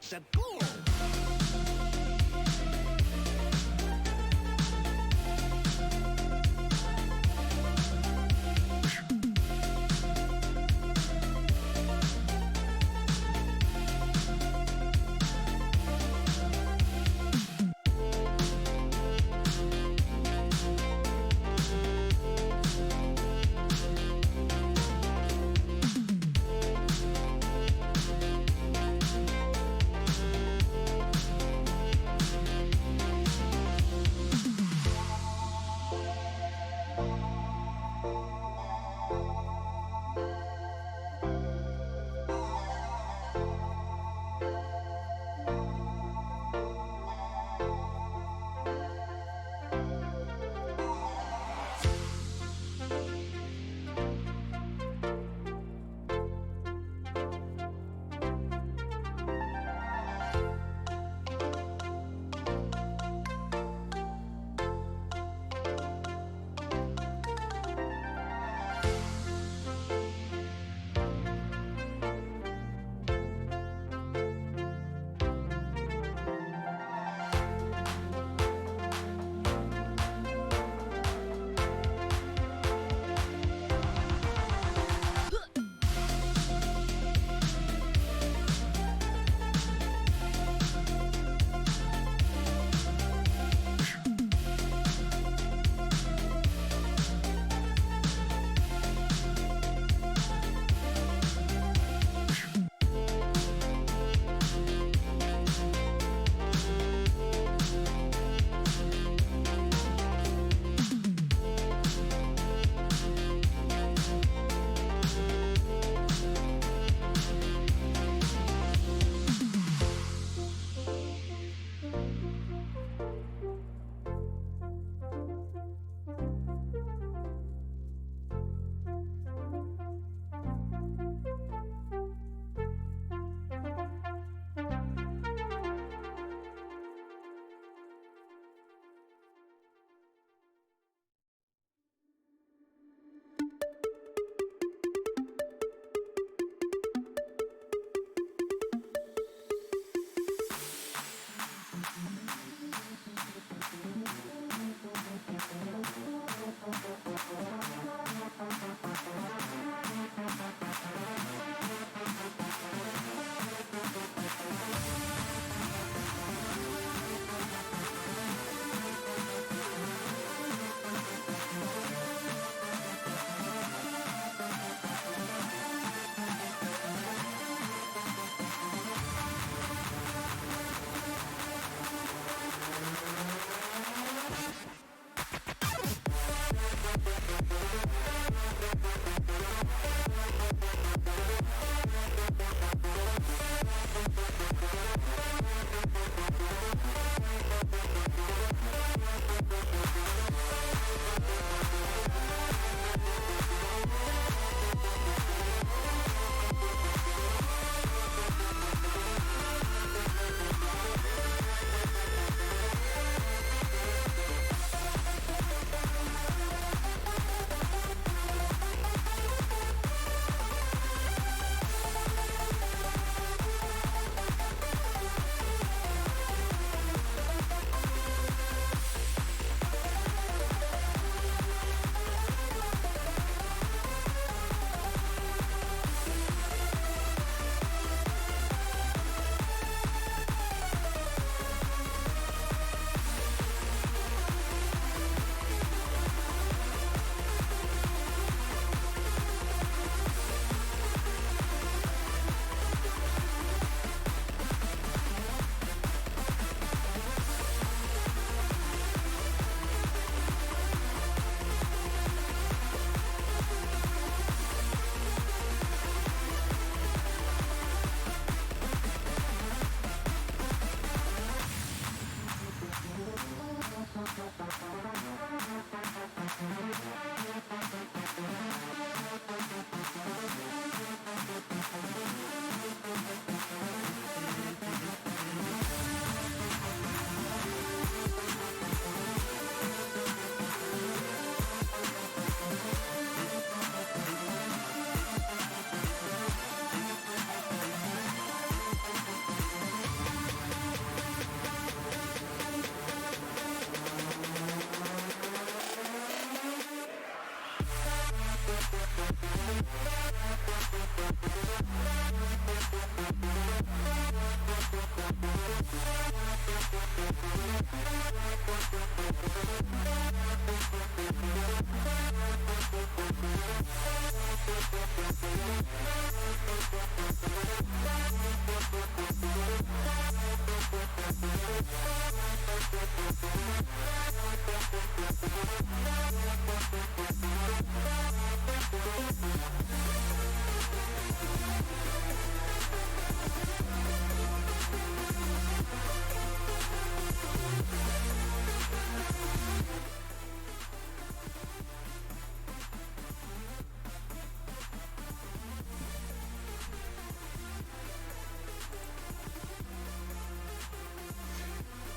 Let's go!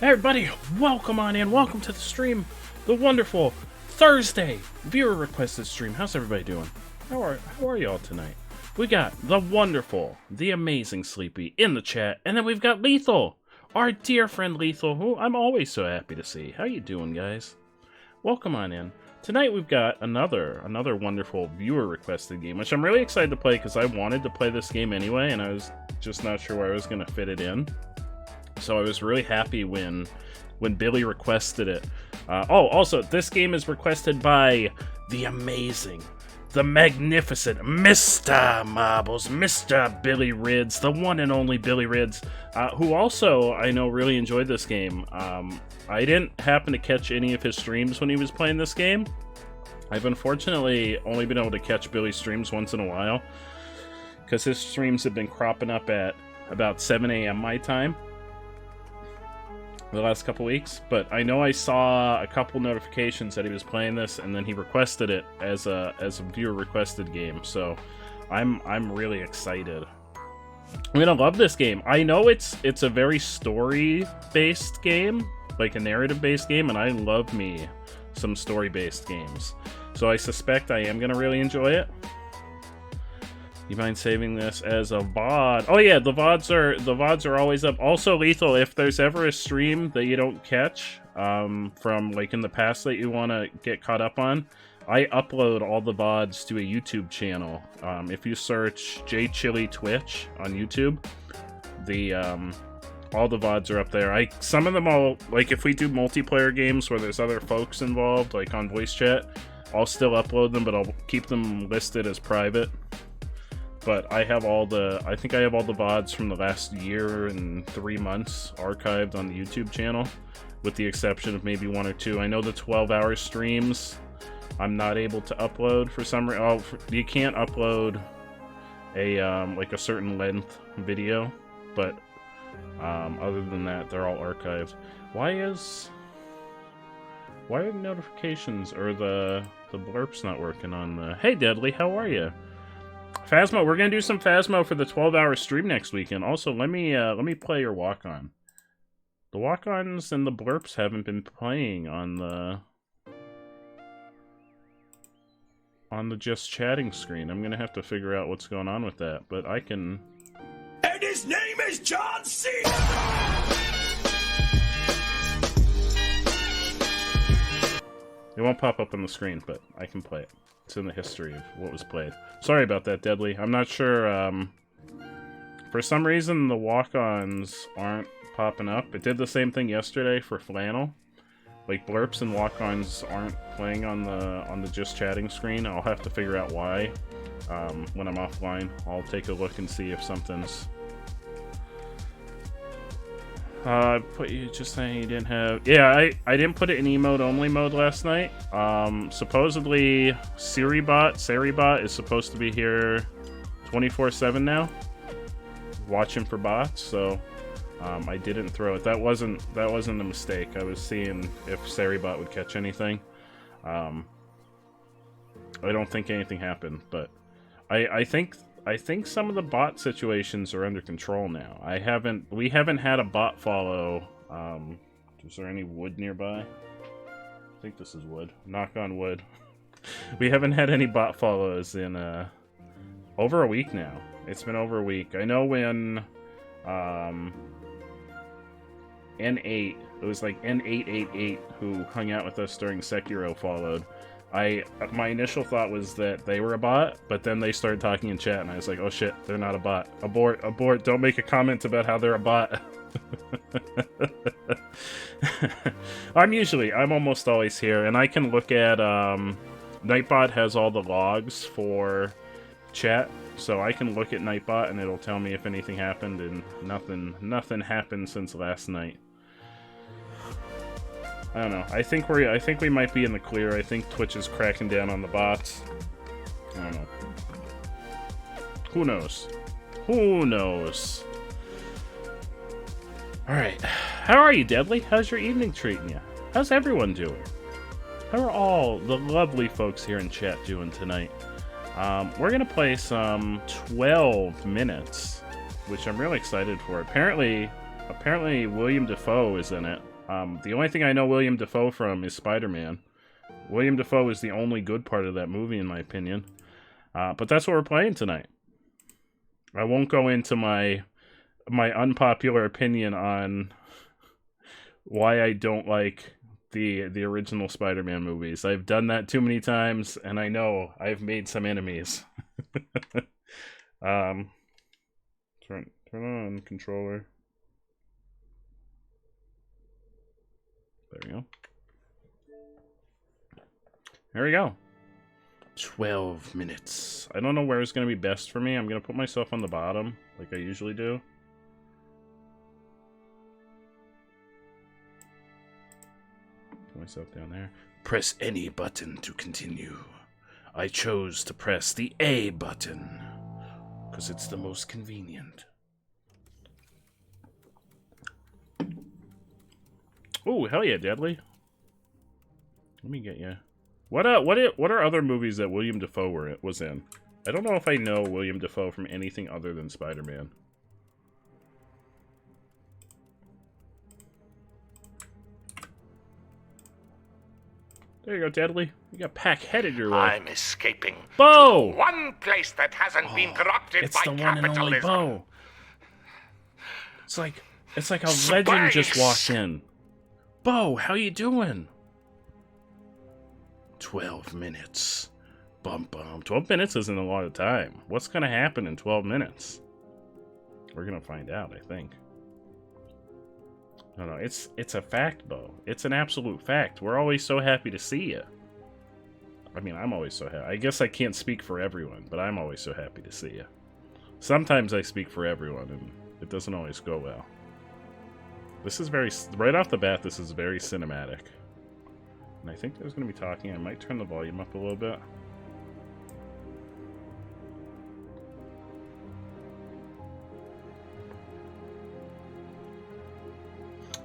Hey everybody, welcome on in, welcome to the stream, the wonderful Thursday viewer requested stream. How's everybody doing? How are y'all tonight? We got the wonderful, the amazing Sleepy in the chat, and then we've got Lethal, our dear friend Lethal, who I'm always so happy to see. How you doing, guys? Welcome on in. Tonight we've got another wonderful viewer requested game, which I'm really excited to play because I wanted to play this game anyway, and I was just not sure where I was going to fit it in. So I was really happy when Billy requested it. Also, this game is requested by the amazing, the magnificent Mr. Marbles, Mr. Billy Rids, the one and only Billy Rids, who also, I know, really enjoyed this game. I didn't happen to catch any of his streams when he was playing this game. I've unfortunately only been able to catch Billy's streams once in a while, because his streams have been cropping up at about 7 a.m. my time the last couple weeks, but I know I saw a couple notifications that he was playing this, and then he requested it as a viewer requested game. So I'm really excited. I'm gonna love this game. I know it's a very story based game, like a narrative based game, and I love me some story based games. So I suspect I am gonna really enjoy it. You mind saving this as a VOD? Oh yeah, the VODs are always up. Also, Lethal, if there's ever a stream that you don't catch from like in the past that you want to get caught up on, I upload all the VODs to a YouTube channel. If you search J Chili Twitch on YouTube, all the VODs are up there. Some of them all, like if we do multiplayer games where there's other folks involved, like on voice chat, I'll still upload them, but I'll keep them listed as private. But I think I have all the VODs from the last year and 3 months archived on the YouTube channel, with the exception of maybe 1 or 2. I know the 12-hour streams I'm not able to upload for some reason. Oh, you can't upload a like a certain length video, but other than that, they're all archived. Why are the notifications or the blurps not working on the... Hey Deadly, how are you? Phasmo, we're gonna do some Phasmo for the 12-hour stream next weekend. Also, let me play your walk-on. The walk-ons and the blurps haven't been playing on the just chatting screen. I'm gonna have to figure out what's going on with that, but I can. And his name is John C. It won't pop up on the screen, but I can play it. It's in the history of what was played. Sorry about that, Deadly. I'm not sure, for some reason the walk-ons aren't popping up. It did the same thing yesterday for Flannel. Like, blurps and walk-ons aren't playing on the just chatting screen. I'll have to figure out why. When I'm offline, I'll take a look and see if something's... Put you just saying you didn't have... Yeah, I didn't put it in emote only mode last night. Supposedly Seribot is supposed to be here 24/7 now, watching for bots. So I didn't throw it. That wasn't a mistake. I was seeing if Seribot would catch anything. I don't think anything happened, but I think some of the bot situations are under control now. We haven't had a bot follow. Is there any wood nearby? I think this is wood. Knock on wood. We haven't had any bot follows in over a week now. It's been over a week. I know when N8, it was like N888 who hung out with us during Sekiro followed. My initial thought was that they were a bot, but then they started talking in chat, and I was like, oh shit, they're not a bot. Abort, don't make a comment about how they're a bot. I'm almost always here, and I can look at, Nightbot has all the logs for chat, so I can look at Nightbot and it'll tell me if anything happened, and nothing happened since last night. I don't know. I think we might be in the clear. I think Twitch is cracking down on the bots. I don't know. Who knows? Who knows? Alright. How are you, Deadly? How's your evening treating you? How's everyone doing? How are all the lovely folks here in chat doing tonight? We're gonna play some 12 minutes, which I'm really excited for. Apparently William Dafoe is in it. The only thing I know William Dafoe from is Spider-Man. William Dafoe is the only good part of that movie, in my opinion. But that's what we're playing tonight. I won't go into my unpopular opinion on why I don't like the original Spider-Man movies. I've done that too many times, and I know I've made some enemies. Turn on controller. There we go. There we go. 12 minutes. I don't know where it's going to be best for me. I'm going to put myself on the bottom, like I usually do. Put myself down there. Press any button to continue. I chose to press the A button, because it's the most convenient. Oh, hell yeah, Deadly. Let me get you. What are other movies that William Dafoe was in? I don't know if I know William Dafoe from anything other than Spider-Man. There you go, Deadly. You got pack-headed your way. I'm escaping Bo! to one place that hasn't been corrupted It's by the one and only capitalism. Bo. It's like a legend just walked in. Bo, how you doing? 12 minutes. Bum bum. 12 minutes isn't a lot of time. What's gonna happen in 12 minutes? We're gonna find out, I think. No, it's a fact, Bo. It's an absolute fact. We're always so happy to see you. I mean, I'm always so happy. I guess I can't speak for everyone, but I'm always so happy to see you. Sometimes I speak for everyone, and it doesn't always go well. This is right off the bat, this is very cinematic. And I think there's going to be talking. I might turn the volume up a little bit.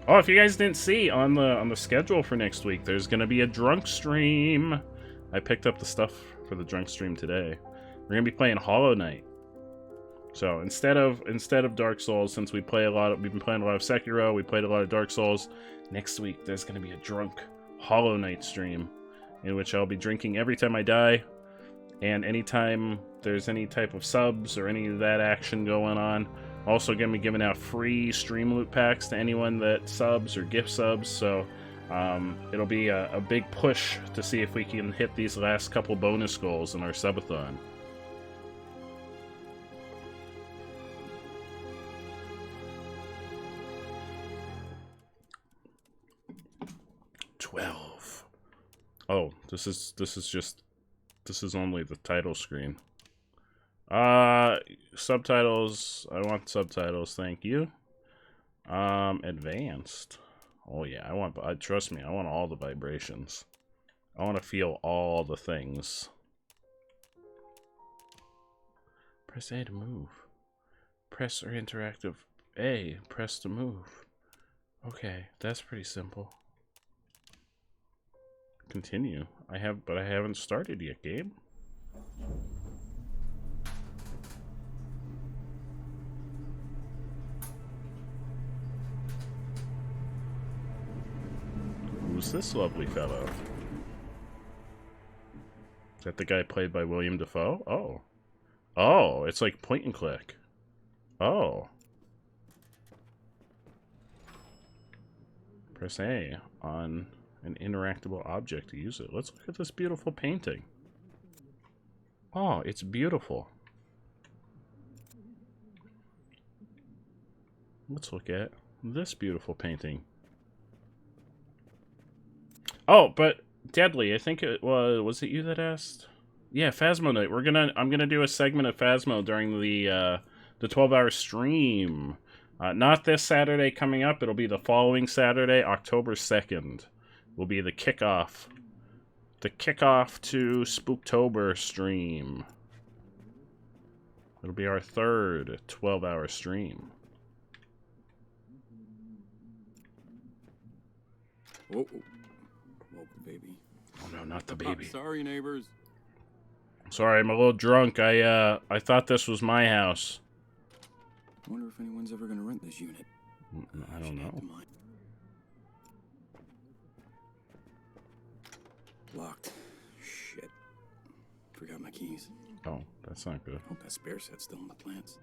Oh, if you guys didn't see on the schedule for next week, there's going to be a drunk stream. I picked up the stuff for the drunk stream today. We're going to be playing Hollow Knight. So instead of Dark Souls, since we've been playing a lot of Sekiro, we played a lot of Dark Souls. Next week there's going to be a drunk Hollow Knight stream, in which I'll be drinking every time I die, and anytime there's any type of subs or any of that action going on. Also going to be giving out free stream loot packs to anyone that subs or gift subs, so it'll be a big push to see if we can hit these last couple bonus goals in our subathon. Oh, this is only the title screen. Subtitles. I want subtitles, thank you. Advanced. Oh yeah, trust me, I want all the vibrations. I want to feel all the things. Press A to move. Press or interactive A, press to move. Okay, that's pretty simple. Continue. But I haven't started yet, Gabe. Who's this lovely fellow? Is that the guy played by William Dafoe? Oh. Oh, it's like point and click. Oh. Press A on an interactable object to use it. Let's look at this beautiful painting. Oh, it's beautiful. Let's look at this beautiful painting? Oh, but Deadly, I think it was it you that asked? Yeah, Phasmo Night. I'm gonna do a segment of Phasmo during the 12-hour stream. Not this Saturday coming up. It'll be the following Saturday, October 2nd. Will be the kickoff. The kickoff to Spooktober stream. It'll be our third 12-hour stream. Oh, baby. Oh no, not the baby. Sorry, neighbors. Sorry, I'm a little drunk. I thought this was my house. I wonder if anyone's ever gonna rent this unit. I don't know. Locked. Shit. Forgot my keys. Oh, that's not good. Hope that spare set's still in the plants.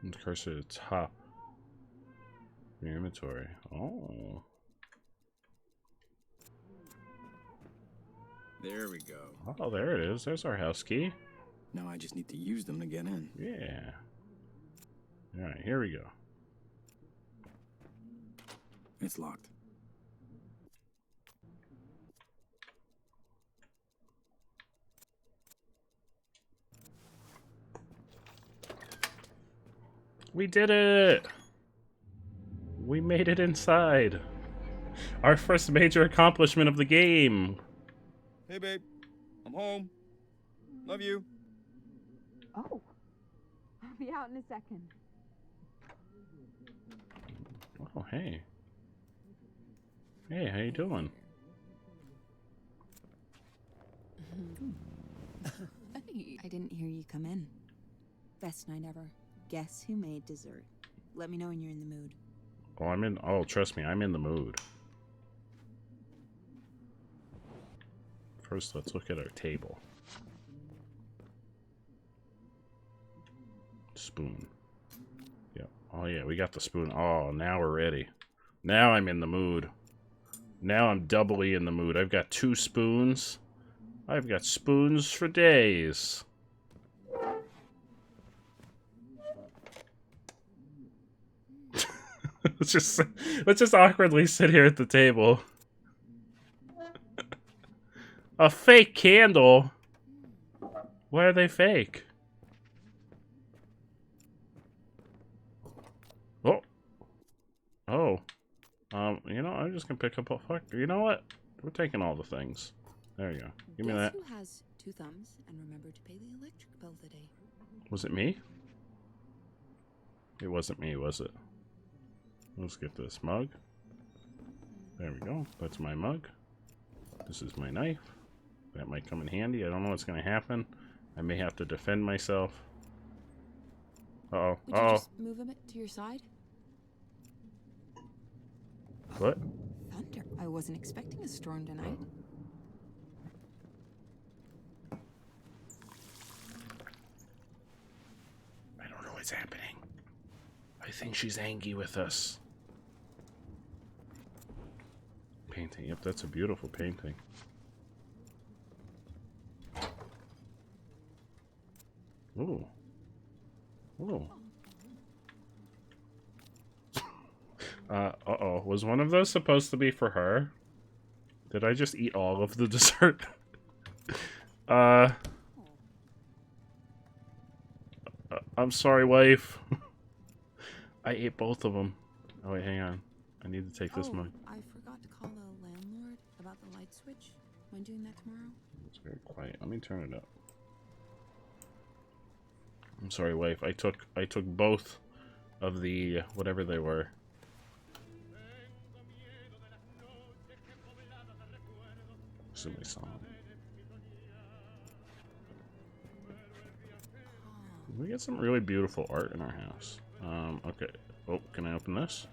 And cursor to the top. Your inventory. Oh. There we go. Oh, there it is. There's our house key. Now I just need to use them to get in. Yeah. Alright, here we go. It's locked. We did it! We made it inside. Our first major accomplishment of the game. Hey, babe. I'm home. Love you. Oh, I'll be out in a second. Oh, hey. Hey, how you doing? I didn't hear you come in. Best night ever. Guess who made dessert? Let me know when you're in the mood. Oh, trust me, I'm in the mood. First, let's look at our table. Spoon. Yep. Oh, yeah, we got the spoon. Oh, now we're ready. Now I'm in the mood. Now I'm doubly in the mood. I've got 2 spoons. I've got spoons for days. let's just awkwardly sit here at the table. A fake candle? Why are they fake? Oh. Oh. You know, I'm just gonna pick up a fuck. You know what? We're taking all the things. There you go. Give me that. Guess who has 2 thumbs and remember to pay the electric bill today? Was it me? It wasn't me, was it? Let's get this mug. There we go. That's my mug. This is my knife. That might come in handy. I don't know what's going to happen. I may have to defend myself. Uh-oh. Would you just move a bit to your side? What? Thunder. I wasn't expecting a storm tonight. I don't know what's happening. I think she's angry with us. Painting. Yep, that's a beautiful painting. Ooh. Ooh. Uh-oh. Was one of those supposed to be for her? Did I just eat all of the dessert? I'm sorry, wife. I ate both of them. Oh, wait, hang on. I need to take this mug. I forgot to call the landlord about the light switch. Mind doing that tomorrow? It's very quiet. Let me turn it up. I'm sorry, wife. I took both of the whatever they were. Somebody song. We got some really beautiful art in our house. Okay. Oh, can I open this?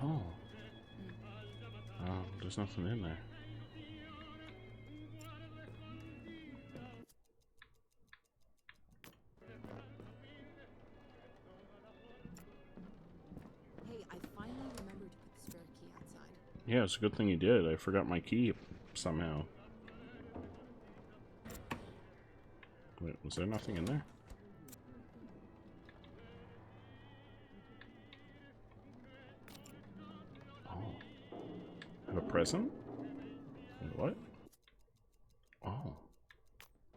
Oh. There's nothing in there. Hey, I finally remembered to put the spare key outside. Yeah, it's a good thing you did. I forgot my key somehow. Wait, was there nothing in there? Oh. Have a present? Wait, what? Oh.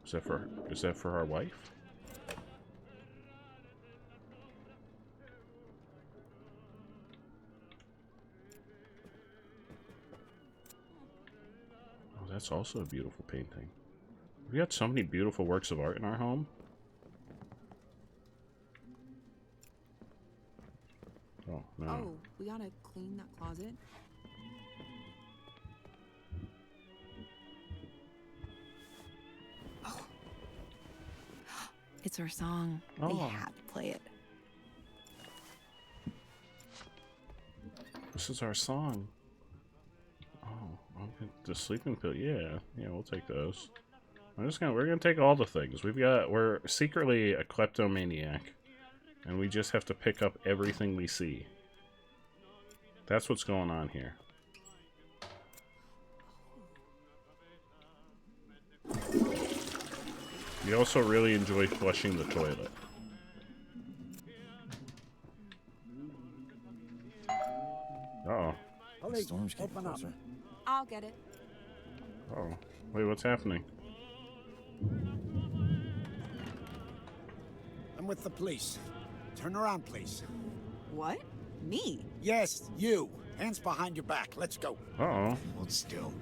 Is that for our wife? Oh, that's also a beautiful painting. We got so many beautiful works of art in our home. Oh, no. Oh, we gotta clean that closet. Oh. It's our song. Oh. We had to play it. This is our song. Oh, okay. The sleeping pill. Yeah, we'll take those. We're gonna take all the things. We're secretly a kleptomaniac, and we just have to pick up everything we see. That's what's going on here. We also really enjoy flushing the toilet. Uh-oh. The storm's getting closer. I'll get it. Uh-oh. Wait, what's happening? I'm with the police. Turn around, please. What? Me? Yes, you. Hands behind your back. Let's go. Uh-oh. Hold still.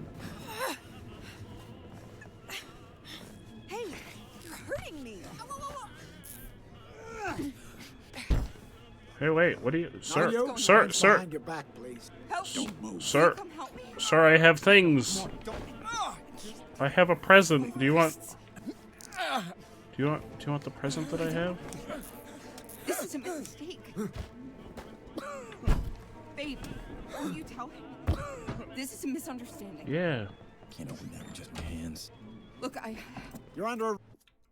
Hey, you're hurting me. Hey, wait, what are you... Sir, Now you. sir, Hands sir, behind your back, please. Help me. Don't move. sir, Come help me. sir, I have things. Don't. I have a present. Do you want the present that I have? This is a mistake. Babe, will you tell him? This is a misunderstanding. Yeah. Can't open that with just my hands. Look, You're under.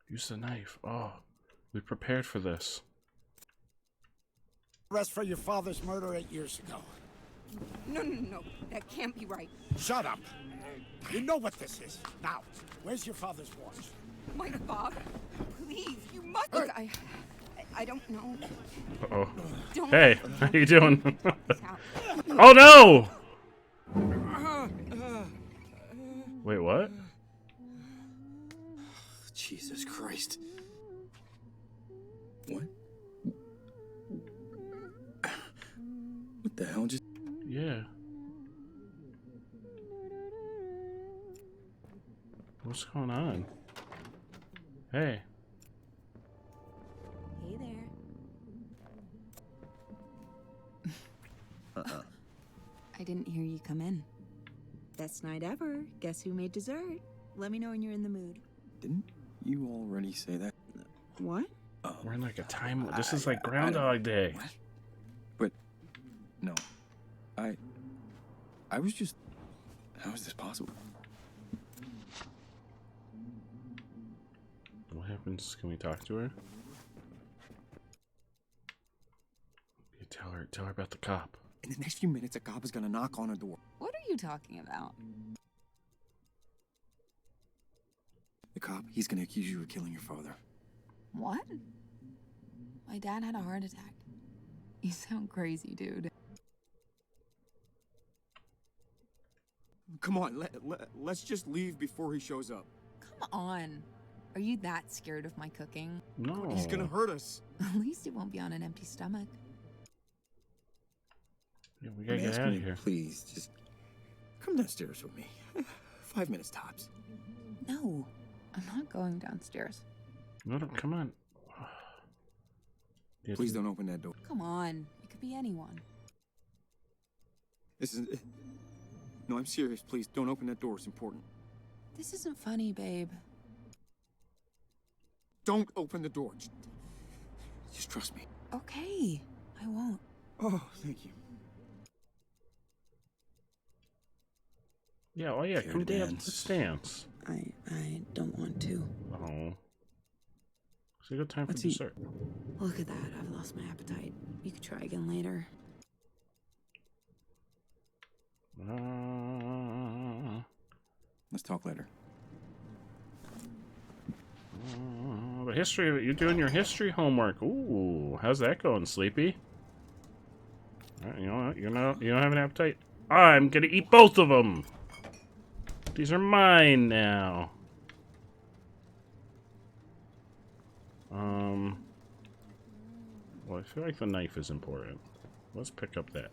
Use the knife. Oh, we prepared for this. Arrest for your father's murder 8 years ago. No. That can't be right. Shut up. You know what this is. Now, where's your father's watch? My father? Please, you must. Look, I don't know. Uh-oh. Don't. Hey, how you doing? This out. Oh, no! Wait, what? Jesus Christ. What? What the hell just... Yeah. What's going on? Hey. Hey there. I didn't hear you come in. Best night ever. Guess who made dessert? Let me know when you're in the mood. Didn't you already say that? What? Oh, We're in like a time... This is like Groundhog Day. what? But, no. I was just... How is this possible? What happens? Can we talk to her? You tell her about the cop. In the next few minutes, a cop is gonna knock on her door. What are you talking about? The cop, he's gonna accuse you of killing your father. What? My dad had a heart attack. You sound crazy, dude. Come on, let's just leave before he shows up. Come on. Are you that scared of my cooking? No. He's gonna hurt us. At least it won't be on an empty stomach. Yeah, we gotta get out of here. Please, just come downstairs with me. 5 minutes tops. No, I'm not going downstairs. No, come on. Yeah, Please don't open that door. Come on. It could be anyone. This is... No, I'm serious. Please, don't open that door. It's important. This isn't funny, babe. Don't open the door. Just trust me. Okay, I won't. Oh, thank you. Yeah, oh yeah, Care come to dance. dance? Let's dance. I don't want to. Oh. It's a good time for Let's eat. dessert. Look at that. I've lost my appetite. You could try again later. Let's talk later. The history. You're doing your history homework. Ooh, how's that going, Sleepy? You know, you don't have an appetite. I'm gonna eat both of them. These are mine now. Well, I feel like the knife is important. Let's pick up that.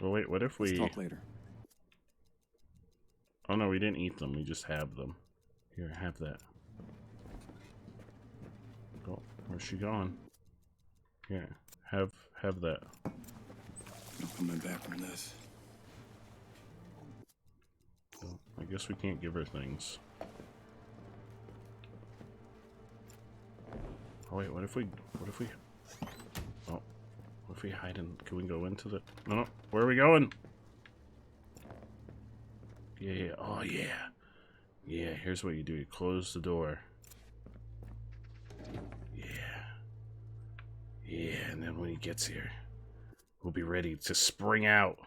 Well, wait, what if we... Let's talk later. Oh no, we didn't eat them, we just have them. Here, have that. Oh, where's she going? Here, have that. No coming back from this. Well, I guess we can't give her things. Oh wait, what if we... Oh, what if we hide in... Can we go into the... No, where are we going? Yeah, oh yeah. Yeah, here's what you do. You close the door. Yeah. Yeah, and then when he gets here, we'll be ready to spring out.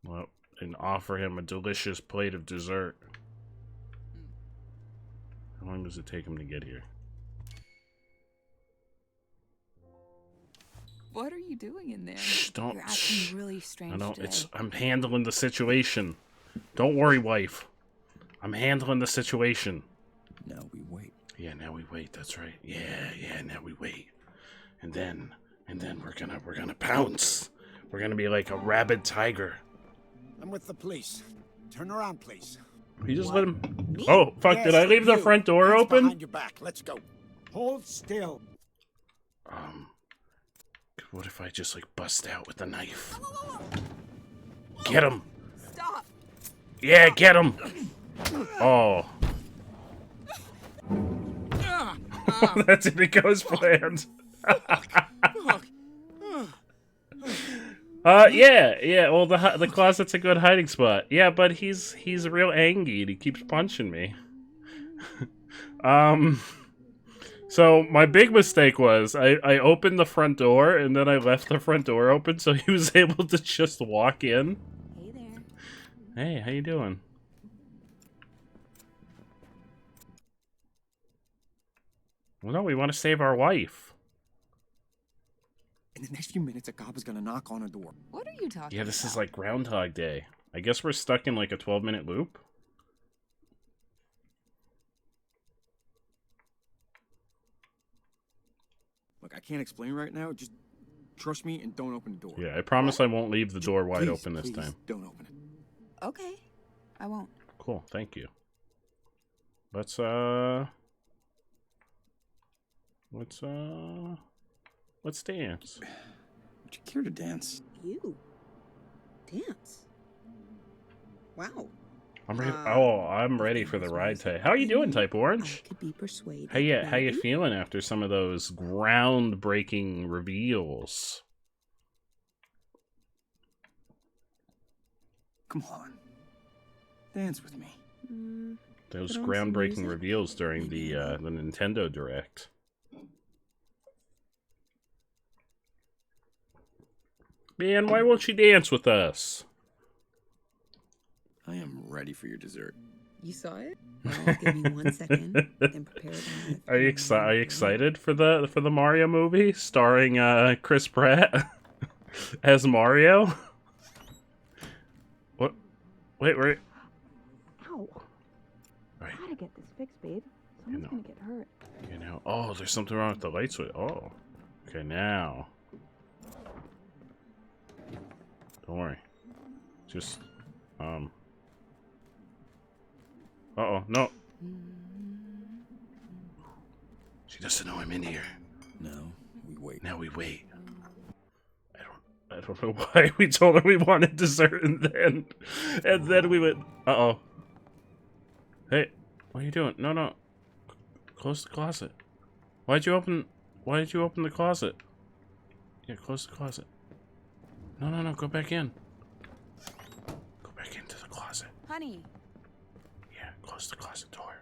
Well, and offer him a delicious plate of dessert. How long does it take him to get here? What are you doing in there? Shh, don't. You're Shh. acting really strange I know, today. I'm handling the situation. Don't worry, wife. I'm handling the situation. Now we wait. Yeah, now we wait. That's right. Yeah, now we wait. And then we're gonna pounce. We're gonna be like a rabid tiger. I'm with the police. Turn around, please. You just let him. Oh, fuck! Yes, did I leave the you. front door Hands open? behind your back. Let's go. Hold still. What if I just like bust out with the knife? Get him! Stop! Yeah, get him! Oh. That didn't go as planned. Yeah. Well, the closet's a good hiding spot. Yeah, but he's real angry and he keeps punching me. So my big mistake was I opened the front door and then I left the front door open so he was able to just walk in. Hey there. Hey, how you doing? Well, no, we want to save our wife. In the next few minutes, a cop is gonna knock on her door. What are you talking Yeah, this about? is like Groundhog Day. I guess we're stuck in like a 12-minute loop. Look, I can't explain right now. Just trust me and don't open the door. Yeah, I promise I won't leave the door wide Please, open this please time. Don't open it. Okay. I won't. Cool, thank you. Let's dance. Would you care to dance? You? Dance? Wow. I'm ready. I'm ready for the ride, Type. How are you doing, Type Orange? I could be persuaded. How you maybe. feeling after some of those groundbreaking reveals? Come on. Dance with me. Those Put on some groundbreaking music? reveals during the Nintendo Direct. Man, why won't you dance with us? I am ready for your dessert. You saw it? Well, give me 1 second and prepare it on the Are you excited for the Mario movie starring Chris Pratt as Mario? What? Wait, wait. Ow. Right. Gotta get this fixed, babe. Someone's know. gonna get hurt. You know. Oh, there's something wrong with the light switch. Oh. Okay, now. Don't worry. Just Uh-oh, no. She doesn't know I'm in here. No, we wait. Now we wait. I don't know why we told her we wanted dessert and then we went, uh-oh. Hey, what are you doing? No. Close the closet. Why did you open the closet? Yeah, close the closet. No, go back in. Go back into the closet. Honey. Yeah, close the closet door.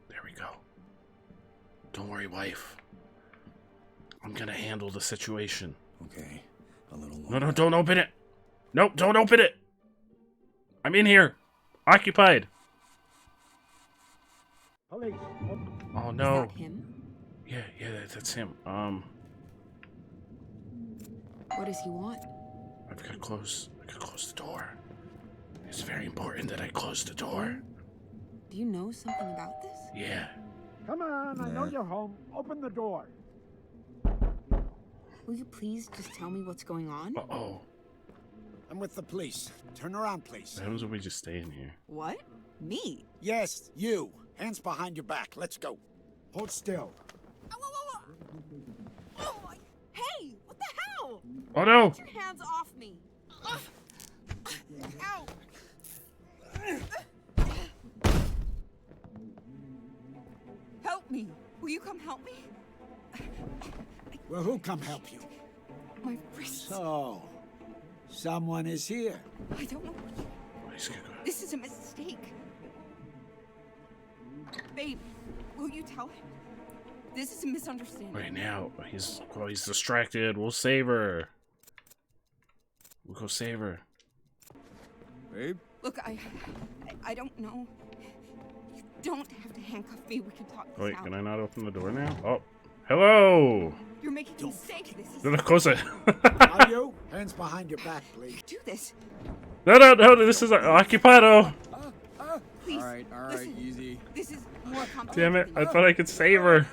There we go. worry, wife. I'm gonna handle the situation. Okay, a little No, longer. no, don't open it. Nope, don't open it. I'm in here. Occupied. Police. Oh, Is no. that him? Yeah, that's him. What does he want? I gotta close the door. It's very important that I close the door. Do you know something about this? Yeah. Come on, I know you're home. Open the door. Will you please just tell me what's going on? Uh-oh. I'm with the police. Turn around, please. What happens when we just stay in here? What? Me? Yes, you. Hands behind your back. Let's go. Hold still. Oh my! Hey! What the hell? Oh, no! Get your hands off me! Ow! Help me! Will you come help me? Well, who'll come help you? My wrists. So, someone is here. I don't know. Oh, he's gonna go. This is a mistake. Babe, will you tell him? This is a misunderstanding. Right now, he's distracted. We'll save her. We'll go save her. Babe? Look, I don't know. You don't have to handcuff me. We can talk this Wait, out. can I not open the door now? Oh, hello. You're making a mistake. This is... No, close it. Are you? Hands behind your back, please. Do this. No, this is Occupado. Please. All right, listen, easy. This is more complicated. Damn it, I than thought I could save her.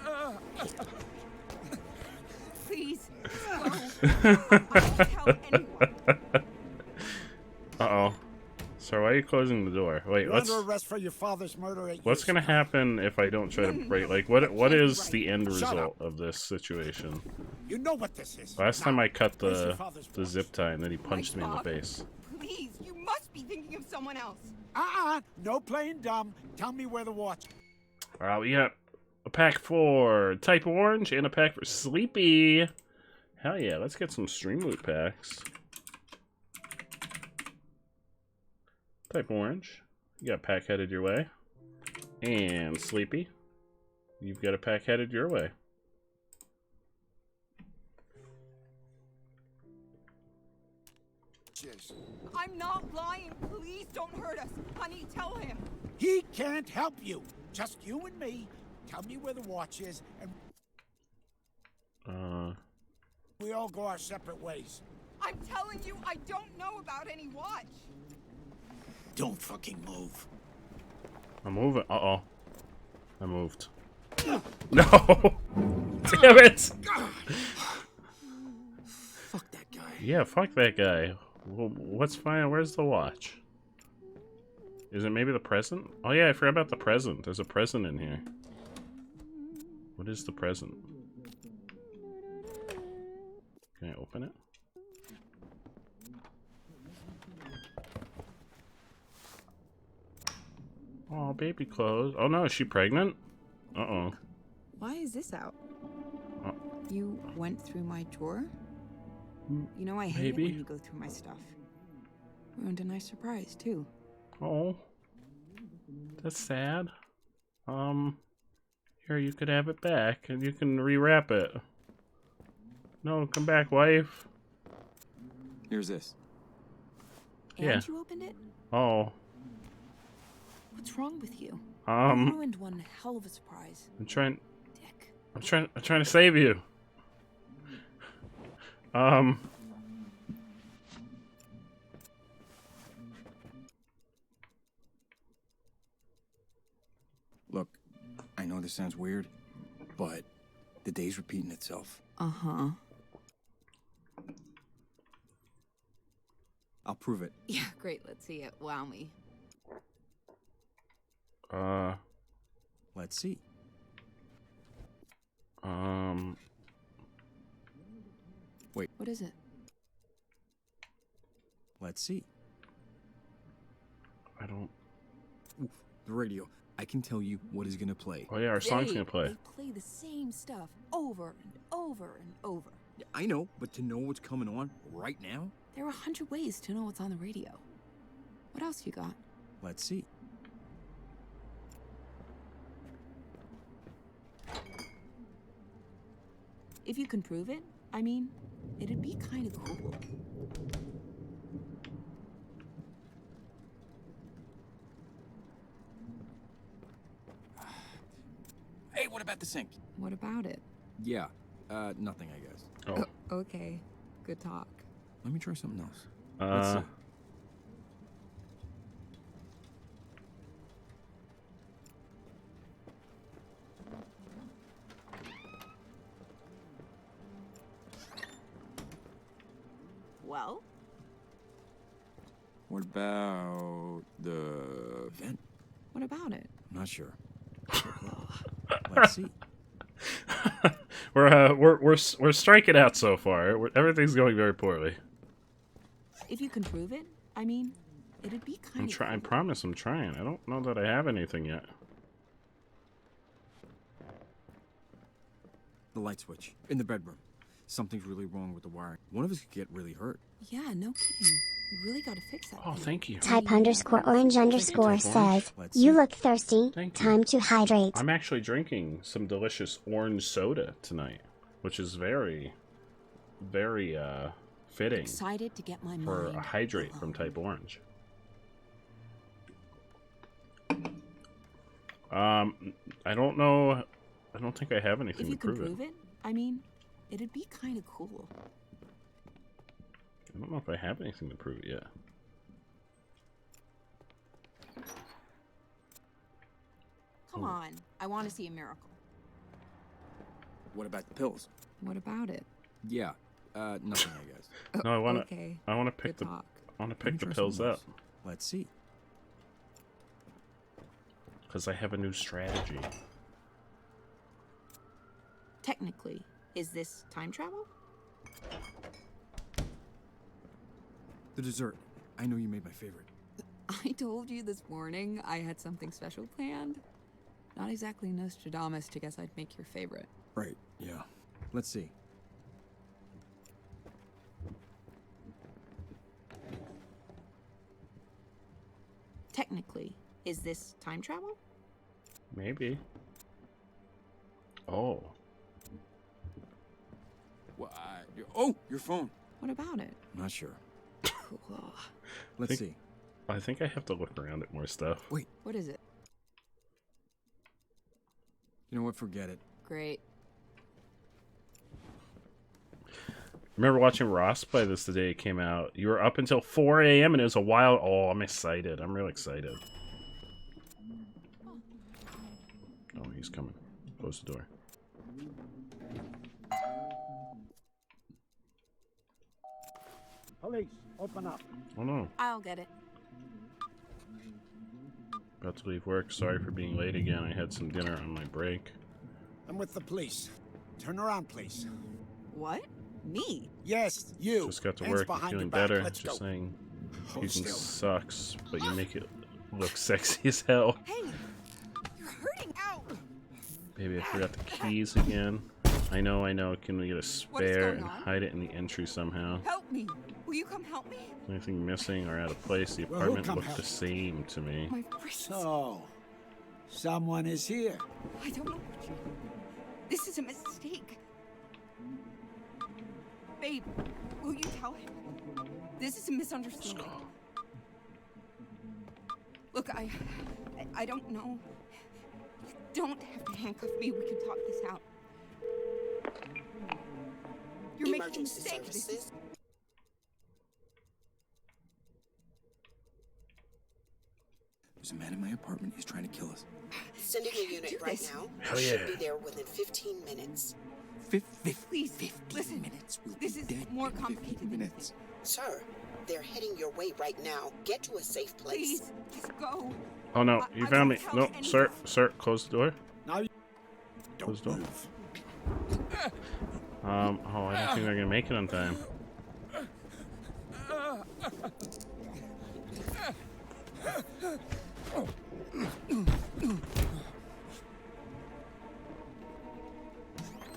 Please. Go. I won't tell anyone. Uh-oh. So why are you closing the door? Wait, You're under arrest for your father's murder at what's gonna happen if I don't try to break? Like, what is the end Shut result of this situation? You know what this is. Last time I cut where's your the father's the voice? zip tie and then he punched me in the Bob. face. Please, you must be thinking of someone else. No playing dumb. Tell me where the watch. Alright, we got a pack for Type Orange and a pack for Sleepy. Hell yeah, let's get some stream loot packs. Type Orange, you got a pack headed your way. And Sleepy, you've got a pack headed your way. I'm not lying. Please don't hurt us. Honey, tell him. He can't help you. Just you and me. Tell me where the watch is, and we all go our separate ways. I'm telling you, I don't know about any watch. Don't fucking move. I'm moving. Uh-oh. I moved. No! Damn it! Fuck that guy. Yeah, fuck that guy. Well, what's fine? Where's the watch? Is it maybe the present? Oh yeah, I forgot about the present. There's a present in here. What is the present? Can I open it? Oh, baby clothes. Oh no, is she pregnant? Uh-oh. Why is this out? Uh, You went through my drawer? You know I hate Maybe. it when you go through my stuff. Ruined a nice surprise, too. Oh. That's sad. Here, you could have it back, and you can rewrap it. No, come back, wife. Here's this. And Yeah. you opened it? Oh. What's wrong with you? You Um, ruined one hell of a surprise, I'm trying Dick. I'm trying to save you. Look, I know this sounds weird, but the day's repeating itself. Uh-huh. I'll prove it. Yeah, great. Let's see it. Wow me. Let's see. What is it? Let's see. I don't. Oof, the radio. I can tell you what is gonna play. Oh yeah, our song's gonna play. They play the same stuff over and over and over. Yeah, I know, but to know what's coming on right now, There are 100 ways to know what's on the radio. What else you got? let's see. If you can prove it, I mean, it'd be kind of cool. Hey, what about the sink? What about it? Yeah, nothing, I guess. Oh. Okay, good talk. Let me try something else. Let's see. Well? What about the vent? What about it? Not sure. Let's see. We're striking out so far. Everything's going very poorly. If you can prove it, I mean, it'd be kind of I promise I'm trying. I don't know that I have anything yet. The light switch in the bedroom. Something's really wrong with the wiring. One of us could get really hurt. Yeah, no kidding. You really gotta fix that. Oh, thing. thank you. Type_orange_ says, you look thirsty. Thank you. Time to hydrate. I'm actually drinking some delicious orange soda tonight, which is very, very fitting Excited to get my for mind a hydrate alone. from Type Orange. I don't know. I don't think I have anything If to you can prove it. prove it, I mean, it'd be kind of cool. I don't know if I have anything to prove it yet. Come on, I want to see a miracle. What about the pills? What about it? Yeah, nothing, I guess. No, I want to. Okay, I want to pick good the. talk. I want to Let me pick the try pills something up else. Let's see. because I have a new strategy. Technically, is this time travel? The dessert. I know you made my favorite. I told you this morning I had something special planned. Not exactly Nostradamus to guess I'd make your favorite. Right, yeah. Let's see. Technically, is this time travel? Maybe. Oh. Oh, your phone. What about it? Not sure. Cool. Let's see. I think I have to look around at more stuff. Wait, What is it? you know what? Forget it. Great. Remember watching Ross play this the day it came out? You were up until 4 a.m. and it was a wild. Oh, I'm excited. I'm real excited. Oh, he's coming. Close the door. Police, open up. Oh no. I'll get it. About to leave work. Sorry for being late again. I had some dinner on my break. I'm with the police. Turn around, please. What? Me? Yes, you. Just got to Hands work. You're behind feeling your back. better. Let's Just go. saying. Hold Puking still. sucks, but you make it look sexy as hell. Hey! You're hurting! Ow! Baby, I forgot the keys again. I know. Can we get a spare going and on? hide it in the entry somehow? Help me! Will you come help me? Anything missing or out of place? The Well, who'll apartment come looked help? the same to me. My braces. So, someone is here. I don't know what you... This is a mistake. Babe, will you tell him? This is a misunderstanding. Look, I don't know. You don't have to handcuff me. We can talk this out. You're making a Emergency mistake. This is... services. There's a man in my apartment. He's trying to kill us. Sending a unit do right this. now. Hell Should yeah. be there within 15 minutes. Please, 15 listen. minutes. We'll This be is dead more in complicated 15 than minutes. Sir, they're heading your way right now. Get to a safe place. Please, just go. Oh no, I- you I found me. won't tell No, anyone. sir, close the door. Now you Close don't the door. move. Oh, I don't think they're gonna make it on time.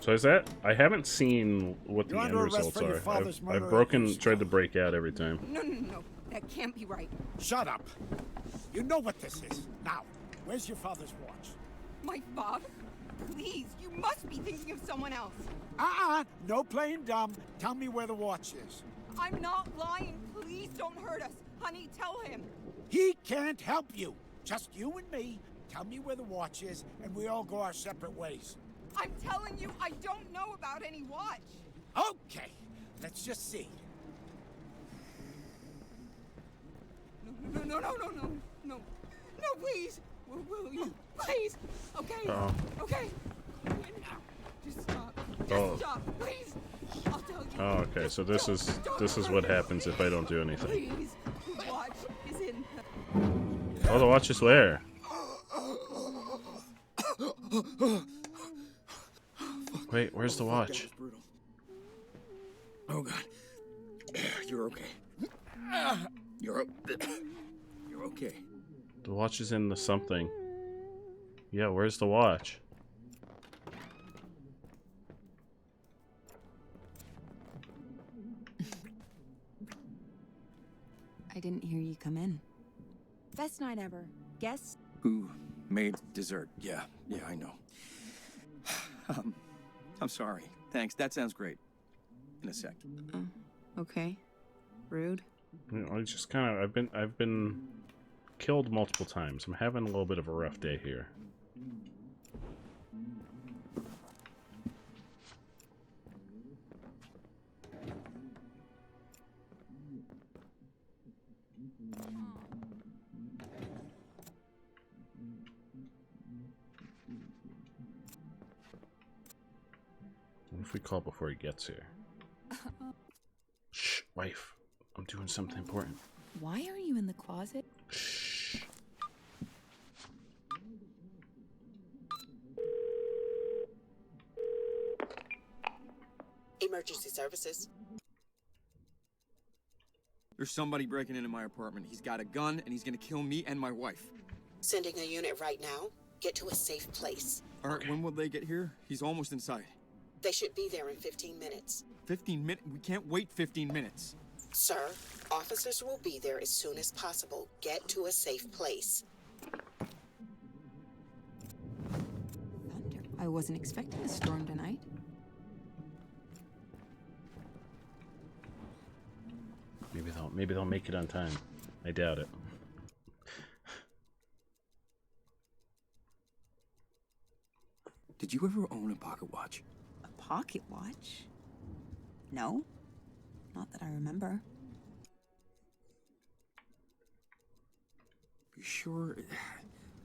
So is that? I haven't seen what the You're end under arrest results for your are. father's murder I've broken, accused. tried to break out every time. No. That can't be right. Shut up. You know what this is. Now, where's your father's watch? My father? Please, you must be thinking of someone else. No playing dumb. Tell me where the watch is. I'm not lying. Please don't hurt us. Honey, tell him. He can't help you. Just you and me. Tell me where the watch is, and we all go our separate ways. I'm telling you, I don't know about any watch. Okay, let's just see. No, please. Will you? Please. Okay. Okay. Just stop. Just stop, please. I'll tell you. Oh, okay. So this is what happens if I don't do anything. Please. The watch is in. Oh, the watch is where? Wait, where's the watch? Oh God, you're okay. You're okay. The watch is in the something. Yeah, where's the watch? I didn't hear you come in. Best night ever. Guess? Who made dessert? Yeah, I know. I'm sorry. Thanks. That sounds great. In a sec. Okay. Rude. You know, I just kind of I've been killed multiple times. I'm having a little bit of a rough day here. What if we call before he gets here? Shh, wife. I'm doing something important. Why are you in the closet? Shh. Emergency services. There's somebody breaking into my apartment. He's got a gun, and he's gonna kill me and my wife. Sending a unit right now. Get to a safe place. All right, when will they get here? He's almost inside. They should be there in 15 minutes. 15 minutes? We can't wait 15 minutes. Sir, officers will be there as soon as possible. Get to a safe place. Thunder. I wasn't expecting a storm tonight. Maybe they'll make it on time. I doubt it. Did you ever own a pocket watch? A pocket watch? No. Not that I remember. You sure?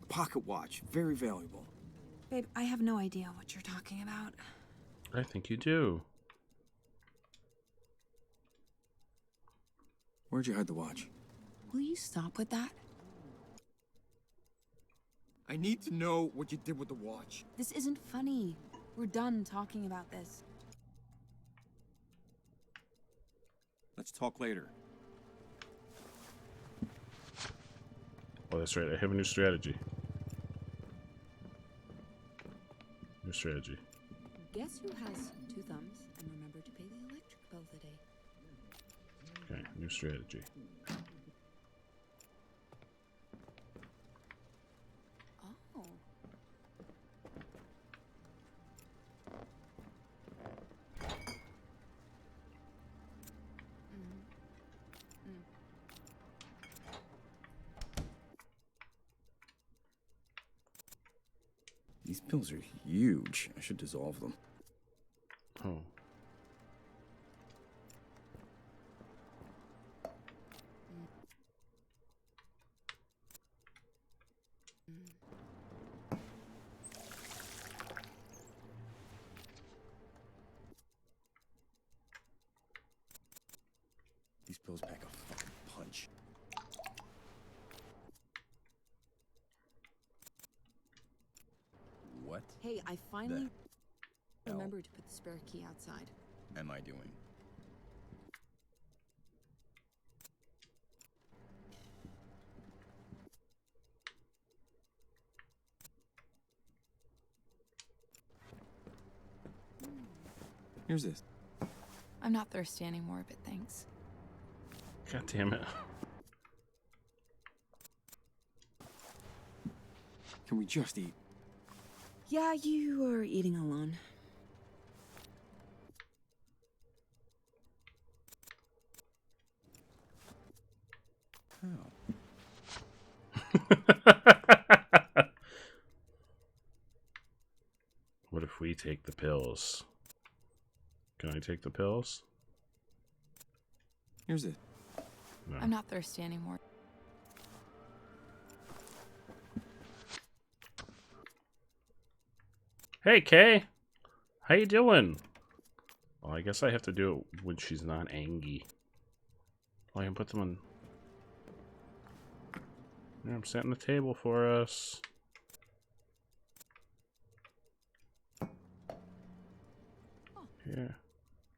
A pocket watch. Very valuable. Babe, I have no idea what you're talking about. I think you do. Where'd you hide the watch? Will you stop with that? I need to know what you did with the watch. This isn't funny. We're done talking about this. Let's talk later. Oh, that's right. I have a new strategy. New strategy. Guess who has two thumbs and remember to pay the electric bill today? Okay, new strategy. Oh. These pills are huge. I should dissolve them. Oh. These pills pack a fucking punch. What Hey, I finally the hell remembered to put the spare key outside. am I doing? Here's this. I'm not thirsty anymore, but thanks. God damn it. Can we just eat? Yeah, you are eating alone. What if we take the pills? Can I take the pills? Here's it. No. I'm not thirsty anymore. Hey, Kay. How you doing? Well, I guess I have to do it when she's not angry. I can put them on. Yeah, I'm setting the table for us. Here.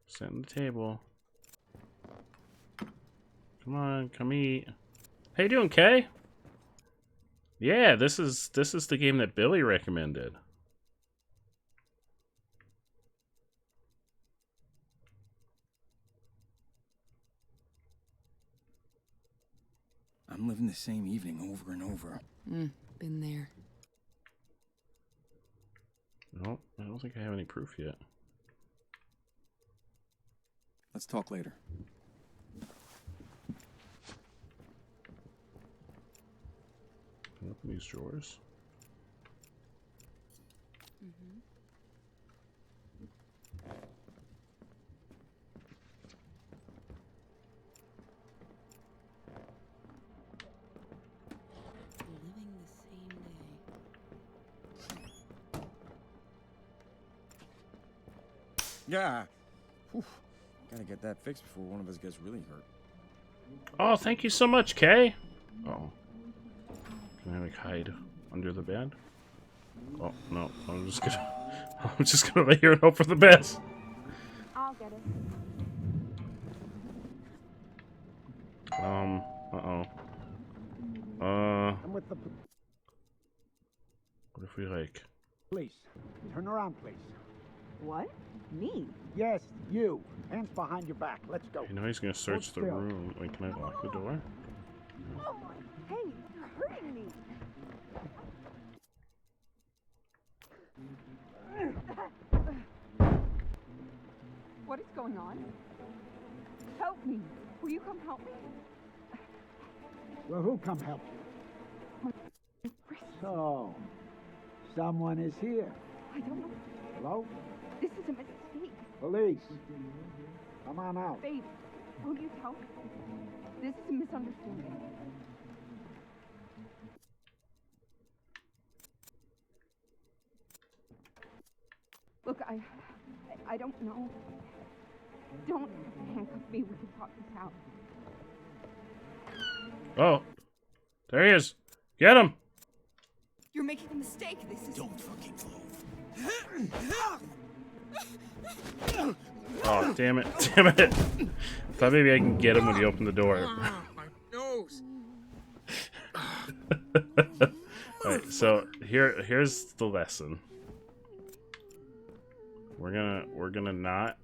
Setting the table. Come on, come eat. How you doing, Kay? Yeah, this is the game that Billy recommended. I'm living the same evening over and over. Been there. No, I don't think I have any proof yet. Let's talk later. Open these drawers. Living the same day. Yeah. Whew. Gotta get that fixed before one of us gets really hurt. Oh, thank you so much, Kay. Oh. Can I like hide under the bed? Oh no, I'm just gonna lay here and hope for the best. I'll get it. Uh-oh. I'm with the What if we like... police. Turn around, please. What? Me? Yes, you. Hands behind your back. Let's go. You know he's gonna search the Hold still. room. Wait, can I lock the door? Oh my! Hey, you're hurting me. What is going on? Help me! Will you come help me? Well, who come help you? So, someone is here. I don't know. Hello? This is a mistake. Police. Come on out. Babe, will you tell me? This is a misunderstanding. Look, I don't know. Don't handcuff me. We can talk this out. Oh, there he is. Get him. You're making a mistake. This is. Don't fucking move. Oh, damn it. Damn it. I thought maybe I can get him when you open the door. My nose. Alright, so here's the lesson. We're gonna not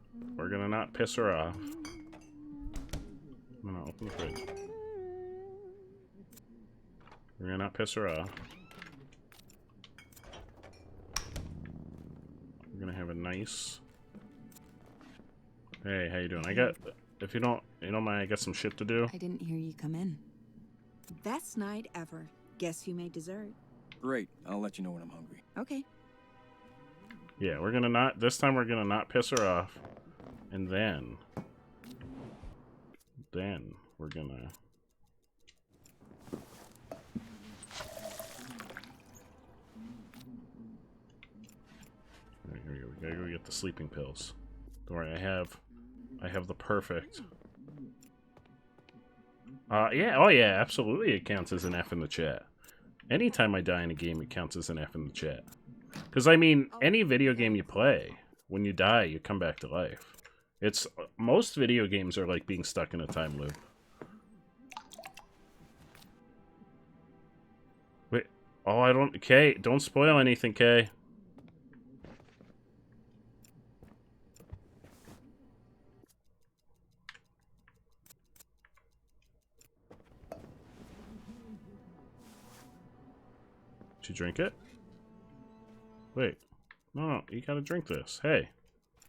piss her off. I'm gonna open the fridge. We're gonna not piss her off. We're gonna have a nice. Hey, how you doing? If you don't mind, I got some shit to do. I didn't hear you come in. Best night ever. Guess who made dessert? Great. I'll let you know when I'm hungry. Okay. Yeah, this time we're gonna not piss her off. And then we're gonna... Here we go. We gotta go get the sleeping pills. Don't worry, I have the perfect... yeah, oh yeah, absolutely it counts as an F in the chat. Anytime I die in a game, it counts as an F in the chat. Because, I mean, any video game you play, when you die, you come back to life. Most video games are like being stuck in a time loop. Wait, oh, Kay, don't spoil anything, Kay. Did you drink it? Wait. No, you gotta drink this. Hey.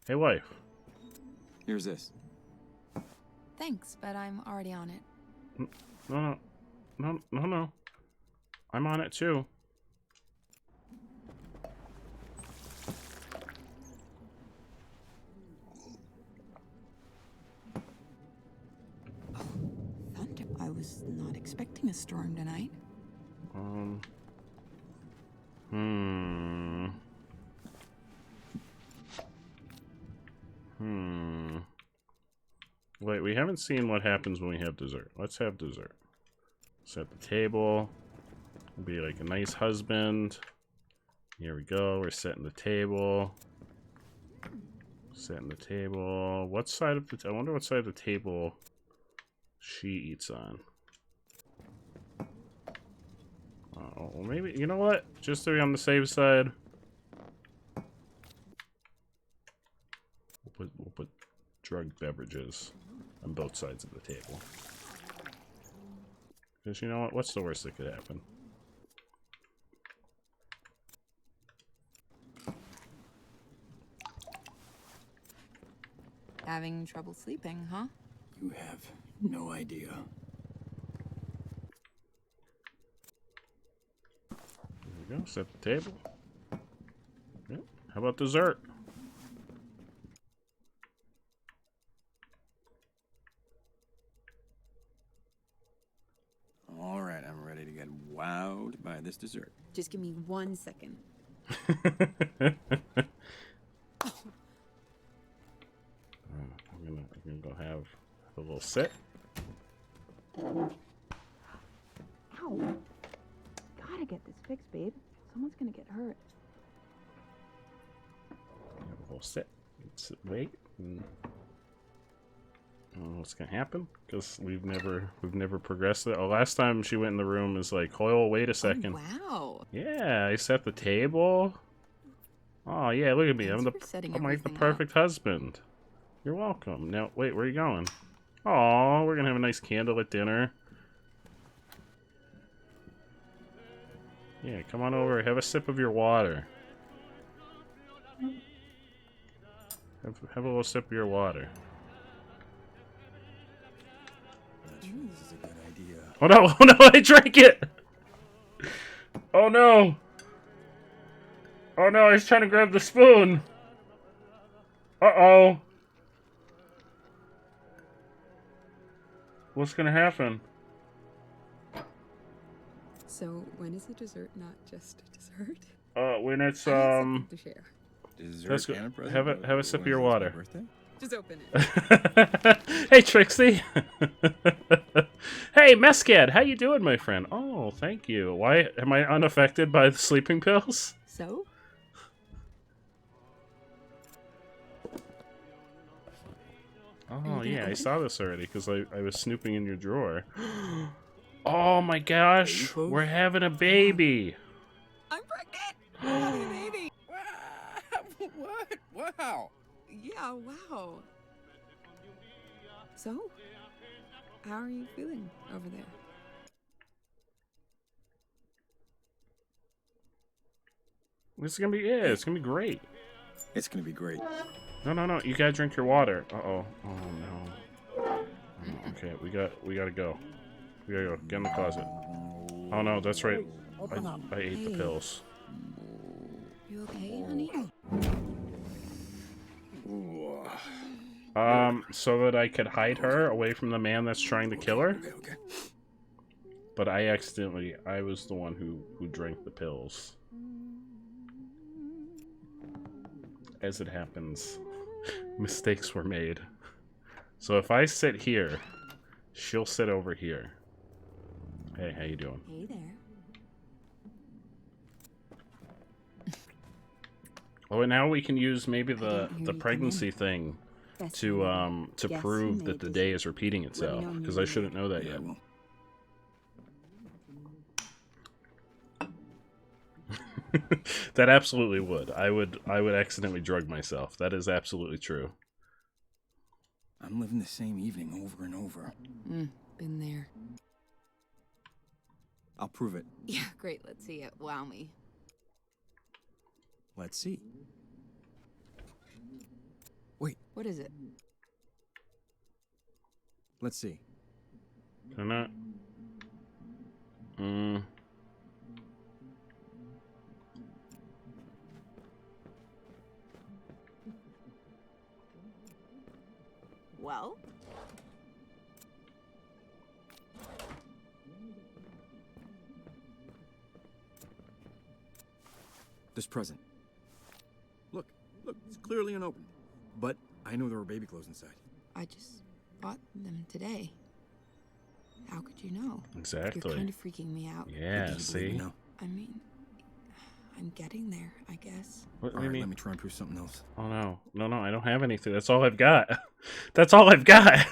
Hey, wife. Here's this. Thanks, but I'm already on it. No. I'm on it too. Thunder. I was not expecting a storm tonight. Wait, we haven't seen what happens when we have dessert. Let's have dessert. Set the table. Be like a nice husband. Here we go. We're setting the table. Setting the table. What side of the... I wonder what side of the table she eats on. Oh, well maybe... You know what? Just to be on the safe side. We'll put drugged beverages on both sides of the table. Because you know what? What's the worst that could happen? Having trouble sleeping, huh? You have no idea. There we go. Set the table. Yep. How about dessert? All right, I'm ready to get wowed by this dessert. Just give me 1 second. I'm gonna go have a little sip. Ow. Gotta get this fixed, babe. Someone's gonna get hurt. Have a little sip. Wait. I don't know what's gonna happen because we've never progressed it. Oh, last time she went in the room is like, Hoyle, wait a second. Oh, wow. Yeah, I set the table. Oh yeah, look at me. I'm like the perfect husband. You're welcome. Now, wait, where are you going? Oh, we're gonna have a nice candlelit dinner. Yeah, come on over. Have a sip of your water. Have a little sip of your water. Not sure this is a good idea. Oh no! Oh no! I drank it! Oh no! Oh no! I was trying to grab the spoon. Uh-oh. What's gonna happen? So, when is the dessert not just a dessert? When it's To share. Dessert and a present? have a sip of your water. Birthday? Just open it. Hey Trixie. Hey Mescad, how you doing, my friend? Oh, thank you. Why am I unaffected by the sleeping pills? So? Oh yeah, I saw this already because I was snooping in your drawer. Oh my gosh, we're having a baby. I'm pregnant! I'm having a baby! What? Wow. Yeah, wow. So? How are you feeling over there? It's gonna be great. It's gonna be great. No, you gotta drink your water. Uh-oh. Oh no. Oh, okay, we gotta go. We gotta go. Get in the closet. Oh no, that's right. I ate the pills. You okay, honey? So that I could hide her away from the man that's trying to kill her. Okay. But I was the one who drank the pills. As it happens, mistakes were made. So if I sit here, she'll sit over here. Hey, how you doing? Hey there. Oh, and now we can use maybe the pregnancy thing to prove that the day is repeating itself, because I shouldn't know that yet. That absolutely would. I would accidentally drug myself. That is absolutely true. I'm living the same evening over and over. Been there. I'll prove it. Yeah, great. Let's see it. Wow me. Let's see. Wait, What is it? let's see. Can I? Well? This present. Look, it's clearly unopened. But I know there were baby clothes inside. I just bought them today. How could you know? Exactly. You're kind of freaking me out. Yeah, Believe me see? now? I mean, I'm getting there, I guess. What do All you right, mean? let me try and prove something else. Oh, no. No, I don't have anything. That's all I've got. That's all I've got.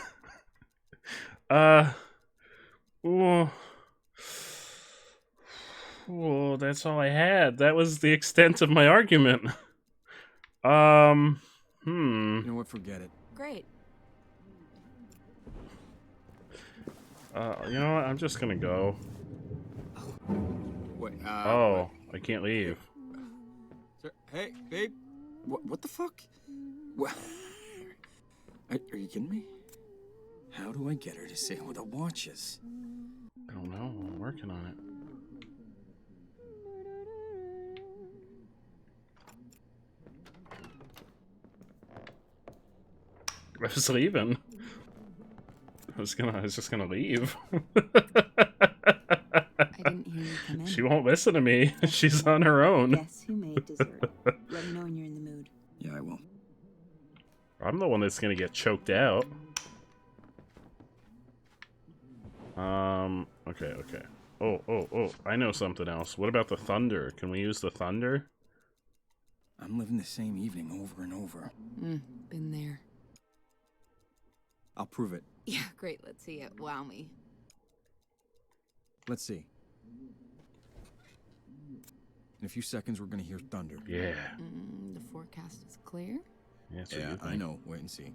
Ooh. Oh, that's all I had. That was the extent of my argument. You know what? Forget it. Great. You know what? I'm just gonna go. Wait, Oh, I can't leave. Hey, babe. What the fuck? What? Are you kidding me? How do I get her to say where the watch is? I don't know. I'm working on it. I was leaving. I was just gonna leave. I didn't hear you come in. She won't listen to me. She's on her own. Guess who made dessert? Let me know when you're in the mood. Yeah, I will. I'm the one that's gonna get choked out. Okay. Oh, I know something else. What about the thunder? Can we use the thunder? I'm living the same evening over and over. Been there. I'll prove it. Yeah, great. Let's see it. Wow me. Let's see. In a few seconds, we're gonna hear thunder. Yeah. The forecast is clear. Yeah, so Yeah, I know. Wait and see.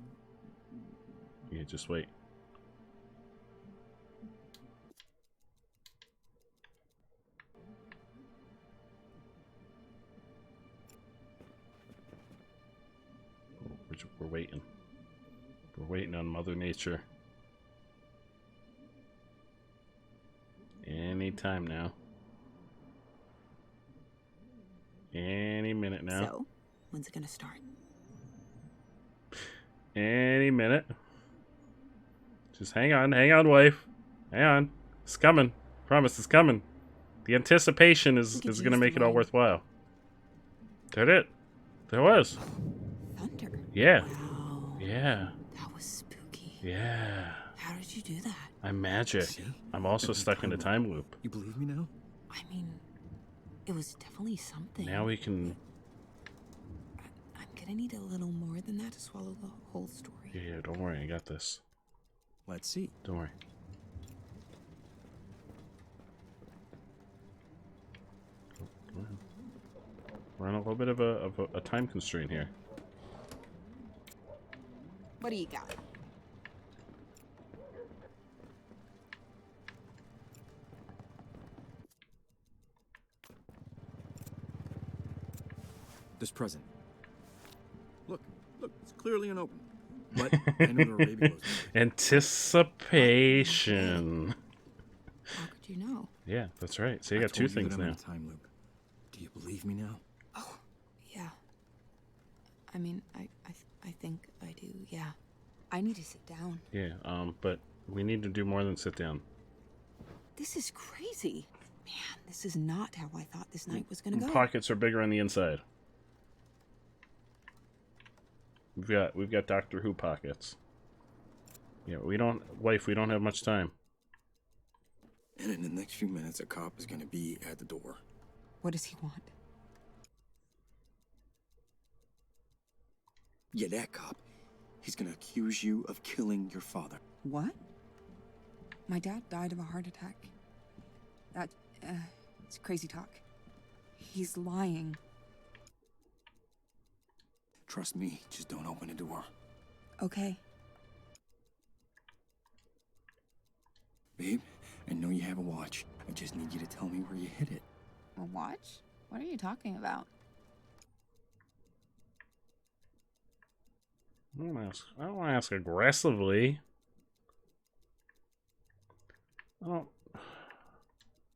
Yeah, just wait. We're waiting. We're waiting on Mother Nature. Any time now. Any minute now. So, when's it gonna start? Any minute. Just hang on, wife. Hang on. It's coming. Promise, it's coming. The anticipation is gonna make it all worthwhile. There it. There was. Thunder. Yeah. Wow. Yeah. That was spooky. Yeah. How did you do that? I'm magic. See? I'm also stuck in a time loop. You believe me now? I mean, it was definitely something. Now we can. I'm gonna need a little more than that to swallow the whole story. Yeah, don't worry. I got this. Let's see. Don't worry. We're on a little bit of a time constraint here. What do you got? This present. Look, it's clearly unopened. But I know there were baby clothes inside. Anticipation. How could you know? Yeah, that's right. So you I got two told you things that I'm in now. a time loop. Do you believe me now? Yeah. I mean, I think I do, yeah. I need to sit down. Yeah, but we need to do more than sit down. This is crazy. Man, this is not how I thought this night was gonna go. Pockets are bigger on the inside. We've got Doctor Who pockets. Yeah, we don't have much time. And in the next few minutes, a cop is gonna be at the door. What does he want? Yeah, that cop. He's gonna accuse you of killing your father. What? My dad died of a heart attack. It's crazy talk. He's lying. Trust me, just don't open the door. Okay. Babe, I know you have a watch. I just need you to tell me where you hid it. A watch? What are you talking about? I don't want to ask aggressively. Oh.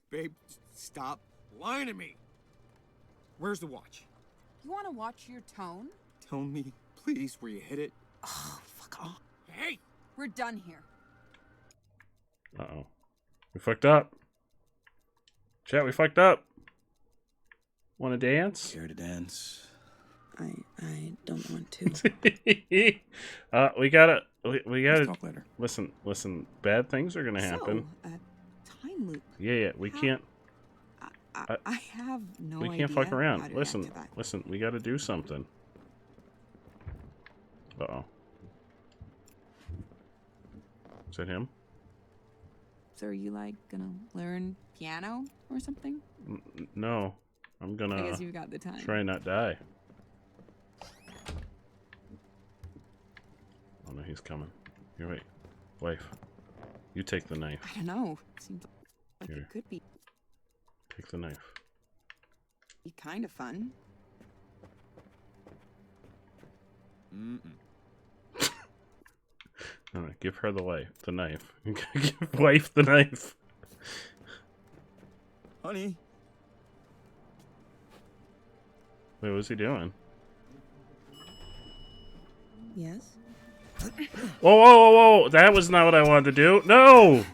Babe, stop lying to me. Where's the watch? You want to watch your tone? Tell me, please, where you hid it. Oh, fuck off. Hey! We're done here. Uh-oh. We fucked up. Chat, we fucked up. Want to dance? Care to dance? I don't want to. We gotta Let's talk later. Listen, bad things are gonna happen. So, time loop. Yeah, we can't. I have no idea. We can't fuck how around. to Listen, react to that. listen, we gotta do something. Uh-oh. Is that him? So are you like gonna learn piano or something? No. I'm gonna I guess you've got the time. try and not die. Oh no, he's coming. Here, wait. Wife. You take the knife. I don't know. Seems like Here. it could be Take the knife. kind of fun. Alright, give her the knife. Give wife the knife. Honey. Wait, what's he doing? Yes. Whoa! That was not what I wanted to do. No!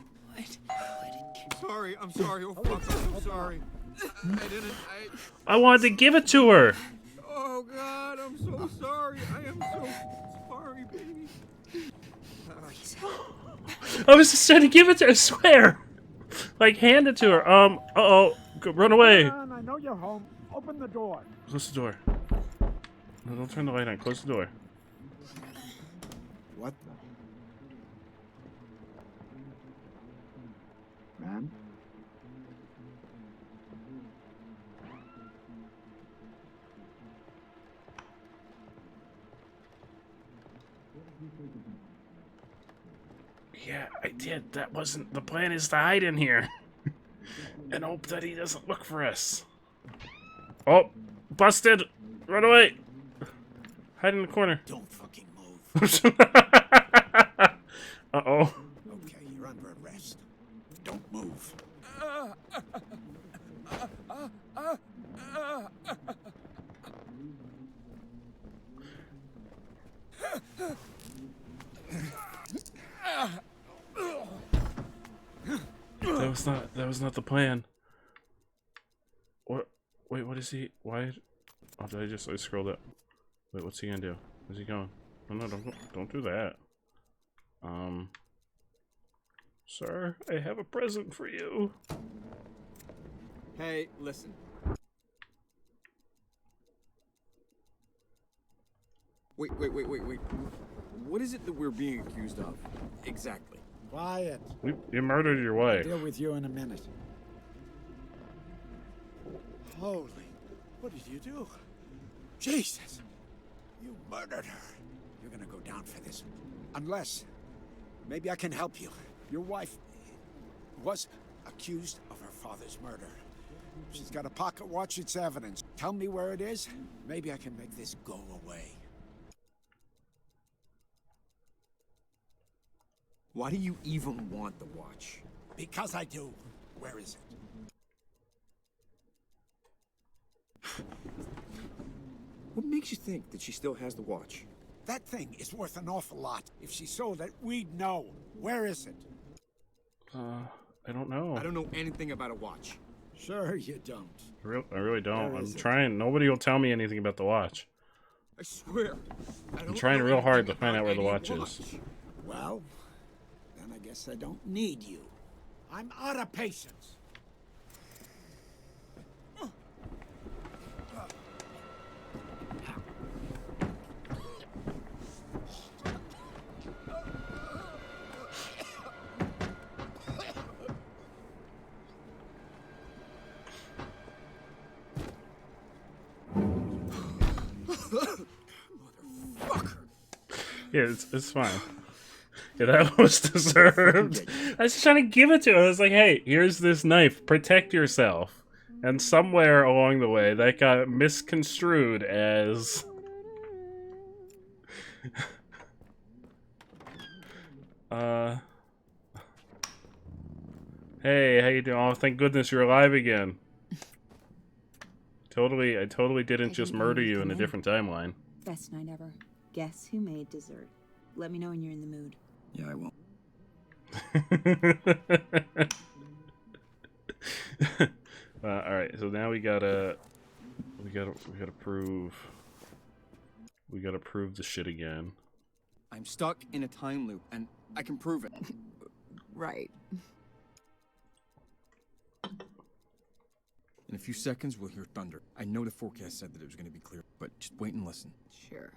I'm sorry. Oh, fuck. I'm so sorry. I wanted to give it to her. Oh, God. I'm so sorry. I am so sorry, baby. I was just trying to give it to her, I swear. Like, hand it to her. Uh-oh. Run away. I know you're home. Open the door. Close the door. No, don't turn the light on. Close the door. What the? Man? Yeah, I did. That wasn't... The plan is to hide in here. And hope that he doesn't look for us. Oh! Busted! Run away! Hide in the corner. Don't fucking move. Uh-oh. Okay, you're under arrest. Don't move. That was not the plan. What? Wait, what is he? Why? Oh, did I scrolled up. Wait, what's he gonna do? Where's he going? No, don't do that. Sir, I have a present for you. Hey, listen. Wait. What is it that we're being accused of? Exactly. Quiet. You murdered your I'll wife. deal with you in a minute. Holy, what did you do? Jesus! You murdered her. You're gonna go down for this. Unless, maybe I can help you. Your wife was accused of her father's murder. She's got a pocket watch, it's evidence. Tell me where it is. Maybe I can make this go away. Why do you even want the watch? Because I do. Where is it? What makes you think that she still has the watch? That thing is worth an awful lot. If she sold it, we'd know. Where is it? I don't know. I don't know anything about a watch. Sure you don't. I really don't. Where I'm is it? trying. Nobody will tell me anything about the watch. I swear. I'm trying real hard to find out where the watch is. Well, then I guess I don't need you. I'm out of patience. Yeah, it's fine. Yeah, that was deserved. I was just trying to give it to her. I was like, hey, here's this knife. Protect yourself. And somewhere along the way, that got misconstrued as... Hey, how you doing? Oh, thank goodness you're alive again. I totally didn't just murder you in a different timeline. Best night ever. Guess who made dessert? Let me know when you're in the mood. Yeah, I won't. All right, so now we gotta prove the shit again. I'm stuck in a time loop, and I can prove it. Right. In a few seconds, we'll hear thunder. I know the forecast said that it was going to be clear, but just wait and listen. Sure.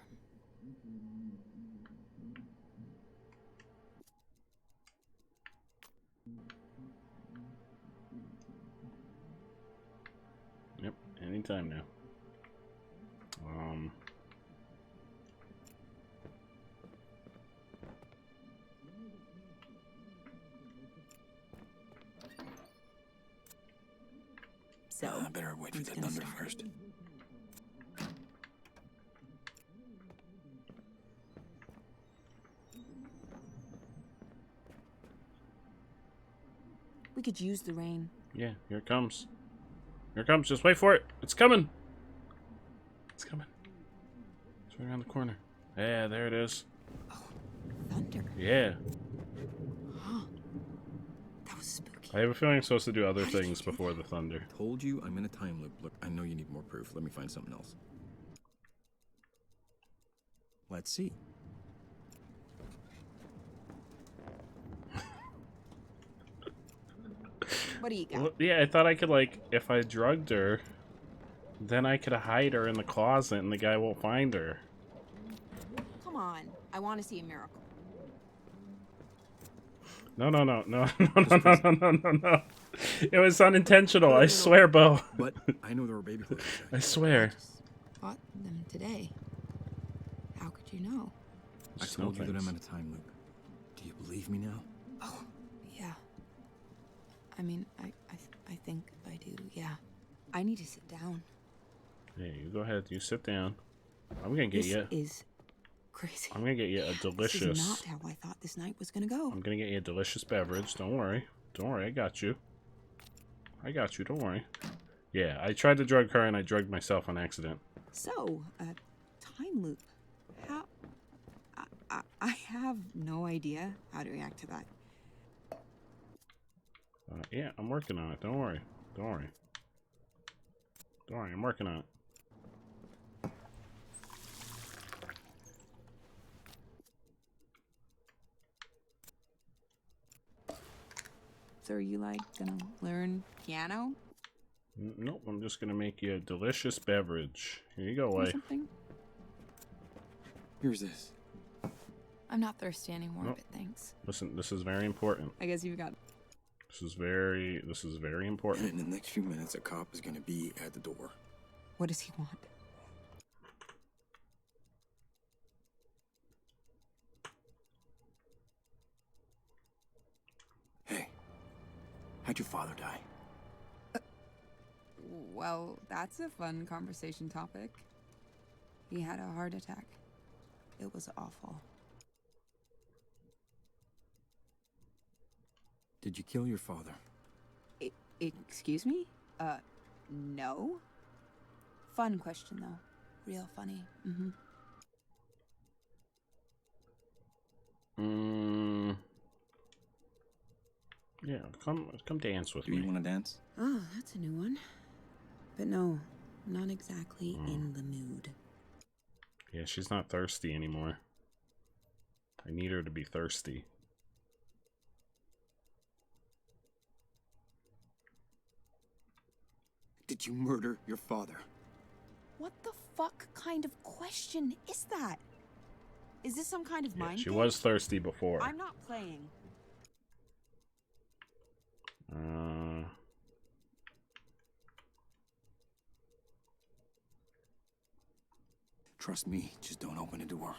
Yep, anytime now. So, I better wait for the thunder first. we could use the rain. Yeah, here it comes. Here it comes. Just wait for it. It's coming. It's coming. It's right around the corner. Yeah, there it is. Oh, thunder. Yeah. That was spooky. I have a feeling I'm supposed to do other things before the thunder. Told you I'm in a time loop. Look, I know you need more proof. Let me find something else. Let's see. What do you got? Well, yeah, I thought I could, like, if I drugged her, then I could hide her in the closet and the guy won't find her. Come on. I want to see a miracle. No. It was unintentional. I swear, Bo. But I know there were baby clothes. I swear. Bought them today. How could you know? I told you that I'm in a time loop. Do you believe me now? Oh, yeah. I mean, I think I do, yeah. I need to sit down. Yeah, you go ahead. You sit down. I'm gonna get you. This is crazy. I'm gonna get you a delicious. This is not how I thought this night was gonna go. I'm gonna get you a delicious beverage. Don't worry. Don't worry. I got you. I got you. Don't worry. Yeah, I tried to drug her and I drugged myself on accident. So, time loop. How? I have no idea how to react to that. Yeah, I'm working on it. Don't worry. Don't worry. Don't worry. I'm working on it. So are you, like, gonna learn piano? Nope, I'm just gonna make you a delicious beverage. Here you go, Or Way. something? Here's this. I'm not thirsty anymore, Nope. but thanks. Listen, this is very important. I guess you've got... This is very important. In the next few minutes, a cop is going to be at the door. What does he want? Hey, how'd your father die? Well, that's a fun conversation topic. He had a heart attack. It was awful. Did you kill your father? Excuse me? No. Fun question, though. Real funny. Yeah, come dance with Do me. you want to dance? Oh, that's a new one. But no, not exactly in the mood. Yeah, she's not thirsty anymore. I need her to be thirsty. Did you murder your father? What the fuck kind of question is that? Is this some kind of Yeah, mind she game? was thirsty before. I'm not playing. Trust me, just don't open the door.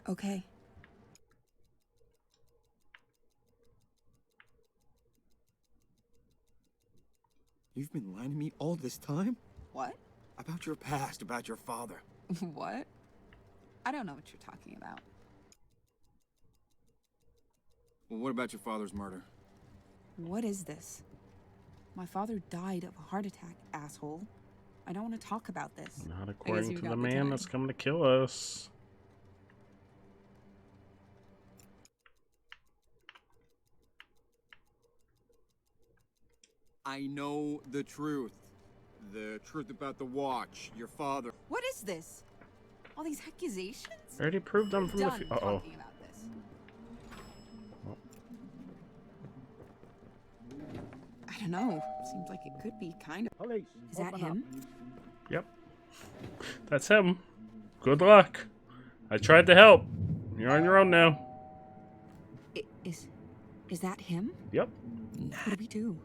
Okay. You've been lying to me all this time? What? About your past, about your father. What? I don't know what you're talking about. Well, what about your father's murder? What is this? My father died of a heart attack, asshole. I don't want to talk about this. Not according you to the got man time. that's coming to kill us. I know the truth. The truth about the watch, your father. What is this? All these accusations? I already proved them from the. Done Uh-oh. talking about this. I don't know. Seems like it could be kind of. Police, Is that open up. him? Yep. That's him. Good luck. I tried to help. You're on your own now. Is that him? Yep. What do we do?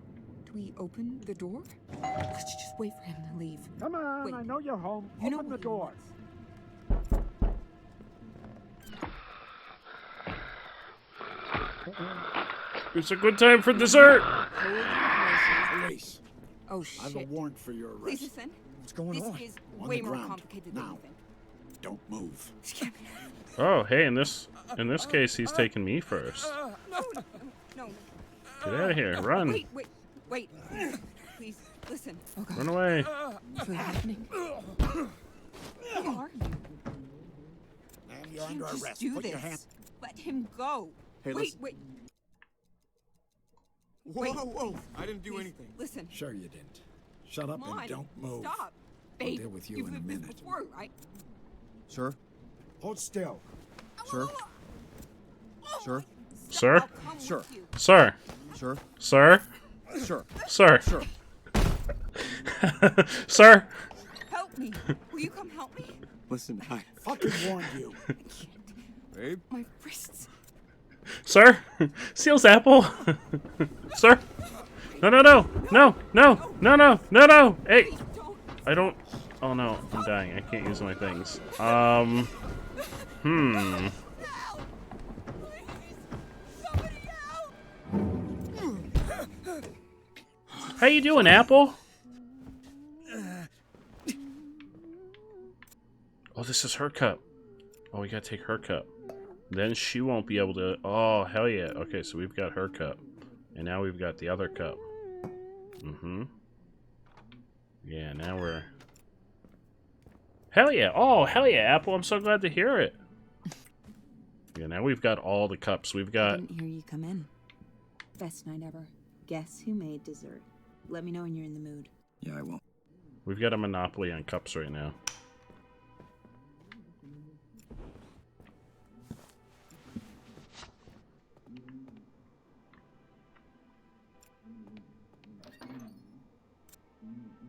Do we open the door? Let's just wait for him to leave. Come on, Wait. I know you're home. You know Open the what he door. wants. It's a good time for dessert. Police, Oh I have a shit. warrant for your Please arrest. listen. What's going This on? is On way the more ground. complicated than Now, you think. don't move. Oh, hey, in this case, he's taking me first. No. Get out of here. Run. Wait. Please, listen. Oh god. Run away. What's really happening? Who are you? Man, you're Can't under just arrest. do Put this. your hand. Let him go. Hey, listen. Wait. Whoa, Wait, whoa! I didn't do Please, anything. Listen. Sure you didn't. Shut up Come on. and don't move. Stop. Babe, deal with you you've in a lived this minute. before, right? Sir? Hold still. Sir? Sir? Sir? I'll come Sir. with you. Sir. Sir? Sir. Sir? Sir. Sir? Sir. Help me. Will you come help me? Listen, I... Fucking warned you. Babe? My wrists. Sir. Seal's apple. Sir. No. Hey. Please don't. I don't. Oh no, I'm dying. I can't use my things. Help. Please. Somebody help. How you doing, Apple? Oh, this is her cup. Oh, we gotta take her cup. Then she won't be able to. Oh, hell yeah. Okay, so we've got her cup. And now we've got the other cup. Yeah, now we're... Hell yeah. Oh, hell yeah, Apple. I'm so glad to hear it. Yeah, now we've got all the cups. We've I got... didn't hear you come in. Best night ever. Guess who made dessert? Let me know when you're in the mood. Yeah, I won't. We've got a monopoly on cups right now.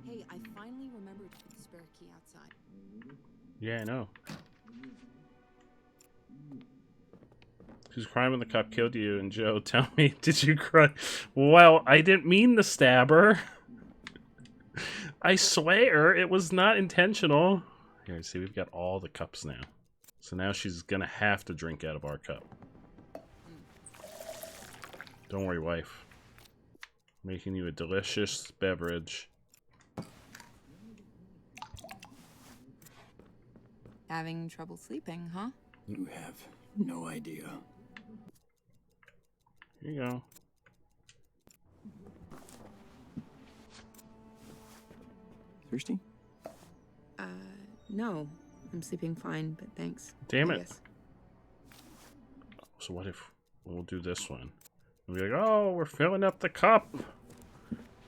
Hey, I finally remembered to put the spare key outside. Yeah, I know. Who's crying when the cop killed you? And Joe, tell me, did you cry? Well, I didn't mean to stab her. I swear, it was not intentional. Here, see, we've got all the cups now. So now she's gonna have to drink out of our cup. Don't worry, wife. Making you a delicious beverage. Having trouble sleeping, huh? You have no idea. Here you go. Thirsty? No. I'm sleeping fine, but thanks. Damn I it. guess. So what if we'll do this one? We'll be like, oh, we're filling up the cup.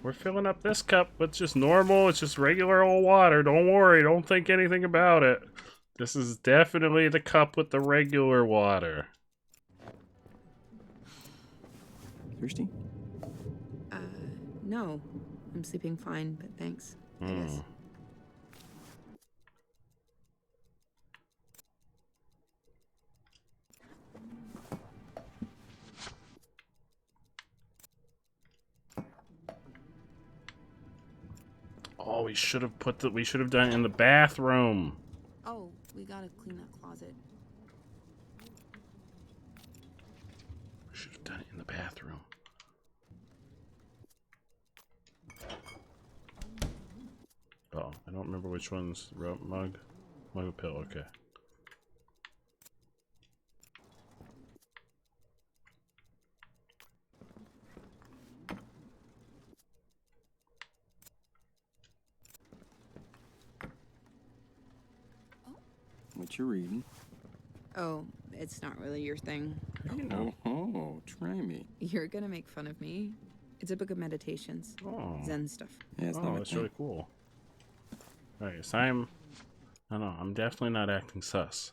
We're filling up this cup with just normal, it's just regular old water. Don't worry, don't think anything about it. This is definitely the cup with the regular water. Thirsty? No. I'm sleeping fine, but thanks. I guess. Oh, we should have put the. We should have done it in the bathroom. Oh, we gotta clean that closet. We should have done it in the bathroom. Oh, I don't remember which one's mug. Mug of pill. Okay. what you're reading. Oh, it's not really your thing. Oh, try me. You're gonna make fun of me. It's a book of meditations. Oh. Zen stuff. Yeah, it's Oh, not my that's thing. really cool. Alright, so I don't know, I'm definitely not acting sus.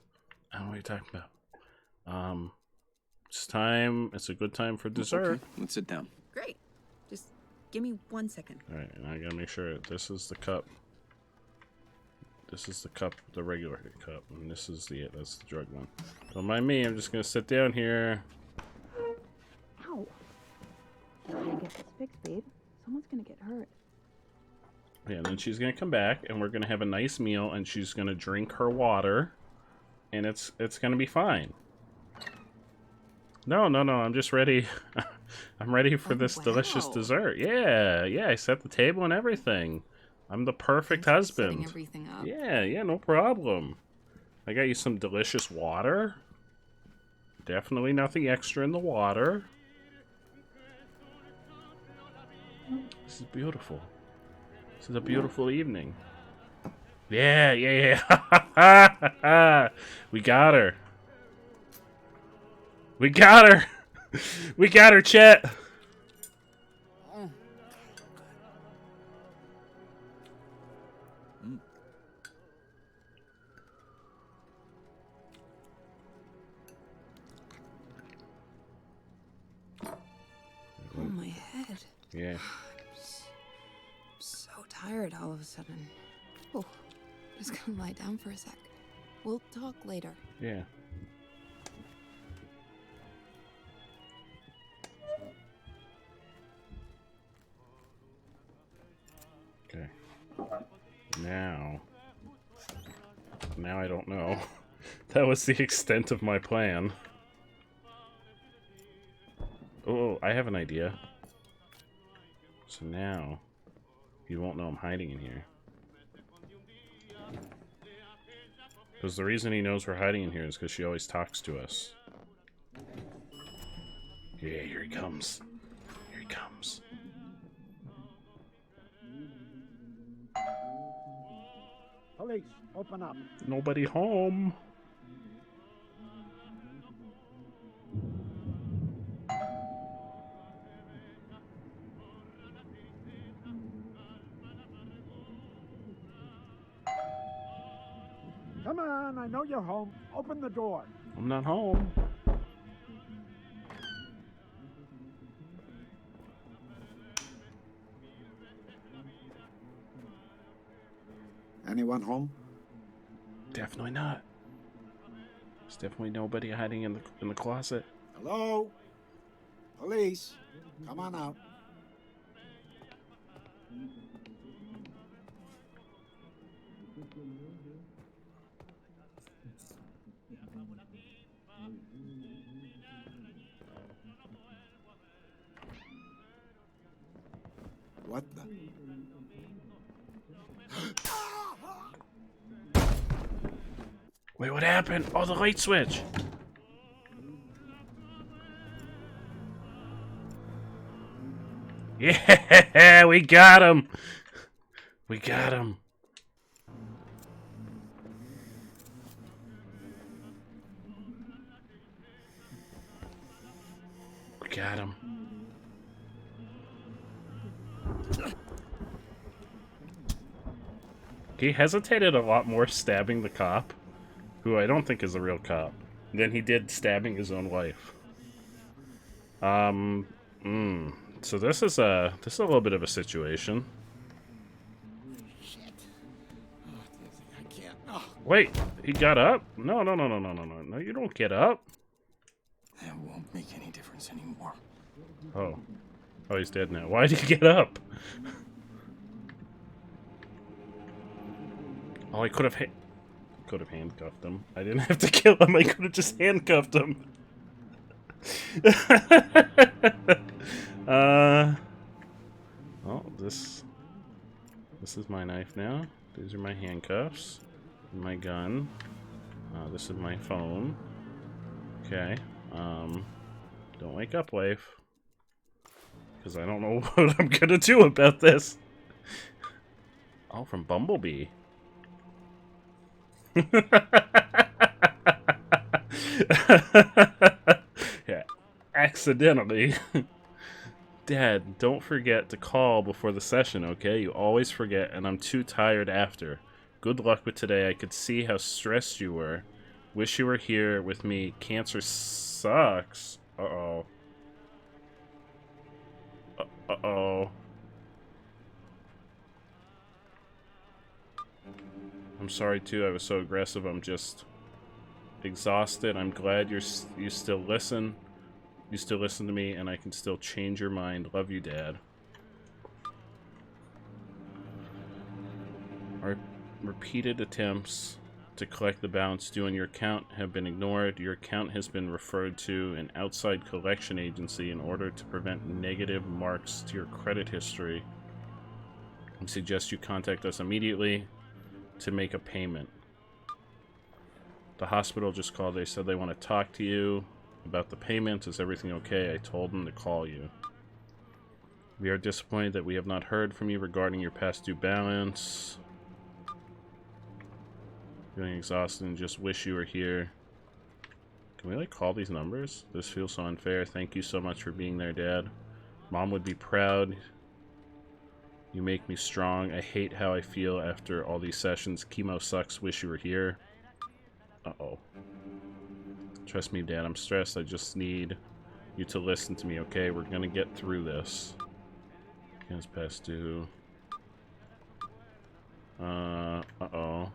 I don't know what you're talking about. It's a good time for dessert. Okay, let's sit down. Great. Just give me 1 second. Alright, and I gotta make sure this is the cup. This is the cup, the regular cup, and that's the drug one. Don't mind me, I'm just gonna sit down here. Ow. I'm gonna get this fixed, babe. Someone's gonna get hurt. Yeah, and then she's gonna come back, and we're gonna have a nice meal, and she's gonna drink her water, and it's gonna be fine. No, I'm just ready. I'm ready for this delicious dessert. Yeah, I set the table and everything. I'm the perfect husband. Setting everything up. Yeah, no problem. I got you some delicious water. Definitely nothing extra in the water. This is beautiful. This is a beautiful evening. Yeah. We got her. We got her. We got her, Chet. Oh, my head. Yeah. I'm so tired all of a sudden. Oh, just gonna lie down for a sec. We'll talk later. Yeah. Okay. Now I don't know. That was the extent of my plan. Oh, I have an idea. So now, you won't know I'm hiding in here. Because the reason he knows we're hiding in here is because she always talks to us. Yeah, here he comes. Here he comes. Police, open up. Nobody home. Come on, I know you're home. Open the door. I'm not home. Anyone home? Definitely not. There's definitely nobody hiding in the closet. Hello? Police, come on out. What the? Wait, what happened? Oh, the light switch. Yeah, we got him. We got him. We got him. He hesitated a lot more stabbing the cop, who I don't think is a real cop, than he did stabbing his own wife. So this is a little bit of a situation. Shit. Oh, I can't. Oh. Wait, he got up? No, you don't get up. That won't make any difference anymore. Oh, he's dead now. Why did he get up? Oh, I could have handcuffed him. I didn't have to kill him. I could have just handcuffed him. Oh, this is my knife now. These are my handcuffs. My gun. This is my phone. Okay. Don't wake up, wife. Because I don't know what I'm gonna do about this. Oh, from Bumblebee. Yeah, accidentally. Dad, don't forget to call before the session, okay? You always forget, and I'm too tired after. Good luck with today. I could see how stressed you were. Wish you were here with me. Cancer sucks. Uh-oh. Uh-oh. I'm sorry, too. I was so aggressive. I'm just exhausted. I'm glad you still listen. You still listen to me, and I can still change your mind. Love you, Dad. Our repeated attempts to collect the balance due on your account have been ignored. Your account has been referred to an outside collection agency in order to prevent negative marks to your credit history. I suggest you contact us immediately to make a payment. The hospital just called. They said they want to talk to you about the payment. Is everything okay? I told them to call you. We are disappointed that we have not heard from you regarding your past due balance. Feeling exhausted and just wish you were here. Can we, like, call these numbers? This feels so unfair. Thank you so much for being there, Dad. Mom would be proud. You make me strong. I hate how I feel after all these sessions. Chemo sucks. Wish you were here. Uh-oh. Trust me, Dad. I'm stressed. I just need you to listen to me, okay? We're gonna get through this. It's past due. Uh-oh.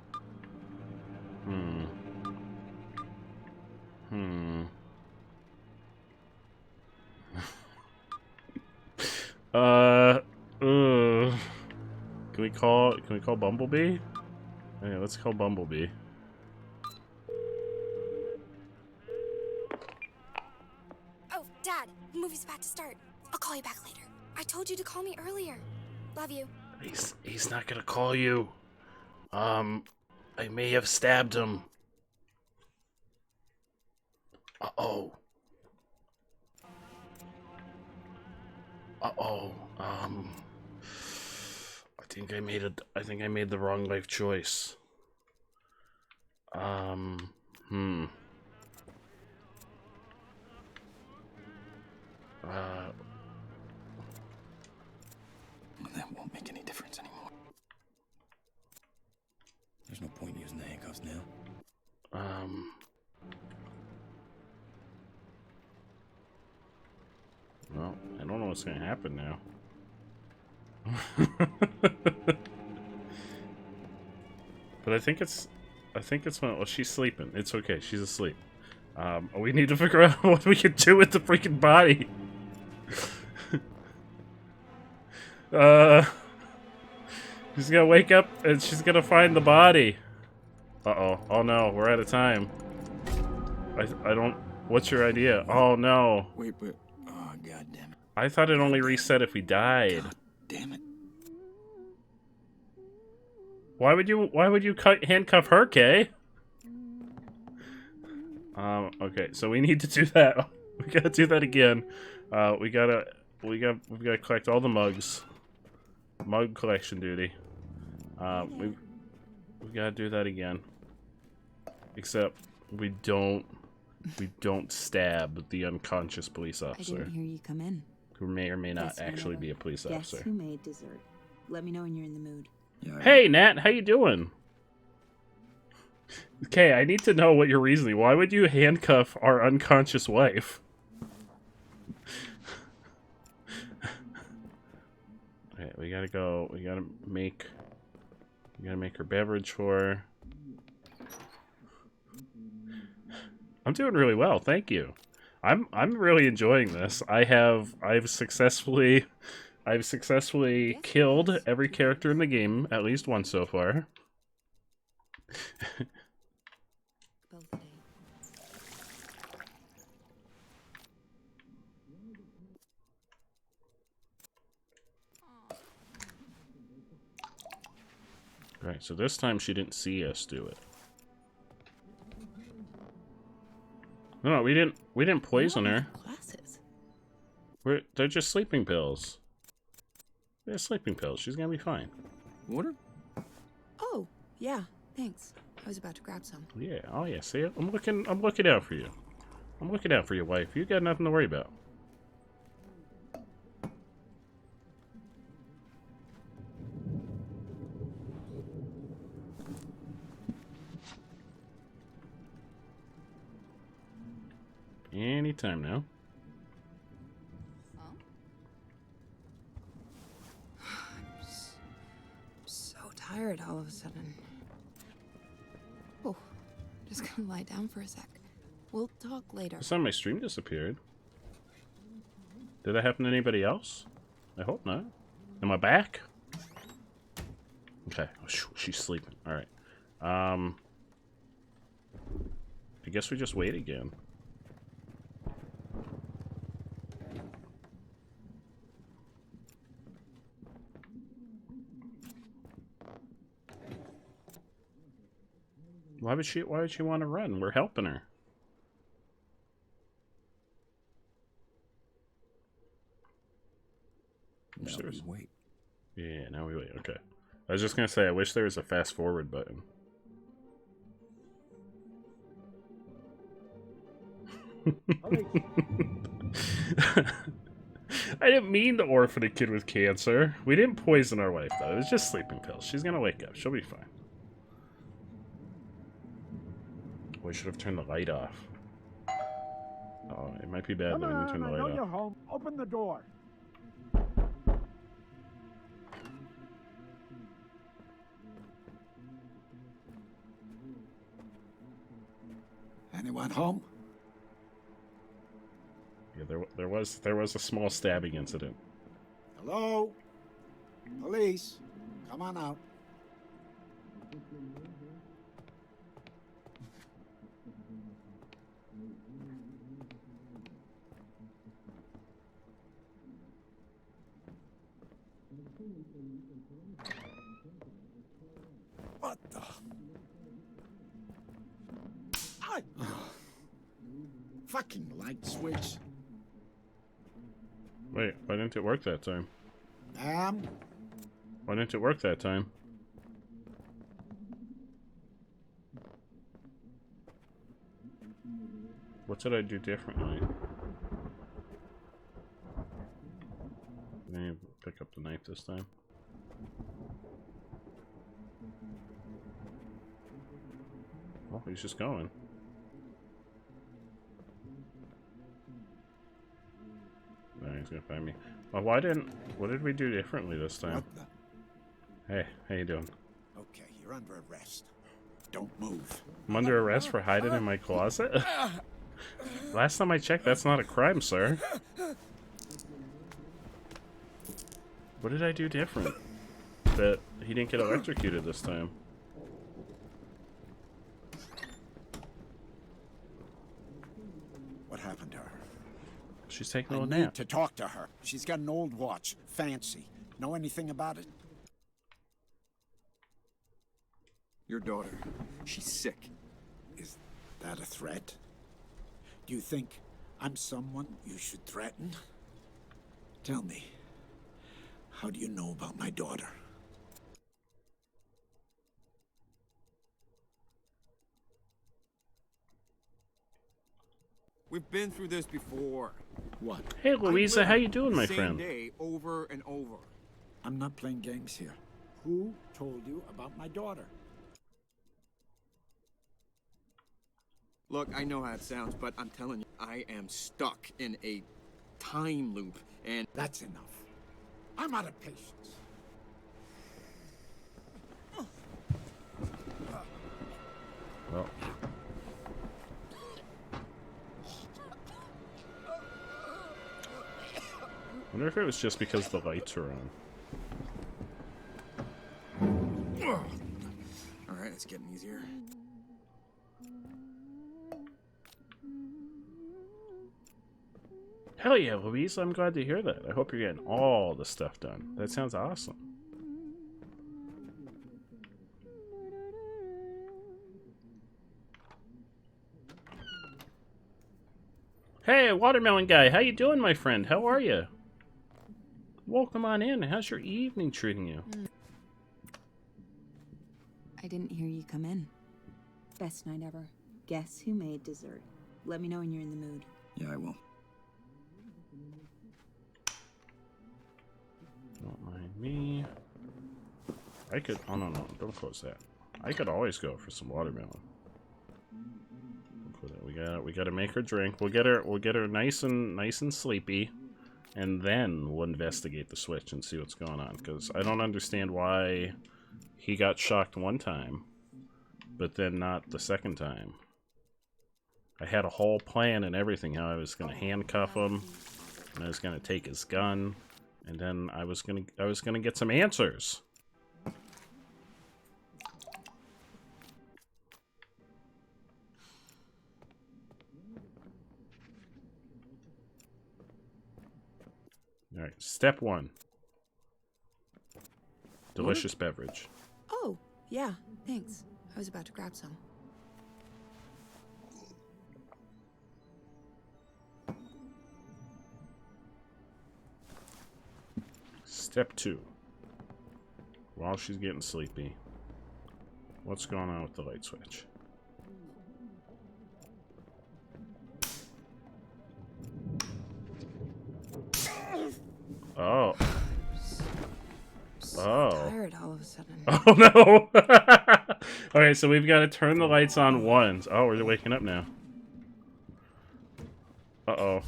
Can we call Bumblebee? Yeah, let's call Bumblebee. Oh, Dad, the movie's about to start. I'll call you back later. I told you to call me earlier. Love you. He's not gonna call you. I may have stabbed him. Uh-oh. Uh-oh. I think I made the wrong life choice. That won't make any difference anymore. There's no point using the handcuffs now. Well, I don't know what's gonna happen now. But I think it's when, well, she's sleeping. It's okay, she's asleep. We need to figure out what we can do with the freaking body. She's gonna wake up and she's gonna find the body. Uh-oh. Oh no, we're out of time. I don't... What's your idea? Oh no. Wait, but... Oh, god damn it. I thought it only reset if we died. God damn it. Why would you handcuff her, Kay? Okay, so we need to do that. We gotta do that again. We've gotta collect all the mugs. Mug collection duty. We gotta do that again. Except we don't stab the unconscious police officer. I didn't hear you come in. Who may or may not actually be a police officer. Guess who made dessert? Let me know when you're in the mood. Yeah, Hey, Nat, how you doing? Okay, I need to know what your reasoning. Why would you handcuff our unconscious wife? Okay, we gotta go. We gotta make her beverage for her. I'm doing really well, thank you. I'm really enjoying this. I've successfully killed every character in the game at least once so far. Right, so this time she didn't see us do it. No, we didn't poison her. Glasses. They're just sleeping pills. They're sleeping pills. She's gonna be fine. Water? Oh, yeah, thanks. I was about to grab some. Yeah. Oh yeah. See, I'm looking out for you. I'm looking out for your wife. You got nothing to worry about. Anytime now. I'm so tired all of a sudden. Oh, just gonna lie down for a sec. We'll talk later. This time my stream disappeared. Did that happen to anybody else? I hope not. Am I back? Okay. Oh, she's sleeping. Alright. I guess we just wait again. Why would she want to run? We're helping her. Now we wait. Yeah, now we wait. Okay. I was just gonna say, I wish there was a fast forward button. I didn't mean to orphan a kid with cancer. We didn't poison our wife, though. It was just sleeping pills. She's gonna wake up. She'll be fine. We should have turned the light off. Oh, it might be bad that we didn't turn the light off. You're home. Open the door. Anyone home? Yeah, there was a small stabbing incident. Hello? Police? Come on out. What the? Fucking light switch. Wait, why didn't it work that time? Ma'am? Why didn't it work that time? What did I do differently? I need to pick up the knife this time. Oh, he's just going. No, he's gonna find me. Oh, what did we do differently this time? Hey, how you doing? Okay, you're under arrest. Don't move. I'm under arrest for hiding in my closet? Last time I checked, that's not a crime, sir. What did I do different? That he didn't get electrocuted this time? What happened to her? She's taking a I little need nap. to talk to her. She's got an old watch. Fancy. Know anything about it? Your daughter, she's sick. Is that a threat? Do you think I'm someone you should threaten? Tell me, how do you know about my daughter? We've been through this before. What? Hey, Louisa, how you doing, my Same friend? day, over and over. I'm not playing games here. Who told you about my daughter? Look, I know how it sounds, but I'm telling you, I am stuck in a time loop, and... That's enough. I'm out of patience. Well. I wonder if it was just because the lights were on. Alright, it's getting easier. Hell yeah, Louise, I'm glad to hear that. I hope you're getting all the stuff done. That sounds awesome. Hey, Watermelon Guy, how you doing, my friend? How are you? Welcome on in. How's your evening treating you? I didn't hear you come in. Best night ever. Guess who made dessert? Let me know when you're in the mood. Yeah, I will. Don't mind me. I could. Oh no, don't close that. I could always go for some watermelon. We gotta make her drink. We'll get her nice and sleepy, and then we'll investigate the switch and see what's going on. Because I don't understand why he got shocked one time, but then not the second time. I had a whole plan and everything, how I was gonna handcuff him, and I was gonna take his gun, and then I was gonna get some answers. Alright, step 1. Delicious beverage. Oh, yeah, thanks. I was about to grab some. Step 2. While she's getting sleepy, what's going on with the light switch? Oh. So tired all of a sudden. Oh no! Alright, so we've got to turn the lights on once. Oh, we're waking up now. Uh-oh.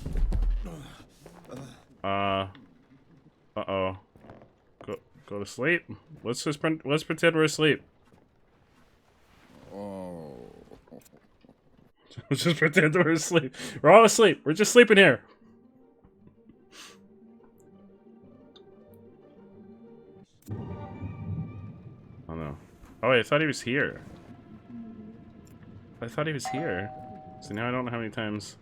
Uh-oh. Go to sleep. Let's pretend we're asleep. Oh. Let's just pretend we're asleep. We're all asleep. We're just sleeping here. Oh no. Oh wait, I thought he was here. I thought he was here. So now I don't know how many times.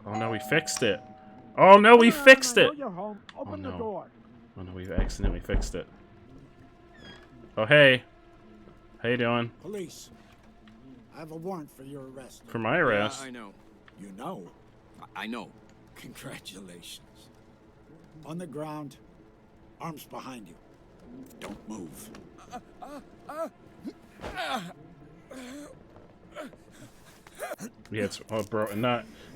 Oh no, we fixed it. Oh no, we fixed it. Oh no. Oh no, we've accidentally fixed it. Oh hey. How you doing? Police. I have a warrant for your arrest. For my arrest? Yeah, I know. You know? I know. Congratulations. On the ground, arms behind you. Don't move. Yeah, it's bro,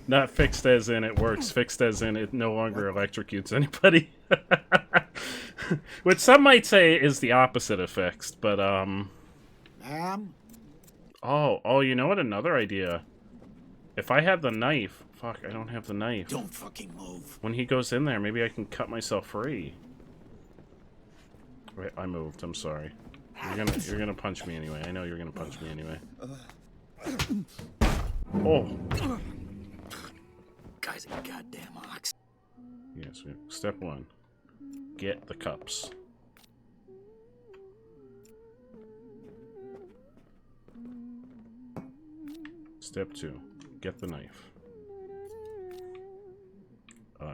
not fixed as in it works, fixed as in it no longer electrocutes anybody. Which some might say is the opposite of fixed, but Ma'am? Oh, you know what? Another idea. If I had the knife, fuck, I don't have the knife. Don't fucking move. When he goes in there, maybe I can cut myself free. Wait, I moved. I'm sorry. You're gonna punch me anyway. I know you're gonna punch me anyway. Oh. Guy's a goddamn ox. Yes. Step 1. Get the cups. Step 2. Get the knife.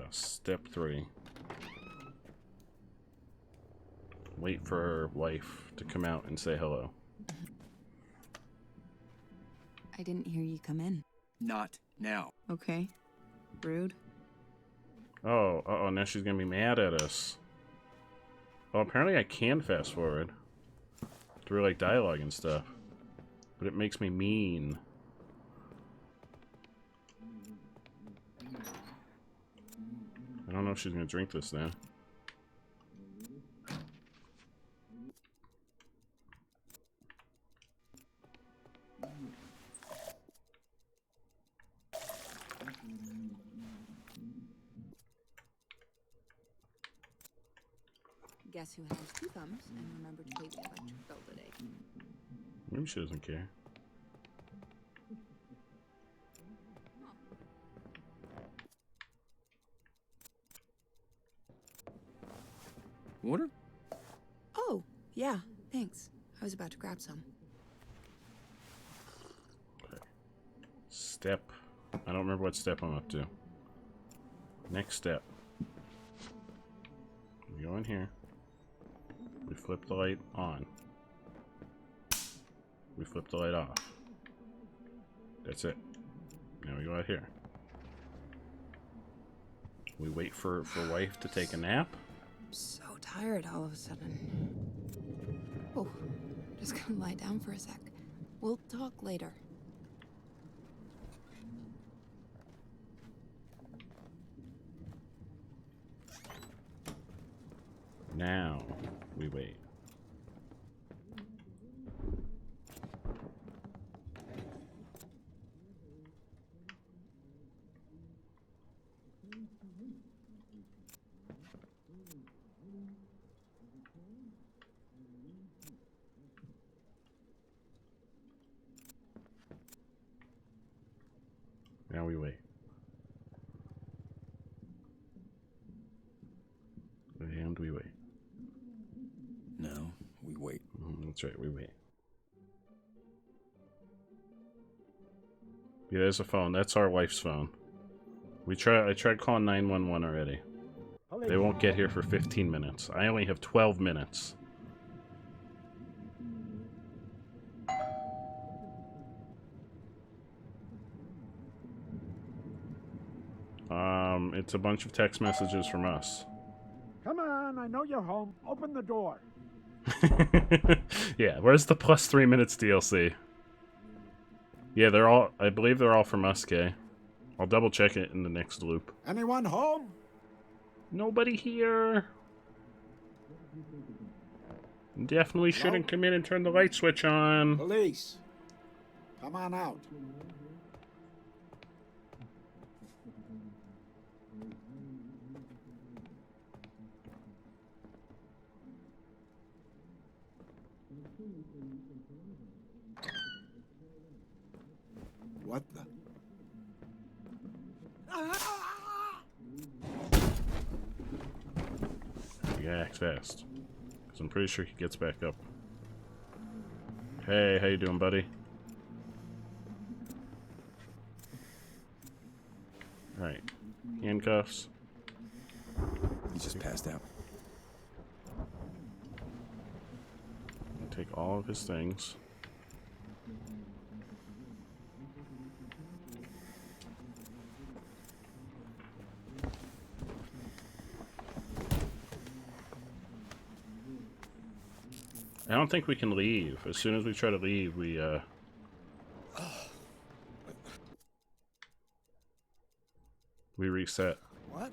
Step 3. Wait for her wife to come out and say hello. I didn't hear you come in. Not now. Okay. Rude. Oh, now she's gonna be mad at us. Oh, apparently I can fast forward through like dialogue and stuff, but it makes me mean. I don't know if she's gonna drink this now. Guess who has 2 thumbs and remember to pay the electric bill today? Maybe she doesn't care. Water? Oh, yeah, thanks. I was about to grab some. Okay. Step. I don't remember what step I'm up to. Next step. We go in here. We flip the light on. We flip the light off. That's it. Now we go out here. We wait for wife to take a nap. So tired all of a sudden. Oh, just gonna lie down for a sec. We'll talk later. Now we wait. Now we wait. And we wait. No, we wait. That's right, we wait. Yeah, there's a phone. That's our wife's phone. I tried calling 911 already. They won't get here for 15 minutes. I only have 12 minutes. It's a bunch of text messages from us. Come on, I know you're home. Open the door. Yeah, where's the plus 3 minutes DLC? Yeah, they're all, I believe they're all from us, Kay. I'll double check it in the next loop. Anyone home? Nobody here. Definitely shouldn't come in and turn the light switch on. Police. Come on out. What the? You gotta act fast. Because I'm pretty sure he gets back up. Hey, how you doing, buddy? Alright. Handcuffs. He just passed out. Take all of his things. I don't think we can leave. As soon as we try to leave, we reset. What?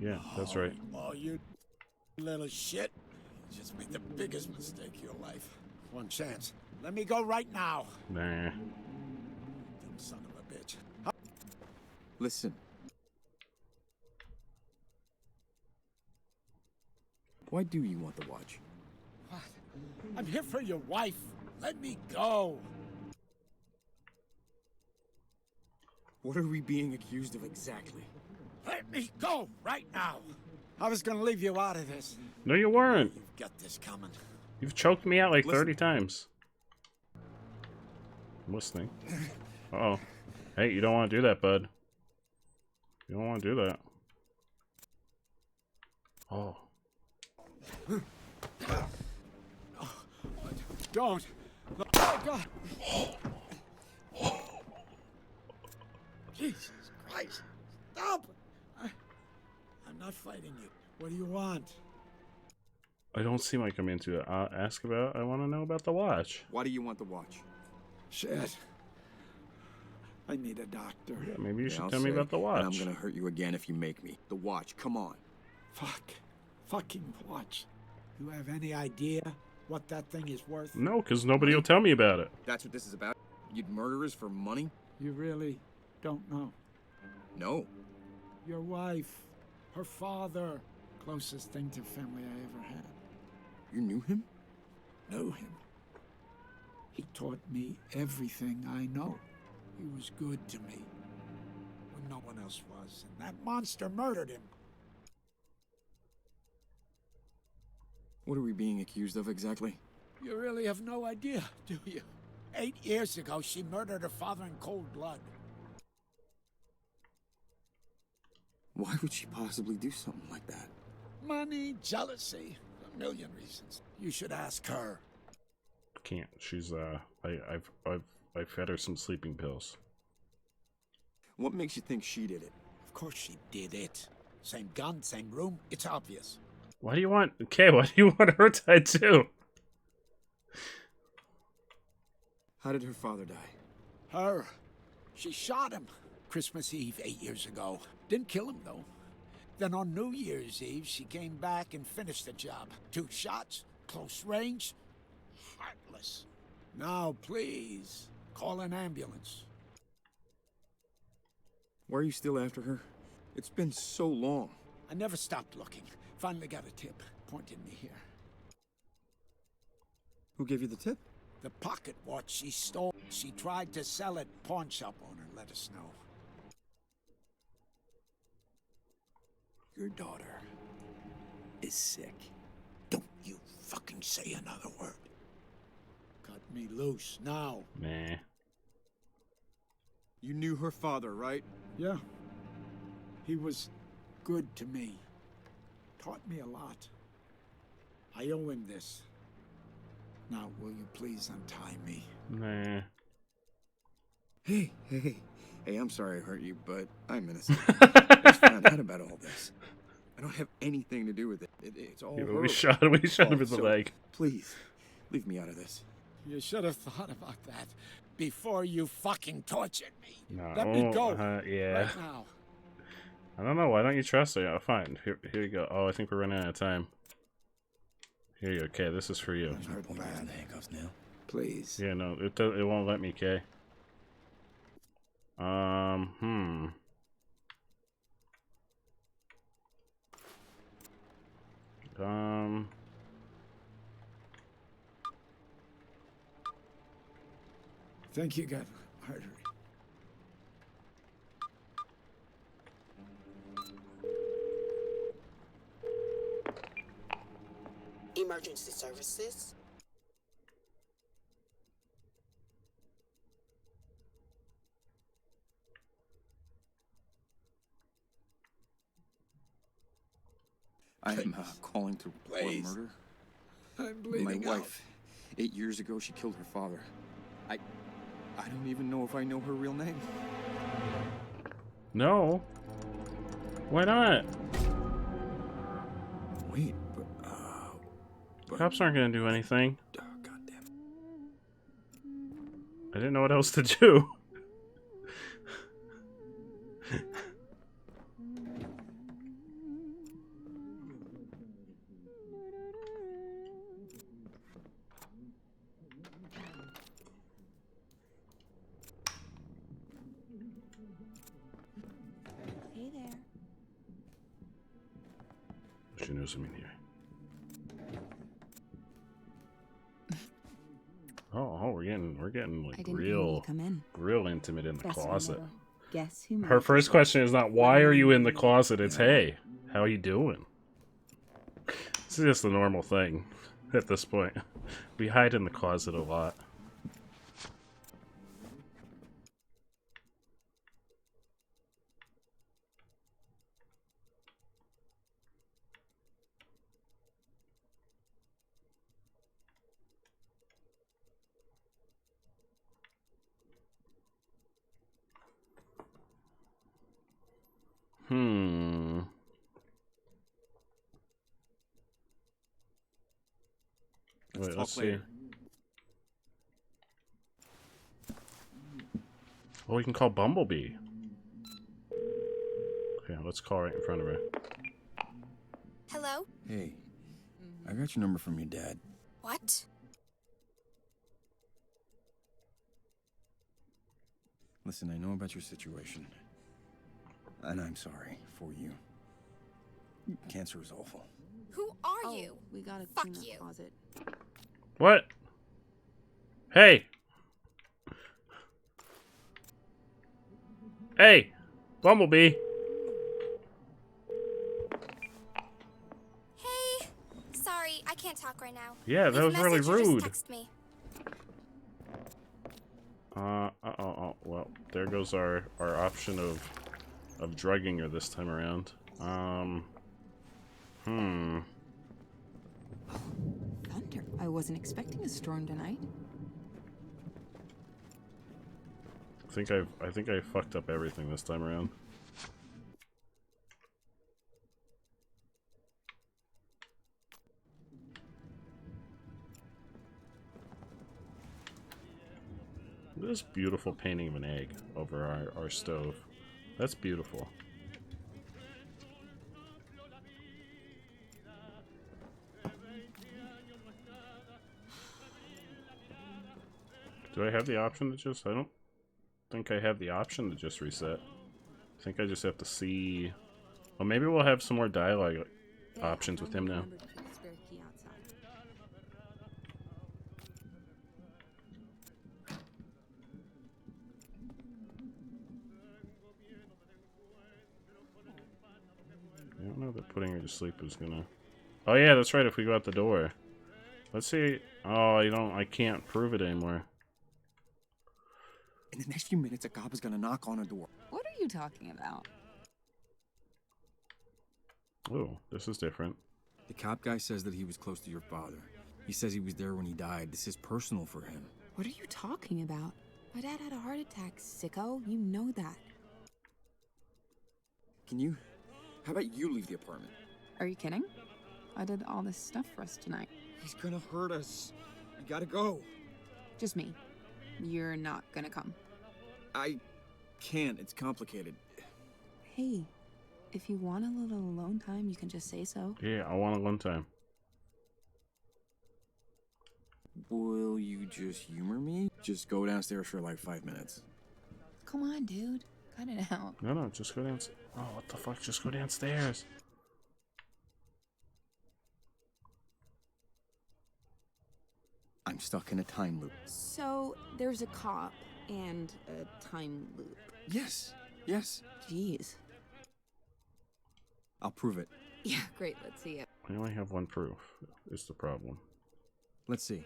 Yeah, that's right. Oh, you little shit. You just made the biggest mistake of your life. One chance. Let me go right now. Nah. Dumb son of a bitch. Listen. Why do you want the watch? What? I'm here for your wife. Let me go. What are we being accused of exactly? Let me go right now. I was gonna leave you out of this. No, you weren't. You've got this coming. You've choked me out like 30 times. I'm listening. Uh-oh. Hey, you don't want to do that, bud. You don't want to do that. Oh. Don't. Oh, God. Jesus Christ. Stop. I'm not fighting you. What do you want? I don't seem like I'm into it. Ask about. I want to know about the watch. Why do you want the watch? Shit. I need a doctor. Yeah, maybe you should I'll tell me say, about the watch. And I'm gonna hurt you again if you make me. The watch, come on. Fuck. Fucking watch. You have any idea what that thing is worth? No, because nobody will tell me about it. That's what this is about? You'd murder us for money? You really don't know. No. Your wife, her father, closest thing to family I ever had. You knew him? Knew him. He taught me everything I know. He was good to me when no one else was, and that monster murdered him. What are we being accused of exactly? You really have no idea, do you? 8 years ago, she murdered her father in cold blood. Why would she possibly do something like that? Money, jealousy, a million reasons. You should ask her. Can't. She's I've fed her some sleeping pills. What makes you think she did it? Of course she did it. Same gun, same room. It's obvious. Why do you want... Okay, why do you want her tied too? How did her father die? Her. She shot him Christmas Eve 8 years ago. Didn't kill him, though. Then on New Year's Eve, she came back and finished the job. 2 shots, close range, heartless. Now, please, call an ambulance. Why are you still after her? It's been so long. I never stopped looking. Finally got a tip. Pointed me here. Who gave you the tip? The pocket watch she stole. She tried to sell it. Pawn shop owner let us know. Your daughter is sick. Don't you fucking say another word. Cut me loose now. Nah. You knew her father, right? Yeah. He was good to me. Taught me a lot. I owe him this. Now, will you please untie me? Nah. Hey, I'm sorry I hurt you, but I'm innocent. I just found out about all this. I don't have anything to do with it. It's all Yeah, her. we shot him in the So, leg. Please, leave me out of this. You should have thought about that before you fucking tortured me. No. Let me go. Yeah. Right now. I don't know. Why don't you trust her? Oh, fine. Here you go. Oh, I think we're running out of time. Here you go. Okay, this is for you. There's no point in the handcuffs now. Please. Yeah, no, it won't let me, Kay. Think you got artery. Emergency services. I am calling to report a murder. I'm bleeding My out. wife, 8 years ago, she killed her father. I don't even know if I know her real name. No. Why not? Wait, but Cops aren't gonna do anything. oh, goddamn. I didn't know what else to do. Hey there. She knows I'm in here. Oh, we're getting like I didn't hear you come in. real intimate in the Best closet. friend ever. Guess who Her made first dessert? question is not why are you in the closet, it's hey, how you doing? This is just a normal thing at this point. We hide in the closet a lot. Wait, let's see. Oh, we can call Bumblebee. Okay, let's call right in front of her. Hello? Hey, I got your number from your dad. What? Listen, I know about your situation. And I'm sorry for you. Cancer is awful. Who are you? We gotta Fuck clean you. the closet. What? Hey! Hey! Bumblebee! Hey. Sorry, I can't talk right now. Yeah, that Leave a was really message or just rude. text me. Oh, well, there goes our option of drugging her this time around. Thunder. I wasn't expecting a storm tonight. I think I fucked up everything this time around. This beautiful painting of an egg over our stove. That's beautiful. Do I have the option to just... I don't think I have the option to just reset. I think I just have to see... Well, maybe we'll have some more dialogue options with him now. I don't know that putting her to sleep is gonna... Oh yeah, that's right, if we go out the door. Let's see... Oh, I can't prove it anymore. In the next few minutes, a cop is gonna knock on a door. What are you talking about? Oh, this is different. The cop guy says that he was close to your father. He says he was there when he died. This is personal for him. What are you talking about? My dad had a heart attack, sicko. You know that. How about you leave the apartment? Are you kidding? I did all this stuff for us tonight. He's gonna hurt us. You gotta go. Just me. You're not gonna come. I can't. It's complicated. Hey, if you want a little alone time, you can just say so. Yeah, I want alone time. Will you just humor me? Just go downstairs for like 5 minutes. Come on, dude. Cut it out. No, just go downstairs. Oh, what the fuck? Just go downstairs. I'm stuck in a time loop. So, there's a cop and a time loop. Yes. Jeez. I'll prove it. Yeah, great. Let's see it. I only have one proof, is the problem. Let's see.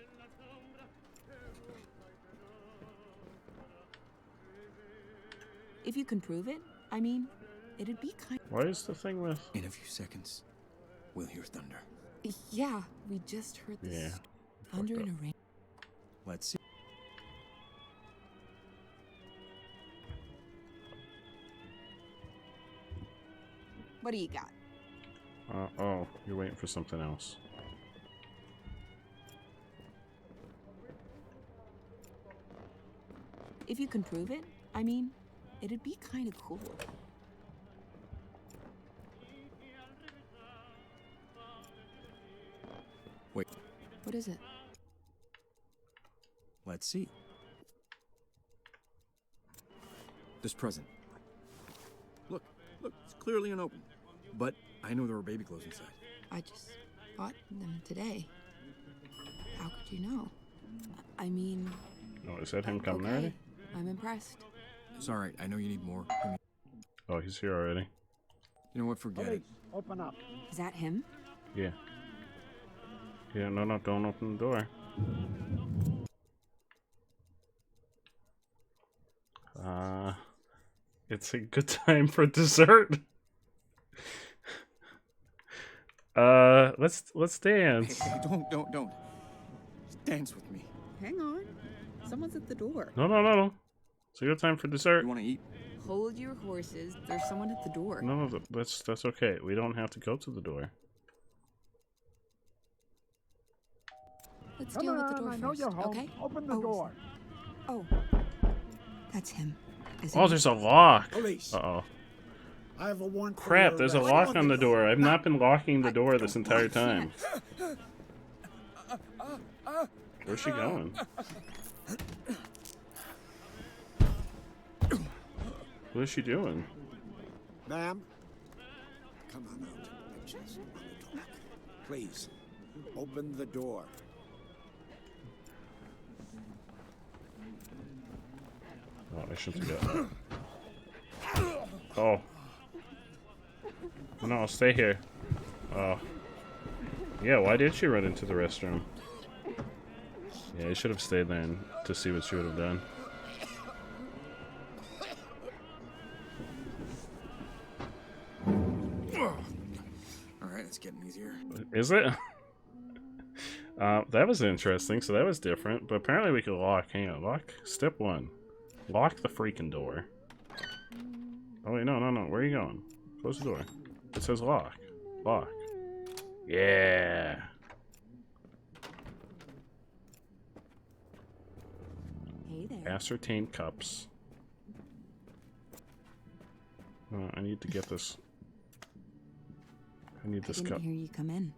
If you can prove it, I mean, it'd be kind of... Why is the thing with... In a few seconds, we'll hear thunder. Yeah, we just heard this. Yeah. Thunder in a rain. Let's see. What do you got? Oh, you're waiting for something else. If you can prove it, I mean, it'd be kind of cool. Wait. What is it? Let's see. This present. Look, it's clearly unopened. But I know there were baby clothes inside. I just bought them today. How could you know? I mean... Oh, is that him coming okay. already? I'm impressed. It's alright, I know you need more. Oh, he's here already. You know what, forget it. Open up. Is that him? Yeah. Yeah, no, don't open the door. It's a good time for dessert. Let's dance. Hey, don't. Just dance with me. Hang on. Someone's at the door. No. It's a good time for dessert. You want to eat? Hold your horses. There's someone at the door. No, that's okay. We don't have to go to the door. Let's deal with the door I know first, you're home. okay? Open the door. Oh, that's him. Oh, there's a lock. Police. Uh-oh. I have a warrant for Crap, your there's a arrest. lock on the door. I've not been locking the door this entire time. Where's she going? What is she doing? Ma'am, come on out. I just want to talk. Please, open the door. Oh, I shouldn't have got... Oh. No, stay here. Oh. Yeah, why did she run into the restroom? Yeah, I should have stayed there to see what she would have done. Alright, it's getting easier. Is it? That was interesting, so that was different. But apparently we could lock. Hang on, lock. Step 1. Lock the freaking door. Oh wait, no. Where are you going? Close the door. It says lock. Lock. Yeah. Hey there. Ascertain cups. I need to get this. I need this didn't cup. hear you come in.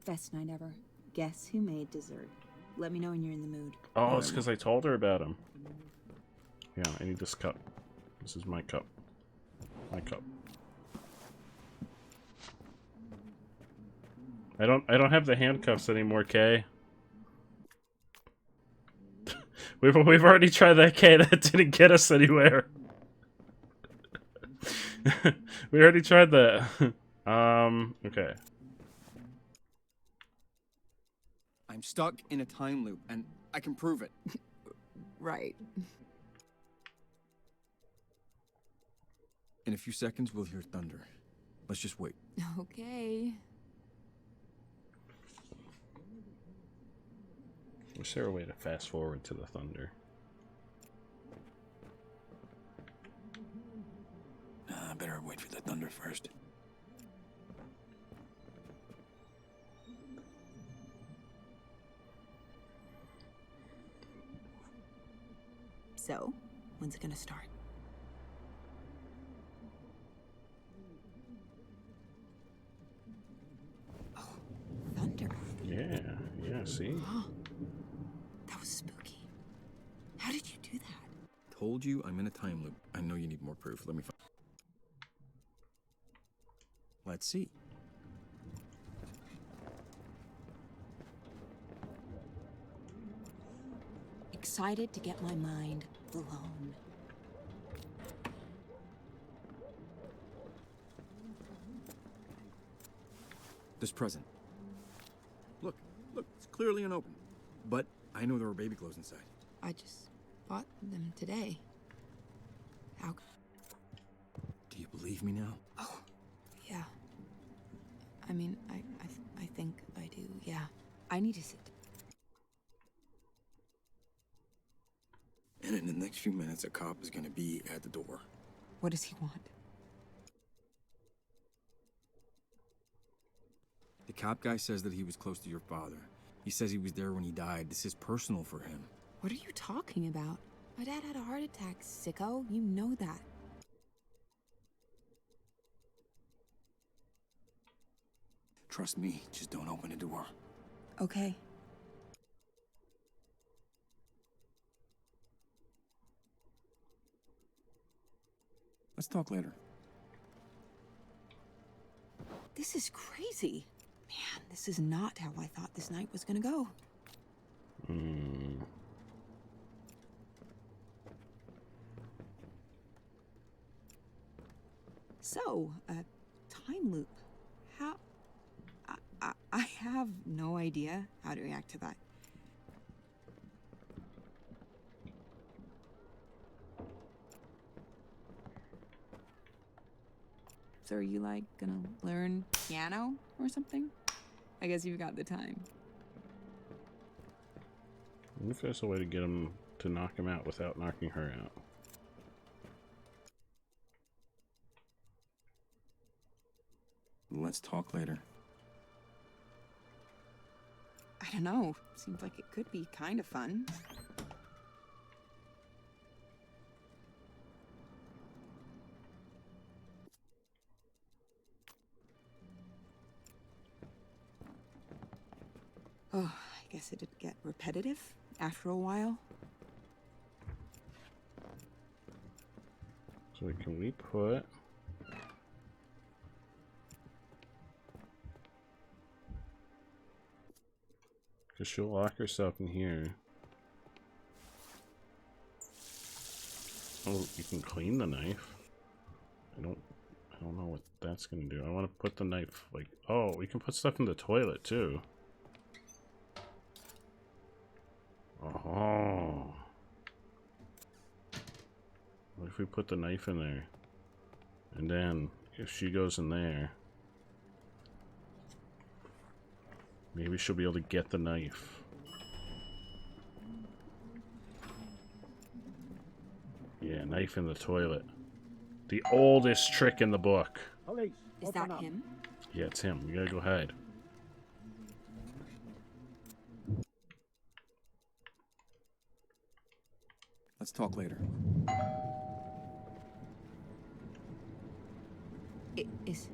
Best night ever. Guess who made dessert? Let me know when you're in the mood. Oh, it's because I told her about him. Yeah, I need this cup. This is my cup. My cup. I don't have the handcuffs anymore, Kay. we've already tried that, Kay. That didn't get us anywhere. We already tried that. Okay. I'm stuck in a time loop, and I can prove it. Right. In a few seconds, we'll hear thunder. Let's just wait. Okay. Is there a way to fast forward to the thunder? I better wait for the thunder first. So, when's it gonna start? Oh, thunder. Yeah, see? That was spooky. How did you do that? Told you I'm in a time loop. I know you need more proof. Let me find. Let's see. Excited to get my mind blown. This present. Look, it's clearly unopened. But I know there were baby clothes inside. I just bought them today. How? Do you believe me now? Oh, yeah. I mean, I think I do, yeah. I need to sit down. And in the next few minutes, a cop is gonna be at the door. What does he want? The cop guy says that he was close to your father. He says he was there when he died. This is personal for him. What are you talking about? My dad had a heart attack, sicko. You know that. Trust me, just don't open the door. Okay. Let's talk later. This is crazy. Man, this is not how I thought this night was gonna go. So, time loop. How... I have no idea how to react to that. So are you, like, gonna learn piano or something? I guess you've got the time. What if there's a way to get him to knock him out without knocking her out? Let's talk later. I don't know. Seems like it could be kind of fun. Oh, I guess it'd get repetitive after a while. So can we put... Because she'll lock herself in here. Oh, you can clean the knife. I don't know what that's gonna do. I want to put the knife like... Oh, we can put stuff in the toilet too. Oh. What if we put the knife in there? And then, if she goes in there... Maybe she'll be able to get the knife. Yeah, knife in the toilet. The oldest trick in the book. Police, Is that him? Yeah, it's him. We gotta go hide. Let's talk later. Is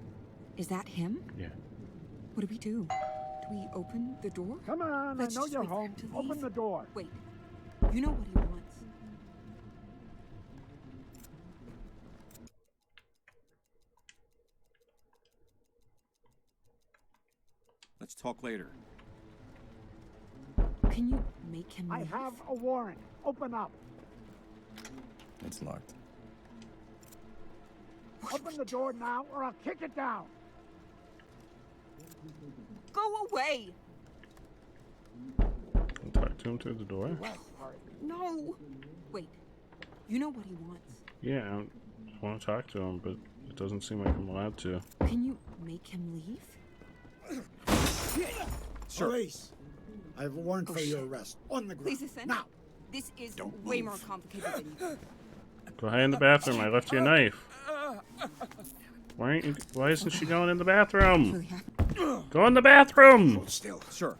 that him? Yeah. What do we do? Do we open the door? Come on, Let's I know just you're wait for home. him to Open leave. the door. Wait. You know what he wants. Let's talk later. Can you make him I leave? have a warrant. Open up. It's locked. Open the door now, or I'll kick it down. Go away! I'll talk to him through the door. No! Wait. You know what he wants. Yeah, I want to talk to him, but it doesn't seem like I'm allowed to. Can you make him leave? Sure. Police, I have a warrant for your arrest. On the ground. Please listen. Now. This is Don't way move. more complicated than you think. Go hide in the bathroom. I left you a knife. Why isn't she going in the bathroom? Go in the bathroom! Hold still. Sure.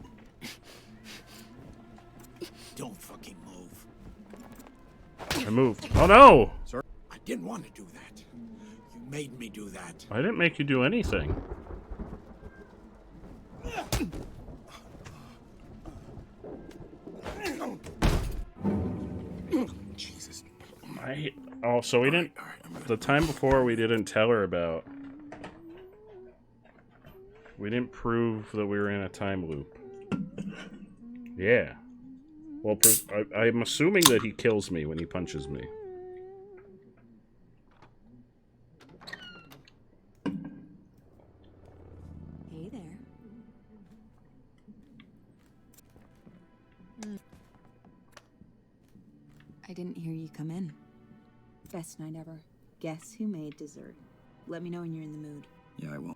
Don't fucking move. I moved. Oh no! I didn't want to do that. You made me do that. I didn't make you do anything. Jesus. Oh, so we didn't... The time before we didn't tell her about... We didn't prove that we were in a time loop. Yeah. Well, I'm assuming that he kills me when he punches me. Hey there. I didn't hear you come in. Best night ever. Guess who made dessert? Let me know when you're in the mood. Yeah, I will.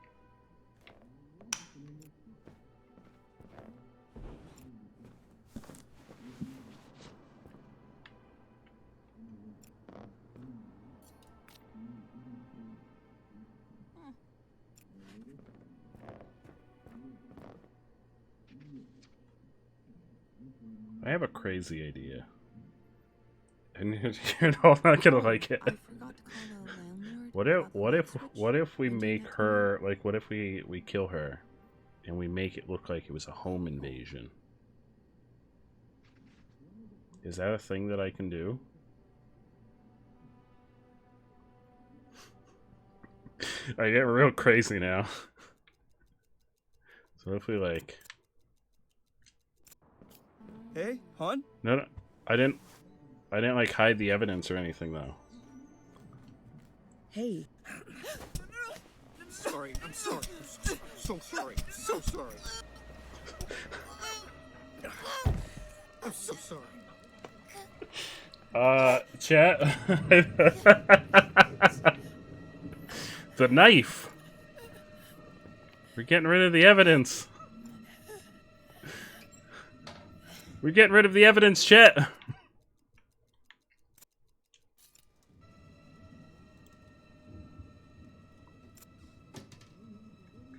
I have a crazy idea. And you're all not gonna like it. I forgot to call the landlord. What if we make her, like, what if we kill her and we make it look like it was a home invasion? Is that a thing that I can do? I get real crazy now. So if we like... Hey, hon? No, I didn't like hide the evidence or anything though. Hey. Sorry, I'm sorry. I'm so sorry. So sorry. I'm so sorry. Chat. The knife. We're getting rid of the evidence. We're getting rid of the evidence, chat.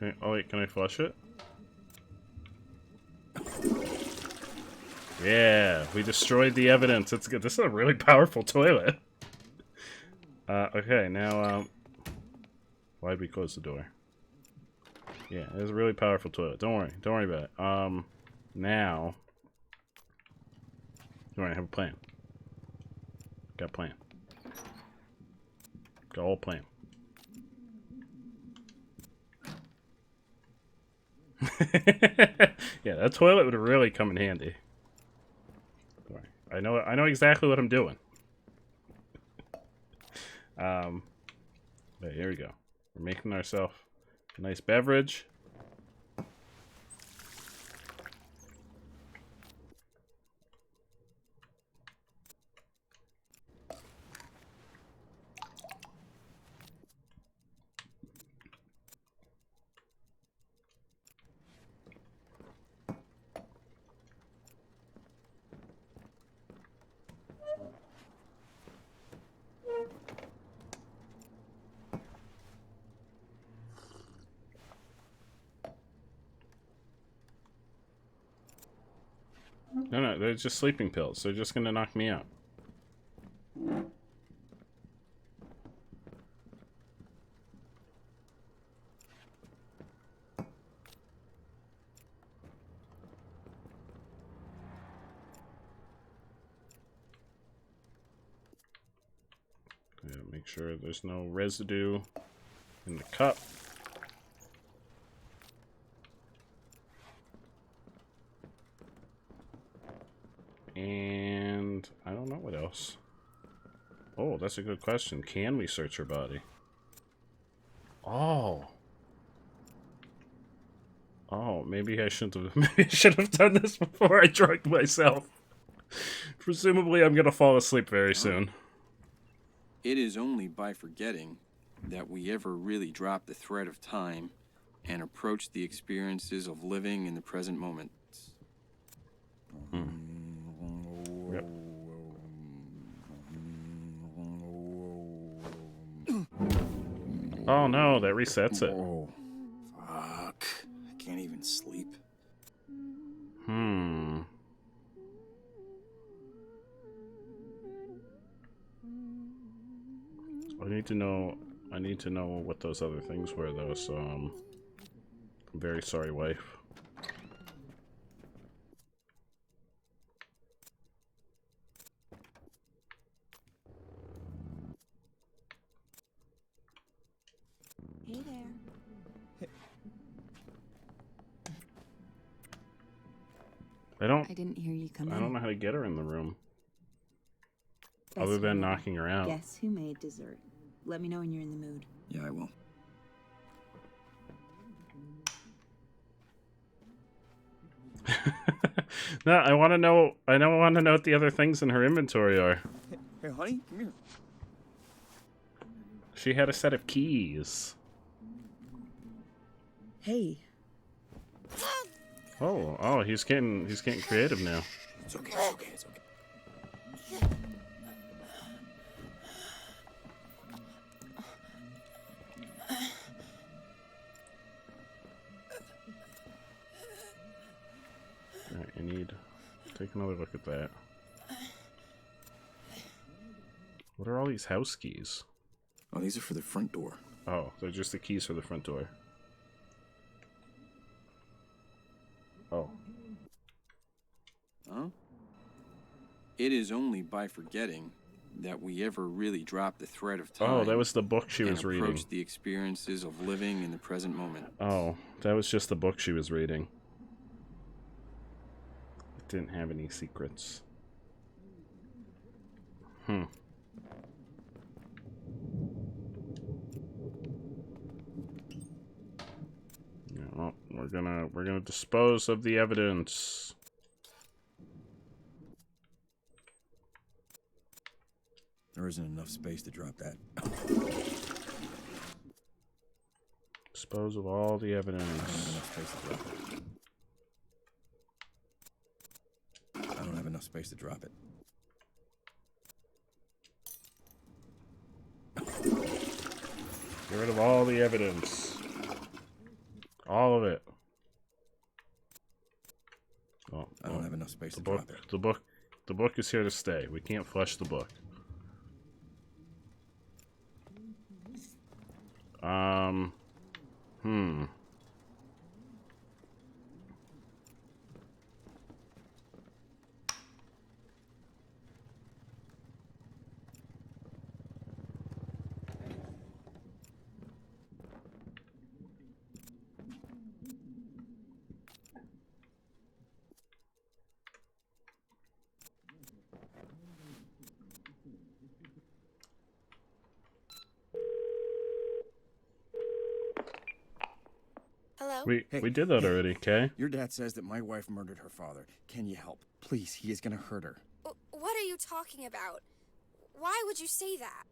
Okay. Oh wait, can I flush it? Yeah, we destroyed the evidence. It's good. This is a really powerful toilet. Okay, now, why'd we close the door? Yeah, it's a really powerful toilet. Don't worry about it. Now, don't worry, I have a plan. Got a plan. Got a whole plan. Yeah, that toilet would really come in handy. I know exactly what I'm doing. But here we go. We're making ourselves a nice beverage. No, they're just sleeping pills. They're just gonna knock me out. sure there's no residue in the cup. And I don't know what else. Oh, that's a good question. Can we search her body? Oh. Oh, maybe I shouldn't have. Maybe I should have done this before I drugged myself. Presumably, I'm gonna fall asleep very soon. It is only by forgetting that we ever really drop the thread of time and approach the experiences of living in the present moment. Yep. Oh no, that resets it. Whoa. Fuck. I can't even sleep. I need to know what those other things were though, so I'm very sorry, wife. Hey there. I didn't hear you come in. I don't know how to get her in the room. Best Other than friend. knocking her out. Guess who made dessert? Let me know when you're in the mood. Yeah, I will. No, I want to know. I don't want to know what the other things in her inventory are. Hey, honey, come here. She had a set of keys. Hey. Oh, he's getting creative now. It's okay, it's okay, it's okay. Alright, you need to take another look at that. What are all these house keys? Oh, these are for the front door. Oh, they're just the keys for the front door. Oh. Huh? It is only by forgetting that we ever really drop the thread of time. Oh, that was the book she was and reading. approach the experiences of living in the present moment. Oh, that was just the book she was reading. It didn't have any secrets. Yeah, well, we're gonna dispose of the evidence. There isn't enough space to drop that. Dispose of all the evidence. I don't have enough space to drop it. Get rid of all the evidence. All of it. Oh, I don't have enough space to drop it. The book is here to stay. We can't flush the book. Hello? We did that already, okay? Your dad says that my wife murdered her father. Can you help? Please, he is gonna hurt her. What are you talking about? Why would you say that?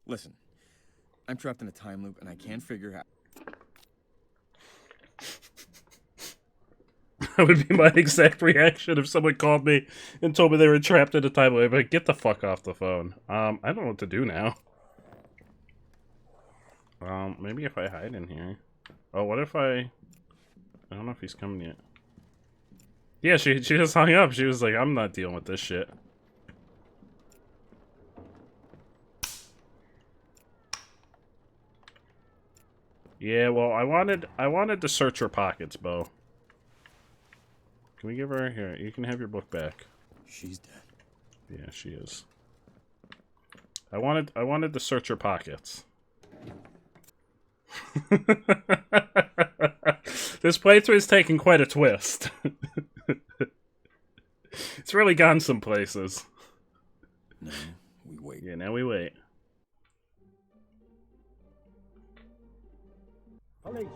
Listen, I'm trapped in a time loop and I can't figure out... That would be my exact reaction if someone called me and told me they were trapped in a time loop. But get the fuck off the phone. I don't know what to do now. Maybe if I hide in here. Oh, what if I don't know if he's coming yet. Yeah, she just hung up. She was like, I'm not dealing with this shit. Yeah, well, I wanted to search her pockets, Bo. Can we give her here? You can have your book back. She's dead. Yeah, she is. I wanted to search her pockets. This playthrough is taking quite a twist. It's really gone some places. No, we wait. Yeah, now we wait. Police.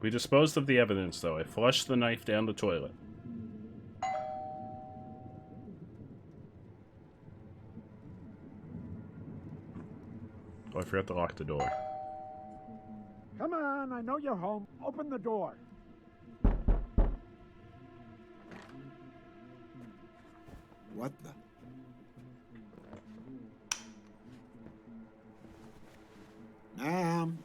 We disposed of the evidence, though. I flushed the knife down the toilet. Oh, I forgot to lock the door. Come on, I know you're home. Open the door. What the? Ma'am.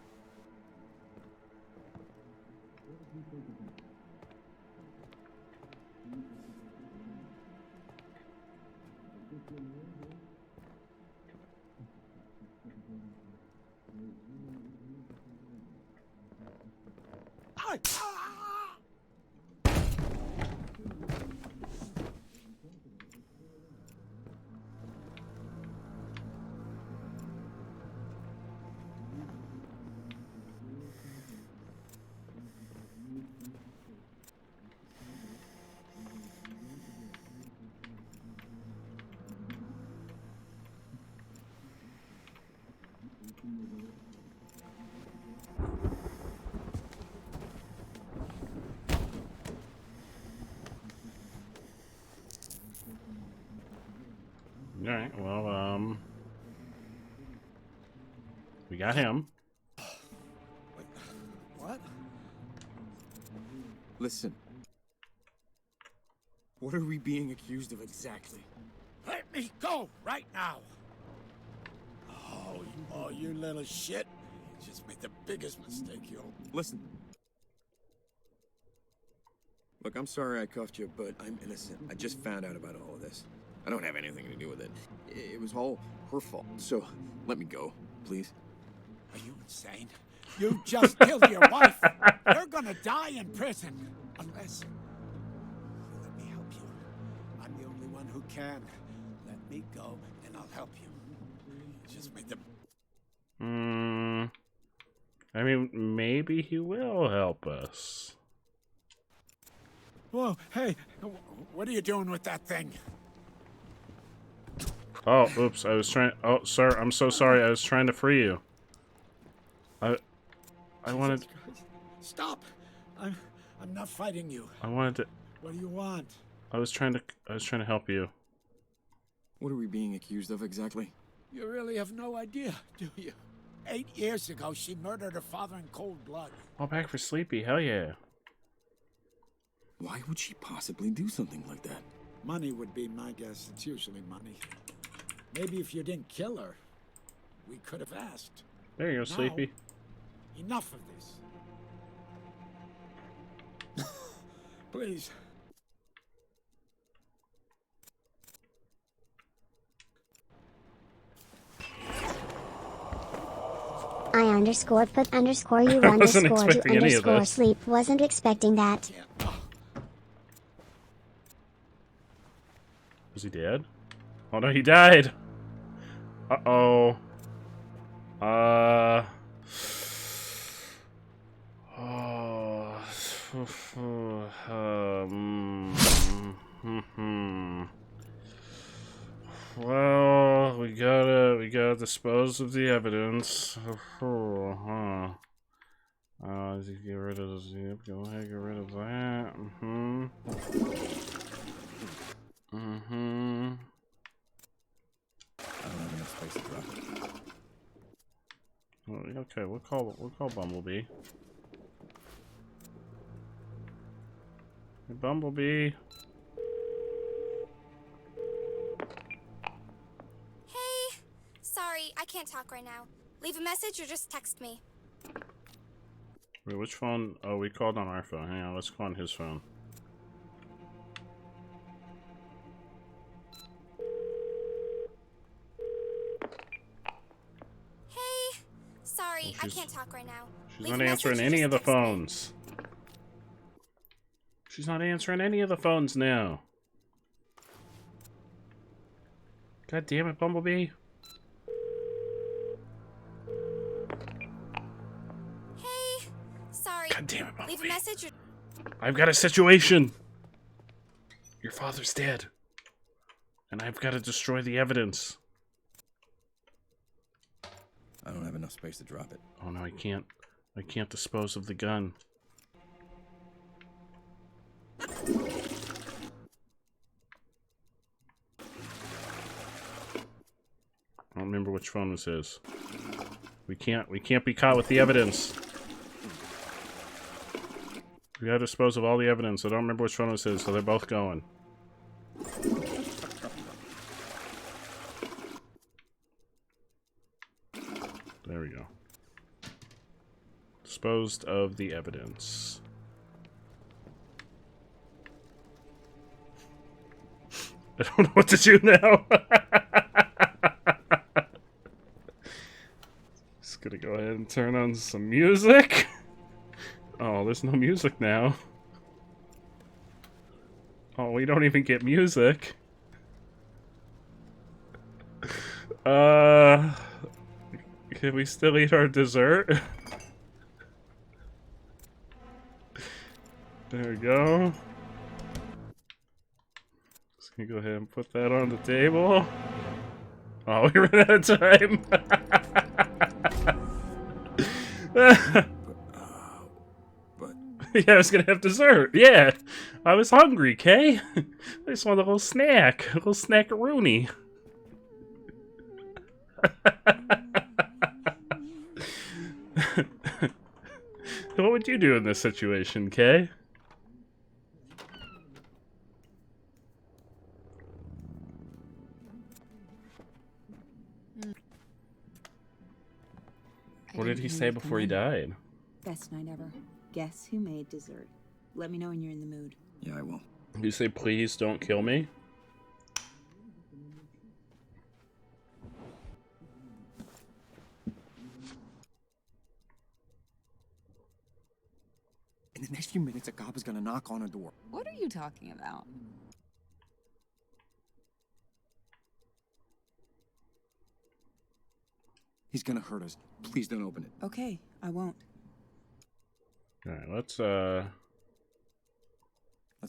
Alright, well, we got him. What? Listen. What are we being accused of exactly? Let me go right now. Oh, you little shit. You just made the biggest mistake, yo. Listen. Look, I'm sorry I cuffed you, but I'm innocent. I just found out about all of this. I don't have anything to do with it. It was all her fault. So, let me go, please. Are you insane? You just killed your wife. You're gonna die in prison. Unless you let me help you. I'm the only one who can. Let me go, and I'll help you. You just made the... I mean, maybe he will help us. Whoa, hey, what are you doing with that thing? Oh, oops, I was trying... Oh, sir, I'm so sorry. I was trying to free you. I wanted... Stop! I'm not fighting you. I wanted to... What do you want? I was trying to help you. What are we being accused of exactly? You really have no idea, do you? 8 years ago, she murdered her father in cold blood. All back for Sleepy, hell yeah. Why would she possibly do something like that? Money would be my guess. It's usually money. Maybe if you didn't kill her, we could have asked. There you go, Sleepy. Enough of this. Please. I underscore put underscore you I wasn't underscore do expecting any of underscore this. sleep. Wasn't expecting that. Was he dead? Oh no, he died! Uh-oh. Well, we gotta dispose of the evidence. Get rid of this. Yep, go ahead, get rid of that. Okay, we'll call Bumblebee. Hey, Bumblebee. Hey! Sorry, I can't talk right now. Leave a message or just text me. Wait, which phone? Oh, we called on our phone. Hang on, let's call on his phone. Hey! Sorry, I can't talk right now. She's Leave not a answering message or any of the just text me. phones. She's not answering any of the phones now. God damn it, Bumblebee. Hey, sorry. God damn it, Bumblebee. Leave a message. I've got a situation. Your father's dead. And I've got to destroy the evidence. I don't have enough space to drop it. Oh no, I can't. I can't dispose of the gun. I don't remember which phone this is. We can't be caught with the evidence. We gotta dispose of all the evidence. I don't remember which phone this is, so they're both going. There we go. Disposed of the evidence. I don't know what to do now. Just gonna go ahead and turn on some music. Oh, there's no music now. Oh, we don't even get music. Can we still eat our dessert? There we go. Just gonna go ahead and put that on the table. Oh, we ran out of time. Yeah, I was gonna have dessert. Yeah, I was hungry, Kay. I just wanted a little snack. A little snackaroonie. What would you do in this situation, Kay? What did he say before he died? Best night ever. Guess who made dessert? Let me know when you're in the mood. Yeah, I will. Did you say, please don't kill me? In the next few minutes, a cop is gonna knock on a door. What are you talking about? He's gonna hurt us. Please don't open it. Okay, I won't. Alright, let's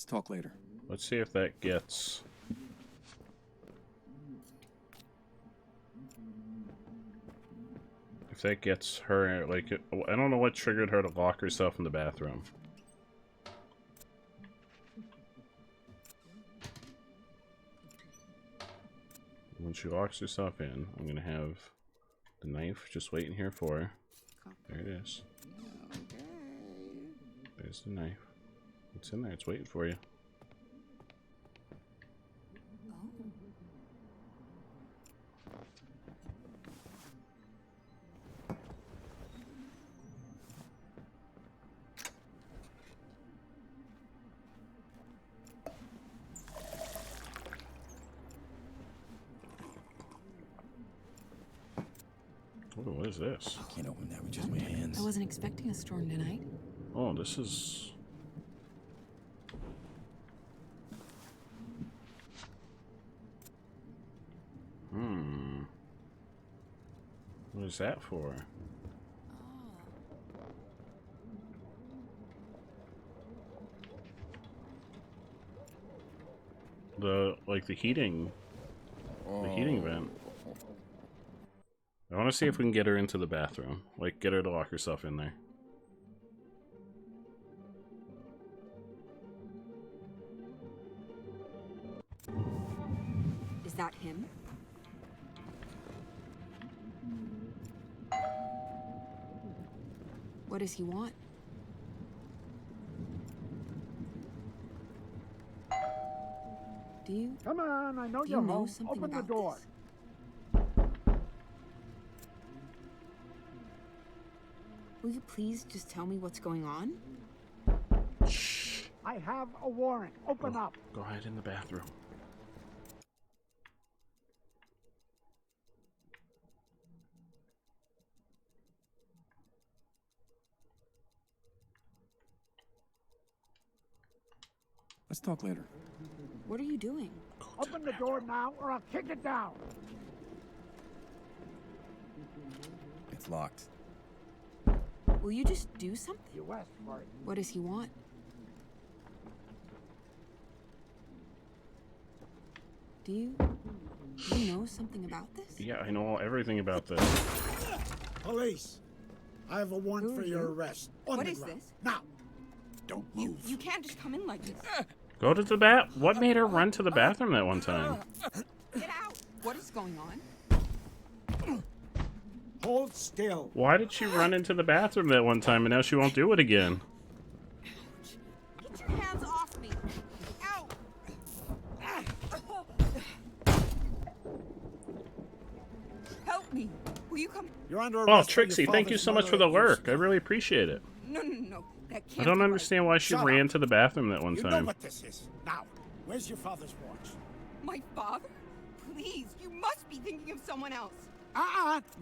talk later. Let's see if that gets... If that gets her, like, I don't know what triggered her to lock herself in the bathroom. When she locks herself in, I'm gonna have the knife just waiting here for her. There it is. There's the knife. It's in there, it's waiting for you. Oh, what is this? I can't open that with just my hands. I wasn't expecting a storm tonight. Oh, this is... What is that for? The heating vent. I want to see if we can get her into the bathroom. Like, get her to lock herself in there. Is that him? What does he want? Do you? Come on, I know Do you're you know home. something Open the about door. this? Will you please just tell me what's going on? Shh. I have a warrant. Open up. Go ahead in the bathroom. Let's talk later. What are you doing? Open the door now, or I'll kick it down. It's locked. Will you just do something? You asked for it. What does he want? Do you know something about this? Yeah, I know everything about this. Police, I have a warrant Who for are your you? arrest. What is Underground. this? Now, don't move. You can't just come in like this. Go to the bath. What made her run to the bathroom that one time? Get out. What is going on? Hold still. Why did she run into the bathroom that one time and now she won't do it again? Get your hands off me. Ow. Help me. Will you come? You're under Oh, arrest. for your Trixie, thank you father's so much murder for the and lurk. I use. really appreciate it. No. That can't I don't be right. understand why she Shut ran up. to the bathroom that one You know time. what this is. Now, where's your father's watch? My father? Please, you must be thinking of someone else.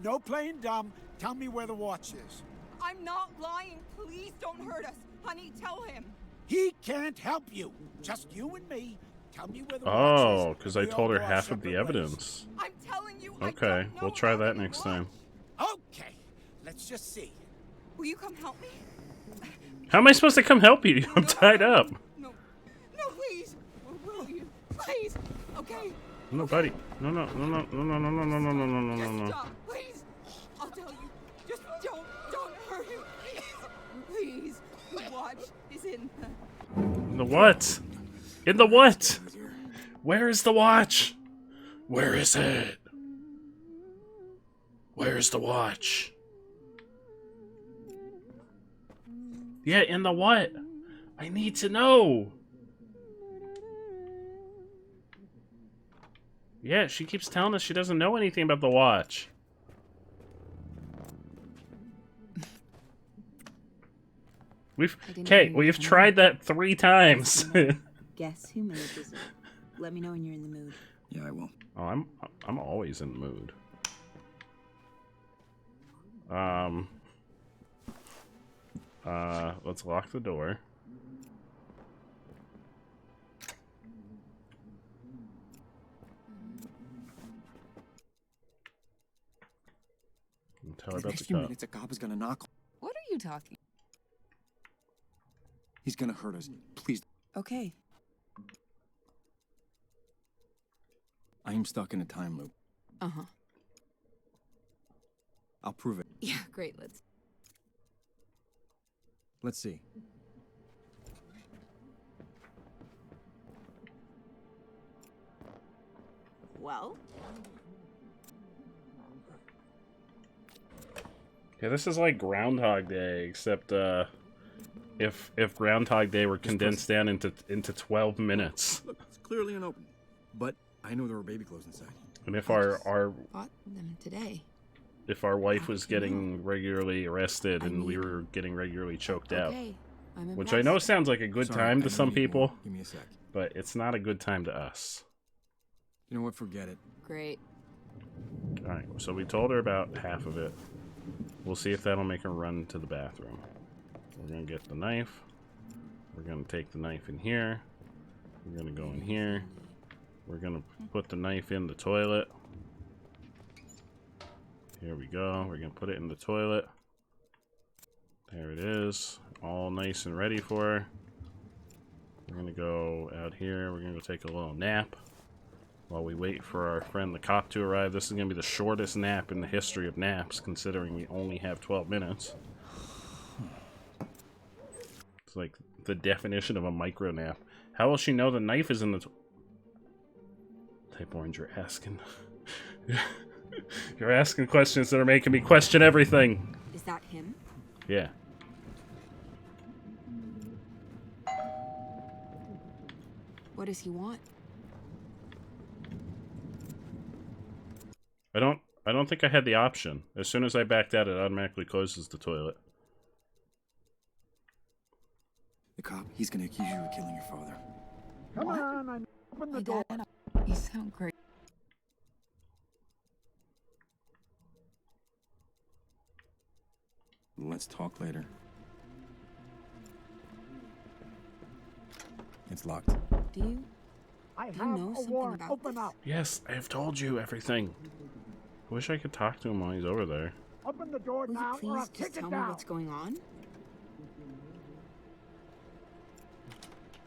No playing dumb. Tell me where the watch is. I'm not lying. Please don't hurt us. Honey, tell him. He can't help you. Just you and me. Tell me where the watch Oh, is. because I We all told her go our half of the separate ways. evidence. I'm telling you. I Okay, don't know we'll try about that any next watch. time. Okay, let's just see. Will you come help me? How am I supposed to come help you? I'm tied up. No, please. Will you? Please. Okay. No, buddy. No. Just stop, please. I'll tell you. Just don't hurt him. Please. The watch is in The what? In the what? Where is the watch? Where is it? Where's the watch? Yeah, in the what? I need to know. Yeah, she keeps telling us she doesn't know anything about the watch. We've tried that 3 times. Guess who made dessert? Let me know when you're in the mood. Yeah, I will. Oh, I'm always in the mood. Let's lock the door. And tell her In the about next the few cup. minutes, a cop is gonna knock. What are you talking? He's gonna hurt us. Please. Okay. I am stuck in a time loop. Uh-huh. I'll prove it. Yeah, great. Let's see. Well, Yeah, this is like Groundhog Day, except if Groundhog Day were condensed down into 12 minutes. Look, it's clearly unopened. But I know there were baby clothes inside. And if our Bought them today. if our wife was getting regularly arrested and we were getting regularly choked out, Okay, I'm which I know impressed. sounds like a good Sorry, time I to know some you need more. people, Give me a sec. but it's not a good time to us. You know what? Forget it. Great. Alright, so we told her about half of it. We'll see if that'll make her run to the bathroom. We're gonna get the knife. We're gonna take the knife in here. We're gonna go in here. We're gonna put the knife in the toilet. Here we go. We're gonna put it in the toilet. There it is. All nice and ready for her. We're gonna go out here. We're gonna go take a little nap while we wait for our friend the cop to arrive. This is gonna be the shortest nap in the history of naps, considering we only have 12 minutes. It's like the definition of a micro nap. How will she know the knife is in the type orange you're asking? You're asking questions that are making me question everything. is that him? Yeah. What does he want? I don't think I had the option. As soon as I backed out, it automatically closes the toilet. The cop, he's gonna accuse you of killing your father. Come on, I'm open the My door. dad. You sound great. Let's talk later. It's locked. Do you I You have know a something warrant. about Open this? up. Yes, I have told you everything. I wish I could talk to him while he's over there. Open the door Will now, you or I'll please kick just it tell me down. what's going on?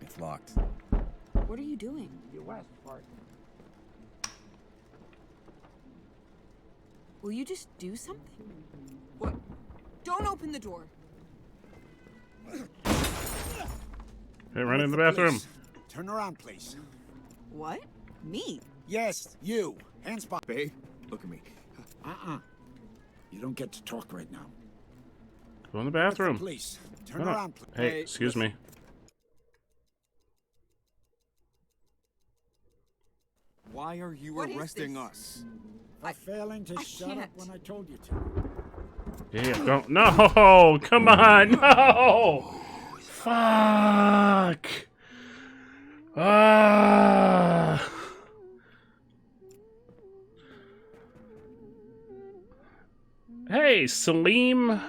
It's locked. What are you doing? You asked for it. Will you just do something? What? Don't open the door. Hey, run in the With bathroom. police. Turn around, please. What? Me? Yes, you. Hands behind. Babe, look at me. You don't get to talk right now. Go in the With the bathroom. police. Turn Shut up. around, please. Hey, excuse me. Why are you What is arresting this? us? For failing to shut up can't. when I told you to. Yeah, go. No, come on, no. Fuck. Ah. Hey, Salim.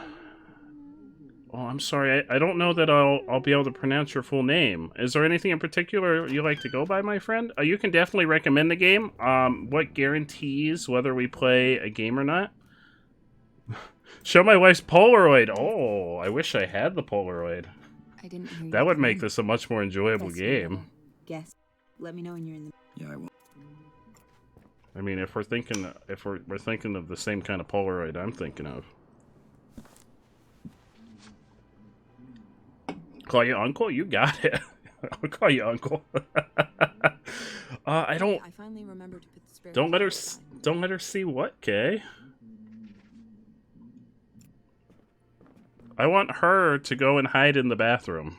Oh, I'm sorry. I don't know that I'll be able to pronounce your full name. Is there anything in particular you like to go by, my friend? You can definitely recommend the game. What guarantees whether we play a game or not? Show my wife's Polaroid. Oh, I wish I had the Polaroid. I didn't hear you. That would come make in. this a much more enjoyable Best game. whatever. Guess. Let me know when you're in the. Yeah, I will. I mean, if we're thinking of the same kind of Polaroid I'm thinking of. Call you uncle? You got it. I'll call you uncle. I don't. I finally remembered to put the spare. Don't let her. tire aside. Don't let her see what, Kay? I want her to go and hide in the bathroom.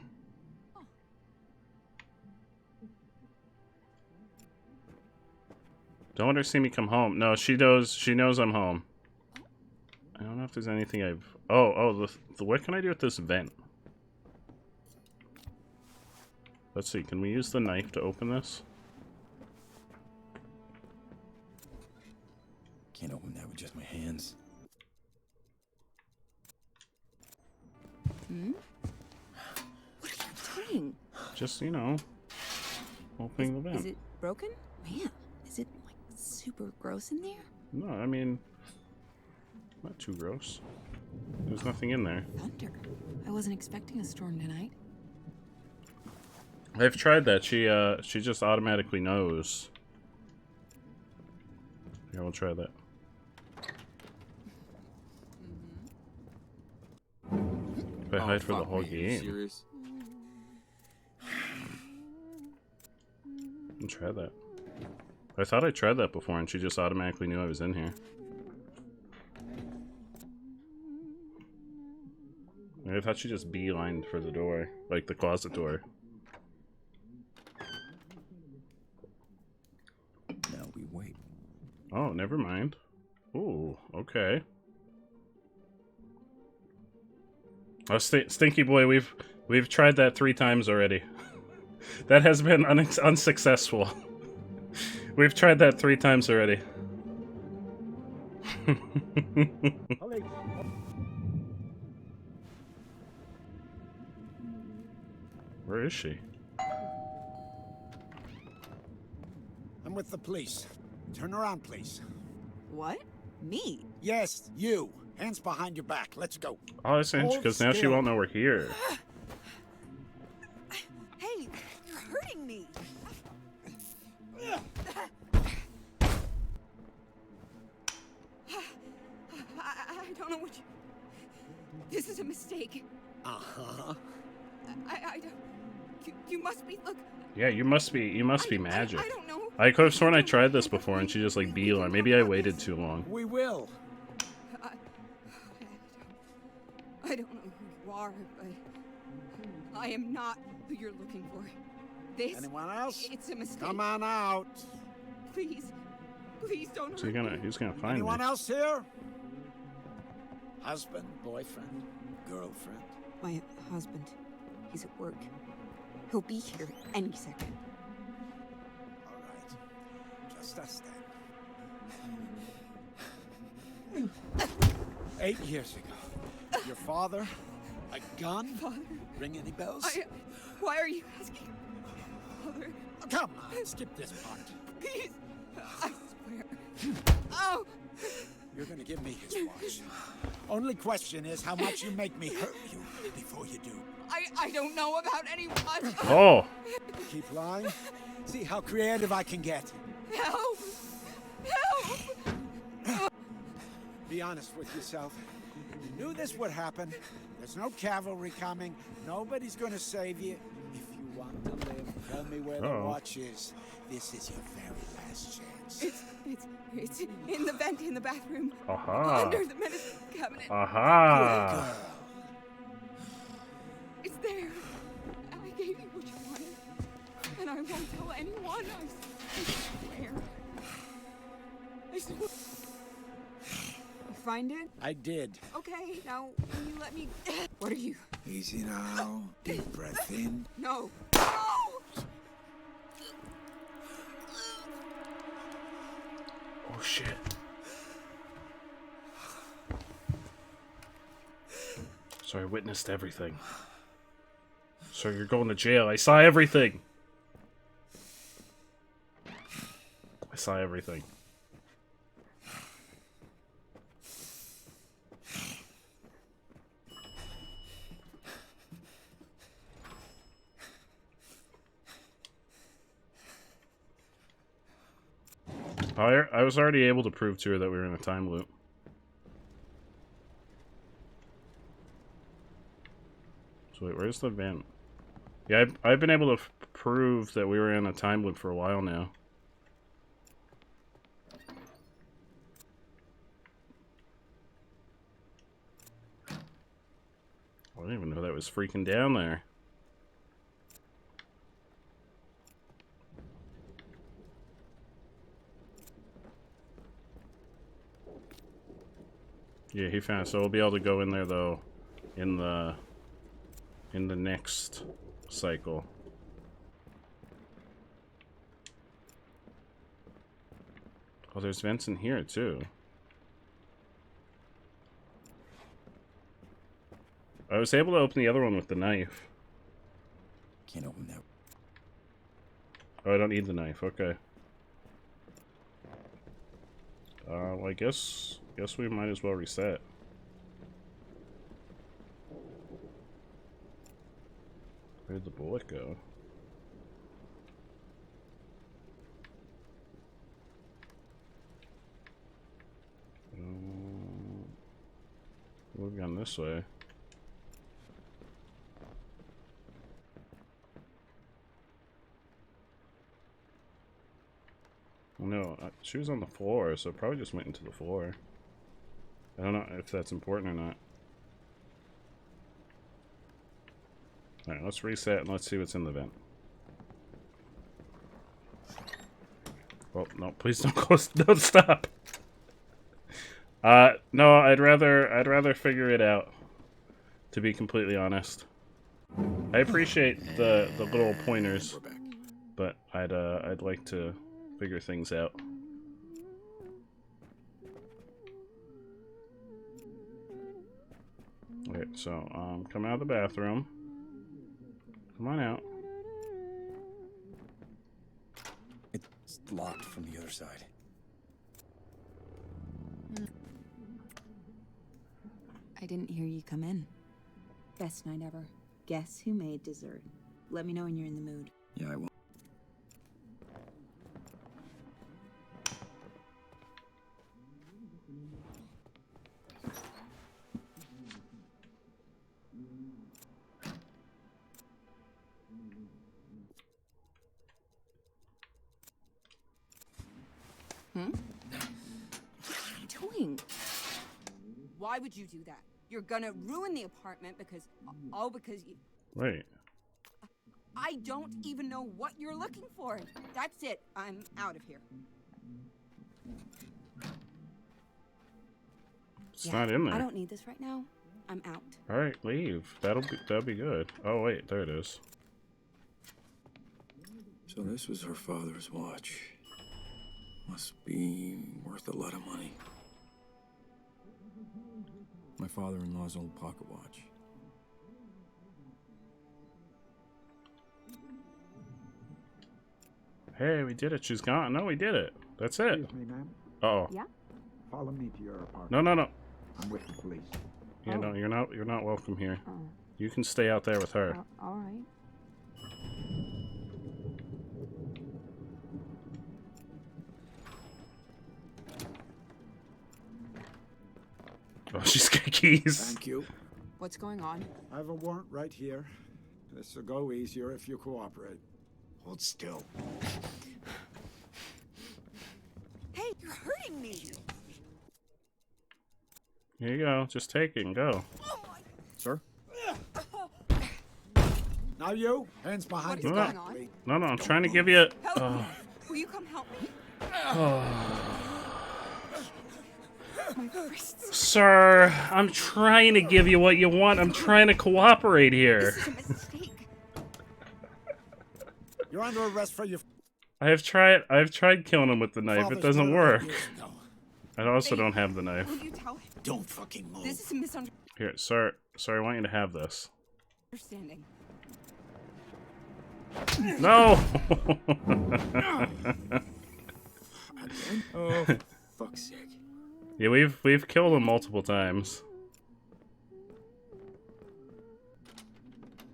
Don't let her see me come home. No, she knows. She knows I'm home. I don't know if there's anything I've. Oh, what can I do with this vent? Let's see. Can we use the knife to open this? Can't open that with just my hands. Hmm? What are you doing? Just, you know, opening the vent. Is it broken? Man, is it like super gross in there? No, I mean, not too gross. There's nothing in there. Thunder. I wasn't expecting a storm tonight. I've tried that. She just automatically knows. Here, we'll try that. If I hide for the whole game. Serious? I'll try that. I thought I tried that before and she just automatically knew I was in here. I thought she just beelined for the door, like the closet door. Now we wait. Oh, never mind. Ooh, okay. Oh, Stinky Boy, we've tried that 3 times already. That has been unsuccessful. We've tried that 3 times already. Where is she? I'm with the police. Turn around, please. What? Me? Yes, you. Hands behind your back. Let's go. Oh, that's interesting, because now she still. won't know we're here. Hey, you're hurting me. I don't know what you. This is a mistake. Uh-huh. I don't. You must be. Look. Yeah, you must be magic. I don't know. I could have sworn I tried this before and she just like beeline. Maybe I waited too long. We will. I don't know who you are, but I am not who you're looking for. This. Anyone else? It's a mistake. Come on out. Please don't. So he's gonna find Anyone me. else here? Husband, boyfriend, girlfriend. My husband. He's at work. He'll be here any second. All right. Just us then. 8 years ago. Your father? A gun? Father? Ring any bells? Why are you asking? Father, Come on, skip this part. Please. I swear. Oh! You're gonna give me his watch. Only question is how much you make me hurt you before you do. I don't know about any watch. Oh. Keep lying. See how creative I can get. Help! Help! Be honest with yourself. You knew this would happen. There's no cavalry coming. Nobody's gonna save you. If you want to live, tell me where the watch is. This is your very last chance. It's in the vent in the bathroom. Aha. Under the medicine cabinet. Aha. It's there. I gave you what you wanted. And I won't tell anyone. I swear. I swear. Find it? I did. Okay, now will you let me... What are you? Easy now. Deep breath in. No. No! Oh shit. So I witnessed everything. So you're going to jail. I saw everything. I saw everything. I was already able to prove to her that we were in a time loop. So wait, where's the vent? Yeah, I've been able to prove that we were in a time loop for a while now. I didn't even know that was freaking down there. Yeah, he found it. So we'll be able to go in there though in the next cycle. Oh, there's vents in here too. I was able to open the other one with the knife. Can't open that. Oh, I don't need the knife. Okay. Well, I guess we might as well reset. Where'd the bullet go? We've gone this way. Well, no, she was on the floor, so it probably just went into the floor. I don't know if that's important or not. Alright, let's reset and let's see what's in the vent. Oh, no, please don't close, don't stop! No, I'd rather figure it out, to be completely honest. I appreciate the little pointers, but I'd like to figure things out. Okay, so come out of the bathroom. Come on out. It's locked from the other side. I didn't hear you come in. Best night ever. Guess who made dessert? Let me know when you're in the mood. Yeah, I will. What are you doing? Why would you do that? You're gonna ruin the apartment because... all because you... Wait. I don't even know what you're looking for. That's it. I'm out of here. It's not in there. I don't need this right now. I'm out. Alright, leave. That'll be good. Oh wait, there it is. So this was her father's watch. Must be worth a lot of money. My father-in-law's old pocket watch. Hey, we did it. She's gone. No, we did it. That's it. Excuse me, ma'am. Uh-oh. Yeah? Follow me to your apartment. No, no, no. I'm with the police. Yeah, no, you're not welcome here. Oh. You can stay out there with her. All right. Oh, she's got keys. Thank you. What's going on? I have a warrant right here. This will go easier if you cooperate. Hold still. Hey, you're hurting me. Here you go. Just take it and go. Sir? Now you, hands behind your going back, on? please. No, no, I'm trying to give you... Help me. Will you come help me? My wrists. Sir, I'm trying to give you what you want. I'm trying to cooperate here. This is a mistake. You're under arrest for your I've tried killing him with the knife. It father's doesn't murder work. years ago. I also don't have the knife. Will you tell him? Don't fucking move. This is a misunderstanding. Here, sir, I want you to have this. No! Oh, fuck's sake. Yeah, we've killed him multiple times.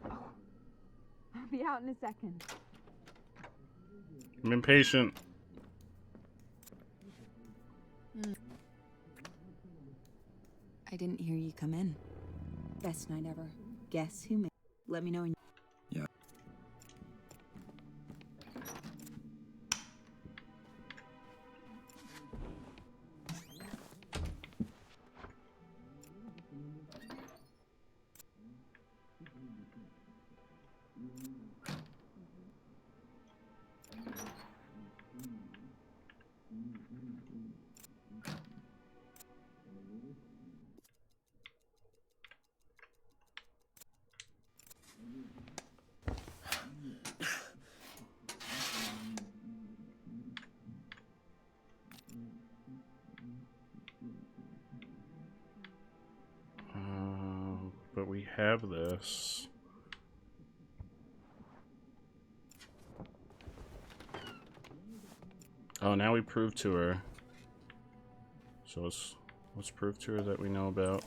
I'll be out in a second. I'm impatient. I didn't hear you come in. Best night ever. Guess who made? Let me know when. Yeah. But we have this. Oh, now we prove to her. So let's prove to her that we know about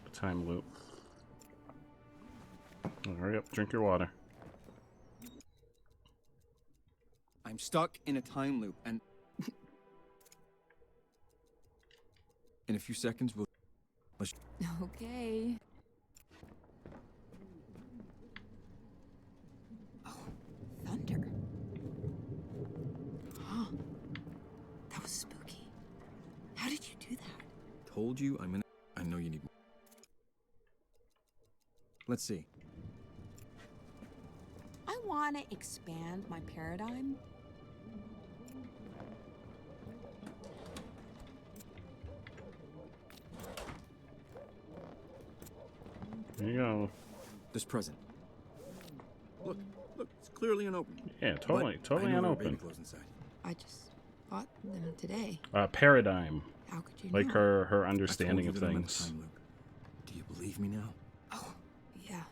the time loop. Oh, hurry up, drink your water. I'm stuck in a time loop, and in a few seconds we'll... Okay. Oh, thunder. Huh. That was spooky. How did you do that? Told you I'm in... I know you need... Let's see. I want to expand my paradigm. There you go. This present. Look, it's clearly unopened. Yeah, totally But I know there are unopened. baby clothes inside. I just bought them today. Paradigm. How could you Like know? her I understanding told of you that I'm in a things. time loop. Do you believe me now? Oh, yeah.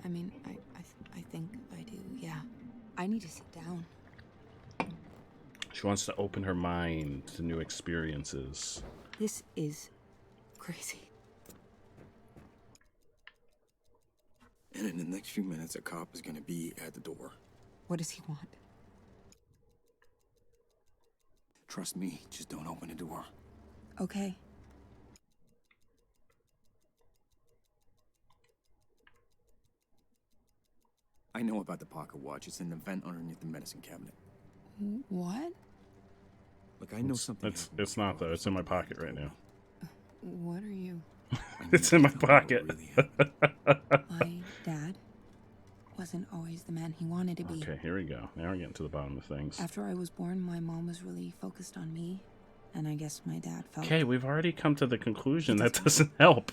I mean, I think I do, yeah. I need to sit down. She wants to open her mind to new experiences. This is crazy. And in the next few minutes, a cop is gonna be at the door. What does he want? Trust me, just don't open the door. Okay. I know about the pocket watch. It's in the vent underneath the medicine cabinet. What? Look, I know something. happened It's not though. It's in my pocket right now. What are you? It's in my pocket. My dad wasn't always the man he wanted to be. Okay, here we go. Now we're getting to the bottom of things. After I was born, my mom was really focused on me, and I guess my dad felt... Okay, we've already come to the conclusion. That doesn't help.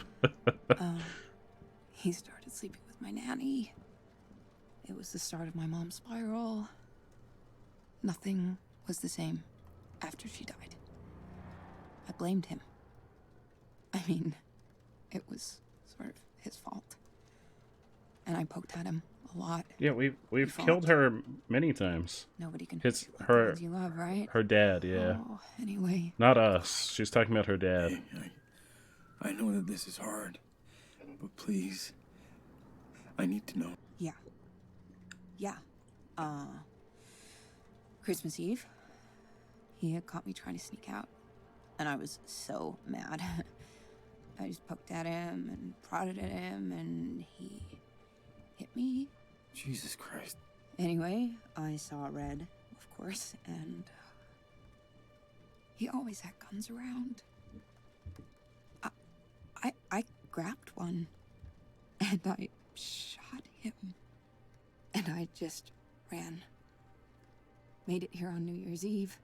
He started sleeping with my nanny. It was the start of my mom's spiral. Nothing was the same after she died. I blamed him. I mean, it was sort of his fault. And I poked at him a lot. Yeah, we've killed her many times. Nobody can It's hurt her the ones you love, right? her dad, yeah. Oh, anyway. Not us. She's talking about her dad. Hey, I know that this is hard, but please, I need to know. Yeah. Yeah. Christmas Eve, he had caught me trying to sneak out, and I was so mad. I just poked at him and prodded at him, and he hit me. Jesus Christ. Anyway, I saw red, of course, and he always had guns around. I grabbed one, and I shot him, and I just ran. Made it here on New Year's Eve.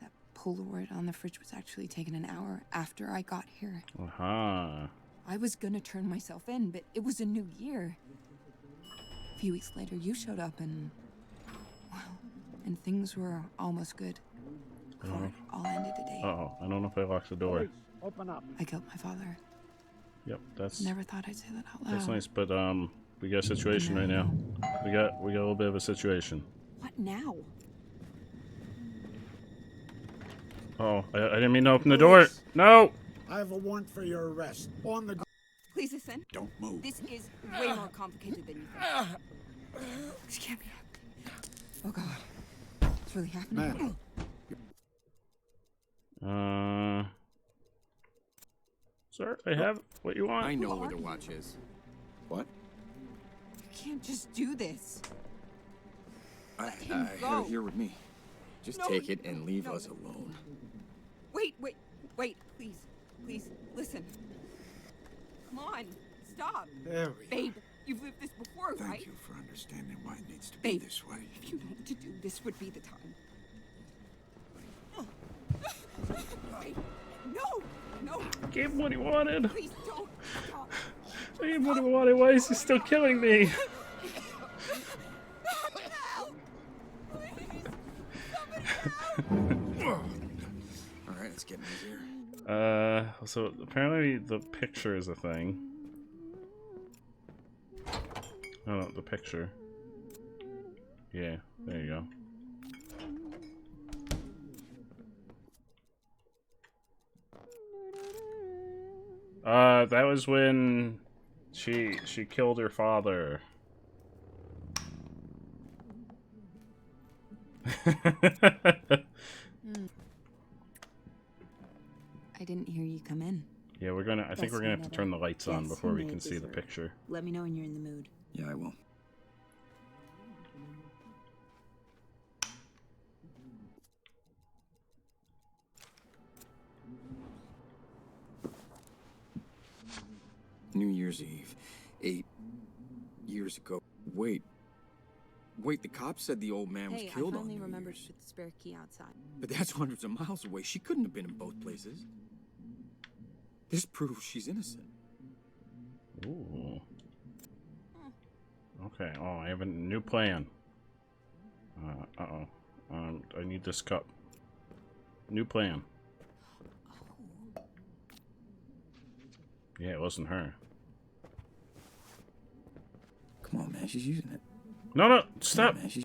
That Polaroid on the fridge was actually taken an hour after I got here. Uh-huh. I was gonna turn myself in, but it was a new year. A few weeks later, you showed up, and well, and things were almost good. Before it all ended today. Uh-oh, I don't know if I locked the door. Open up. I killed my father. Yep, that's Never thought I'd say that out loud. that's nice, but we got a situation right now. We got a little bit of a situation. What now? Oh, I didn't mean to open the door. No! I have a warrant for your arrest. On the Please listen. Don't move. This is way more complicated than you think. This can't be happening. Oh God. It's really happening. Man. Sir, I have what you want. I know where the watch is. What? You can't just do this. Here, go. here with me. Just No, take it and leave no. us alone. Wait, please, listen. Come on, stop. There we go. Babe, you've lived this before, right? Thank you for understanding why it needs to be Babe, this way. if you know what to do, this would be the time. Babe, no, Gave him what he wanted. please don't stop. I gave him what he wanted. Why is he still killing me? Alright, let's get me here. So apparently the picture is a thing. Oh, no, the picture. Yeah, there you go. That was when she killed her father. I didn't hear you come in. Yeah, I think we're gonna have to turn the lights on before we can see the dessert. picture. Let me know when you're in the mood. Yeah, I will. New Year's Eve, 8 years ago. Wait, the cops said the old man was Hey, I killed on finally New remembered to Year's. put the spare key outside. But that's hundreds of miles away. She couldn't have been in both places. This proves she's innocent. Ooh. Okay. Oh, I have a new plan. Uh-oh. I need this cup. New plan. Yeah, it wasn't her. Come on, man, she's using it. No, stop. Come on, man,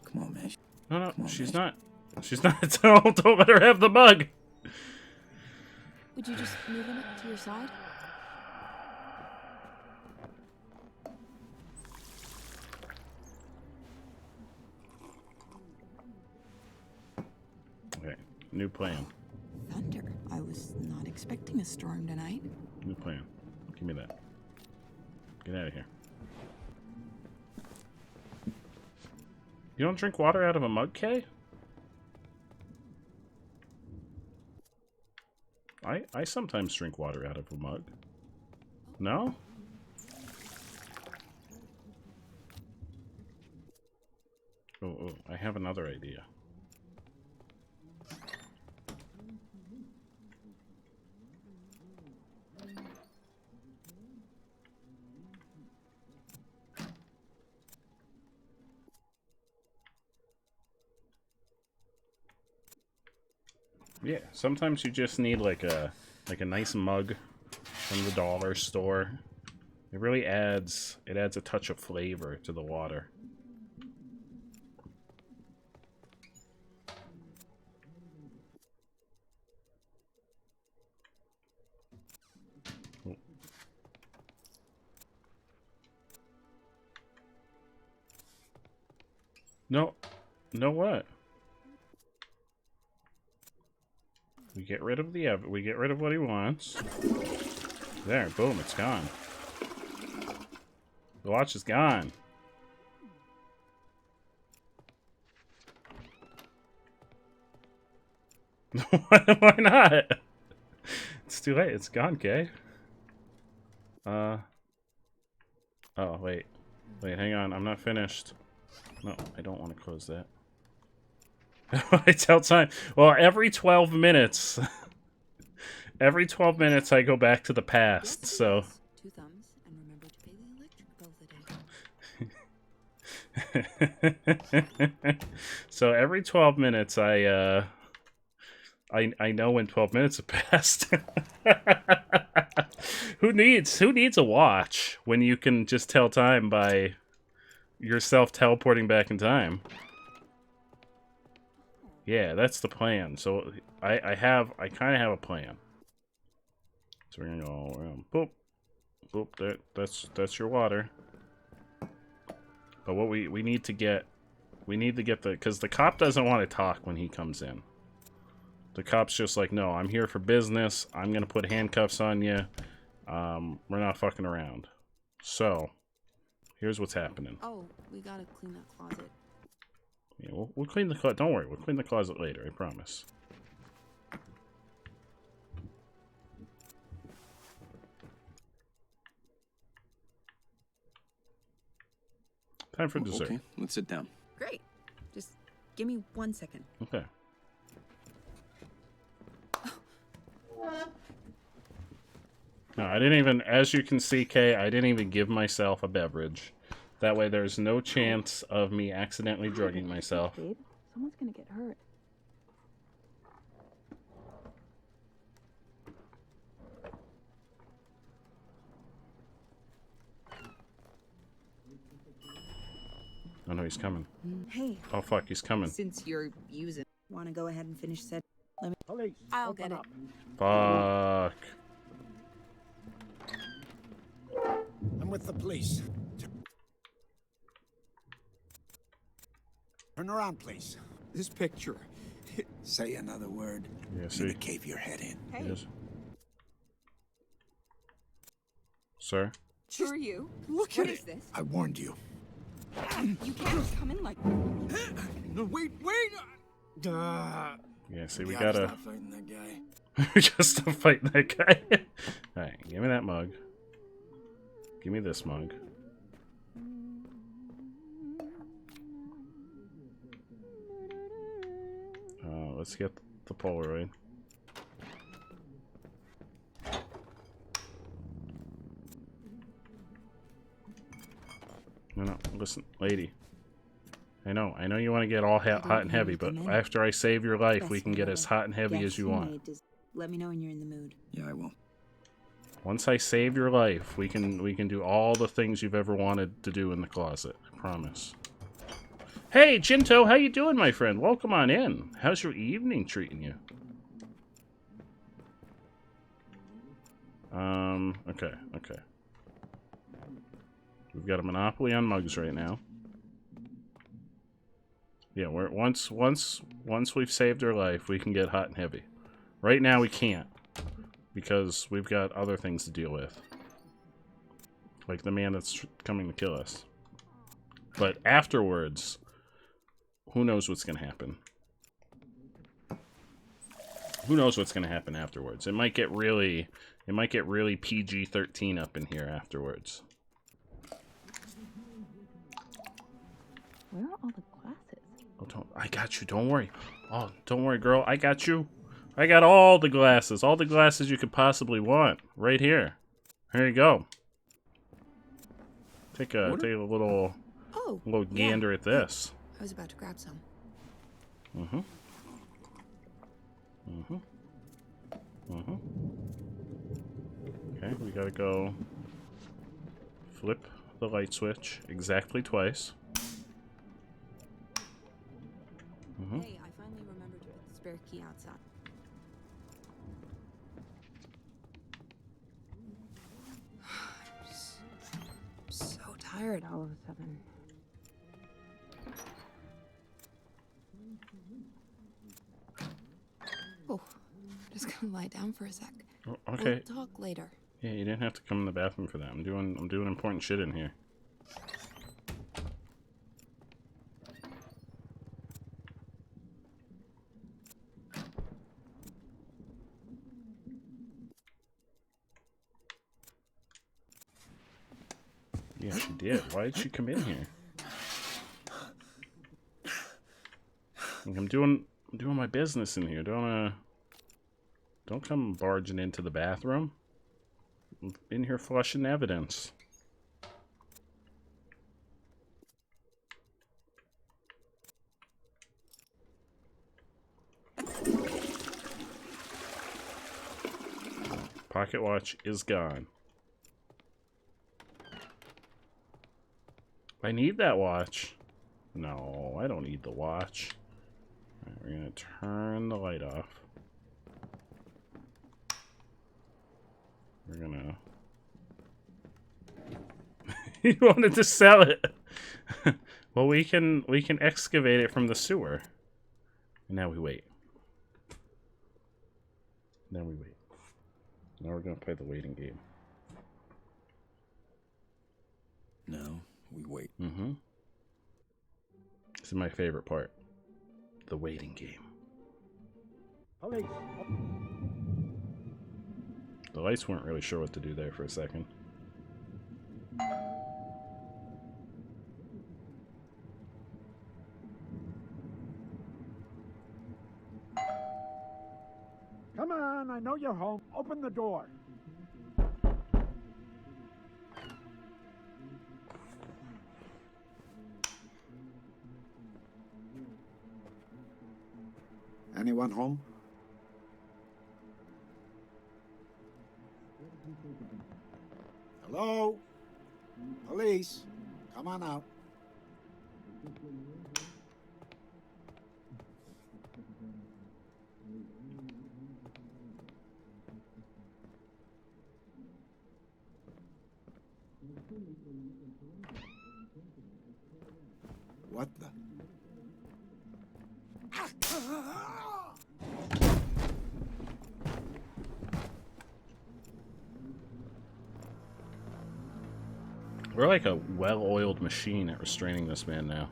Come on, man. No, Come on, she's man. not. She's not. Don't let her have the bug. Would you just move him to your side? Okay, new plan. Thunder. I was not expecting a storm tonight. New plan. Give me that. Get out of here. You don't drink water out of a mug, Kay? I sometimes drink water out of a mug. No? Oh, I have another idea. Yeah, sometimes you just need like a nice mug from the dollar store. It really adds a touch of flavor to the water. No, what? We get rid of what he wants. There, boom, it's gone. The watch is gone. Why not? It's too late. It's gone, Kay. Oh, wait. Wait, hang on. I'm not finished. No, I don't want to close that. I tell time. Well, every 12 minutes. Every 12 minutes I go back to the past, so... 2 thumbs, and remember to pay the electric bill today. So every 12 minutes I know when 12 minutes have passed. Who needs a watch when you can just tell time by yourself teleporting back in time? Yeah, that's the plan. So I kind of have a plan. So we're gonna go around. Boop, boop. That's your water. But what we need to get because the cop doesn't want to talk when he comes in. The cop's just like, no, I'm here for business. I'm gonna put handcuffs on you. We're not fucking around. So here's what's happening. Oh, we gotta clean that closet. Yeah, we'll clean the closet. Don't worry, we'll clean the closet later. I promise. Time for dessert. Okay, let's sit down. Great. Just give me 1 second. Okay. No, I didn't even, as you can see, Kay, I didn't even give myself a beverage. That way there's no chance of me accidentally drugging myself. Babe, someone's gonna get hurt. Oh no, he's coming. Hey. Oh fuck, he's coming. Since you're using, want to go ahead and finish set? Let me. Police, I'll open get it. up. Fuck. I'm with the police. Turn around, please. This picture. Say another word. Yeah, I'm see. gonna cave your head in. Hey. Yes. Sir? Sure you. Look What at is it. this? I warned you. You can't come in like No, wait. Yeah, see, we Gotta gotta... stop fighting that guy. We gotta stop fighting that guy. Alright, give me that mug. Give me this mug. Let's get the Polaroid. No, listen, lady. I know you want to get all hot and heavy, but after I save your life, we can get as hot and heavy as you want. Let me know when you're in the mood. Yeah, I will. Once I save your life, we can do all the things you've ever wanted to do in the closet. I promise. Hey, Jinto, how you doing, my friend? Welcome on in. How's your evening treating you? Okay. We've got a monopoly on mugs right now. Yeah, once we've saved her life, we can get hot and heavy. Right now we can't, because we've got other things to deal with. Like the man that's coming to kill us. But afterwards, who knows what's gonna happen? Who knows what's gonna happen afterwards? It might get really PG-13 up in here afterwards. Where are all the glasses? Oh, I got you. Don't worry. Oh, don't worry, girl. I got you. I got all the glasses. All the glasses you could possibly want. Right here. Here you go. Take a little gander at this. I was about to grab some. Okay, we gotta go. flip the light switch exactly twice. Hey, I finally remembered to put the spare key outside. I'm so tired all of a sudden. Oh, I'm just gonna lie down for a sec. Oh, okay. We'll talk later. Yeah, you didn't have to come in the bathroom for that. I'm doing important shit in here. Yeah, she did. Why did she come in here? Like, I'm doing my business in here. Don't come barging into the bathroom. I'm in here flushing evidence. Pocket watch is gone. I need that watch. No, I don't need the watch. Alright, we're gonna turn the light off. We're gonna... He wanted to sell it! Well, we can excavate it from the sewer. And now we wait. Now we wait. Now we're gonna play the waiting game. No, we wait. Mm-hmm. This is my favorite part. The waiting game. Police. The lights weren't really sure what to do there for a second. Come on, I know you're home. Open the door. Anyone home? Hello? Police, come on out. What the? We're like a well-oiled machine at restraining this man now.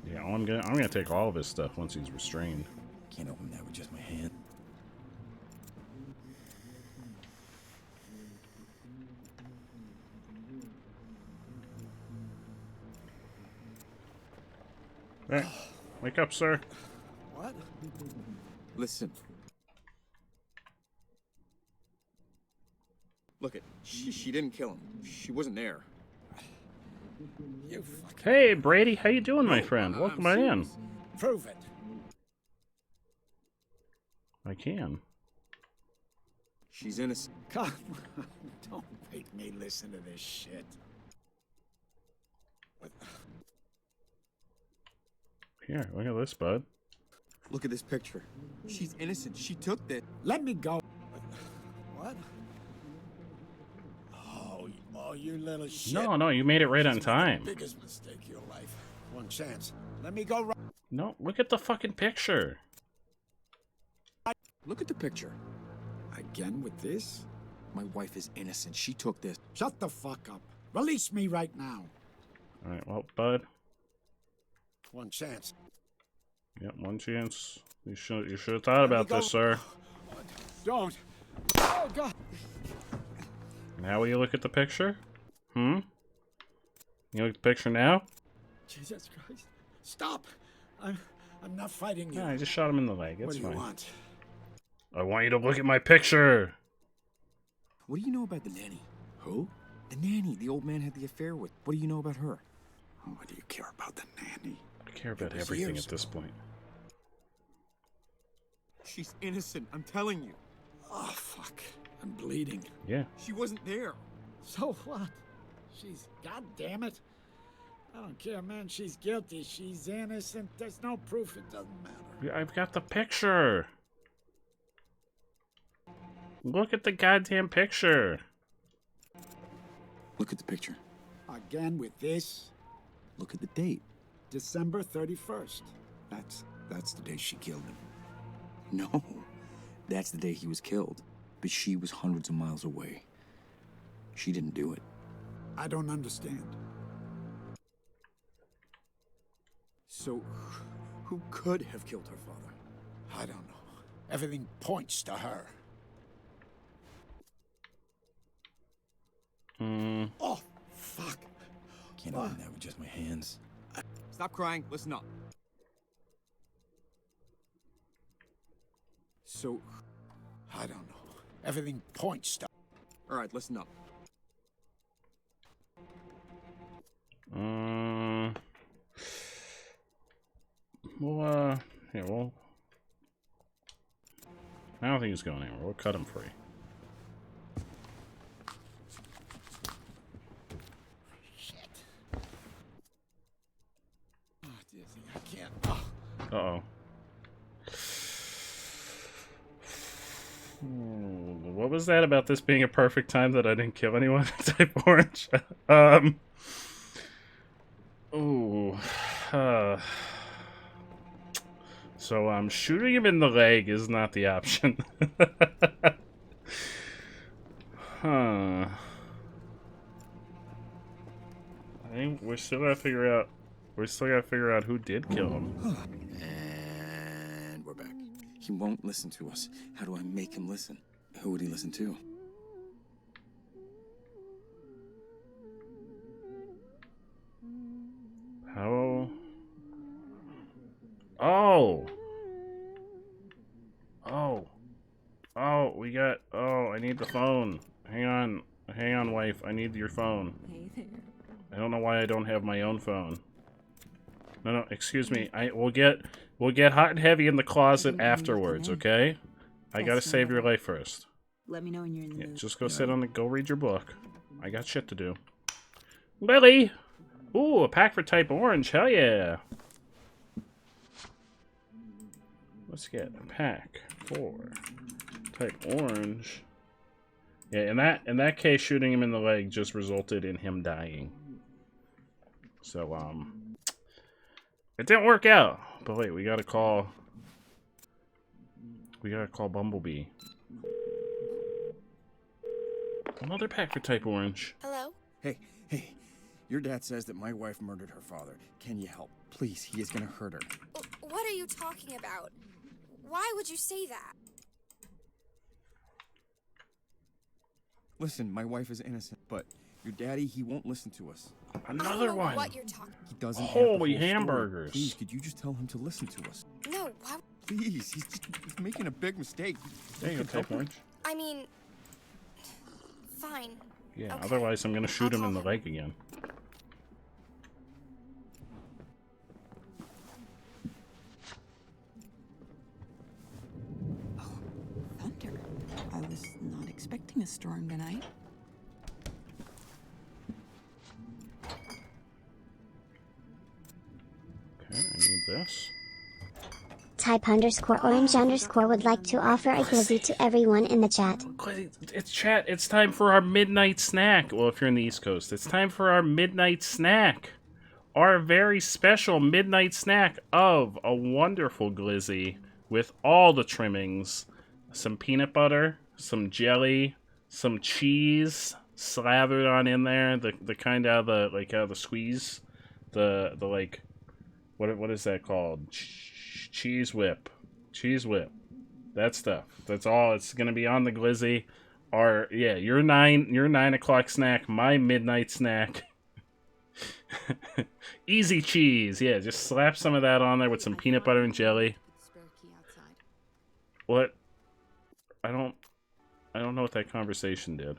Yeah, I'm gonna take all of his stuff once he's restrained. Can't open that with just my hand. Hey, wake up, sir. What? Listen. Look, she didn't kill him. She wasn't there. You fucking... Hey, Brady, how you doing, my friend? Welcome on in. Prove it. I can. She's innocent. Come on, don't make me listen to this shit. What? Here, look at this, bud. Look at this picture. She's innocent. She took that. Let me go. What? Oh, you little shit. No, you made it right on time. Biggest mistake of your life. One chance. Let me go right. No, look at the fucking picture. Look at the picture. Again with this? My wife is innocent. She took this. Shut the fuck up. Release me right now. Alright, well, bud. One chance. Yep, one chance. You should have thought about this, sir. Don't. Oh, God. Now will you look at the picture? You look at the picture now? Jesus Christ. Stop. I'm not fighting you. Yeah, I just shot him in the leg. It's what do you fine. want? I want you to look at my picture. What do you know about the nanny? Who? The nanny the old man had the affair with. What do you know about her? care about the nanny. I care about everything at this point. She's innocent, I'm telling you. Oh, fuck. I'm bleeding. Yeah. She wasn't there. So what? She's... God damn it. I don't care, man. She's guilty. She's innocent. There's no proof. It doesn't matter. I've got the picture. Look at the goddamn picture. Look at the picture. Again with this? Look at the date. December 31st. That's the day she killed him. No, that's the day he was killed. But she was hundreds of miles away. She didn't do it. I don't understand. So, who could have killed her father? I don't know. Everything points to her. Oh, fuck. Can't open that with just my hands. Stop crying. Listen up. So, I don't know. Everything points to... all right, listen up. Well, yeah, well, I don't think he's going anywhere. We'll cut him free. Shit. Oh, Dizzy, I can't... Oh. Uh-oh. What was that about this being a perfect time that I didn't kill anyone? Type orange. Ooh. So, shooting him in the leg is not the option. Huh. I think we still gotta figure out who did kill him. And we're back. He won't listen to us. How do I make him listen? Who would he listen to? How? Oh! Oh! Oh, we got... Oh, I need the phone. Hang on. Hang on, wife. I need your phone. Hey there. I don't know why I don't have my own phone. No, excuse me. We'll get hot and heavy in the closet afterwards, okay? I gotta save your life first. Let me know when you're in the mood. Just go go read your book. I got shit to do. Lily! Ooh, a pack for type orange. Hell yeah. Let's get a pack for type orange. Yeah, in that case, shooting him in the leg just resulted in him dying. So, it didn't work out. But wait, we gotta call Bumblebee. Another pack for type orange. Hello? Hey, your dad says that my wife murdered her father. Can you help? Please, he is gonna hurt her. What are you talking about? Why would you say that? Listen, my wife is innocent, but your daddy, he won't listen to us. Another one. What you're talking? He doesn't. Holy have the whole hamburgers. Story. Please, could you just tell him to listen to us? No. Why? Please, he's making a big mistake. There you go, type orange. I mean, fine. Yeah. Okay. Otherwise, I'm gonna shoot him in the leg again. Thunder. I was not expecting a storm tonight. Okay, I need this. Type _orange_ would like to offer a glizzy to everyone in the chat. It's chat. It's time for our midnight snack. Well, if you're in the East Coast, it's time for our midnight snack. Our very special midnight snack of a wonderful glizzy with all the trimmings. Some peanut butter, some jelly, some cheese slathered on in there. The kind of the squeeze. The like, what is that called? Cheese whip. Cheese whip. That stuff. That's all. It's gonna be on the glizzy. Or yeah, your 9 o'clock snack, my midnight snack. Easy cheese. Yeah, just slap some of that on there with some peanut butter and jelly. What? I don't know what that conversation did.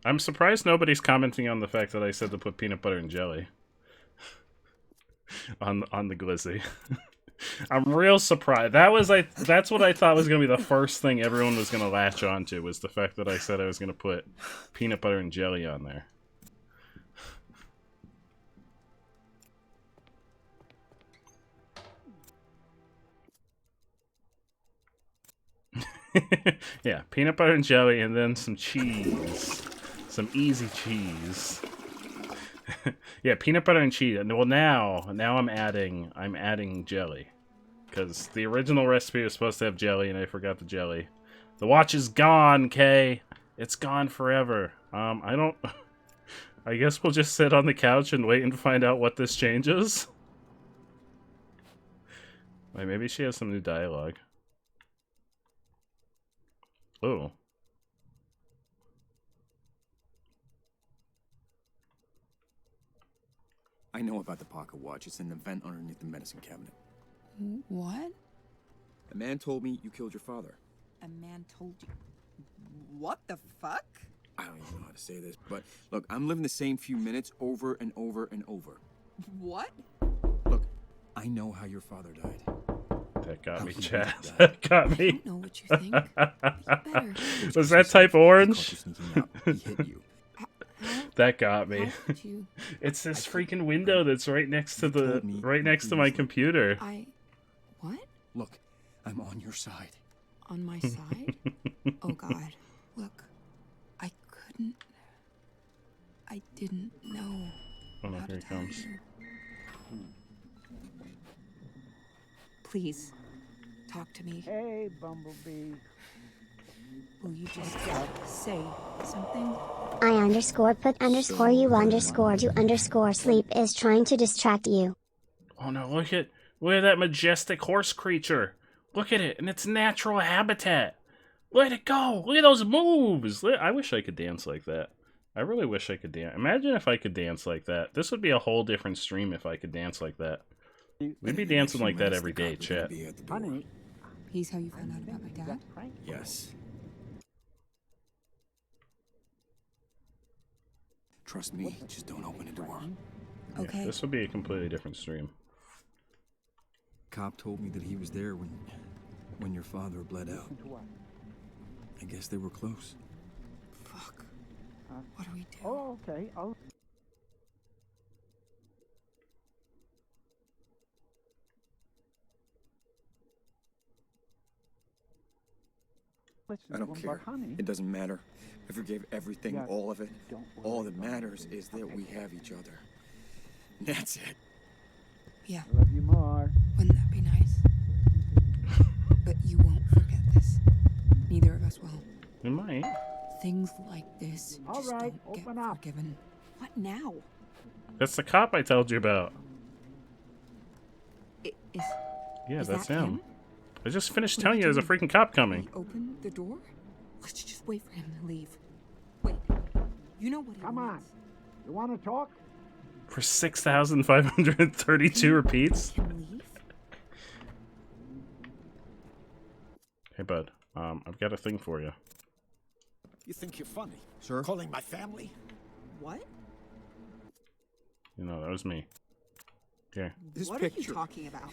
I'm surprised nobody's commenting on the fact that I said to put peanut butter and jelly on the glizzy. I'm real surprised. That's what I thought was gonna be the first thing everyone was gonna latch onto, was the fact that I said I was gonna put peanut butter and jelly on there. Yeah, peanut butter and jelly, and then some cheese. Some easy cheese. Yeah, peanut butter and cheese. Well, now I'm adding jelly, because the original recipe was supposed to have jelly, and I forgot the jelly. The watch is gone, Kay. It's gone forever. I guess we'll just sit on the couch and wait and find out what this changes. Wait, maybe she has some new dialogue. Oh. I know about the pocket watch. It's in the vent underneath the medicine cabinet. What? A man told me you killed your father. A man told you. What the fuck? I don't even know how to say this, but look, I'm living the same few minutes over and over and over. What? Look, I know how your father died. That got me, Chad. That got me. I don't know what you think. You better. Was that type orange? He hit you. That got me. How could you? It's this freaking window that's right next to my computer. What? Look, I'm on your side. On my side? Oh God. Look, I didn't know. Oh no, how here to he tell comes. you. Please, talk to me. Hey, Bumblebee. Will you just say something? I underscore put underscore you underscore do underscore sleep is trying to distract you. Oh no, look at that majestic horse creature. Look at it in its natural habitat. Let it go. Look at those moves. I wish I could dance like that. I really wish I could dance. Imagine if I could dance like that. This would be a whole different stream if I could dance like that. We'd be dancing like that every day, chat. Honey. He's how you found out about my dad? Yes. Trust me, just don't open the door. Okay. Yeah, this would be a completely different stream. Cop told me that he was there when your father bled out. I guess they were close. Fuck. What do we do? Oh, okay. I don't care. It doesn't matter. I forgave everything, all of it. All that matters is that we have each other. That's it. Yeah. I love you more. Wouldn't that be nice? But you won't forget this. Neither of us will. We might. Things like this All just right, don't get open up. forgiven. What now? That's the cop I told you about. Is Yeah, is that's that him. I just finished telling you there's a freaking cop coming. Open the door? Let's just wait for him to leave. Wait. You know what he Come on. wants. You want to talk? For 6,532 repeats? Him leave? Hey, bud. I've got a thing for you. You think you're funny? Sir? Calling my family? What? You know, that was me. Here. This what picture. are you talking about?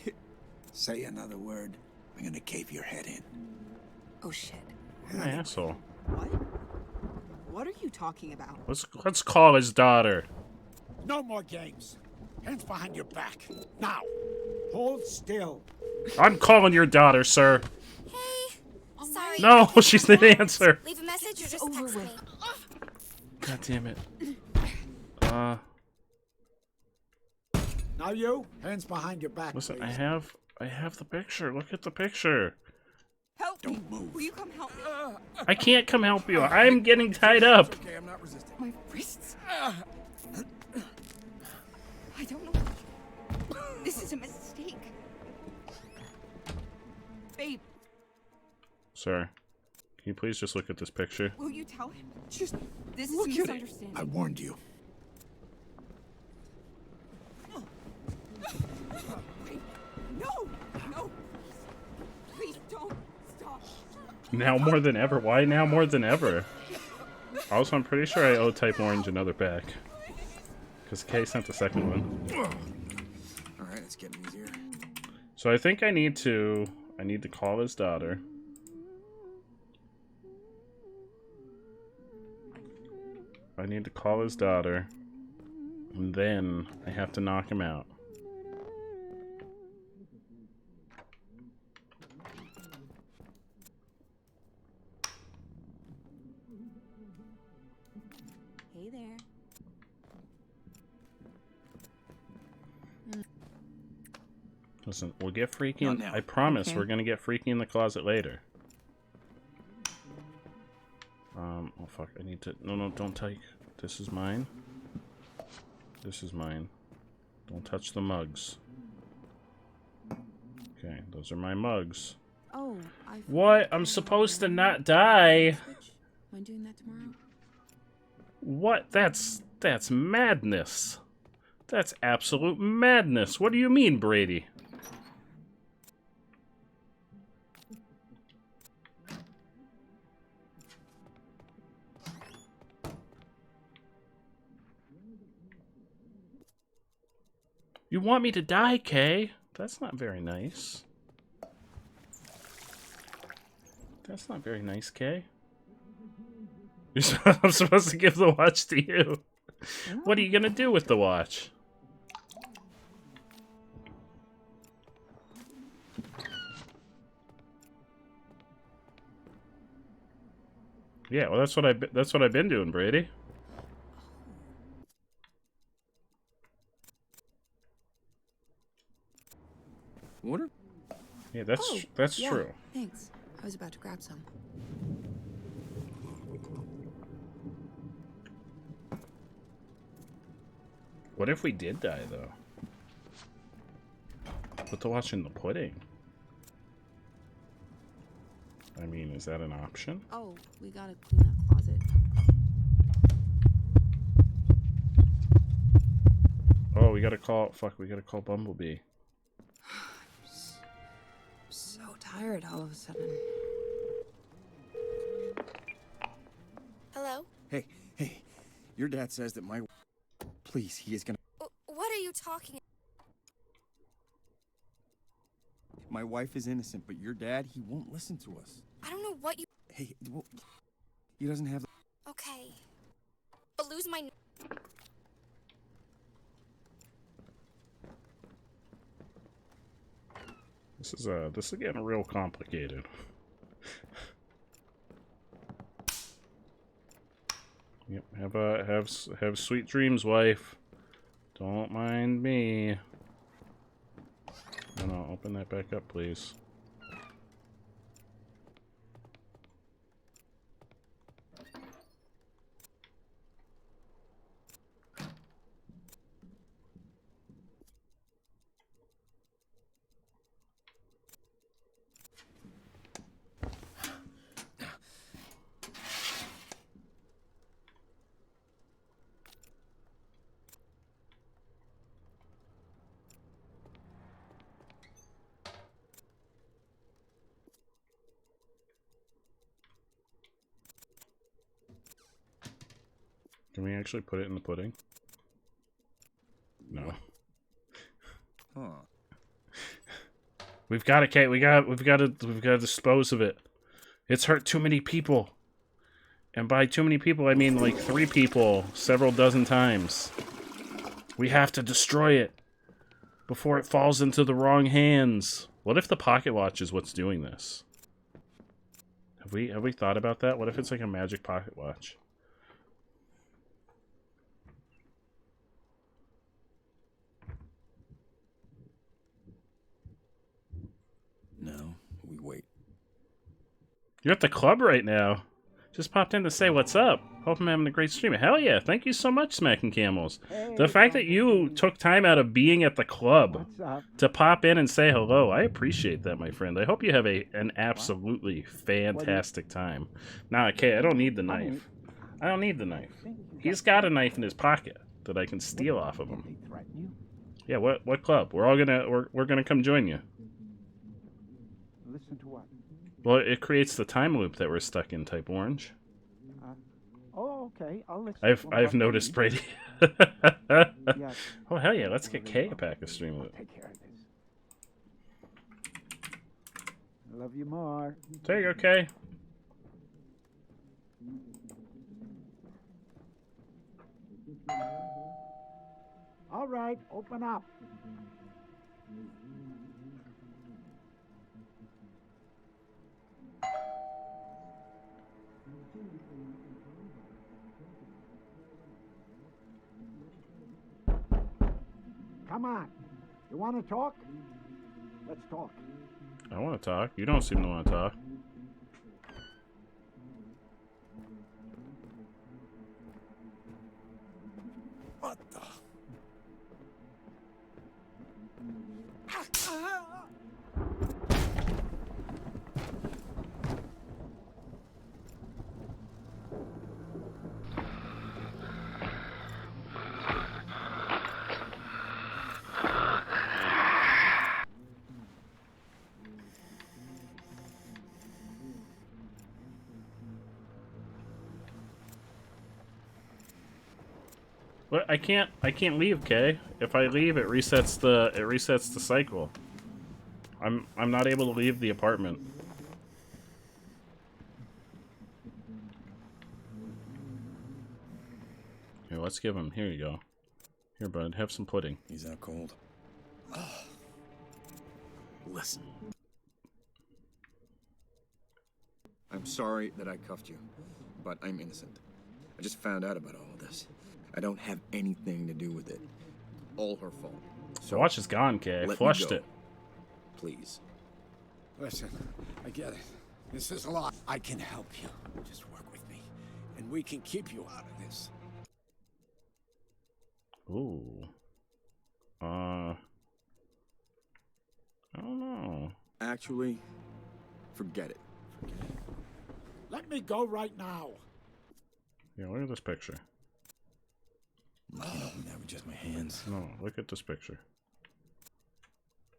Say another word. I'm gonna cave your head in. Oh shit. What an asshole. What? What are you talking about? Let's call his daughter. No more games. Hands behind your back. Now. Hold still. I'm calling your daughter, sir. Hey. Sorry. No, she didn't answer. Leave a message or just over text me. with. God damn it. Now you. Hands behind your back. Listen, please. I have the picture. Look at the picture. Help me! Don't move. Will you come help me? I can't come help you. I'm getting tied up. Okay, I'm not resisting. My wrists. I don't know. This is a mistake. Babe, Sir, can you please just look at this picture? will you tell him? Just this is look a at it. misunderstanding. I warned you. No! No! Please don't stop. Now more than ever. Why now more than ever? Also, I'm pretty sure I owe Type Orange another pack. Because Kay sent the second one. Alright, it's getting easier. So I think I need to call his daughter. I need to call his daughter. And then I have to knock him out. Hey there. Listen, we'll get freaky. Not now. I promise Okay. we're gonna get freaky in the closet later. Oh fuck, I need to... No, don't take... This is mine. This is mine. Don't touch the mugs. Okay, those are my mugs. Oh, What? I'm supposed to not die? Mind doing that tomorrow? What? That's madness. That's absolute madness. What do you mean, Brady? You want me to die, Kay? That's not very nice. That's not very nice, Kay. I'm supposed to give the watch to you. What are you gonna do with the watch? Yeah, well, that's what I've been doing, Brady. Water? Yeah, that's Yeah, true. thanks. I was about to grab some. What if we did die, though? Put the watch in the pudding. I mean, is that an option? Oh, we gotta clean that closet. Oh, we gotta call... Fuck, we gotta call Bumblebee. So tired all of a sudden. Hello? Hey, your dad says that my... Please, he is gonna... What are you talking? My wife is innocent, but your dad, he won't listen to us. I don't know what you... Hey, well, he doesn't have... Okay. But lose my... This is getting real complicated. Yep, have sweet dreams, wife. Don't mind me. No, open that back up, please. Can we actually put it in the pudding? No. Huh. We've got to, Kate. We've got to dispose of it. It's hurt too many people. And by too many people, I mean like 3 people several dozen times. We have to destroy it before it falls into the wrong hands. What if the pocket watch is what's doing this? Have we thought about that? What if it's like a magic pocket watch? No, we wait. You're at the club right now. Just popped in to say what's up. Hope I'm having a great stream. Hell yeah. Thank you so much, Smacking Camels. The fact that you took time out of being at the club to pop in and say hello, I appreciate that, my friend. I hope you have an absolutely fantastic time. Nah, okay, I don't need the knife. I don't need the knife. He's got a knife in his pocket that I can steal off of him. Yeah, what club? We're gonna come join you. Listen to what? Well, it creates the time loop that we're stuck in, Type Orange. Oh. Okay, I'll let I've noticed Brady. Yeah. Oh hell yeah, let's get Kay a pack of stream loot. Take care of this. I love you more. There you go, Kay. All right, open up. Come on. You want to talk? Let's talk. I want to talk. You don't seem to want to talk. What the? What? I can't leave, Kay. If I leave, it resets the cycle. I'm not able to leave the apartment. Here, let's give him. Here you go. Here, bud. Have some pudding. He's out cold. Listen. I'm sorry that I cuffed you, but I'm innocent. I just found out about all of this. I don't have anything to do with it. All her fault. So watch is gone, Kay. I flushed it. Please. Listen, I get it. This is a lot. I can help you. Just work with me, and we can keep you out of this. Ooh. I don't know. Actually, forget it. Let me go right now. Yeah, look at this picture. I can't open that with just my hands. No, look at this picture.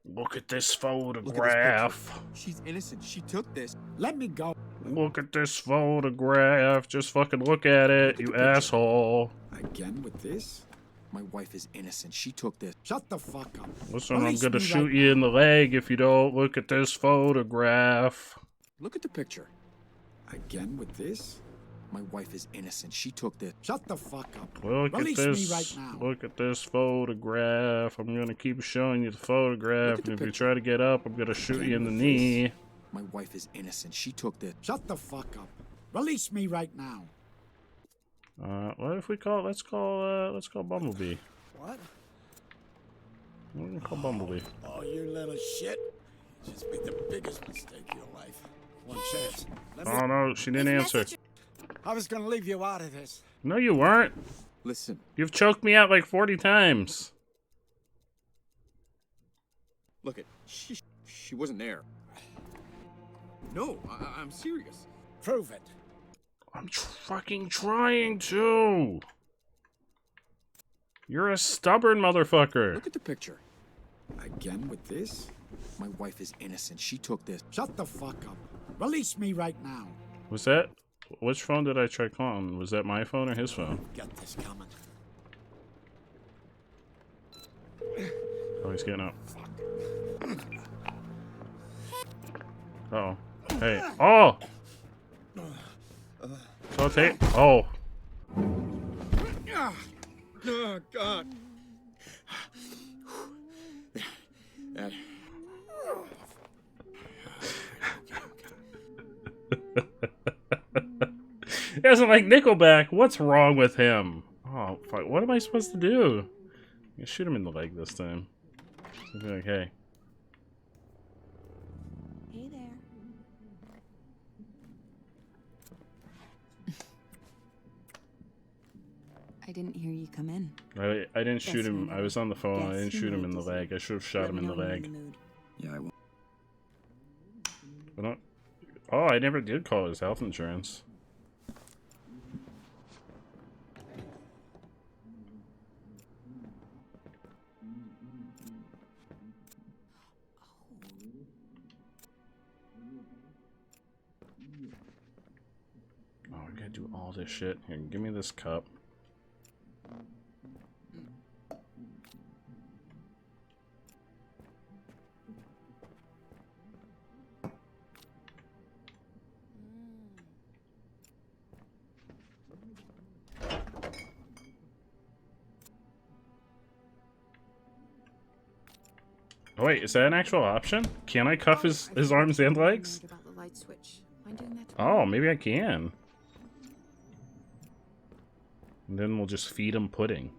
Look at this photograph. She's innocent. She took this. Let me go. Look at this photograph. Just fucking look at it, you asshole. Again with this? My wife is innocent. She took this. Shut the fuck up. Listen, I'm Release gonna me shoot right you in the leg if you don't look at this photograph. Look at the picture. Again with this? My wife is innocent. She took this. Shut the fuck up. Look Release at me this. right now. Look at this photograph. I'm gonna keep showing you the photograph, and if you try to get up, I'm gonna shoot you in the knee. My wife is innocent. She took this. Shut the fuck up. Release me right now. What if we call? Let's call Bumblebee. What? We're gonna call Bumblebee. Oh, you little shit. You just made the biggest mistake of your life. One chance. Oh no, she didn't answer. I was gonna leave you out of this. No, you weren't. Listen. You've choked me out like 40 times. Look it. She wasn't there. No, I'm serious. Prove it. I'm fucking trying to. You're a stubborn motherfucker. Look at the picture. Again with this? My wife is innocent. She took this. Shut the fuck up. Release me right now. Was that? Which phone did I try calling? Was that my phone or his phone? Get this coming. Oh, he's getting up. Uh-oh. Hey. Oh! So take. Oh. Oh, God. That. He doesn't like Nickelback. What's wrong with him? Oh, fuck. What am I supposed to do? I shoot him in the leg this time. I'll be like, hey. Hey there. I didn't hear you come in. I didn't shoot him. I was on the phone. I didn't shoot him in the leg. I should have shot him in the leg. Yeah, I will. But not. Oh, I never did call his health insurance. Oh, gotta do all this shit. Here, give me this cup. Oh wait, is that an actual option? Can I cuff his arms and legs? About the light switch. Mind doing that Oh, maybe I can. And then we'll just feed him pudding.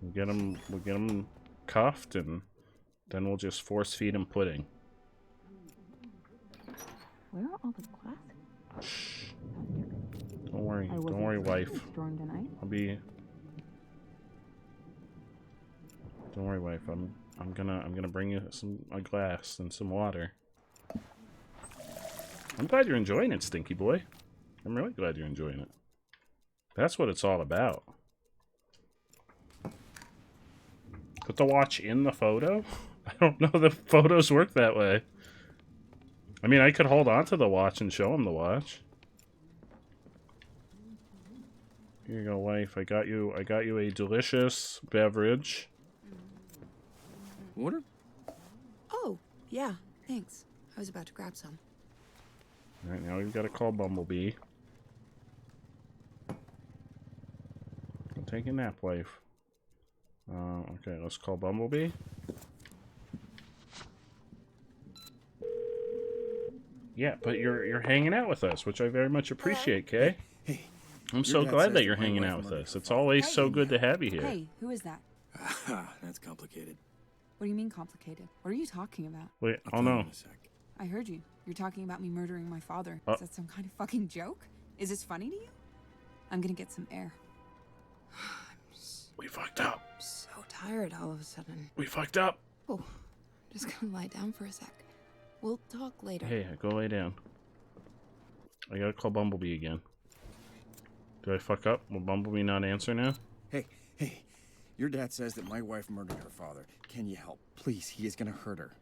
We'll get him cuffed, and then we'll just force feed him pudding. Where are all the glasses? Shh. Don't worry, wife. I'll be. Don't worry, wife. I'm gonna bring you a glass and some water. I'm glad you're enjoying it, Stinky Boy. I'm really glad you're enjoying it. That's what it's all about. Put the watch in the photo? I don't know the photos work that way. I mean, I could hold on to the watch and show him the watch. Here you go, wife. I got you a delicious beverage. Water? Oh, yeah, thanks. I was about to grab some. Alright, now we've got to call Bumblebee. Go take a nap, wife. Okay, let's call Bumblebee. Yeah, but you're hanging out with us, which I very much appreciate, Kay. Hey. I'm so glad that you're hanging out with us. It's always so good to have you here. Hey, who is that? That's complicated. What do you mean complicated? What are you talking about? Wait, I'll oh tell you no. in a sec. I heard you. You're talking about me murdering my father. Is that some kind of fucking joke? Is this funny to you? I'm gonna get some air. We fucked up. I'm so tired all of a sudden. We fucked up. Oh, I'm just gonna lie down for a sec. We'll talk later. Hey, go lay down. I gotta call Bumblebee again. Did I fuck up? Will Bumblebee not answer now? Hey, your dad says that my wife murdered her father. Can you help? Please, he is gonna hurt her.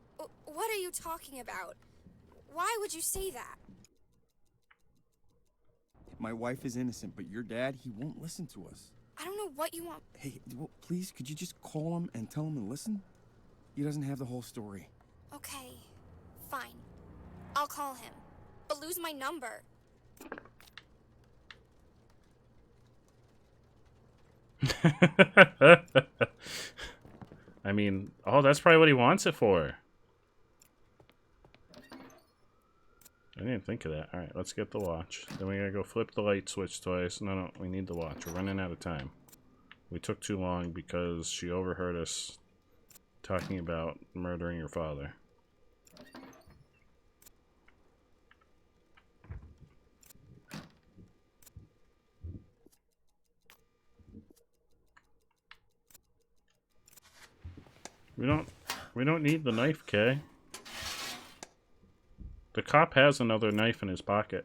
What are you talking about? Why would you say that? My wife is innocent, but your dad, he won't listen to us. I don't know what you want. Hey, well, please, could you just call him and tell him to listen? He doesn't have the whole story. Okay, fine. I'll call him, but lose my number. I mean, oh, that's probably what he wants it for. I didn't think of that. Alright, let's get the watch. Then we gotta go flip the light switch twice. No, we need the watch. We're running out of time. We took too long because she overheard us talking about murdering your father. We don't need the knife, Kay. The cop has another knife in his pocket.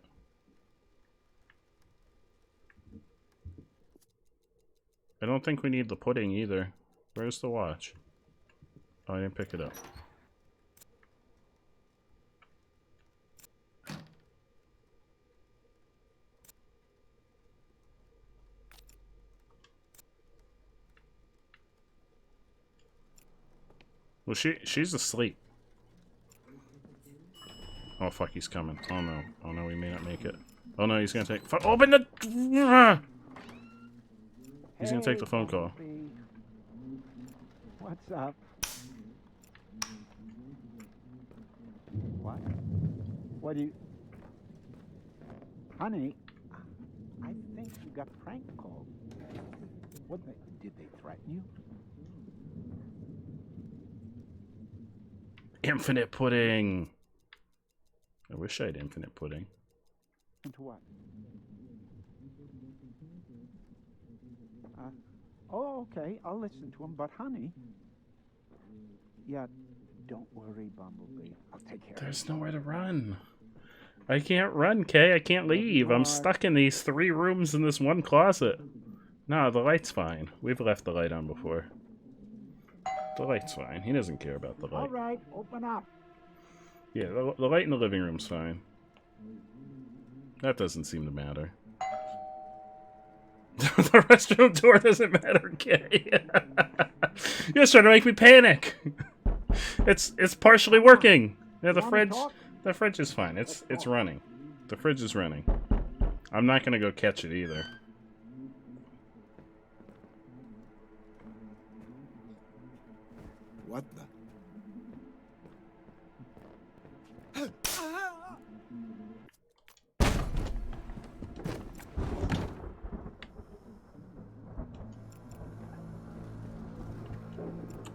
I don't think we need the pudding either. Where's the watch? Oh, I didn't pick it up. Well, she's asleep. Oh fuck, he's coming. Oh no. Oh no, we may not make it. Oh no, he's gonna take. Open the. He's gonna take the phone call. What's up? What? What do you... Honey, I think you got prank called. Did they threaten you? Infinite pudding. I wish I had infinite pudding. Into what? Oh, okay. I'll listen to him. But, honey... Yeah, don't worry, Bumblebee. I'll take care of it. There's nowhere to run. I can't run, Kay. I can't leave. I'm stuck in these 3 rooms in this one closet. No, the light's fine. We've left the light on before. The light's fine. He doesn't care about the light. All right, open up. Yeah, the light in the living room's fine. That doesn't seem to matter. The restroom door doesn't matter, okay? You're just trying to make me panic. It's partially working. Yeah, the fridge is fine. It's running. The fridge is running. I'm not gonna go catch it either. What the?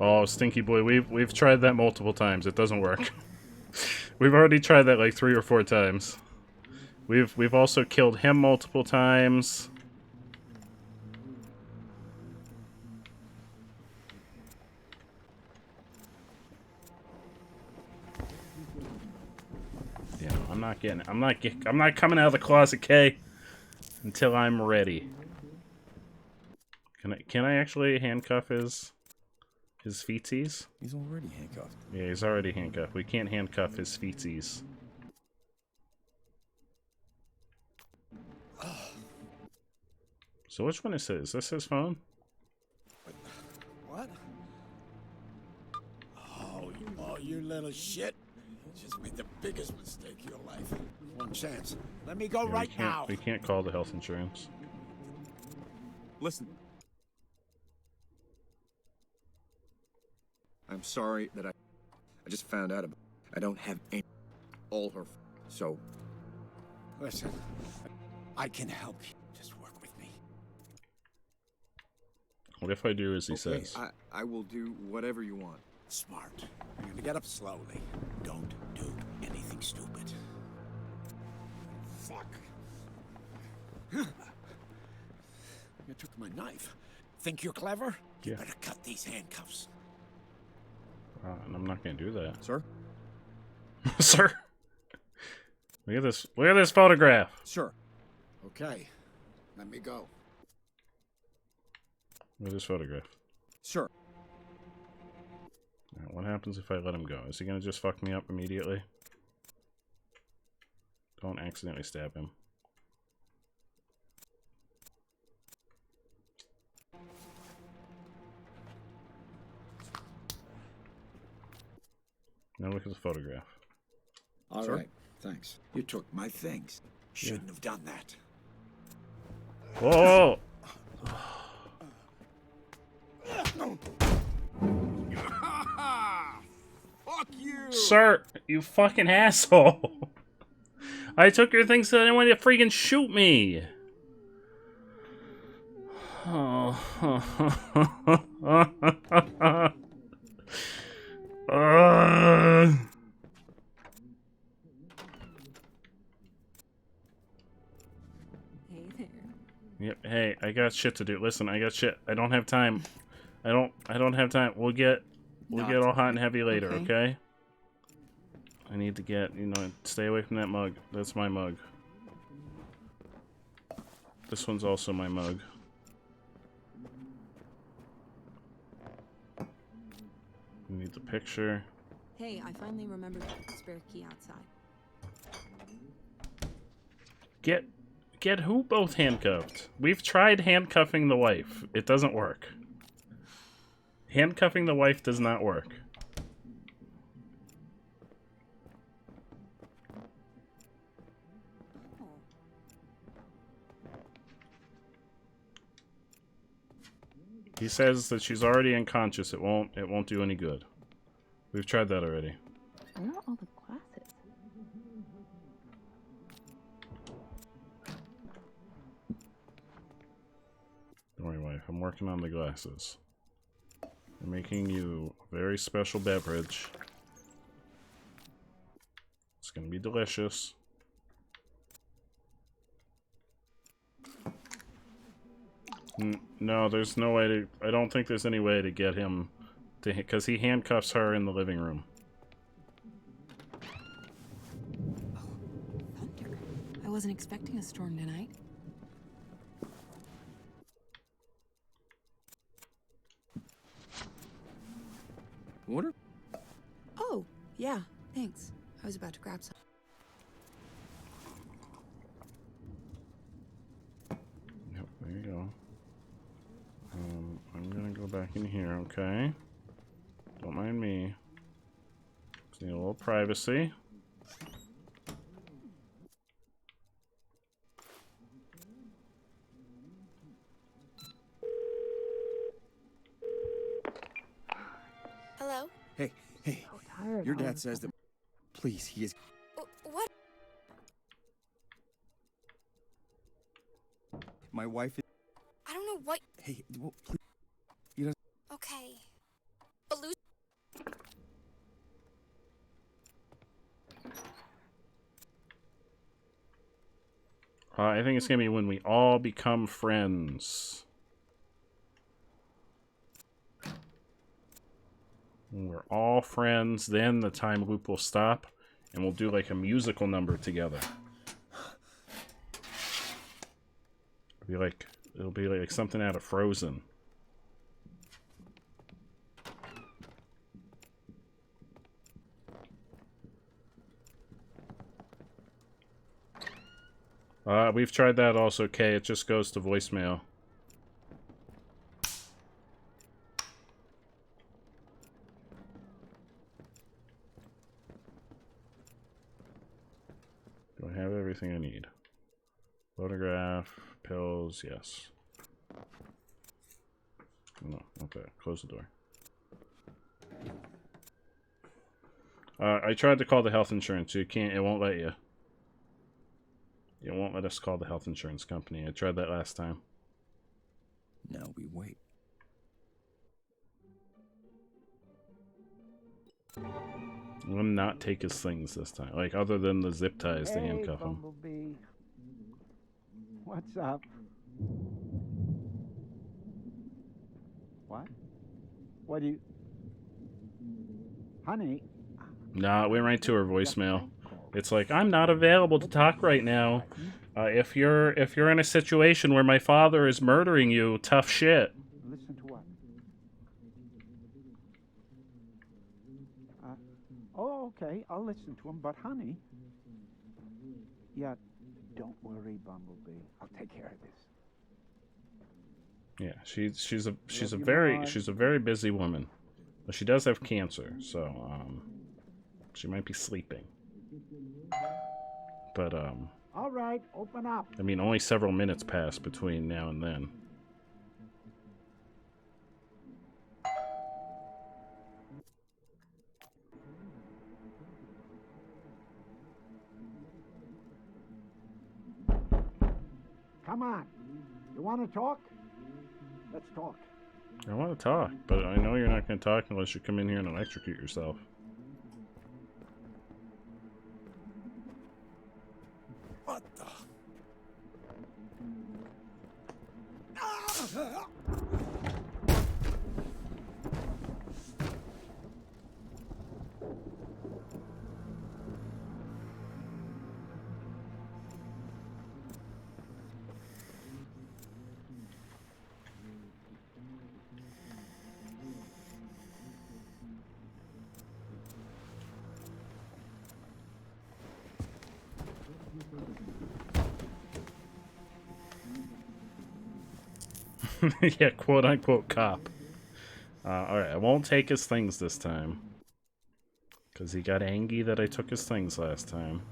Oh, Stinky Boy, we've tried that multiple times. It doesn't work. We've already tried that like 3 or 4 times. We've also killed him multiple times. Yeah, I'm not coming out of the closet, Kay, until I'm ready. Can I actually handcuff his feetsies? He's already handcuffed. Yeah, he's already handcuffed. We can't handcuff his feetsies. So which one is this? Is this his phone? What? Oh, you little shit. You just made the biggest mistake of your life. One chance. Let me go right now. We can't call the health insurance. Listen. I'm sorry that I just found out about it. I don't have any all her so Listen, I can help you. Just work with me. What if I do as he says? I will do whatever you want. Smart. You're gonna get up slowly. Don't do anything stupid. Fuck. You took my knife. Think you're clever? You better cut these handcuffs. And I'm not gonna do that. Sir? Sir? Look at this. Look at this photograph. Sure. Okay. Let me go. Look at this photograph. Sure. Alright, what happens if I let him go? Is he gonna just fuck me up immediately? Don't accidentally stab him. Now look at the photograph. All right. Thanks. You took my things. Shouldn't have done that. Whoa! Fuck you! Sir, you fucking asshole! I took your things so I didn't want you to freaking shoot me! Oh. Hey there. Yep. Hey, I got shit to do. Listen, I got shit. I don't have time. I don't have time. We'll get all hot and heavy later, okay? I need to get, stay away from that mug. That's my mug. This one's also my mug. We need the picture. Hey, I finally remembered the spare key outside. Get who both handcuffed? We've tried handcuffing the wife. It doesn't work. Handcuffing the wife does not work. He says that she's already unconscious. It won't do any good. We've tried that already. Where are all the glasses? Don't worry, wife. I'm working on the glasses. I'm making you a very special beverage. It's gonna be delicious. No, there's no way to... I don't think there's any way to get him to... Because he handcuffs her in the living room. Oh, thunder. I wasn't expecting a storm tonight. Water? Oh, yeah, thanks. I was about to grab some. back in here, okay? Don't mind me. Just need a little privacy. Hello? Hey, So tired. your dad says that... Please, he is... What? My wife is... I don't know what. Hey, well, please... He doesn't... Okay. But Lucy. I think it's gonna be when we all become friends. When we're all friends, then the time loop will stop, and we'll do like a musical number together. It'll be like something out of Frozen. We've tried that also, Kay. It just goes to voicemail. Do I have everything I need? Photograph, pills, yes. No, okay. Close the door. I tried to call the health insurance. You can't, it won't let you. It won't let us call the health insurance company. I tried that last time. Now we wait. I'm gonna not take his things this time. Like, other than the zip ties to handcuff him. Bumblebee. What's up? What? What do you... Honey? Nah, it went right to her voicemail. It's like, I'm not available to talk right now. If you're in a situation where my father is murdering you, tough shit. Listen to what? Oh, okay. I'll listen to him. But, honey... Yeah, don't worry, Bumblebee. I'll take care of this. Yeah, she's a very busy woman. But she does have cancer, so she might be sleeping. But All right, open up. I mean, only several minutes pass between now and then. Come on. You want to talk? Let's talk. I want to talk, but I know you're not going to talk unless you come in here and electrocute yourself. What the? Yeah, quote-unquote cop. Alright, I won't take his things this time. Because he got angry that I took his things last time.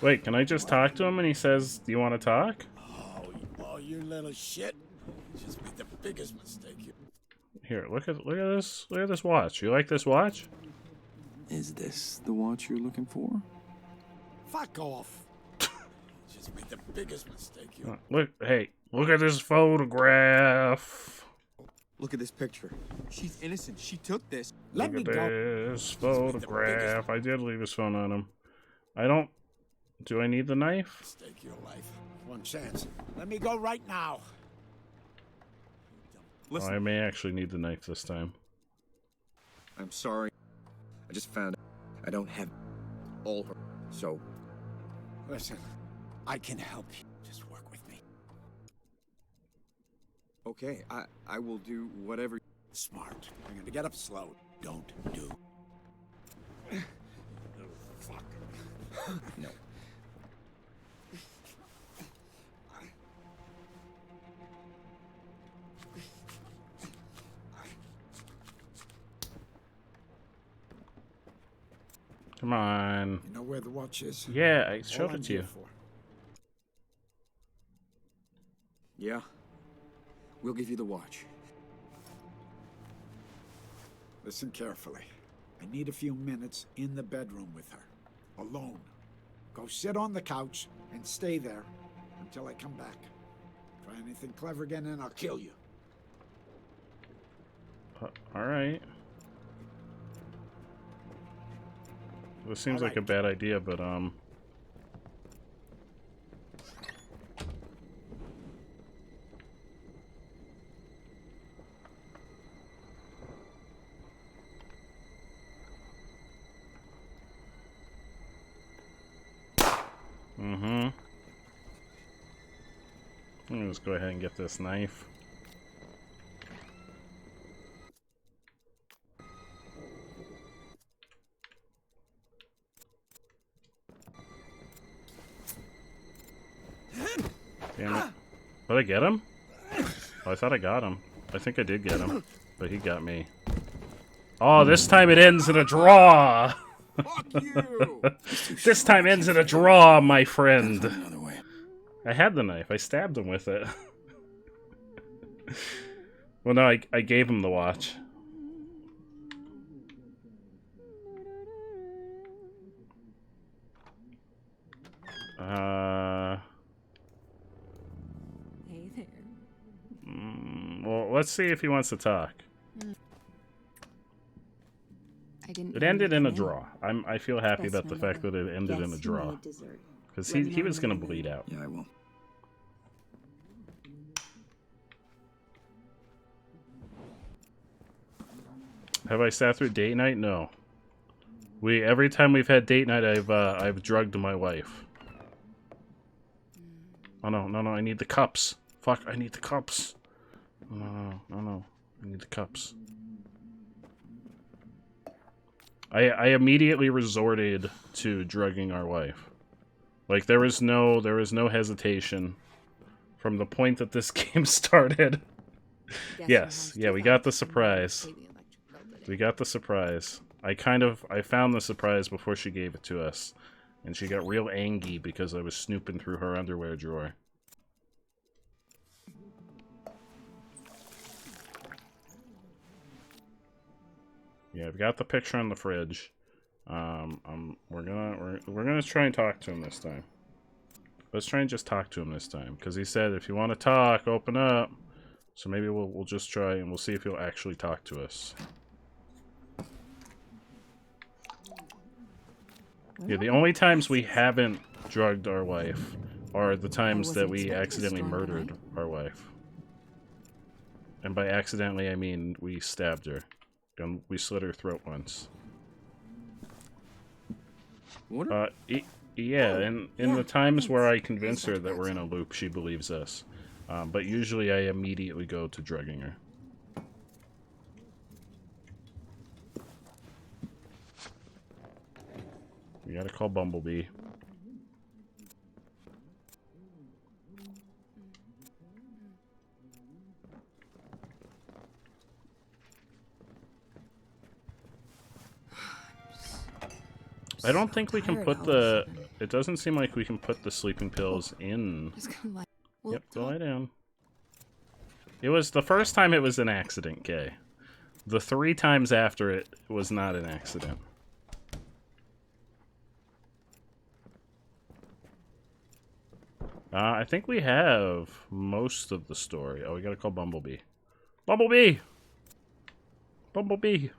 Wait, can I just talk to him and he says, do you want to talk? Oh, you little shit. You just made the biggest mistake. Here, look at this watch. You like this watch? Is this the watch you're looking for? Fuck off. Just made the biggest mistake. Look at this photograph. Look at this picture. She's innocent. She took this. Let me Look at go. this photograph. I did leave his phone on him. I don't... Do I need the knife? Stake your life. One chance. Let me go right now. Oh, I may actually need the knife this time. I'm sorry. I just found out I don't have all her. So... Listen, I can help you. Just work with me. Okay, I will do whatever. Smart. I'm gonna get up slow. Don't do. Fuck. No. Come on. You know where the watch is? Yeah, I All showed I'm it to you. here for. Yeah. We'll give you the watch. Listen carefully. I need a few minutes in the bedroom with her. Alone. Go sit on the couch and stay there until I come back. Try anything clever again and I'll kill you. Alright. This seems like a bad idea, but let me just go ahead and get this knife. Damn it. Did I get him? Oh, I thought I got him. I think I did get him, but he got me. Oh, this time it ends in a draw! Fuck you! This time ends in a draw, my friend. I had the knife. I stabbed him with it. Well, no, I gave him the watch. Hey there. Well, let's see if he wants to talk. It ended in a draw. I feel happy about the fact that it ended in a draw. Because he was going to bleed out. Yeah, I will. Have I sat through date night? No. Every time we've had date night, I've drugged my wife. Oh no, I need the cups. Fuck, I need the cups. No, I need the cups. I immediately resorted to drugging our wife. Like there was no hesitation from the point that this game started. Yes, yeah, we got the surprise. We got the surprise. I found the surprise before she gave it to us. And she got real angry because I was snooping through her underwear drawer. Yeah, I've got the picture on the fridge. We're gonna try and talk to him this time. Let's try and just talk to him this time, because he said if you want to talk, open up. So maybe we'll just try and we'll see if he'll actually talk to us. Yeah, the only times we haven't drugged our wife are the times that we accidentally murdered our wife. And by accidentally, I mean we stabbed her. And we slit her throat once. What? Yeah, in the times where I convince her that we're in a loop, she believes us. But usually I immediately go to drugging her. We gotta call Bumblebee. I don't think we can put the... It doesn't seem like we can put the sleeping pills in... Yep, go lie down. It was... The first time it was an accident, Kay. The 3 times after it was not an accident. I think we have most of the story. Oh, we gotta call Bumblebee. Bumblebee! Bumblebee!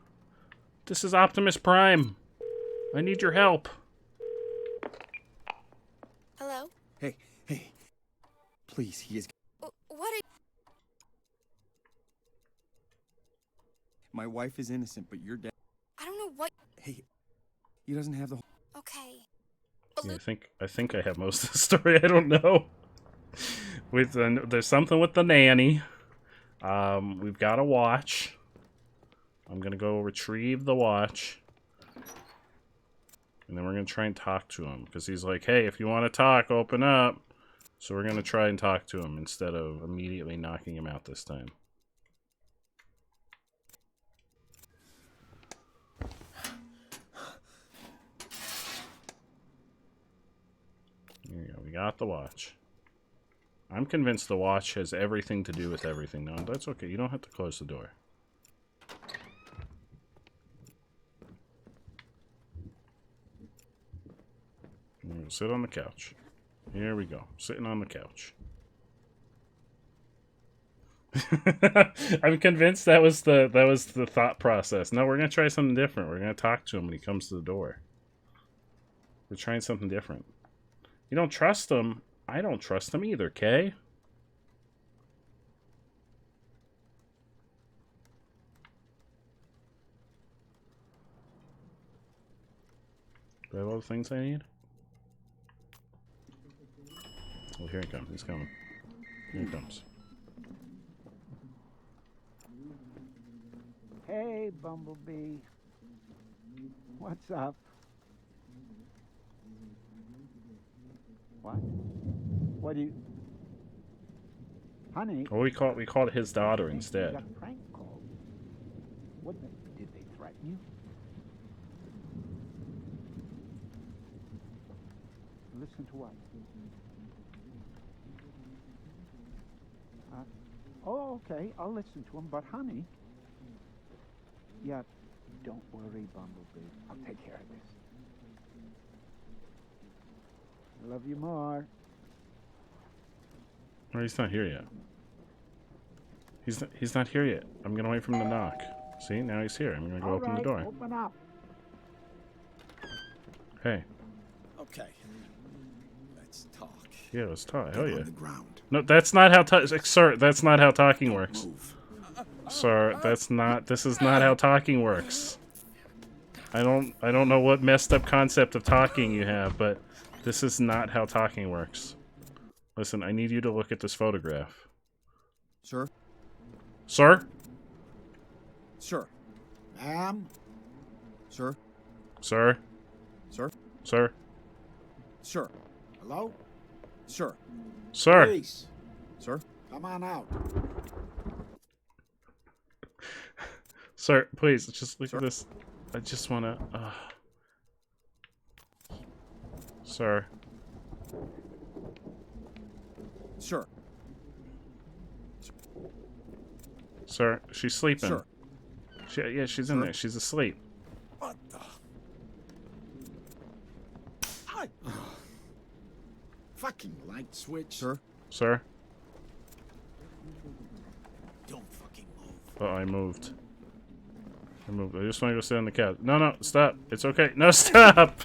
This is Optimus Prime. I need your help. Hello? Hey. Please, he is... What are... My wife is innocent, but you're dead. I don't know what... Hey, he doesn't have the... Okay. Yeah, I think I have most of the story. I don't know. There's something with the nanny. We've got a watch. I'm gonna go retrieve the watch. And then we're gonna try and talk to him. Because he's like, hey, if you want to talk, open up. So we're gonna try and talk to him instead of immediately knocking him out this time. we got the watch. I'm convinced the watch has everything to do with everything. No, that's okay. You don't have to close the door. Sit on the couch. Here we go. Sitting on the couch. I'm convinced that was the thought process. No, we're gonna try something different. We're gonna talk to him when he comes to the door. We're trying something different. You don't trust him. I don't trust him either, Kay. Do I have all the things I need? Well, here he comes. He's coming. Here he comes. Hey, Bumblebee. What's up? What? What do you... Honey? Oh, we called his daughter instead. You got a prank call. What did they threaten you? Listen to what? Oh, okay. I'll listen to him. But, honey... Yeah, don't worry, Bumblebee. I'll take care of this. I love you more. Oh, he's not here yet. He's not here yet. I'm gonna wait for him to knock. See, now he's here. I'm gonna go open the door. Open up. Hey. Okay. Let's talk. Yeah, let's talk. Hell yeah. On the ground. No, that's not how sir, that's not how talking works. Sir, that's not this is not how talking works. I don't know what messed up concept of talking you have, but this is not how talking works. Listen, I need you to look at this photograph. Sir? Sir? Sir. Ma'am? Sir? Sir? Sir? Sir? Sir. Hello? Sir. Sir? Please. Sir? Come on out. Sir, please, just look at this. I just wanna... Sir. Sir. Sir, she's sleeping. Sir. Yeah, she's in there. She's asleep. What the... Fucking light switch. Sir? Sir? Don't fucking move. Oh, I moved. I just want to go sit on the couch. No, no, stop. It's okay. No, stop!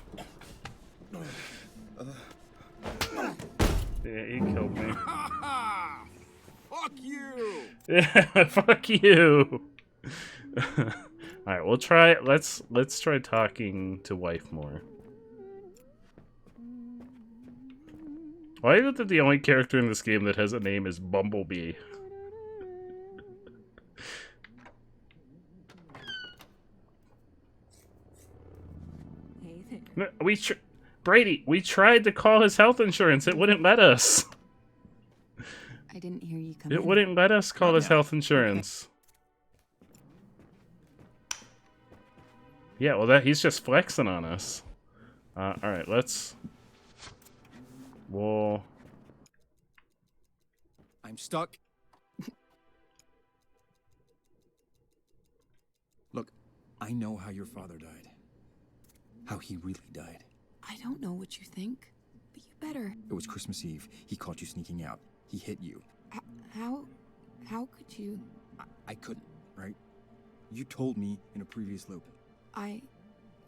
Yeah, he killed me. Fuck you! Yeah, fuck you! Alright, we'll try... Let's try talking to wife more. Why is it the only character in this game that has a name is Bumblebee? No, Brady, we tried to call his health insurance. It wouldn't let us. I didn't hear you come It in. wouldn't let us call his health insurance. Yeah, well, he's just flexing on us. Alright, let's... Well... I'm stuck. Look, I know how your father died. How he really died. I don't know what you think, but you better. It was Christmas Eve. He caught you sneaking out. He hit you. How could you? I couldn't, right? You told me in a previous loop.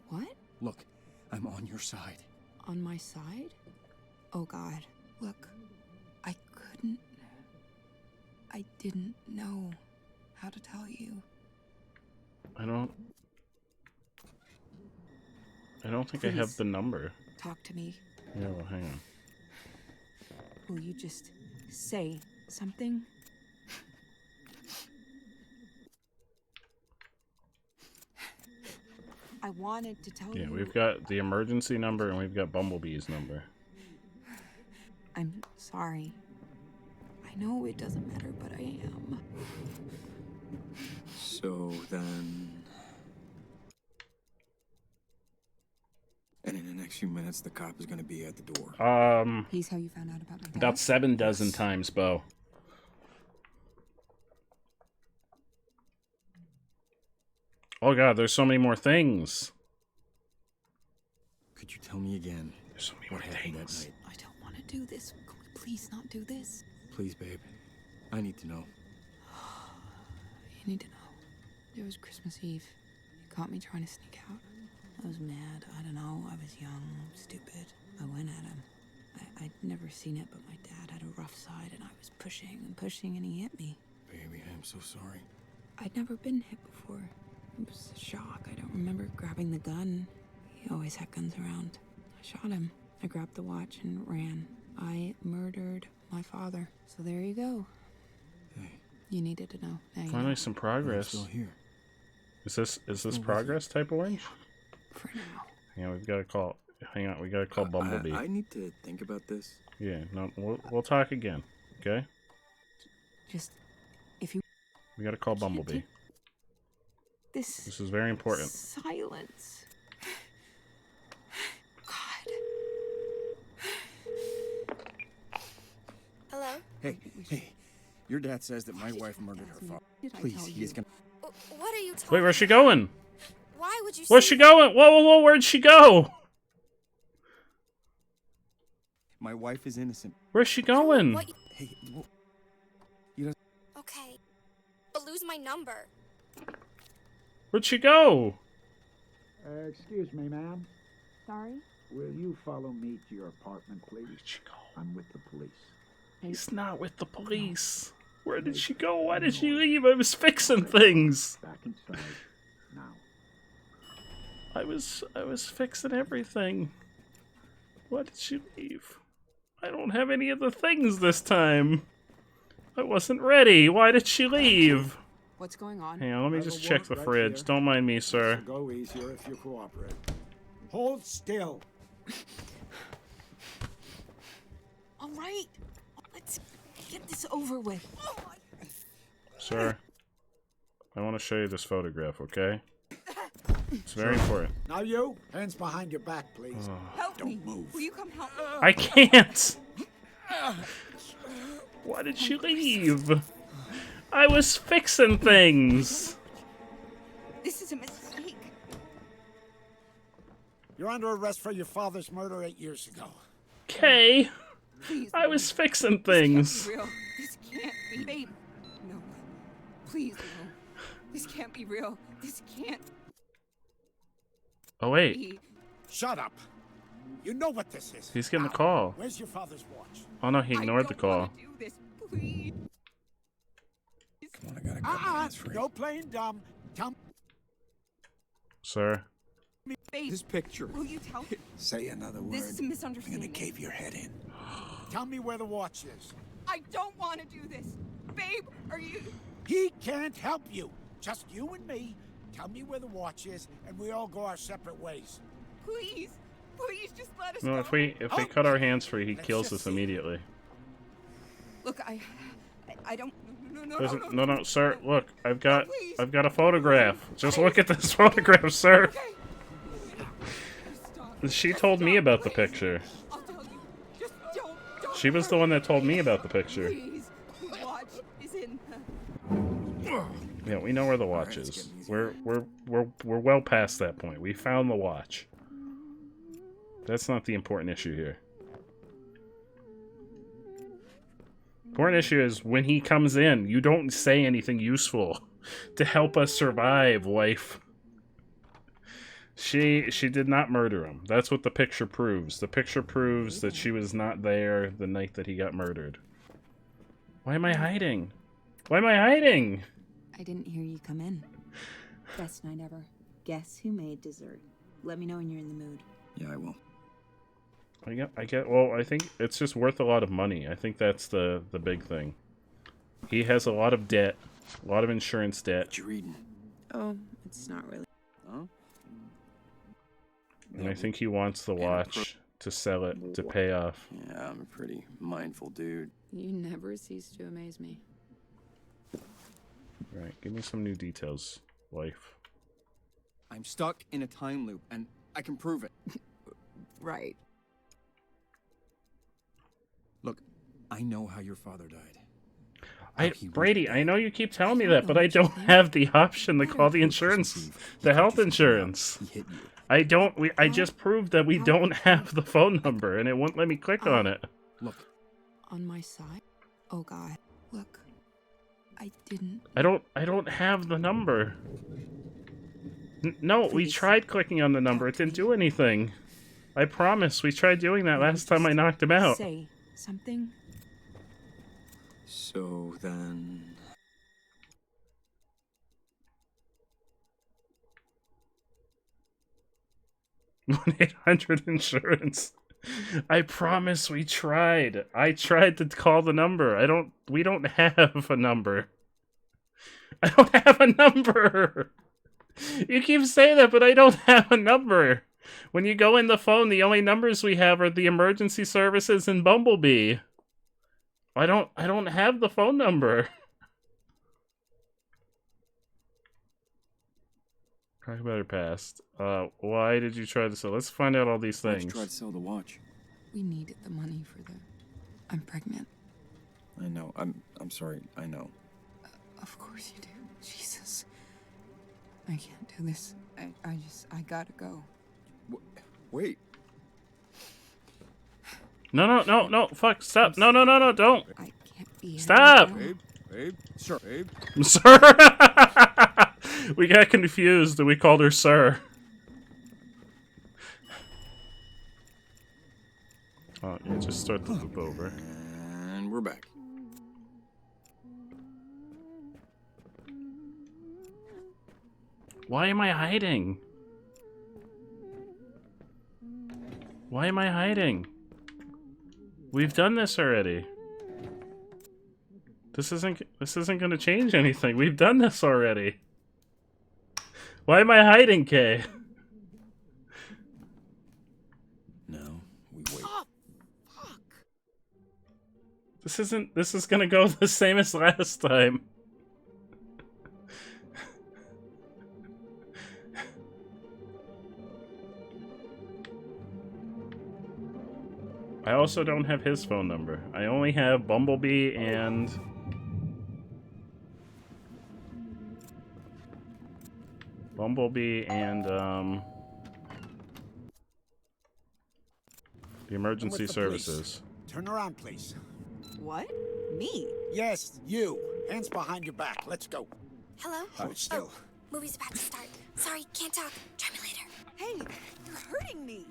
What? Look, I'm on your side. On my side? Oh God, look, I didn't know how to tell you. I don't think Please. I have the number. Talk to me. Yeah, well, hang on. Will you just say something? I wanted to tell you. Yeah, we've got the emergency number and we've got Bumblebee's number. I'm sorry. I know it doesn't matter, but I am. So then... And in the next next few minutes, the cop is gonna be at the door. He's how you found out about my dad? About 7 dozen times, Bo. Oh god, there's so many more things. Could you tell me again There's so many what more happened that things. night? I don't want to do this. Can we please not do this? Please, babe. I need to know. You need to know. It was Christmas Eve. He caught me trying to sneak out. I was mad. I don't know. I was young, stupid. I went at him. I'd never seen it, but my dad had a rough side, and I was pushing and pushing, and he hit me. Baby, I'm so sorry. I'd never been hit before. It was a shock. I don't remember grabbing the gun. He always had guns around. I shot him. I grabbed the watch and ran. I murdered my father. So there you go. Hey. You needed to know. Now you Finally know. some I'm progress. still here. Is this progress type orange? For now. Yeah, we've got to call. Hang on, we got to call Bumblebee. I need to think about this. Yeah, no, we'll talk again. Okay? Just, if you... We got to call Bumblebee. This is very important. Silence. God. Hello? Hey. Your dad says that my wife murdered her father. Please, he is gonna... What are you talking Wait, where's she going? Why would you Where's say she going? Whoa, where'd she go? My wife is innocent. Where's she going? What you... Hey, you don't... Okay. But lose my number. Where'd she go? Excuse me, ma'am. Sorry? Will you follow me to your apartment, please? Where'd she go? I'm with the police. He's not with the police. Where did she go? Why did she leave? I was fixing things. Back inside. Now. I was fixing everything. Why did she leave? I don't have any of the things this time. I wasn't ready. Why did she leave? What's going on? Hang on, let me I have just a check the warrant right fridge. here. Don't mind me, sir. This'll go easier if you cooperate. Hold still. All right. Let's get this over with. Sir, I want to show you this photograph, okay? It's very important. Now you, hands behind your back, please. Help me. Don't move. Will you come help me? I can't! Why did she leave? I was fixing things! This is a mistake. You're under arrest for your father's murder 8 years ago. Okay. Please. I was fixing This things. can't be real. This can't be. Babe. No. Please, no. This can't be real. This can't Oh, wait. be. Shut up. You know what this is. He's getting a Now, call. Where's your father's watch? Oh, no, he ignored the I don't call. wanna do this. Please. Come on, I gotta cut my hands free. No playing dumb. Tell Sir. me. Babe, This picture. will you tell me? Say another word. This is a I'm misunderstanding. gonna cave your head in. Tell me where the watch is. I don't want to do this. Babe, are you... He can't help you. Just you and me. Tell me where the watch is, and we all go our separate ways. Please. Please just let us No, go. if we cut our hands free, he kills us immediately. Look, I don't... No, Listen, no, sir. Look, I've got please. a photograph. Just look at this photograph, sir. Okay. Stop. She told me about the picture. I'll tell you. Just don't She was the one that told me about the picture. Please. The watch is in... Yeah, we know where the watch is. We're well past that point. We found the watch. That's not the important issue here. Important issue is when he comes in, you don't say anything useful to help us survive, wife. She did not murder him. That's what the picture proves. The picture proves that she was not there the night that he got murdered. Why am I hiding? Why am I hiding? I didn't hear you come in. Best night ever. Guess who made dessert? Let me know when you're in the mood. Yeah, I will. Well, I think it's just worth a lot of money. I think that's the big thing. He has a lot of debt, a lot of insurance debt. What you reading? Oh, it's not really. Huh? And I think he wants the watch to sell it to pay off. Yeah, I'm a pretty mindful dude. You never cease to amaze me. Right, give me some new details, wife. I'm stuck in a time loop, and I can prove it. Right. Look, I know how your father died. Brady, I know you keep telling me that, but I don't have the option to call the insurance, the health insurance. I just proved that we don't have the phone number, and it won't let me click on it. Look. On my side? Oh God. Look. I didn't. I don't have the number. No, we tried clicking on the number. It didn't do anything. I promise. We tried doing that last time I knocked him out. Say something. So then... 1-800-INSURANCE. I promise we tried. I tried to call the number. We don't have a number. I don't have a number. You keep saying that, but I don't have a number. When you go in the phone, the only numbers we have are the emergency services and Bumblebee. I don't have the phone number. Talk about her past. Why did you try to sell? Let's find out all these things. Why'd you try to sell the watch? We needed the money for the... I'm pregnant. I know. I'm sorry. I know. Of course you do. Jesus. I can't do this. I gotta go. Wait. No, fuck, stop. No, don't. I can't be... Stop! Babe, sir, babe. Sir! We got confused and we called her Sir. Oh, yeah, just start the loop over. And we're back. Why am I hiding? Why am I hiding? We've done this already. This isn't gonna change anything. We've done this already. Why am I hiding, Kay? No, we wait. Oh, fuck. This is gonna go the same as last time. I also don't have his phone number. I only have Bumblebee and... the emergency services. Turn around, please. What? Me? Yes, you. Hands behind your back. Let's go. Hello? Hold still. Movie's about to start. Sorry, can't talk. Try me later. Hey, you're hurting me.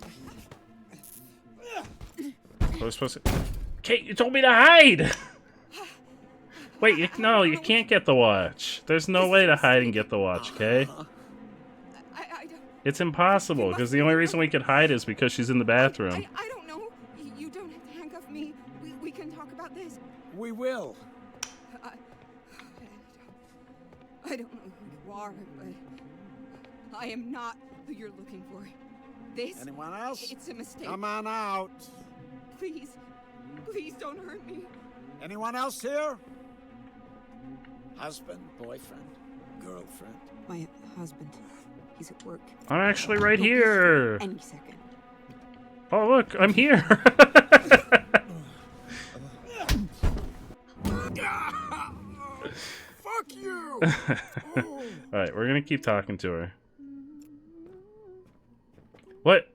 I was supposed to... Kate, you told me to hide! Wait, no, you can't get the watch. There's no way to hide and get the watch, Kay. I don't... It's impossible, because the only reason we could hide is because she's in the bathroom. I don't know. You don't have to handcuff me. We can talk about this. We will. I don't know who you are, but I am not who you're looking for. This... Anyone else? It's a mistake. Come on out. Please. Please don't hurt me. Anyone else here? Husband, boyfriend, girlfriend? My husband. He's at work. I'm actually right here. Any second. Oh, look, I'm here. Fuck you! Alright, we're gonna keep talking to her. What?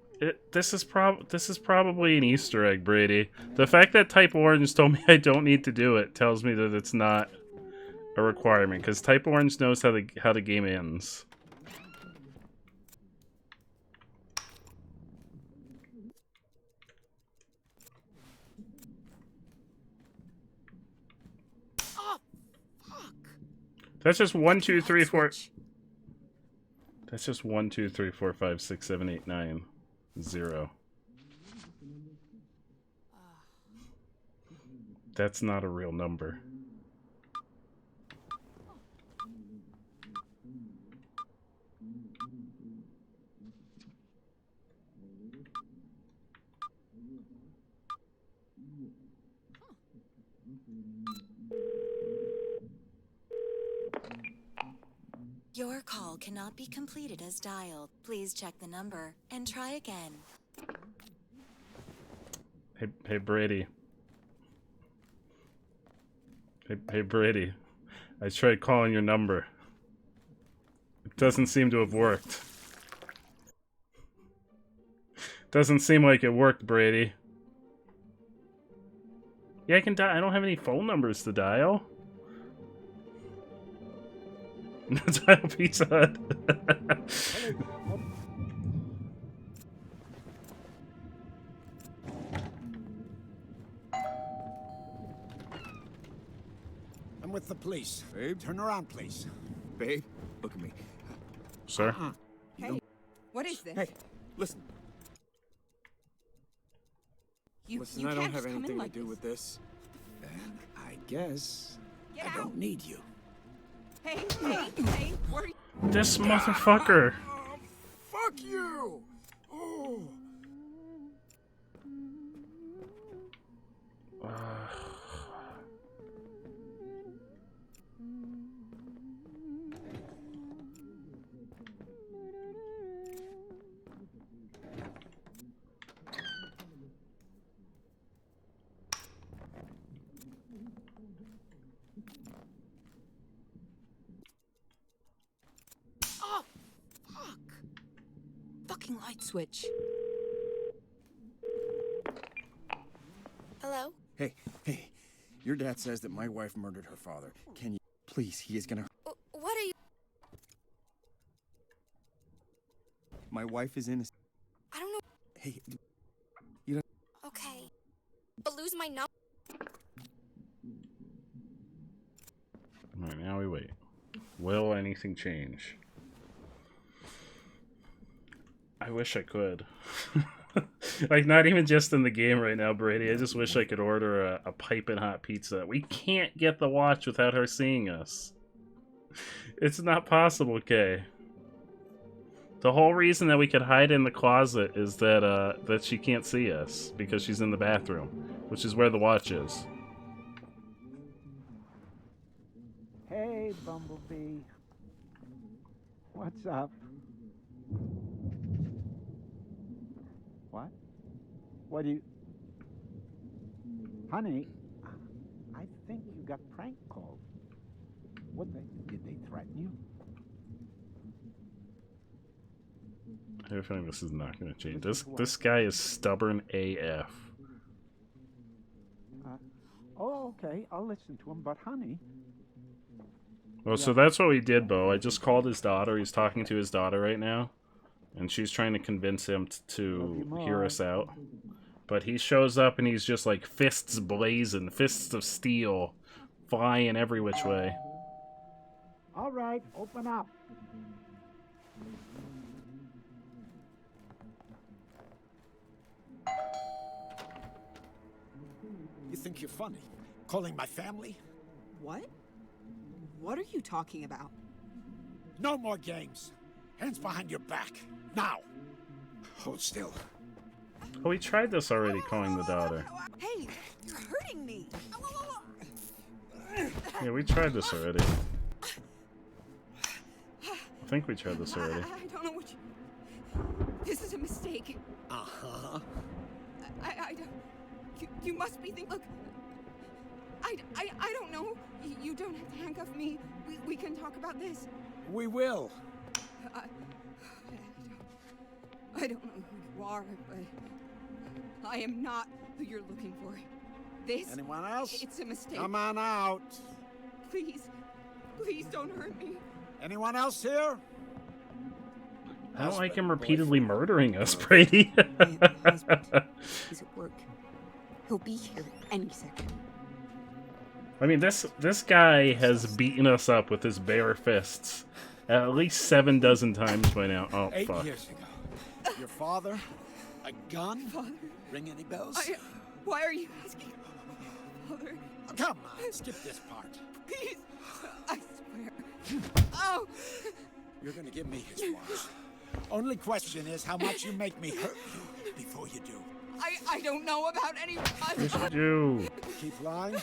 This is probably an Easter egg, Brady. The fact that Type Orange told me I don't need to do it tells me that it's not a requirement, because Type Orange knows how the game ends. Oh, fuck. That's just 1, 2, 3, 4. That's just 1, 2, 3, 4, 5, 6, 7, 8, 9, 0. That's not a real number. Your call cannot be completed as dialed. Please check the number and try again. Hey, Brady. Hey, Brady. I tried calling your number. It doesn't seem to have worked. Doesn't seem like it worked, Brady. Yeah, I can dial. I don't have any phone numbers to dial. Dial Pizza Hut. I'm with the police. Babe, turn around, please. Babe, look at me. Sir? Hey, what is this? Hey, listen. Listen, I don't have anything to do with this. Then I guess Get I out. don't need you. Hey, where are you? This motherfucker. Fuck you! Oh. Oh, fuck. Fucking light switch. Hello? Hey, your dad says that my wife murdered her father. Can you please? He is gonna. What are you? My wife is innocent. I don't know. Hey, you don't. Okay. But lose my number. Alright, now we wait. Will anything change? I wish I could. Like, not even just in the game right now, Brady. I just wish I could order a piping hot pizza. We can't get the watch without her seeing us. It's not possible, Kay. The whole reason that we could hide in the closet is that that she can't see us because she's in the bathroom, which is where the watch is. Hey, Bumblebee. What's up? What? What do you... Honey, I think you got prank called. Did they threaten you? I have a feeling this is not going to change. This guy is stubborn AF. Oh, okay. I'll listen to him, but honey... Well, so that's what we did, Bo. I just called his daughter. He's talking to his daughter right now. And she's trying to convince him to hear us out. But he shows up and he's just like fists blazing, fists of steel, flying every which way. All right, open up. You think you're funny? Calling my family? What? What are you talking about? No more games. Hands behind your back. Now. Hold still. Oh, we tried this already, calling the daughter. Hey, you're hurting me. Yeah, we tried this already. I think we tried this already. I don't know what you... This is a mistake. Uh-huh. I don't... You must be thinking... Look... I don't know. You don't have to handcuff me. We can talk about this. We will. I don't know who you are, but I am not who you're looking for. This... Anyone else? It's a mistake. Come on out. Please don't hurt me. Anyone else here? I don't like him repeatedly murdering us, Brady. My husband. He's at work. He'll be here any second. I mean, this guy has beaten us up with his bare fists at least 7 dozen times by now. Oh, 8 fuck. years ago. Your father? A gun? Father? Ring any bells? Why are you asking? Father? Oh, come on, skip this part. Please! I swear. Oh! You're gonna give me his watch. Only question is how much you make me hurt you before you do. I don't know about any... Yes, you do. Keep lying.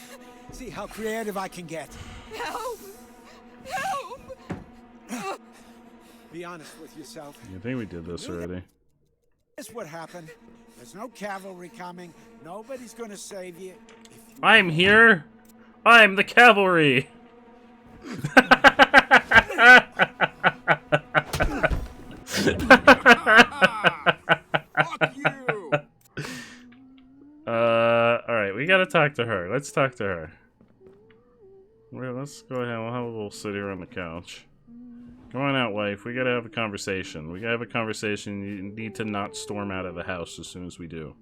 See how creative I can get. Help! Help! Be honest with yourself. I think we did this already. This what happened. There's no cavalry coming. Nobody's gonna save you. I'm here. I'm the cavalry. Fuck you! Alright, we gotta talk to her. Let's talk to her. Well, let's go ahead. We'll have a little sit here on the couch. Come on out, wife. We gotta have a conversation. We gotta have a conversation. You need to not storm out of the house as soon as we do.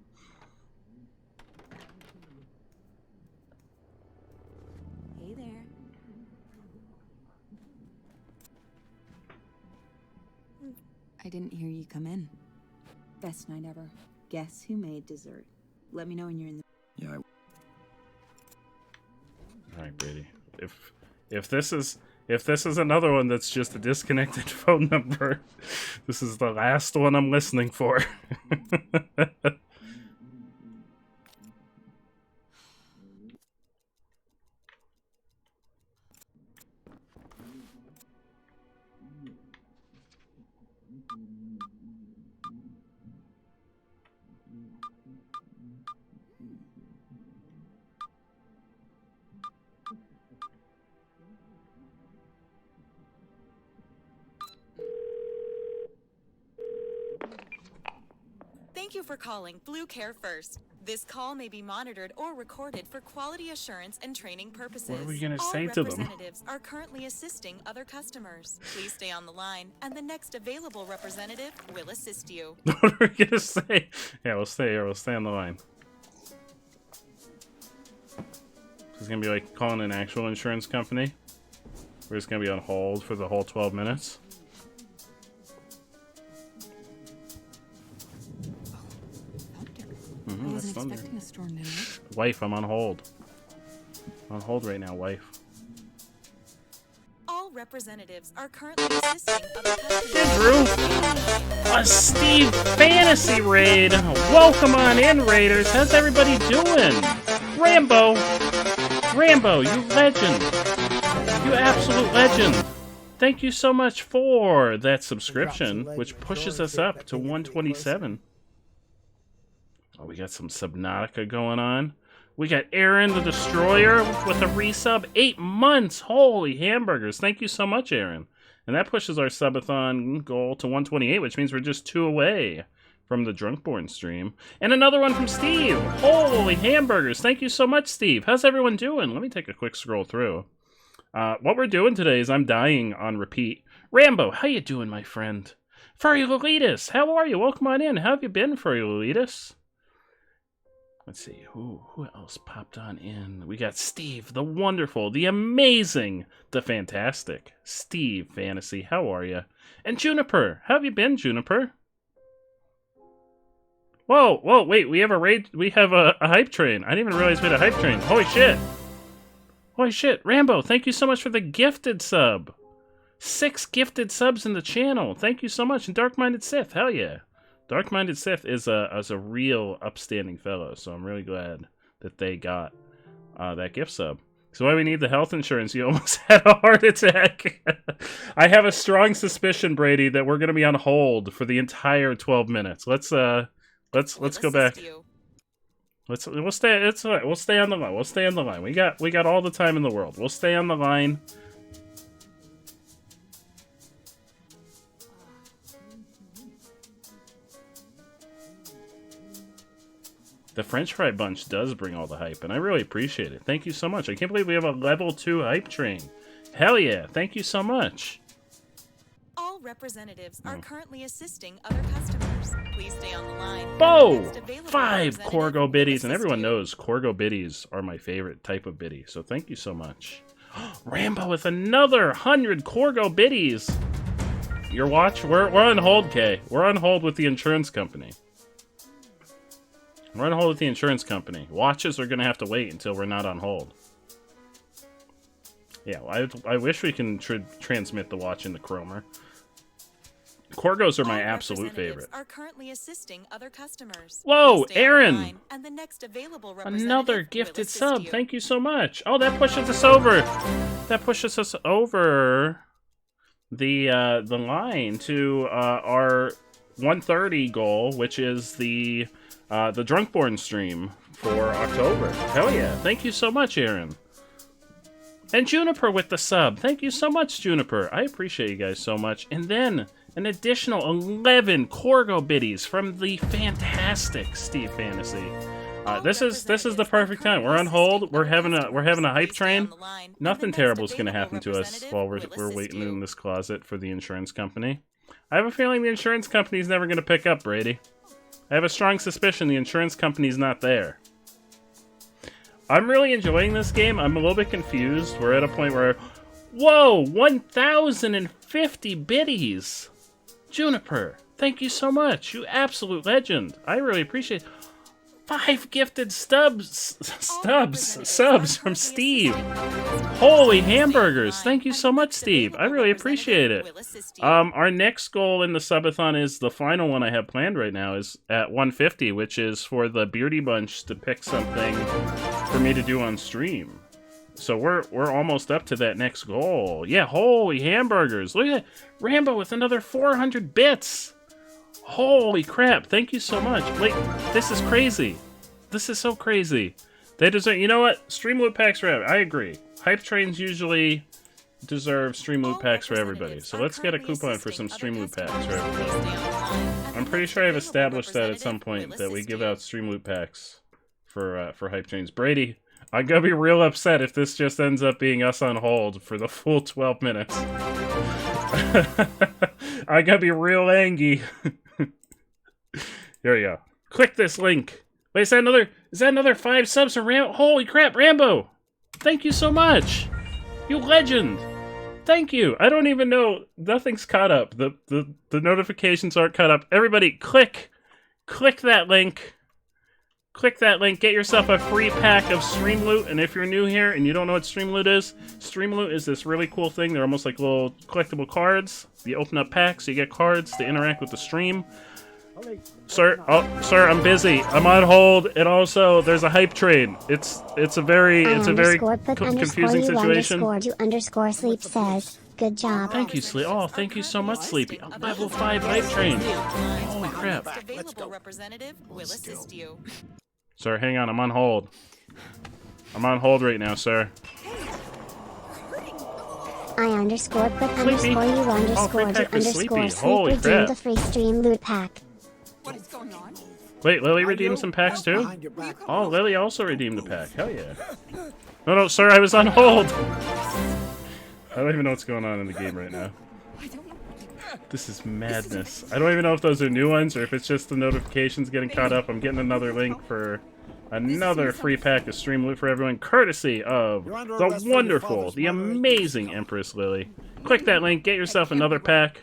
Hey there. I didn't hear you come in. Best night ever. Guess who made dessert? Let me know when you're in the... Yeah, Alright, Brady. If this is another one that's just a disconnected phone number, this is the last one I'm listening for. Thank you for calling Blue Care First. This call may be monitored or recorded for quality assurance and training purposes. What are we gonna All say to them? representatives are currently assisting other customers. Please stay on the line, and the next available representative will assist you. What are we gonna say? Yeah, we'll stay here. We'll stay on the line. This is gonna be like calling an actual insurance company. We're just gonna be on hold for the whole 12 minutes. I wasn't thunder. expecting a storm tonight. Wife, I'm on hold. I'm on hold right now, wife. All representatives are currently assisting other customers. Andrew, a Steve Fantasy Raid. Welcome on in, Raiders. How's everybody doing? Rambo, you legend. You absolute legend. Thank you so much for that subscription, which pushes us up to 127. Oh, we got some Subnautica going on. We got Aaron the Destroyer with a resub. 8 months. Holy hamburgers. Thank you so much, Aaron. And that pushes our subathon goal to 128, which means we're just 2 away from the Drunkborn stream. And another one from Steve. Holy hamburgers. Thank you so much, Steve. How's everyone doing? Let me take a quick scroll through. What we're doing today is I'm dying on repeat. Rambo, how you doing, my friend? Furry Lolitas, how are you? Welcome on in. How have you been, Furry Lolitas? Let's see, who else popped on in? We got Steve, the wonderful, the amazing, the fantastic Steve Fantasy. How are you? And Juniper, how have you been, Juniper? Whoa, wait, we have a raid. We have a hype train. I didn't even realize we had a hype train. Holy shit, Rambo, thank you so much for the gifted sub. 6 gifted subs in the channel. Thank you so much. And Dark-Minded Sith, hell yeah. Dark-Minded Sith is a real upstanding fellow, so I'm really glad that they got that gift sub. So why we need the health insurance? You almost had a heart attack. I have a strong suspicion, Brady, that we're gonna be on hold for the entire 12 minutes. Let's go back. We'll stay. It's all right. We'll stay on the line. We'll stay on the line. We got all the time in the world. We'll stay on the line. The French Fry Bunch does bring all the hype, and I really appreciate it. Thank you so much. I can't believe we have a level 2 hype train. Hell yeah. Thank you so much. All representatives are currently assisting other customers. Please stay on the line. Bo! 5 Corgo biddies, and everyone knows Corgo biddies are my favorite type of biddy, so thank you so much. Rambo with another 100 Corgo biddies. Your watch? We're on hold, Kay. We're on hold with the insurance company. We're on hold with the insurance company. Watches are going to have to wait until we're not on hold. Yeah, I wish we can transmit the watch into Chromer. Corgos are my absolute favorite. Are currently assisting other customers. Whoa, Aaron! And the next available Another gifted sub. Thank you so much. Oh, that pushes us over. That pushes us over the line to our 130 goal, which is the Drunkborn stream for October. Hell yeah. Thank you so much, Aaron. And Juniper with the sub. Thank you so much, Juniper. I appreciate you guys so much. And then an additional 11 Corgo biddies from the fantastic Steve Fantasy. This is the perfect time. We're on hold. We're having a hype train. Nothing terrible is going to happen to us while we're waiting in this closet for the insurance company. I have a feeling the insurance company's never going to pick up, Brady. I have a strong suspicion the insurance company's not there. I'm really enjoying this game. I'm a little bit confused. We're at a point where... Whoa! 1,050 biddies! Juniper, thank you so much. You absolute legend. I really appreciate it. 5 gifted subs from Steve. Holy hamburgers. Thank you so much, Steve. I really appreciate it. Our next goal in the subathon is the final one I have planned right now is at 150, which is for the Beardy Bunch to pick something for me to do on stream. So we're almost up to that next goal. Yeah, holy hamburgers. Look at that. Rambo with another 400 bits. Holy crap, thank you so much. Wait, this is crazy. This is so crazy. They deserve... You know what? Stream loot packs for everybody. I agree. Hype trains usually deserve stream loot packs for everybody. So let's get a coupon for some stream loot packs for everybody. I'm pretty sure I've established that at some point, that we give out stream loot packs for hype trains. Brady, I'm gonna be real upset if this just ends up being us on hold for the full 12 minutes. I'm gonna be real angry. There we go. Click this link. Wait, is that another 5 subs from Rambo? Holy crap, Rambo! Thank you so much! You legend! Thank you! I don't even know. Nothing's caught up. The notifications aren't caught up. Everybody, click that link. Click that link. Get yourself a free pack of Stream Loot. And if you're new here and you don't know what Stream Loot is this really cool thing. They're almost like little collectible cards. You open up packs, you get cards to interact with the stream. Sir, I'm busy. I'm on hold, and also there's a hype train. It's a very confusing situation. _sleep says, good job. Thank you, Sleep. Oh, thank you so much, Sleepy. A level 5 hype train. Holy crap. Available representative will assist you. Sir, hang on. I'm on hold. I'm on hold right now, sir. I_put_you_sleep Holy crap. redeemed the free stream loot pack. What is going on? Wait, Lily redeemed some packs too? Oh, Lily also redeemed a pack. Hell yeah. No, sir, I was on hold. I don't even know what's going on in the game right now. This is madness. I don't even know if those are new ones or if it's just the notifications getting caught up. I'm getting another link for another free pack of stream loot for everyone, courtesy of the wonderful, the amazing Empress Lily. Click that link, get yourself another pack.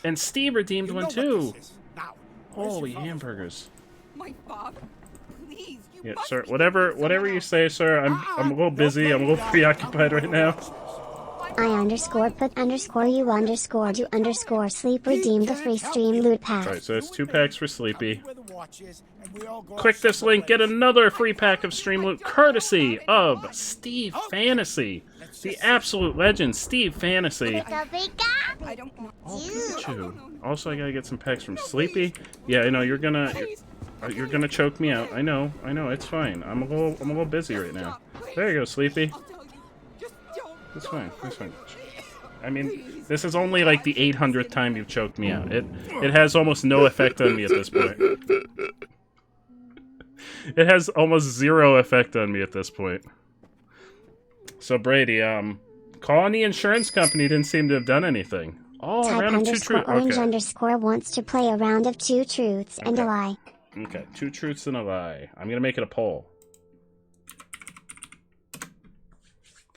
And Steve redeemed one too. Holy hamburgers. My father, please, yeah, sir. Whatever you say, sir. I'm a little busy. I'm a little preoccupied right now. I_put_you_sleep redeemed the free stream loot pack. Alright, so it's 2 packs for Sleepy. Click this link, get another free pack of stream loot, courtesy of Steve Fantasy. The absolute legend, Steve Fantasy. I don't know. Pikachu. Also, I gotta get some packs from Sleepy. Yeah, I know you're gonna choke me out. I know, it's fine. I'm a little busy right now. There you go, Sleepy. That's fine. I mean, this is only like the 800th time you've choked me out. It has almost no effect on me at this point. It has almost 0 effect on me at this point. So Brady, calling the insurance company didn't seem to have done anything. Oh, a round of 2 truths. Type_orange_ wants to play a round of 2 truths and a lie. Okay, 2 truths and a lie. I'm gonna make it a poll.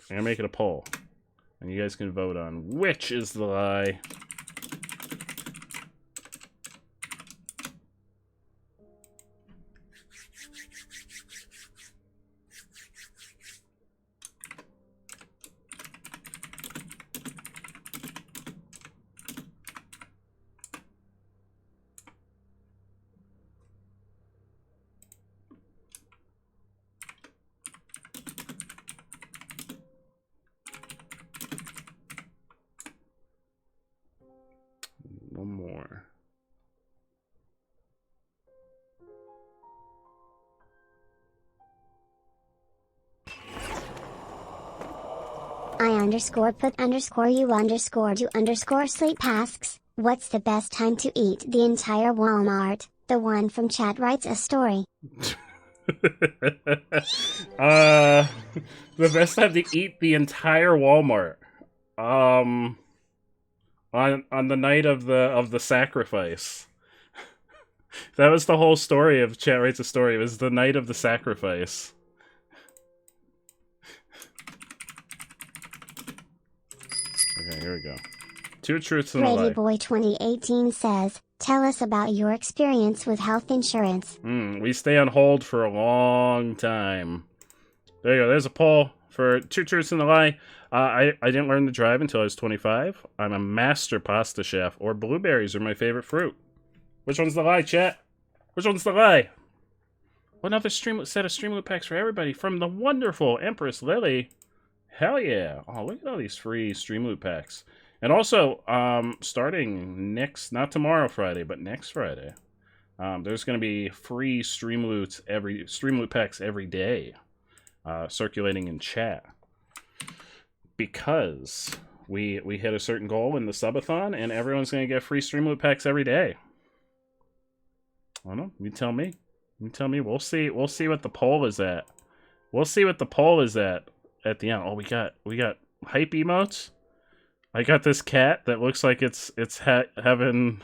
I'm gonna make it a poll. And you guys can vote on which is the lie. One more. underscore put underscore you underscore do underscore sleep asks, what's the best time to eat the entire Walmart? The one from chat writes a story. The best time to eat the entire Walmart. On the night of the sacrifice. That was the whole story of Chat Writes a Story. It was the night of the sacrifice. Okay, here we go. Two truths and a lie. Brady Boy 2018 says, tell us about your experience with health insurance. We stay on hold for a long time. There you go. There's a poll for two truths and a lie. I didn't learn to drive until I was 25. I'm a master pasta chef, or blueberries are my favorite fruit. Which one's the lie, chat? Which one's the lie? Another set of Streamloot packs for everybody from the wonderful Empress Lily. Hell yeah. Oh, look at all these free Streamloot packs. And also, starting not tomorrow Friday, but next Friday, there's going to be free Streamloot packs every day, circulating in chat. Because we hit a certain goal in the subathon, and everyone's going to get free Streamloot packs every day. I don't know. You tell me. You tell me. We'll see. We'll see what the poll is at. We'll see what the poll is at the end. Oh, we got hype emotes. I got this cat that looks like it's having.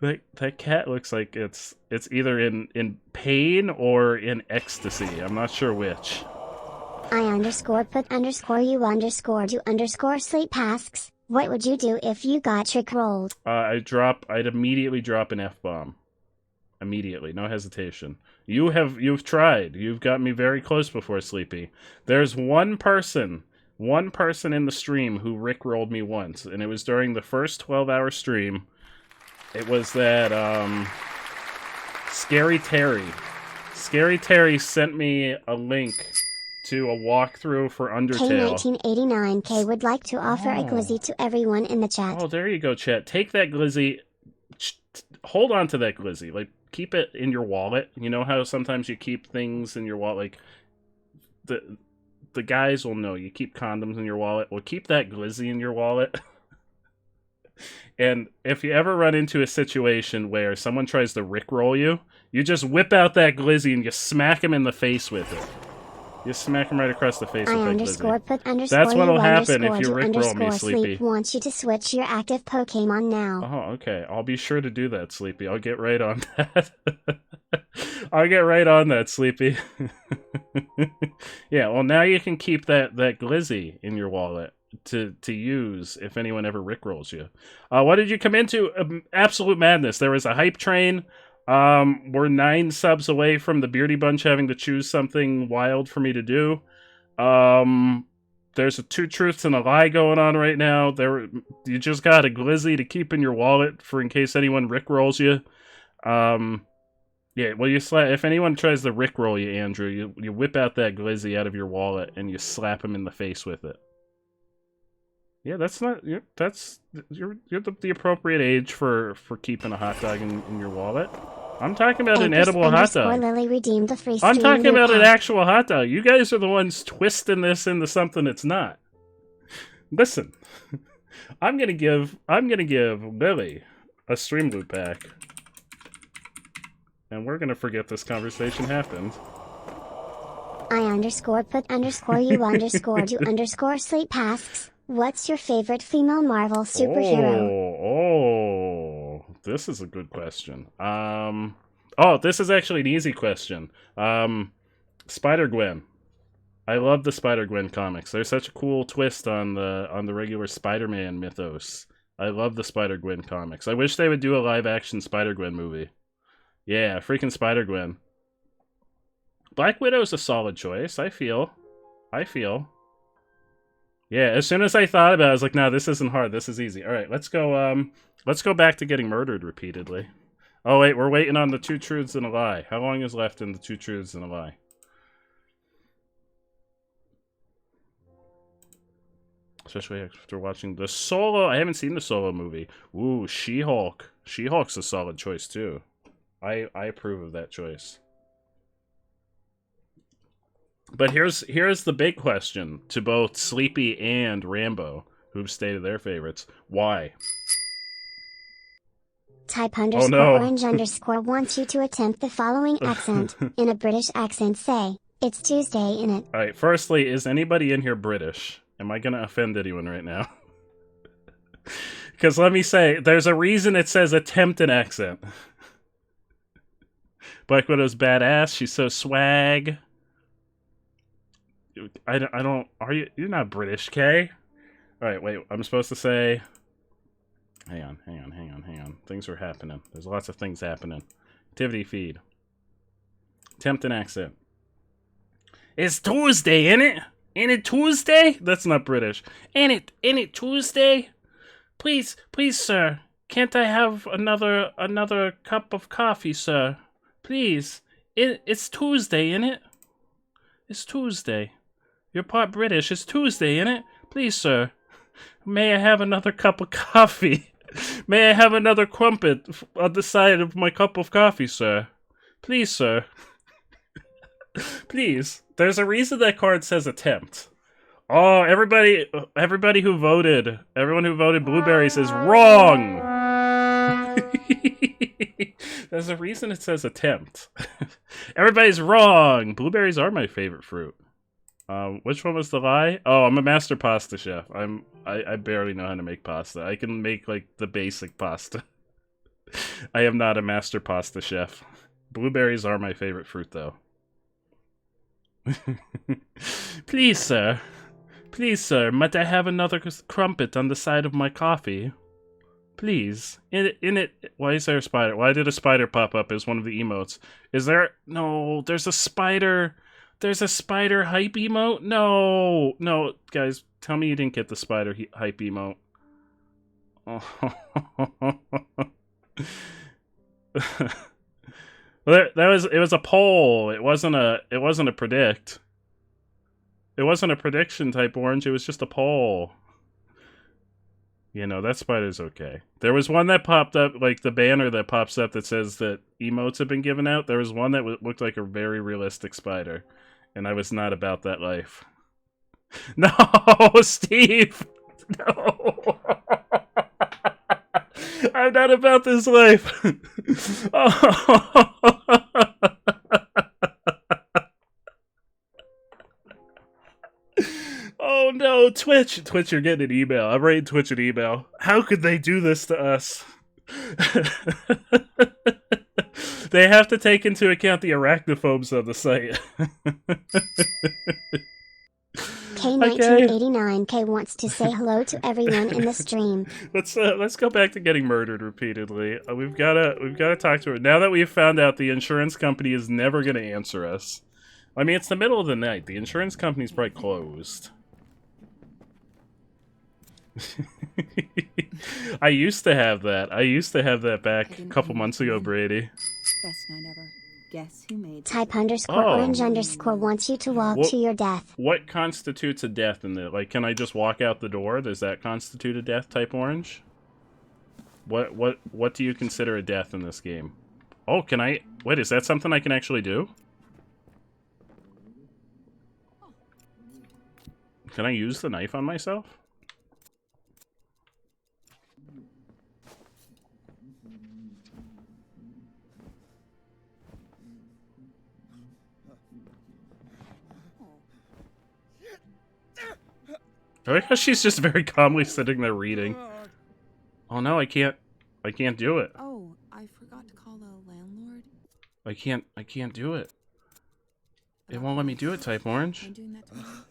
That cat looks like it's either in pain or in ecstasy. I'm not sure which. I underscore put underscore you underscore do underscore sleep asks, what would you do if you got trick rolled? I'd immediately drop an F-bomb. Immediately, no hesitation. You've tried. You've got me very close before, Sleepy. There's one person in the stream who rickrolled me once, and it was during the first 12-hour stream. It was that, Scary Terry. Scary Terry sent me a link to a walkthrough for Undertale. K1989K would like to offer a glizzy to everyone in the chat. Oh, there you go, chat. Take that glizzy. Hold on to that glizzy. Like, keep it in your wallet. You know how sometimes you keep things in your wallet? Like, the guys will know. You keep condoms in your wallet. Well, keep that glizzy in your wallet. And if you ever run into a situation where someone tries to rickroll you, you just whip out that glizzy and you smack him in the face with it. You smack him right across the face with that glizzy. That's what'll happen if you rickroll me, Sleepy. Wants you to switch your active Pokemon now. Oh, okay. I'll be sure to do that, Sleepy. I'll get right on that. I'll get right on that, Sleepy. Yeah, well, now you can keep that glizzy in your wallet to use if anyone ever rickrolls you. What did you come into? Absolute madness. There was a hype train. We're 9 subs away from the Beardy Bunch having to choose something wild for me to do. There's a two truths and a lie going on right now. You just got a glizzy to keep in your wallet for in case anyone rickrolls you. Yeah, well, if anyone tries to rickroll you, Andrew, you whip out that glizzy out of your wallet and you slap him in the face with it. Yeah, you're the appropriate age for keeping a hot dog in your wallet. I'm talking about an edible hot dog. Lily redeemed the free I'm talking about an actual hot dog. You guys are the ones twisting this into something it's not. Listen, I'm gonna give Lily a Streamloot pack, and we're gonna forget this conversation happened. I underscore put underscore you underscore do underscore sleep asks, what's your favorite female Marvel superhero? Oh, this is a good question. This is actually an easy question. Spider-Gwen. I love the Spider-Gwen comics. There's such a cool twist on the regular Spider-Man mythos. I love the Spider-Gwen comics. I wish they would do a live-action Spider-Gwen movie. Yeah, freaking Spider-Gwen. Black Widow's a solid choice, I feel. Yeah, as soon as I thought about it, I was like, no, this isn't hard. This is easy. All right, let's go back to getting murdered repeatedly. Oh, wait, we're waiting on the two truths and a lie. How long is left in the two truths and a lie? Especially after watching the Solo. I haven't seen the Solo movie. Ooh, She-Hulk. She-Hulk's a solid choice, too. I approve of that choice. But here's the big question to both Sleepy and Rambo, who've stated their favorites. Why? Type Oh, no. orange wants you to attempt the following accent. In a British accent, say, "It's Tuesday, innit?" Alright, firstly, is anybody in here British? Am I gonna offend anyone right now? Because let me say, there's a reason it says attempt an accent. Black Widow's badass, she's so swag. I don't, are you, you're not British, Kay? Alright, wait, I'm supposed to say... Hang on. Things are happening. There's lots of things happening. Activity feed. Attempt an accent. It's Tuesday, innit? Ain't it Tuesday? That's not British. Ain't it Tuesday? Please, sir. Can't I have another cup of coffee, sir? Please. It's Tuesday, innit? It's Tuesday. You're part British. It's Tuesday, innit? Please, sir. May I have another cup of coffee? May I have another crumpet on the side of my cup of coffee, sir? Please, sir. Please. There's a reason that card says attempt. Oh, everybody who voted, everyone who voted blueberries is wrong! There's a reason it says attempt. Everybody's wrong! Blueberries are my favorite fruit. Which one was the lie? Oh, I'm a master pasta chef. I barely know how to make pasta. I can make, like, the basic pasta. I am not a master pasta chef. Blueberries are my favorite fruit, though. Please, sir. Please, sir, might I have another crumpet on the side of my coffee? Please. In it... Why is there a spider? Why did a spider pop up as one of the emotes? Is there... No, there's a spider... There's a spider hype emote? No! No, guys, tell me you didn't get the spider hype emote. Oh. It was a poll. It wasn't a predict. It wasn't a prediction type orange, it was just a poll. You know, that spider's okay. There was one that popped up, like the banner that pops up that says that emotes have been given out. There was one that looked like a very realistic spider. And I was not about that life. No, Steve! No! I'm not about this life! Oh. Oh no, Twitch! Twitch, you're getting an email. I'm writing Twitch an email. How could they do this to us? They have to take into account the arachnophobes on the site. K1989K wants to say hello to everyone in the stream. Let's go back to getting murdered repeatedly. We've gotta talk to her now that we've found out the insurance company is never gonna answer us. I mean, it's the middle of the night. The insurance company's probably closed. I used to have that. I used to have that back a couple months ago, Brady. Best night ever. Guess who made Type orange wants you to walk to your death. What constitutes a death in there? Like, can I just walk out the door? Does that constitute a death, type orange? What do you consider a death in this game? Oh, can I... Wait, is that something I can actually do? Can I use the knife on myself? I like how she's just very calmly sitting there reading. Oh no, I can't do it. Oh, I forgot to call the landlord. I can't do it. It won't let me do it, type orange. I'm doing that to myself.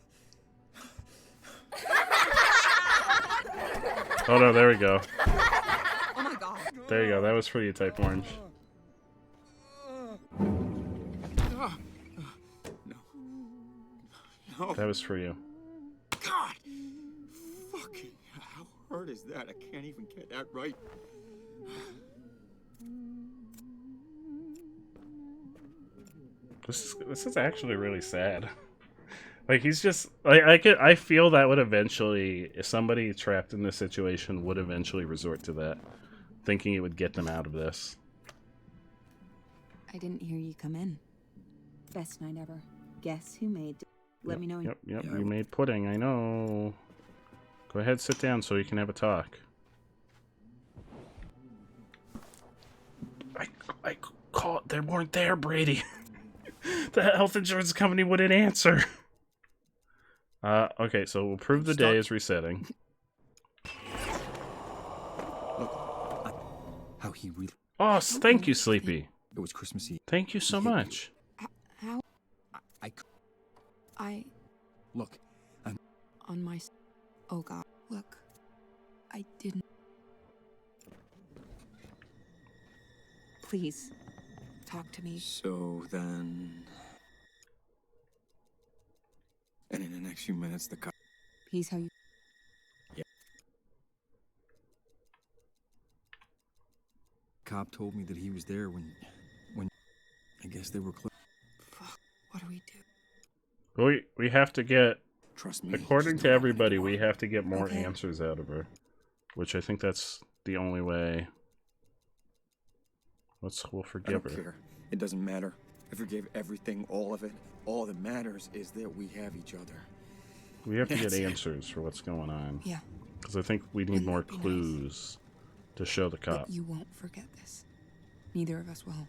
Oh no, there we go. Oh my god. There you go, that was for you, type orange. No. That was for you. God! Fucking, how hard is that? I can't even get that right. This is actually really sad. Like, he's just... I feel that would eventually... If somebody trapped in this situation would eventually resort to that. Thinking it would get them out of this. I didn't hear you come in. Best night ever. Guess who made? Let me know. Yep. You made pudding. I know. Go ahead, sit down so you can have a talk. I called. They weren't there, Brady. The health insurance company wouldn't answer. Okay, so we'll prove the day is resetting. How he really... Oh, thank you, Sleepy. It was Christmas Eve. Thank you so much. How? I... Look, I'm... On my... Oh, God. Look. I didn't... Please. Talk to me. So then... And in the next few minutes, the cop... He's how you... Yeah. Cop told me that he was there when... I guess they were close. Fuck. What do we do? We have to get... Trust me. According to everybody, we have to get more answers out of her. Which I think that's the only way. We'll forgive her. I don't care. It doesn't matter. I forgave everything, all of it. All that matters is that we have each other. We have to get answers for what's going on. Yeah. Because I think we need more clues to show the cop. But you won't forget this. Neither of us will.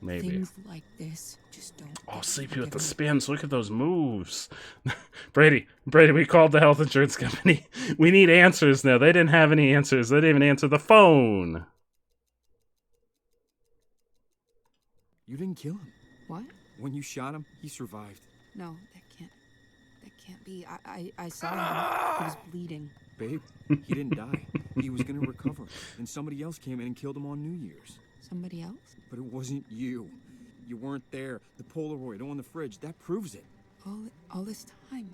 Maybe. Things like this just don't. Oh, Sleepy with the spins. Look at those moves. Brady, we called the health insurance company. We need answers now. They didn't have any answers. They didn't even answer the phone. You didn't kill him. What? When you shot him, he survived. No, that can't be. I saw him. He was bleeding. Babe, he didn't die. He was gonna recover. And somebody else came in and killed him on New Year's. Somebody else? But it wasn't you. You weren't there. The Polaroid on the fridge, that proves it. All this time.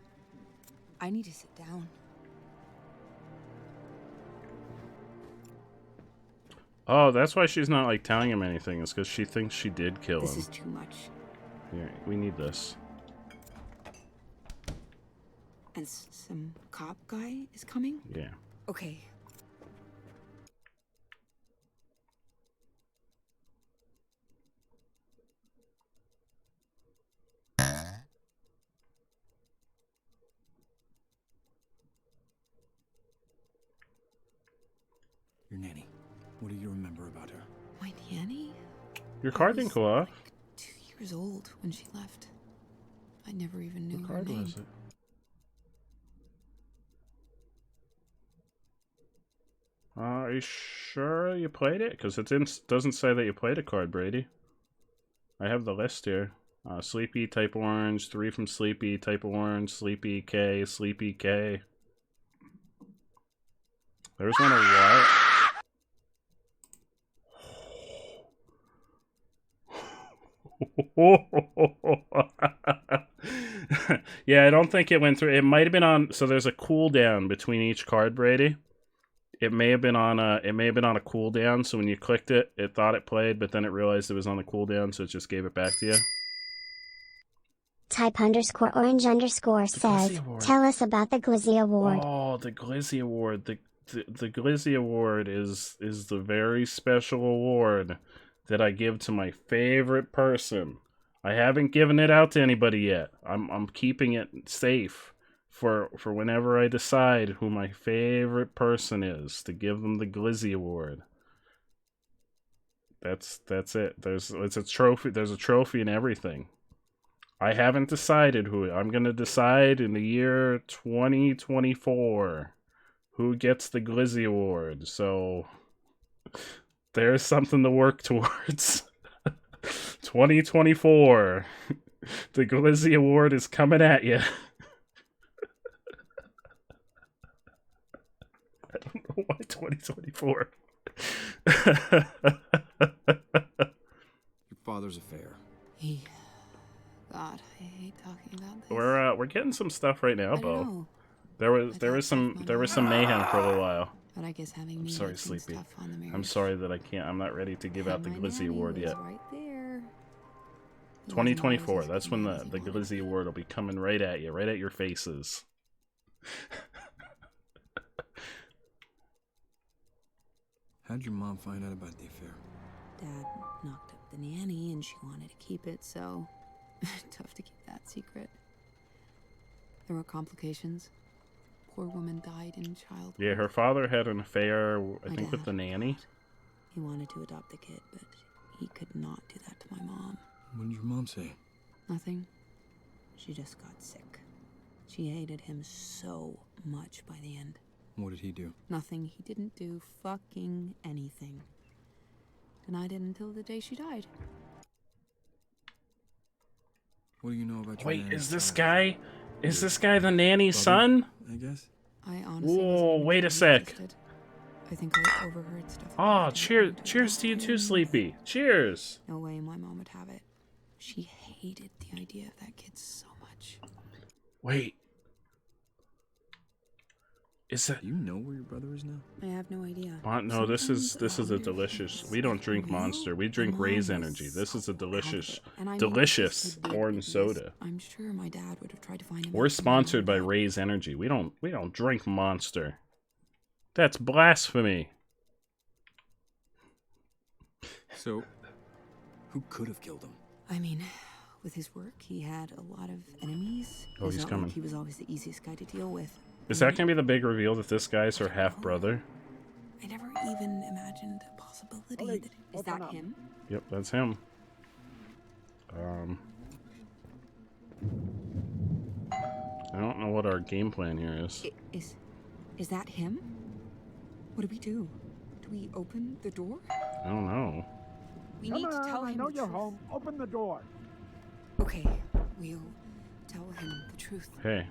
I need to sit down. Oh, that's why she's not, like, telling him anything. It's because she thinks she did kill him. This is too much. Yeah, we need this. And some cop guy is coming? Yeah. Okay. Your nanny. What do you remember about her? My nanny? Your card didn't go off. Like 2 years old when she left. I never even knew What her card name. was it? Are you sure you played it? Because it doesn't say that you played a card, Brady. I have the list here. Sleepy, type orange, 3 from Sleepy, type orange, Sleepy K, Sleepy K. There's one of what? Yeah, I don't think it went through. It might have been on. So there's a cooldown between each card, Brady. It may have been on a. It may have been on a cooldown. So when you clicked it, it thought it played, but then it realized it was on a cooldown, so it just gave it back to you. Type _orange_ says, tell us about the Glizzy Award. Oh, the Glizzy Award. The Glizzy Award is the very special award that I give to my favorite person. I haven't given it out to anybody yet. I'm keeping it safe for whenever I decide who my favorite person is, to give them the Glizzy Award. That's it. It's a trophy. There's a trophy and everything. I haven't decided who. I'm gonna decide in the year 2024 who gets the Glizzy Award. So there's something to work towards. 2024. The Glizzy Award is coming at you. I don't know why 2024. Your father's affair. God, I hate talking about this. We're getting some stuff right now, Bo. There was some mayhem for a little while. But I guess having me sorry, Sleepy. I'm sorry that I can't. I'm not ready to give out the Glizzy Award yet. Right there. 2024. That's when the Glizzy Award will be coming right at you, right at your faces. How'd your mom find out about the affair? Dad knocked up the nanny and she wanted to keep it, so Tough to keep that secret. There were complications. Poor woman died in childbirth. Yeah, her father had an affair, I My think, with dad the nanny. He wanted to adopt the kid, but he could not do that to my mom. What did your mom say? Nothing. She just got sick. She hated him so much by the end. What did he do? Nothing. He didn't do fucking anything. Denied it until the day she died. What do you know about your Wait, nanny's is this child? guy? Is this guy the nanny's son? I guess. I honestly Whoa, wasn't even wait a sure he sec. existed. I think I overheard stuff. Oh, about him cheers! going to Cheers to you too, doctors. Sleepy. Cheers. No way my mom would have it. She hated the idea of that kid so much. Wait. Is that? Do you know where your brother is now? I have no idea. No, this is a Sometimes delicious. I We don't drink wonder if Monster. We drink Mom Ray's was Energy. This is a so delicious, proud of it. And I know delicious this would be orange because soda. I'm sure my dad would have tried to find him. We're after my sponsored by mom died. Ray's Energy. We don't drink Monster. That's blasphemy. So, who could have killed him? I mean, with his work, he had a lot of enemies. Oh, It's he's not coming. Like he was always the easiest guy to deal with. Is that gonna be the big reveal that this guy's her half brother? I never even imagined a possibility Ollie, that... Is open that up. him? Yep, that's him. I don't know what our game plan here is. Is that him? What do we do? Do we open the door? I don't know. We need to tell him I know the you're truth. home. Open the door. Okay, we'll tell him the truth. Hey,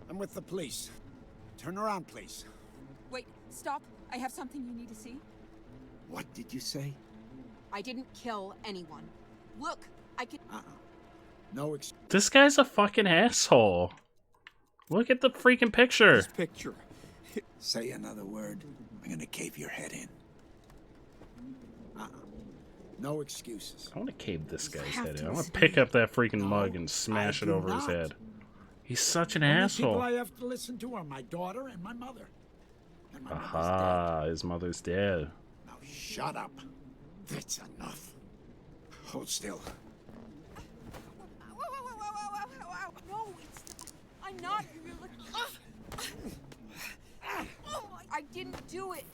I'm with the police. Turn around, please. Wait, stop. I have something you need to see. What did you say? I didn't kill anyone. Look, I can. No this guy's a fucking asshole. Look at the freaking picture. This picture. Say another word. I'm gonna cave your head in. No excuses. I want to cave this guy's have head to in. I want listen to to pick me. up that freaking No, mug and smash I it do over his not. head. He's such an Only asshole. people I have to listen to are my daughter and my mother. And my mother's Aha, his mother's dead. dead. Now shut up. That's enough. Hold still. No, it's. I'm not. You're looking. I didn't do it.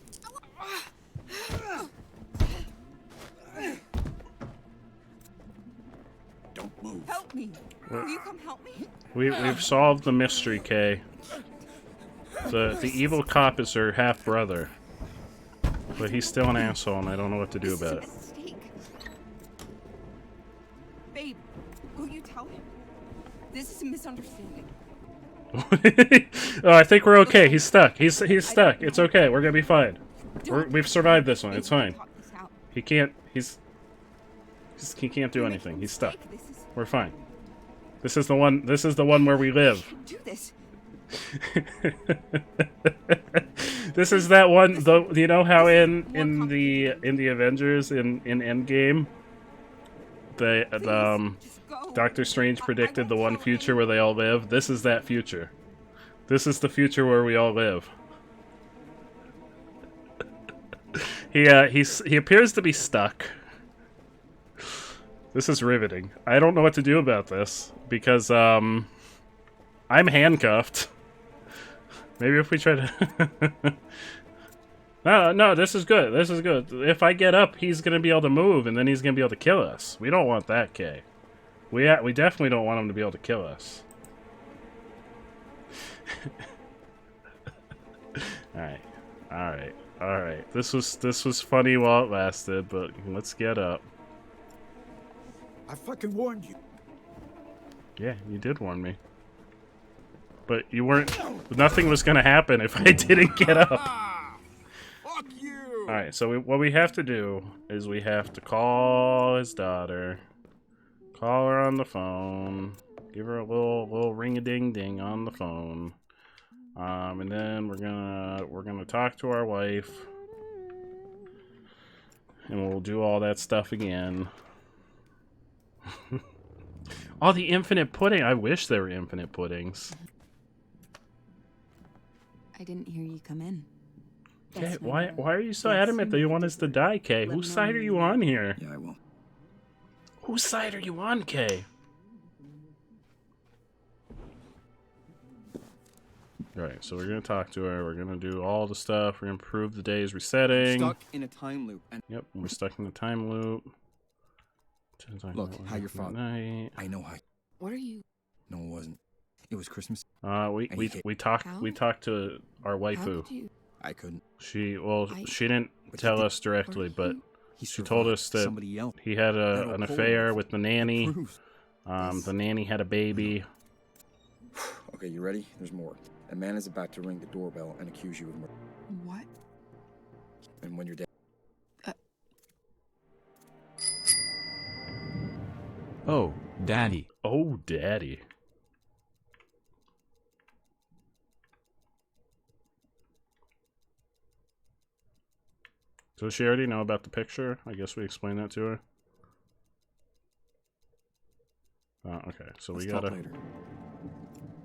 Don't move. Help me. Will you come help me? We've solved the mystery, Kay. The evil cop is her half brother, but he's still an asshole, and I don't know what to do about it. Mistake. Babe, will you tell him? This is a misunderstanding. Oh, I think we're okay. He's stuck. He's stuck. It's okay. We're gonna be fine. We've survived this one. It's fine. He can't. He can't do anything. He's stuck. We're fine. This is the one. This is the one where we live. Do this. This is that one. You know how in the Avengers in Endgame, Doctor Strange predicted the one future where they all live. This is that future. This is the future where we all live. He appears to be stuck. This is riveting. I don't know what to do about this because I'm handcuffed. Maybe if we try to No, this is good. This is good. If I get up, he's going to be able to move and then he's going to be able to kill us. We don't want that, Kay. We definitely don't want him to be able to kill us. All right. This was funny while it lasted, but let's get up. I fucking warned you. Yeah, you did warn me. But you weren't. Nothing was gonna happen if I didn't get up. Fuck you. All right. So what we have to do is we have to call his daughter, call her on the phone, give her a little ring-a-ding-ding on the phone. And then we're gonna talk to our wife, and we'll do all that stuff again. Oh, the infinite pudding! I wish there were infinite puddings. I didn't hear you come in. Kay, why are you so adamant that you want us to die, Kay? Whose side are you on here? Yeah, I will. Whose side are you on, Kay? Alright, so we're gonna talk to her. We're gonna do all the stuff. We're gonna prove the day's resetting. Stuck in a time loop. And yep, we're stuck in a time loop. Look, how your father. I know how. What are you? No, it wasn't. It was Christmas. We talked to our waifu. I couldn't. She didn't tell us directly, but she told us that he had an affair with the nanny. The nanny had a baby. Okay, you ready? There's more. A man is about to ring the doorbell and accuse you of murder. What? And when you're dead. Oh, Daddy. Oh, Daddy. So does she already know about the picture? I guess we explained that to her. Okay, so we gotta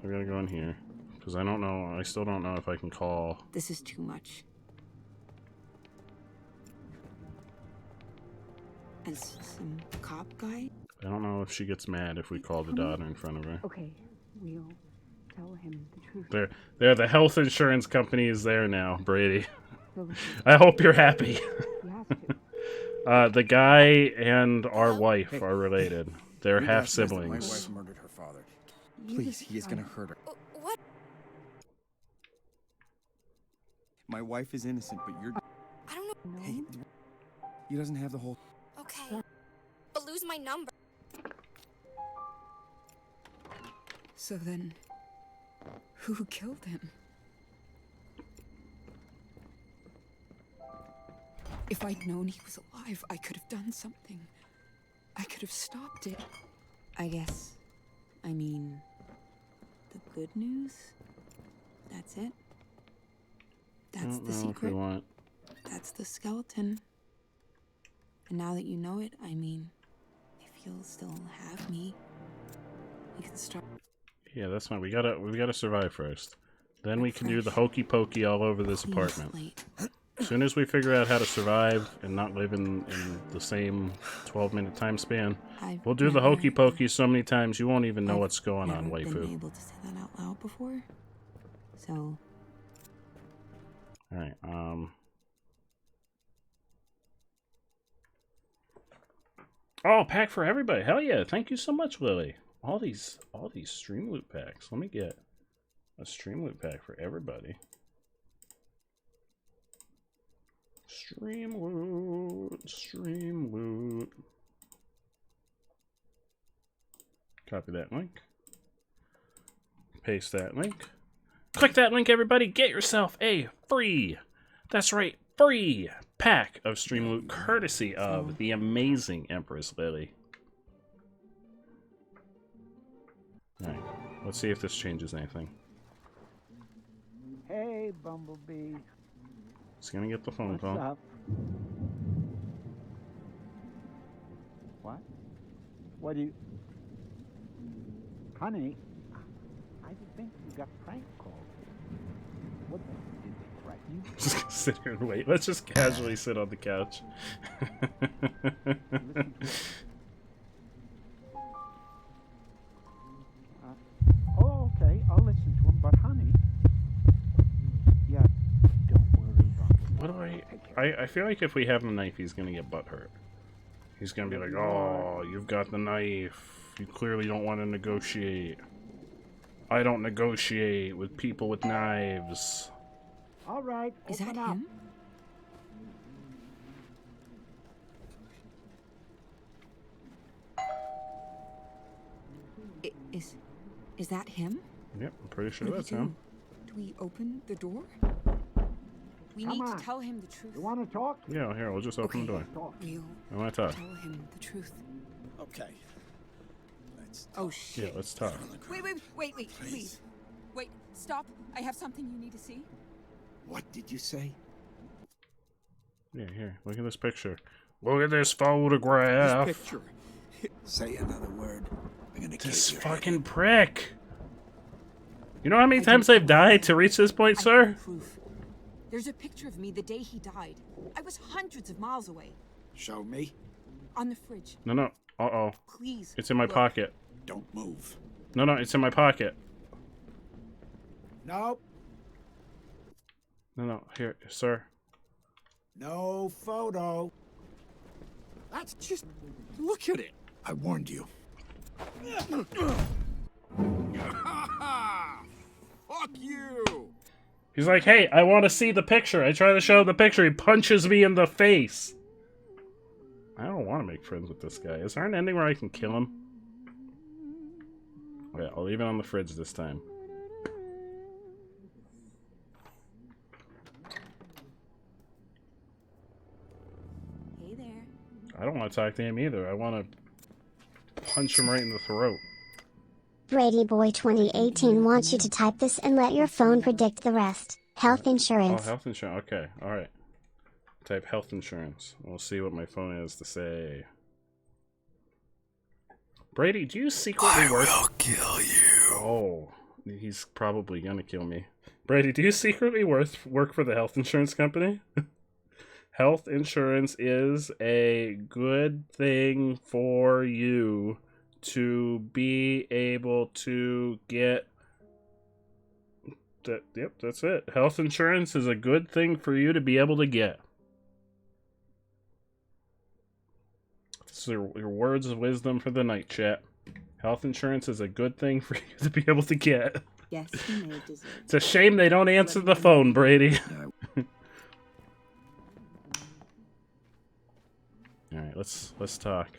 go in here. Because I don't know, I still don't know if I can call. This is too much. And some cop guy? I don't know if she gets mad if we call the daughter in front of her. Okay, we'll tell him the truth. They're the health insurance company is there now, Brady. I hope you're happy. The guy and our wife are related. They're half siblings. My wife murdered her father. Please, he is gonna hurt her. What? My wife is innocent, but you're. I don't know. Hey, he doesn't have the whole. Okay, but lose my number. So then, who killed him? If I'd known he was alive, I could have done something. I could have stopped it. I guess. I mean, the good news? That's it? That's the secret? That's the skeleton. And now that you know it, I mean, if you'll still have me, we can start. Yeah, that's fine. We gotta survive first. Then we can do the hokey pokey all over this apartment. As soon as we figure out how to survive and not live in the same 12-minute time span, we'll do the hokey pokey so many times you won't even know what's going on, waifu. I've never been able to say that out loud before, so. All right. Oh, pack for everybody! Hell yeah! Thank you so much, Lily. All these stream loot packs. Let me get a stream loot pack for everybody. Stream loot. Copy that link. Paste that link. Click that link, everybody. Get yourself a free, that's right, free pack of stream loot courtesy of the amazing Empress Lily. Alright, let's see if this changes anything. Hey, Bumblebee. It's gonna get the phone call. What's up? What? What do you... Honey, I think you got prank called. What did they threaten you? Just sit here and wait. Let's just casually sit on the couch. Oh, okay. I'll listen to him, but honey... Yeah, don't worry about it. What do I feel like if we have the knife, he's gonna get butthurt. He's gonna be like, oh, you've got the knife. You clearly don't want to negotiate. I don't negotiate with people with knives. All right, is that up. him? Is that him? Yep, I'm pretty sure that's him. Do we open the door? We Come need on. to tell him the truth. You want to talk? Yeah, here, we'll just open the door. We'll I want to talk. tell him the truth. Okay. Let's. Oh shit. Yeah, let's talk. Wait, please. Wait, stop. I have something you need to see. What did you say? Yeah, here, look at this picture. Look at this photograph. This picture. Say another word. I'm gonna kill This your fucking head. prick. You know how many times I've died to reach this point, sir? Proof. There's a picture of me the day he died. I was hundreds of miles away. Show me. On the fridge. No. Uh-oh. Please. It's in my pocket. Don't move. No, it's in my pocket. Nope. No, here, sir. No photo. That's just... Look at it. I warned you. Fuck you. He's like, hey, I want to see the picture. I try to show him the picture. He punches me in the face. I don't want to make friends with this guy. Is there an ending where I can kill him? Yeah, I'll leave it on the fridge this time. Hey there. I don't want to talk to him either. I want to punch him right in the throat. Brady Boy 2018 wants you to type this and let your phone predict the rest. Health insurance. Oh, health insurance. Okay, alright. Type health insurance. We'll see what my phone has to say. Brady, do you secretly work? I will kill you. Oh, he's probably gonna kill me. Brady, do you secretly work for the health insurance company? Health insurance is a good thing for you to be able to get that. Yep, that's it. Health insurance is a good thing for you to be able to get. So your words of wisdom for the night, chat. Health insurance is a good thing for you to be able to get. Yes, you may deserve. It's a shame they don't answer the phone, Brady. All right, let's talk.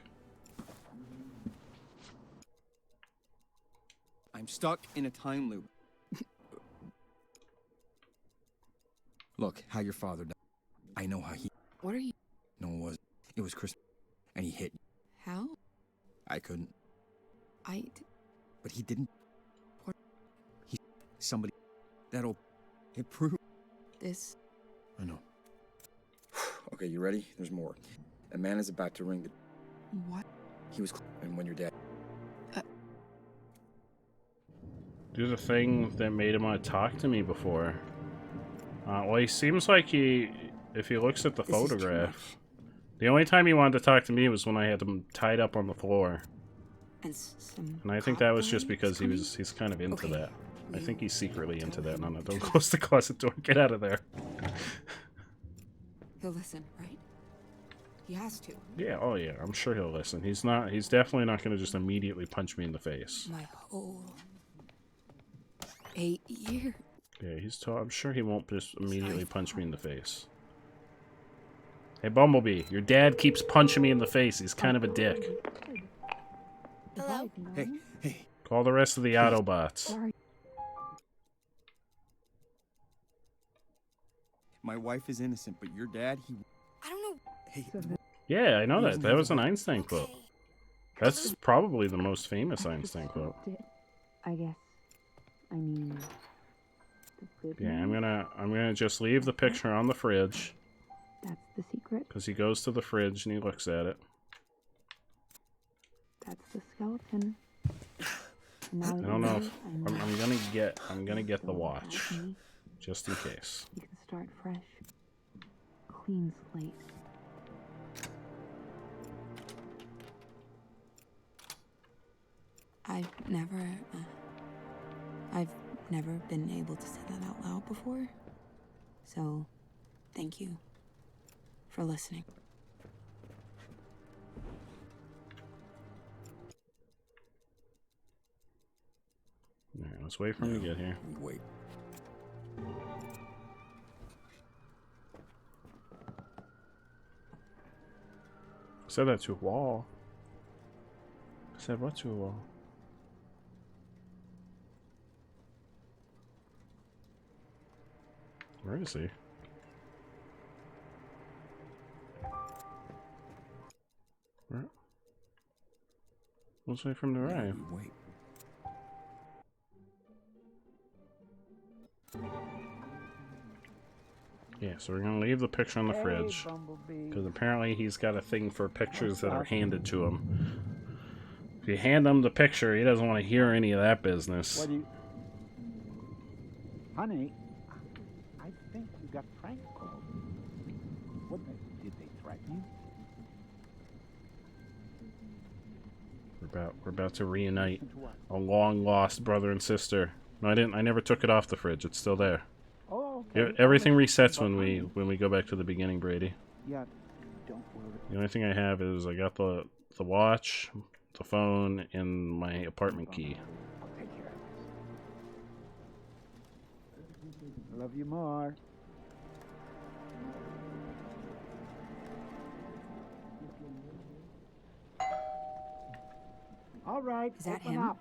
I'm stuck in a time loop. Look, how your father died. I know how he... What are you... No, it wasn't. It was Chris. And he hit. How? I couldn't. I... But he didn't. He... Somebody... That'll... It proved... This... I know. Okay, you ready? There's more. A man is about to ring the... What? He was... And when your dad... Do the thing that made him want to talk to me before. Well, he seems like he... If he looks at the photograph... The only time he wanted to talk to me was when I had him tied up on the floor. And I think that was just because he's kind of into that. I think he's secretly into that. No, don't close the closet door. Get out of there. He'll listen, right? He has to. Yeah, oh yeah, I'm sure he'll listen. He's definitely not going to just immediately punch me in the face. My whole 8 years. Yeah, I'm sure he won't just immediately punch me in the face. Hey, Bumblebee, your dad keeps punching me in the face. He's kind of a dick. Hello? Hey. Call the rest of the Autobots. My wife is innocent, but your dad, he... I don't know. Hey. Yeah, I know that. That was an Einstein quote. That's probably the most famous Einstein quote. I guess. I mean... Yeah, I'm gonna just leave the picture on the fridge. That's the secret. Because he goes to the fridge and he looks at it. That's the skeleton. I don't know if I'm gonna get the watch. Just in case. You can start fresh. Clean slate. I've never been able to say that out loud before. So, thank you for listening. Alright, let's wait for him to get here. Wait. I said that to a wall. I said what to a wall? Where is he? Where? Let's wait for him to arrive. Wait. Yeah, so we're gonna leave the picture on the fridge. Because apparently he's got a thing for pictures that are handed to him. If you hand him the picture, he doesn't want to hear any of that business. What do you... Honey, I think you got prank called. What did they threaten you? We're about to reunite a long lost brother and sister. No, I didn't. I never took it off the fridge. It's still there. Oh, Everything resets when we go back to the beginning, Brady. Yeah, don't worry. The only thing I have is I got the watch, the phone, and my apartment key. I'll take care of this. Love you more. All right. Is that open him? up.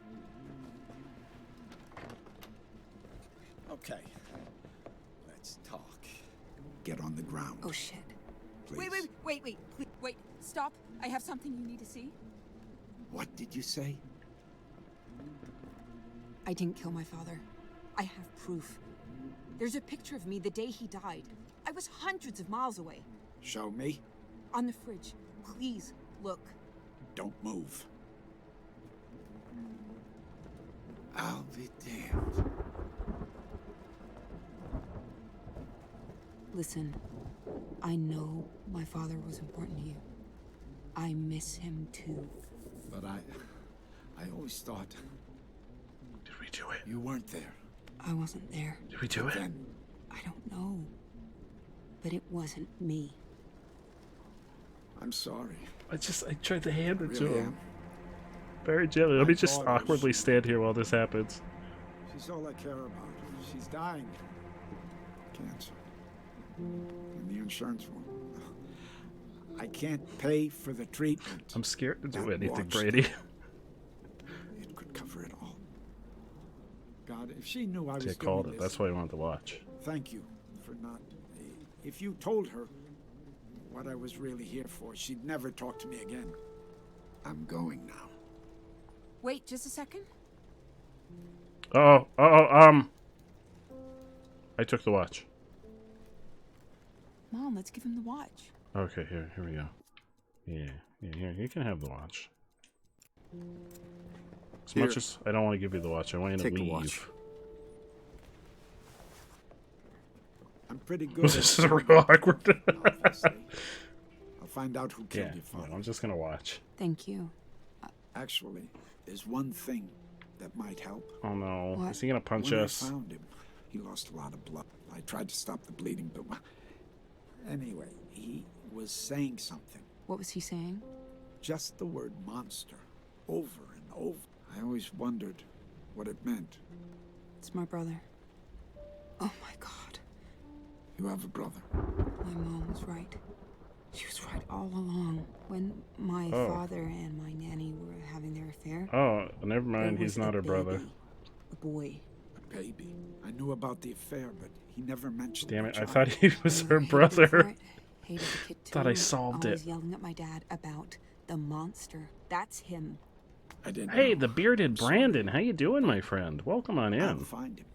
Okay. Let's talk. Get on the ground. Oh shit. Please. Wait, please, wait, stop. I have something you need to see. What did you say? I didn't kill my father. I have proof. There's a picture of me the day he died. I was hundreds of miles away. Show me. On the fridge. Please, look. Don't move. I'll be damned. Listen, I know my father was important to you. I miss him too. But I always thought... Did we do it? You weren't there. I wasn't there. Did we do it? Then I don't know. But it wasn't me. I'm sorry. I tried to hand it to Really him. am. Very gently. Let me just thought it was- awkwardly stand here while this happens. She's all I care about. She's dying. Cancer. And the insurance won't. I can't pay for the treatment. I'm scared to do That anything, watch, Brady. It could cover it all. God, if she knew I was I doing called it. this, That's why I wanted to watch. thank you for not... If you told her what I was really here for, she'd never talk to me again. I'm going now. Wait, just a second. I took the watch. Mom, let's give him the watch. Okay, here we go. Yeah, here, you can have the watch. As Here. much as I don't want to give you the watch, I want you to Take the leave. watch. I'm pretty good. This is real awkward. Obviously. I'll find out who killed Yeah, your father. I'm just gonna watch. Thank you. Actually, there's one thing that might help. Oh no, What? is he gonna punch When us? I found him, he lost a lot of blood. I tried to stop the bleeding, but anyway, he was saying something. What was he saying? Just the word monster, over and over. I always wondered what it meant. It's my brother. Oh my god. You have a brother. My mom was right. She was right all along. When my father and my nanny were having their affair. Oh, never there mind. was He's not a her brother. baby. A boy. A baby. I knew about the affair, but he never mentioned Damn the it! I child. thought he was her Hated him for brother. it. Hated the kid too. Thought I solved Always it. yelling at my dad about the monster. That's him. I didn't Hey, know. the bearded Brandon. How you doing, my friend? Welcome on I'll in. find him.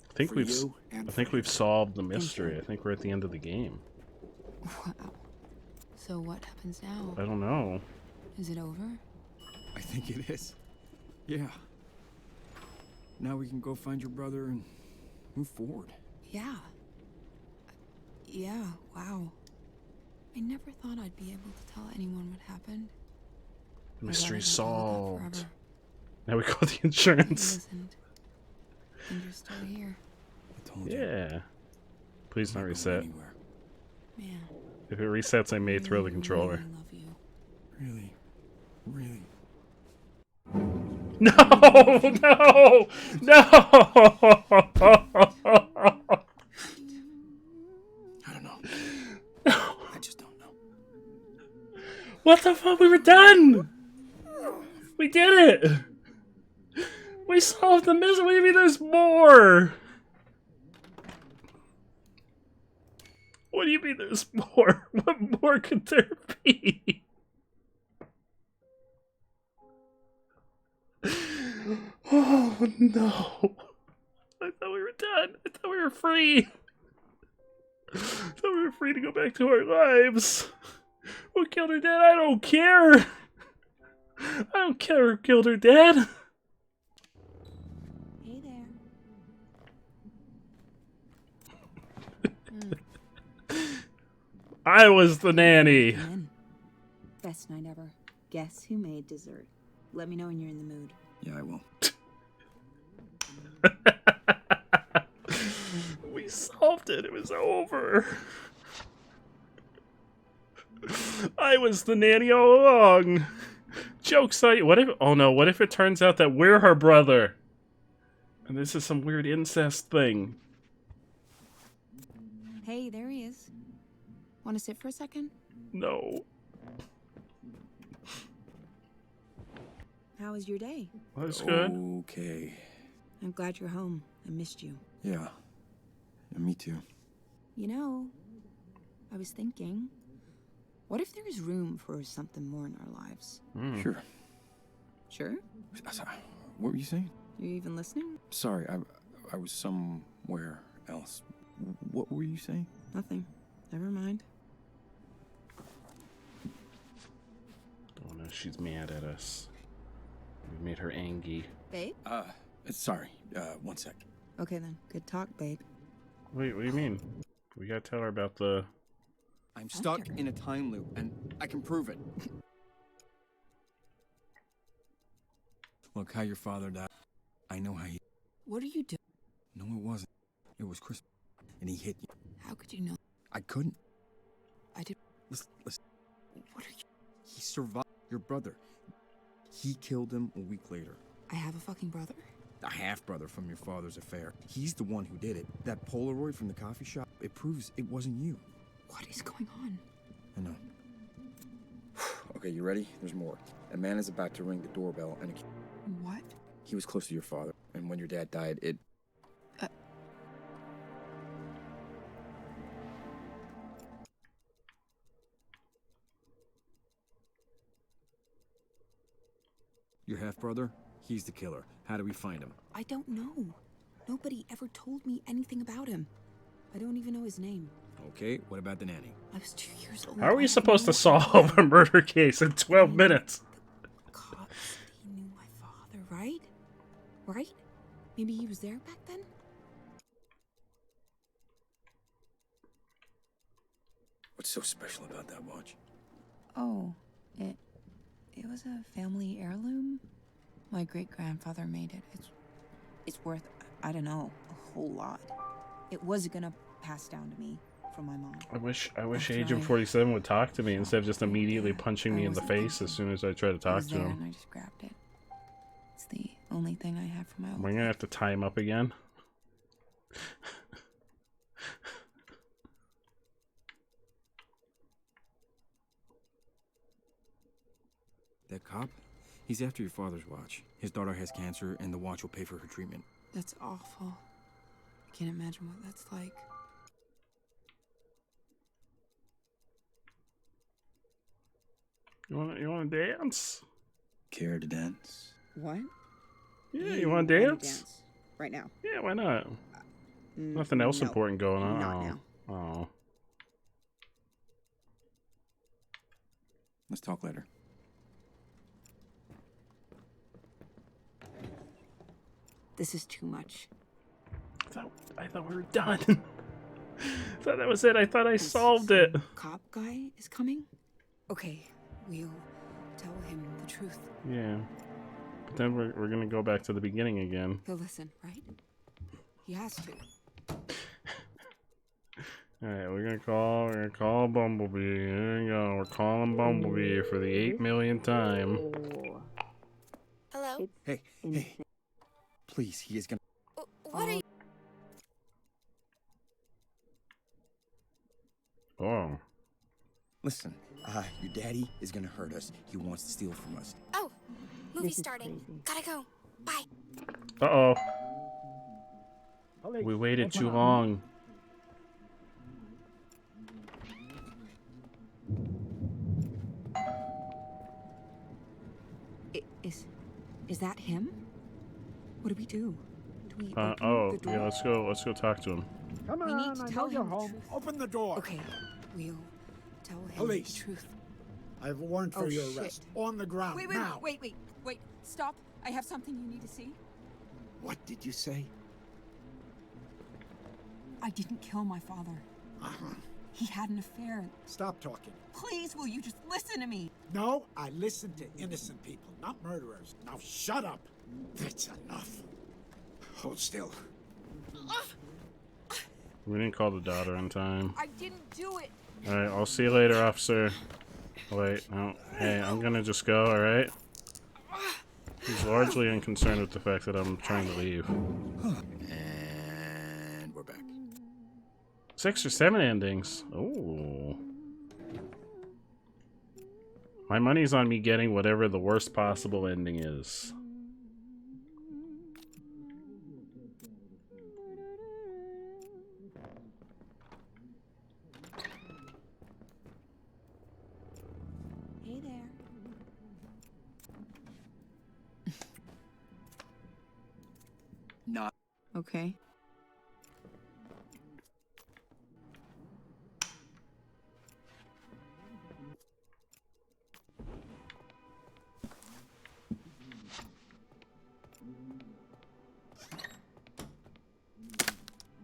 I think for we've you and I think for we've him. solved the mystery. I think we're at the end of the game. Wow. So what happens now? I don't know. Is it over? I think it is. Yeah. Now we can go find your brother and move forward. Yeah. Yeah, wow. I never thought I'd be able to tell anyone what happened. Mystery My dad hasn't told that solved. forever. Now we call the He insurance. listened. And you're still here. I told you. Yeah. Please I'm not not reset. going anywhere. Man. If it resets, I may throw the really, controller. really love you. Really? Really? No! No! No! I don't know. I just don't know. What the fuck? We were done! We did it! We solved the mystery. What do you mean there's more? What do you mean there's more? What more could there be? Oh no. I thought we were done. I thought we were free. I thought we were free to go back to our lives. Who killed her dad? I don't care. I don't care who killed her dad. Hey there. I was the nanny. Come in. Best night ever. Guess who made dessert? Let me know when you're in the mood. Yeah, I will. We solved it. It was over. I was the nanny all along. Joke's on you. What if... Oh no, what if it turns out that we're her brother? And this is some weird incest thing. Hey, there he is. Want to sit for a second? No. How was your day? That's good. Okay. I'm glad you're home. I missed you. Yeah. Me too. You know, I was thinking, what if there is room for something more in our lives? Sure. Sure? What were you saying? You even listening? Sorry, I was somewhere else. What were you saying? Nothing. Never mind. Oh no, she's mad at us. We made her angry. Babe? Sorry. 1 sec. Okay then. Good talk, babe. Wait, what do you mean? We gotta tell her about the... I'm stuck in a time loop, and I can prove it. Look, how your father died. I know how he... What are you doing? No, it wasn't. It was Christmas. And he hit you. How could you know? I couldn't. I did. Listen. What are you... He survived your brother. He killed him a week later. I have a fucking brother? A half-brother from your father's affair. He's the one who did it. That Polaroid from the coffee shop, it proves it wasn't you. What is going on? I know. Okay, you ready? There's more. A man is about to ring the doorbell and... What? He was close to your father, and when your dad died, it... Your half-brother? He's the killer. How do we find him? I don't know. Nobody ever told me anything about him. I don't even know his name. Okay, what about the nanny? I was 2 years old. How are we supposed to solve a murder case in 12 minutes? The cop said he knew my father, right? Right? Maybe he was there back then? What's so special about that watch? Oh, it was a family heirloom. My great-grandfather made it. It's worth, I don't know, a whole lot. It was gonna pass down to me from my mom. I wish Agent 47 would talk to me instead of just immediately punching me in the face as soon as I try to talk to him. And I just grabbed it. It's the only thing I have for my old We're gonna have to tie him up again. That cop? He's after your father's watch. His daughter has cancer, and the watch will pay for her treatment. That's awful. I can't imagine what that's like. You wanna dance? Care to dance? What? Yeah, you wanna dance? Right now. Yeah, why not? Nothing else important going on. Not now. Oh. Let's talk later. This is too much. I thought we were done. I thought that was it. I thought I solved it. Cop guy is coming? Okay, we'll tell him the truth. Yeah. But then we're gonna go back to the beginning again. He'll listen, right? He has to. Alright, we're gonna call Bumblebee. There we go. We're calling Bumblebee for the 8 millionth time. Hello? Hey. Please, he is gonna... What are you... Oh. Listen, your daddy is gonna hurt us. He wants to steal from us. Oh, movie's starting. Gotta go. Bye. Uh-oh. We waited too long. Is that him? What do we do? Do we open Oh, the door? yeah, let's go talk to him. Come We on, need to I tell know you're him the home. truth. Open the door. Okay, we'll tell him Police. the truth. I have a warrant for Oh, your shit. arrest. On the ground, now. Wait. Stop. I have something you need to see. What did you say? I didn't kill my father. Uh-huh. He had an affair. Stop talking. Please, will you just listen to me? No, I listen to innocent people, not murderers. Now shut up. That's enough. Hold still. We didn't call the daughter in time. I didn't do it. Alright, I'll see you later, officer. Wait, no. Hey, I'm gonna just go, alright? He's largely unconcerned with the fact that I'm trying to leave. And we're back. 6 or 7 endings. Ooh. My money's on me getting whatever the worst possible ending is. Hey there. Not Okay.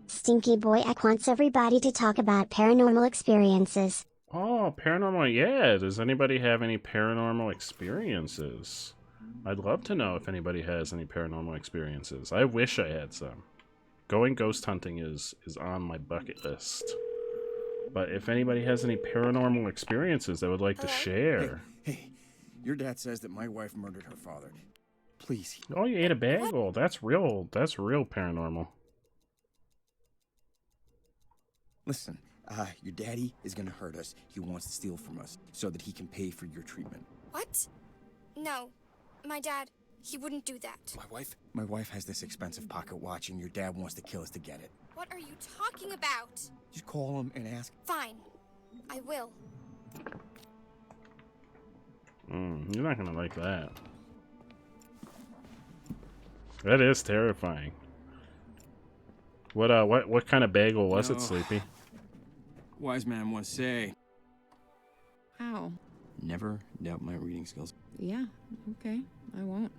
Stinky Boy Ek wants everybody to talk about paranormal experiences. Oh, paranormal, yeah. Does anybody have any paranormal experiences? I'd love to know if anybody has any paranormal experiences. I wish I had some. Going ghost hunting is on my bucket list. But if anybody has any paranormal experiences they would like to share. Hey, your dad says that my wife murdered her father. Please. Oh, you ate a bagel. That's real paranormal. Listen, your daddy is gonna hurt us. He wants to steal from us so that he can pay for your treatment. What? No. My dad, he wouldn't do that. My wife has this expensive pocket watch and your dad wants to kill us to get it. What are you talking about? Just call him and ask. Fine. I will. You're not gonna like that. That is terrifying. What kind of bagel was it, Sleepy? Wise man once say, Ow. never doubt my reading skills. Yeah, okay. I won't.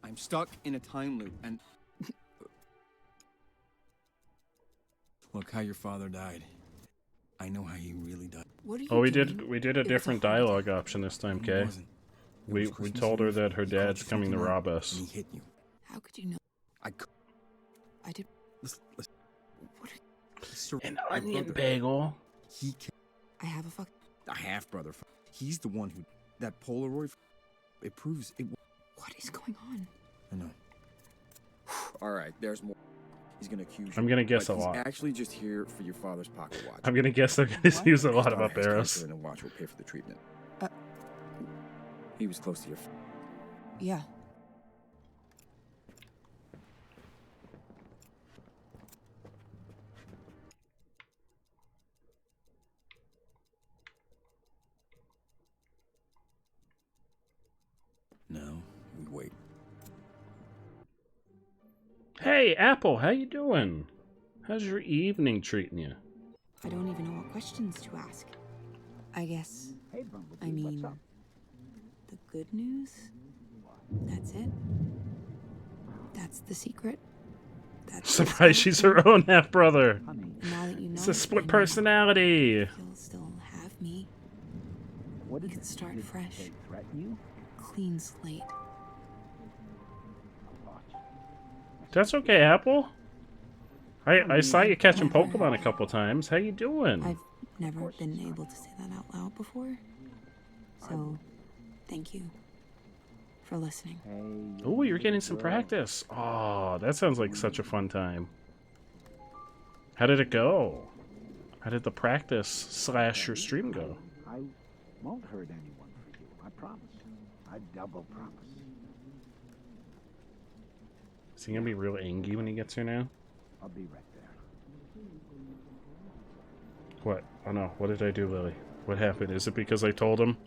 I'm stuck in a time loop and... Look how your father died. I know how he really died. What are you Oh, we doing? did a different dialogue option this time, Kay. We told her that her dad's coming to rob us. He hit you. How could you know? I did. Listen. An onion bagel. He I have a half brother. He's the one who that Polaroid. It proves it. What is going on? I know. All right, there's more. He's gonna accuse you. I'm gonna guess but a lot. He's actually just here for your father's pocket watch. I'm gonna guess they're gonna use a lot about Barrows. And the watch will pay for the treatment. He was close to your. Yeah. No, we wait. Hey, Apple, how you doing? How's your evening treating you? I don't even know what questions to ask. I guess. Hey, Bumblebee, I mean, what's up? the good news? That's it? That's the secret? That's Surprised she's her own half-brother. Now that you know It's a it, split I know personality. You'll still have me. What You is can it? start Did fresh. they threaten you? Clean slate. That's okay, Apple. I saw you catching Pokemon a couple times. How you doing? I've never been able to say that out loud before. So, thank you for listening. Oh, you're getting some practice. Oh, that sounds like such a fun time. How did it go? How did the practice / your stream go? I won't hurt anyone for you. I promise. I double promise. Is he gonna be real angry when he gets here now? I'll be right there. What? Oh no, what did I do, Lily? What happened? Is it because I told him?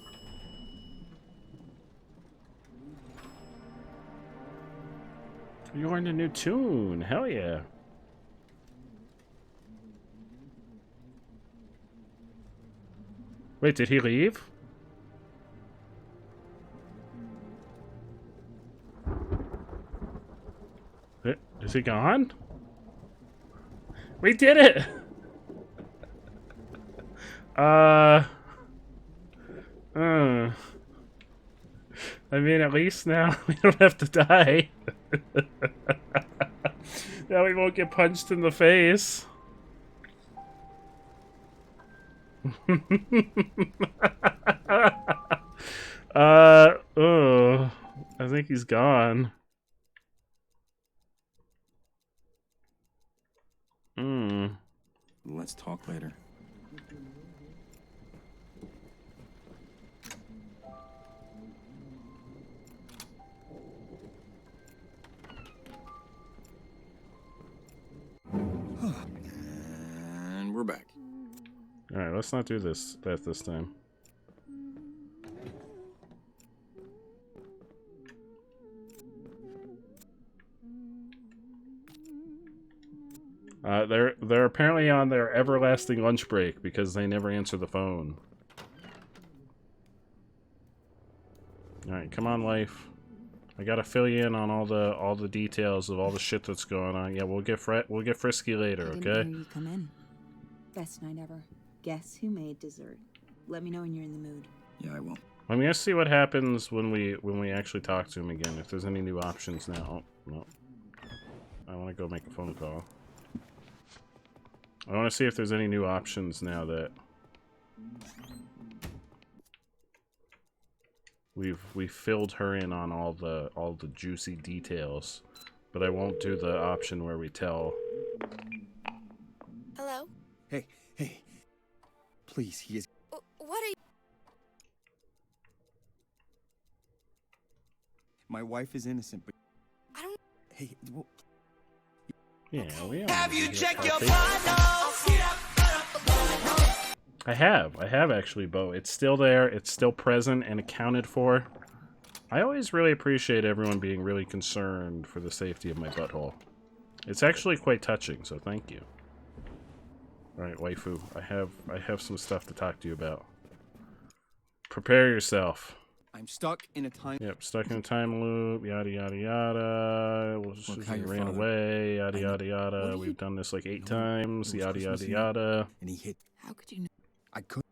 You learned a new tune. Hell yeah. Wait, did he leave? Is he gone? We did it! I mean, at least now we don't have to die. Now we won't get punched in the face. Oh, I think he's gone. Let's talk later. And we're back. Alright, let's not do this time. They're apparently on their everlasting lunch break because they never answer the phone. Alright, come on, life. I gotta fill you in on all the details of all the shit that's going on. Yeah, we'll get frisky later, I didn't okay? hear you come in. Best night ever. Guess who made dessert? Let me know when you're in the mood. Yeah, I will. I'm gonna see what happens when we actually talk to him again. If there's any new options now. Oh, no. I want to go make a phone call. I want to see if there's any new options now that we've filled her in on all the juicy details, but I won't do the option where we tell. Hello? Hey. Please, he is... What are you... My wife is innocent, but... I don't... Hey, well... Yeah, we are. Have you checked your I have actually, Bo. It's still there, it's still present and accounted for. I always really appreciate everyone being really concerned for the safety of my butthole. It's actually quite touching, so thank you. Alright, waifu, I have some stuff to talk to you about. Prepare yourself. I'm stuck in a time... Yep, stuck in a time loop, yada yada yada. Look how your Ran father... away, yada yada yada. We've done this like 8 times, yada yada yada. And he hit... How could you know? I could...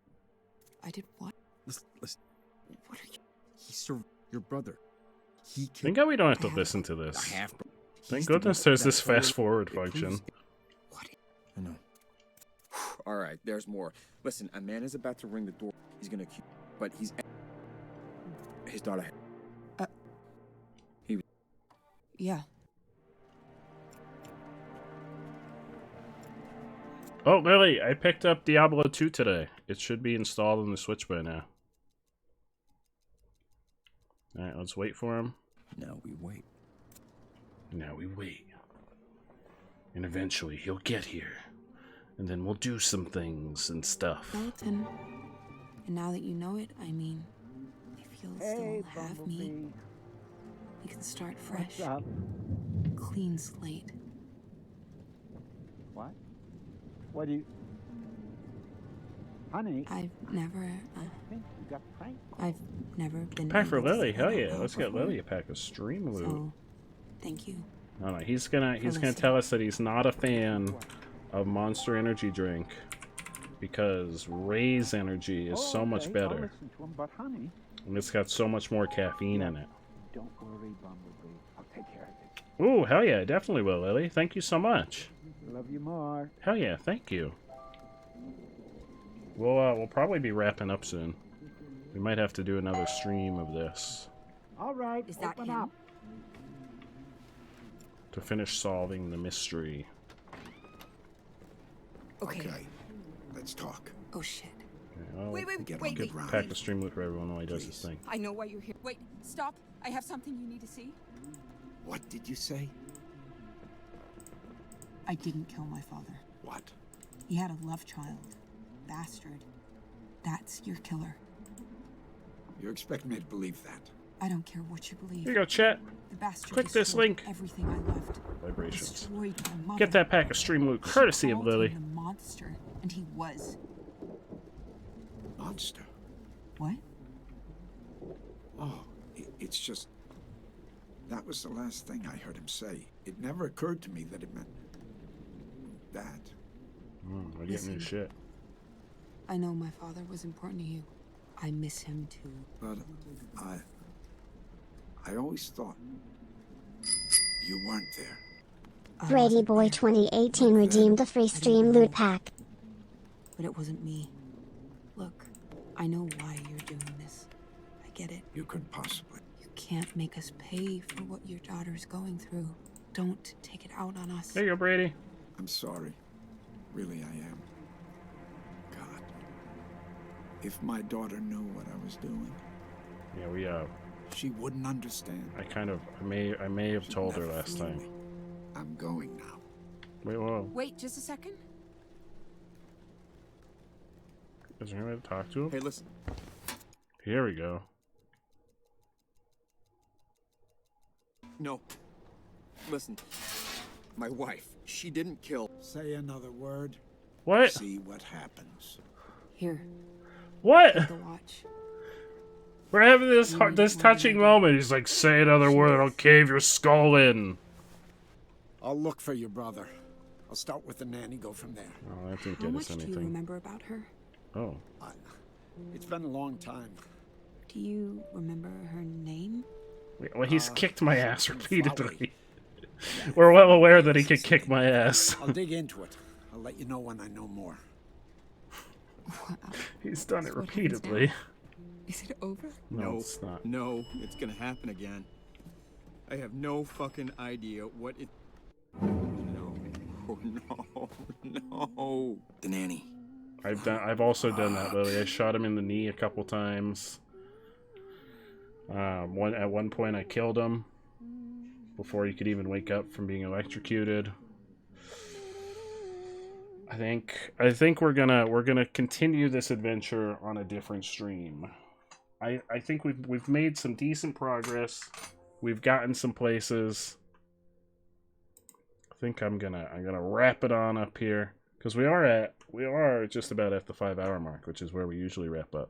I did what? Listen. What are you... He served your brother. He killed... Thank God we don't have to listen to this. Thank goodness there's this fast forward function. What? I know. Alright, there's more. Listen, a man is about to ring the door. He's gonna accuse... But he's... His daughter... He... Yeah. Oh, Lily, I picked up Diablo 2 today. It should be installed on the Switch by now. Alright, let's wait for him. Now we wait. Now we wait. And eventually he'll get here. And then we'll do some things and stuff. Dalton. And now that you know it, I mean, if you'll still have me, we can start fresh. Clean slate. What? What do you... Honey? I've never, You got pranked? I've never been... Pack for Lily, hell yeah. Let's get Lily a pack of stream loot. So, thank you. No, he's gonna tell us that he's not a fan of Monster Energy drink because Ray's energy is so much better. And it's got so much more caffeine in it. Don't worry, Bumblebee. I'll take care of it. Ooh, hell yeah, definitely will, Lily. Thank you so much. Love you more. Hell yeah, thank you. We'll probably be wrapping up soon. We might have to do another stream of this. All right, is that open him? up. To finish solving the mystery. Okay, let's talk. Oh shit. Okay, Wait. Pack the stream loot for everyone while he does his thing. I know why you're here. Wait, stop. I have something you need to see. What did you say? I didn't kill my father. What? He had a love child. Bastard. That's your killer. You expect me to believe that? I don't care what you believe. Here you go, chat. The bastard Click this destroyed link. Everything I loved. Vibrations. Destroyed my mother. Get that pack of stream loot courtesy of Called him Lily. the monster, and he was. Monster? What? Oh, it's just... That was the last thing I heard him say. It never occurred to me that it meant... that. We're getting new shit. I know my father was important to you. I miss him too. But I always thought you weren't there. Brady Boy 2018 redeemed the free stream loot pack. But it wasn't me. Look, I know why you're doing this. I get it. You couldn't possibly. You can't make us pay for what your daughter's going through. Don't take it out on us. There you go, Brady. I'm sorry. Really, I am. God. If my daughter knew what I was doing. Yeah, we she wouldn't understand. I may have told her last time. I'm going now. Wait, whoa. Wait, just a second. Is there anybody to talk to him? Hey, listen. Here we go. No. Listen. My wife, she didn't kill. Say another word. What? See what happens. Here. What? Take the watch. We're having this touching moment. He's like, say another word, I'll cave your skull in. I'll look for your brother. I'll start with the nanny, go from there. Oh, that didn't How get much us do you anything. remember about her? Oh. It's been a long time. Do you remember her name? Wait, well, he's kicked my ass repeatedly. We're well aware that he could kick my ass. I'll dig into it. I'll let you know when I know more. Wow. He's done it repeatedly. Is it over? No, it's not. No, it's gonna happen again. I have no fucking idea what it... No. No. No. The nanny. I've also done that, Lily. I shot him in the knee a couple times. At one point I killed him before he could even wake up from being electrocuted. I think we're gonna continue this adventure on a different stream. I think we've made some decent progress. We've gotten some places. I think I'm gonna wrap it on up here because we are just about at the 5-hour mark, which is where we usually wrap up.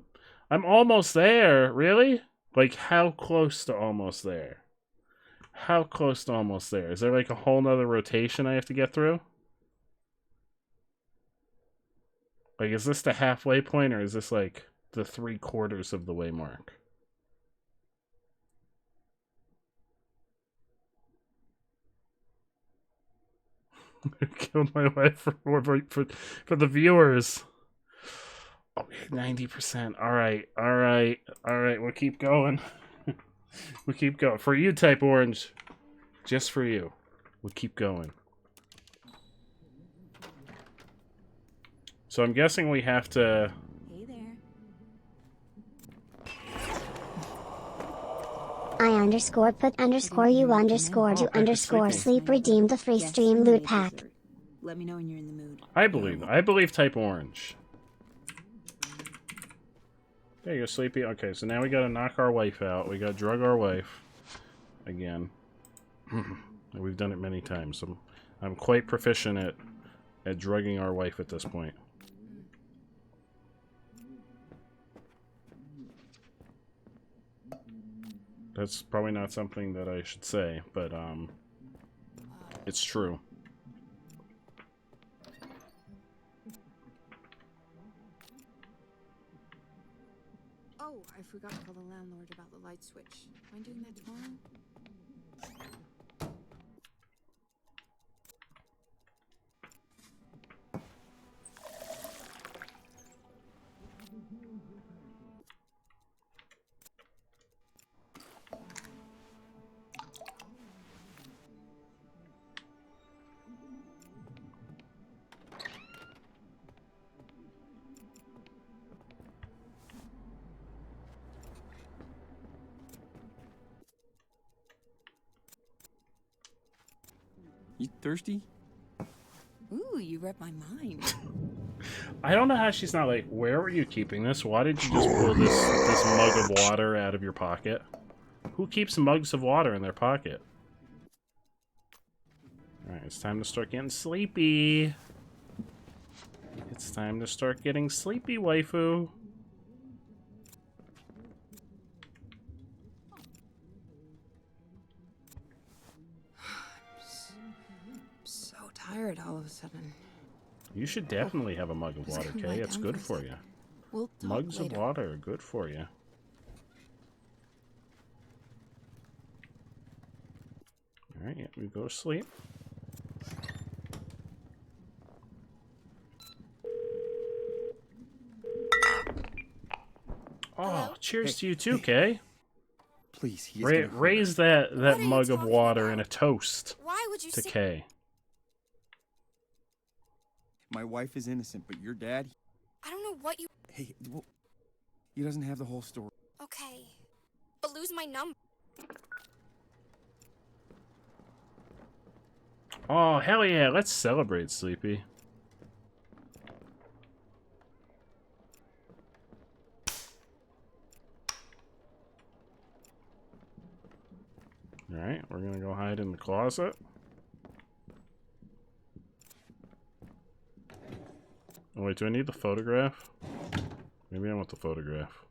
I'm almost there. Really? Like, how close to almost there? How close to almost there? Is there like a whole nother rotation I have to get through? Like, is this the halfway point, or is this like the 3/4 of the way mark? Killed my wife for the viewers. Oh, 90%. All right. We'll keep going. We'll keep going. For you, Type Orange. Just for you. We'll keep going. So I'm guessing we have to... Hey there. I_put_you_do_sleep redeemed the free stream loot pack. Let me know when you're in the mood. I believe Type Orange. There you go, Sleepy. Okay, so now we gotta knock our wife out. We gotta drug our wife. Again. We've done it many times. I'm quite proficient at drugging our wife at this point. That's probably not something that I should say, but it's true. Oh, I forgot to call the landlord about the light switch. Mind doing that tomorrow? You thirsty? Ooh, you read my mind. I don't know how she's not like, where were you keeping this? Why did you just pull this mug of water out of your pocket? Who keeps mugs of water in their pocket? Alright, it's time to start getting sleepy. It's time to start getting sleepy, waifu. So tired all of a sudden. You should definitely have a mug of water, Kay. It's good for you. We'll talk Mugs later. of water are good for you. Alright, yeah, we go to sleep. Oh, cheers to you too, Kay. Please, he's gonna hurt her. Raise that mug of water in a toast Why would you to say... Kay. My wife is innocent, but your dad... I don't know what you... Hey, well, he doesn't have the whole story. Okay. But lose my number. Oh, hell yeah, let's celebrate, Sleepy. Alright, we're gonna go hide in the closet. Oh wait, do I need the photograph? Maybe I want the photograph.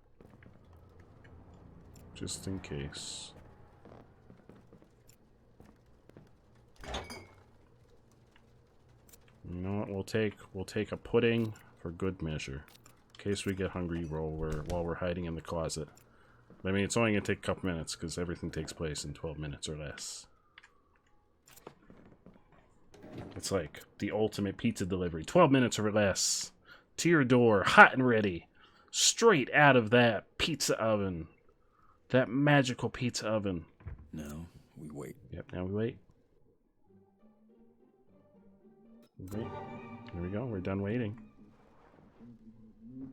Just in case. You know what? We'll take a pudding for good measure, in case we get hungry while we're hiding in the closet. I mean, it's only gonna take a couple minutes because everything takes place in 12 minutes or less. It's like the ultimate pizza delivery. 12 minutes or less. To your door, hot and ready. Straight out of that pizza oven. That magical pizza oven. No, we wait. Yep, now we wait. Wait. Here we go, we're done waiting.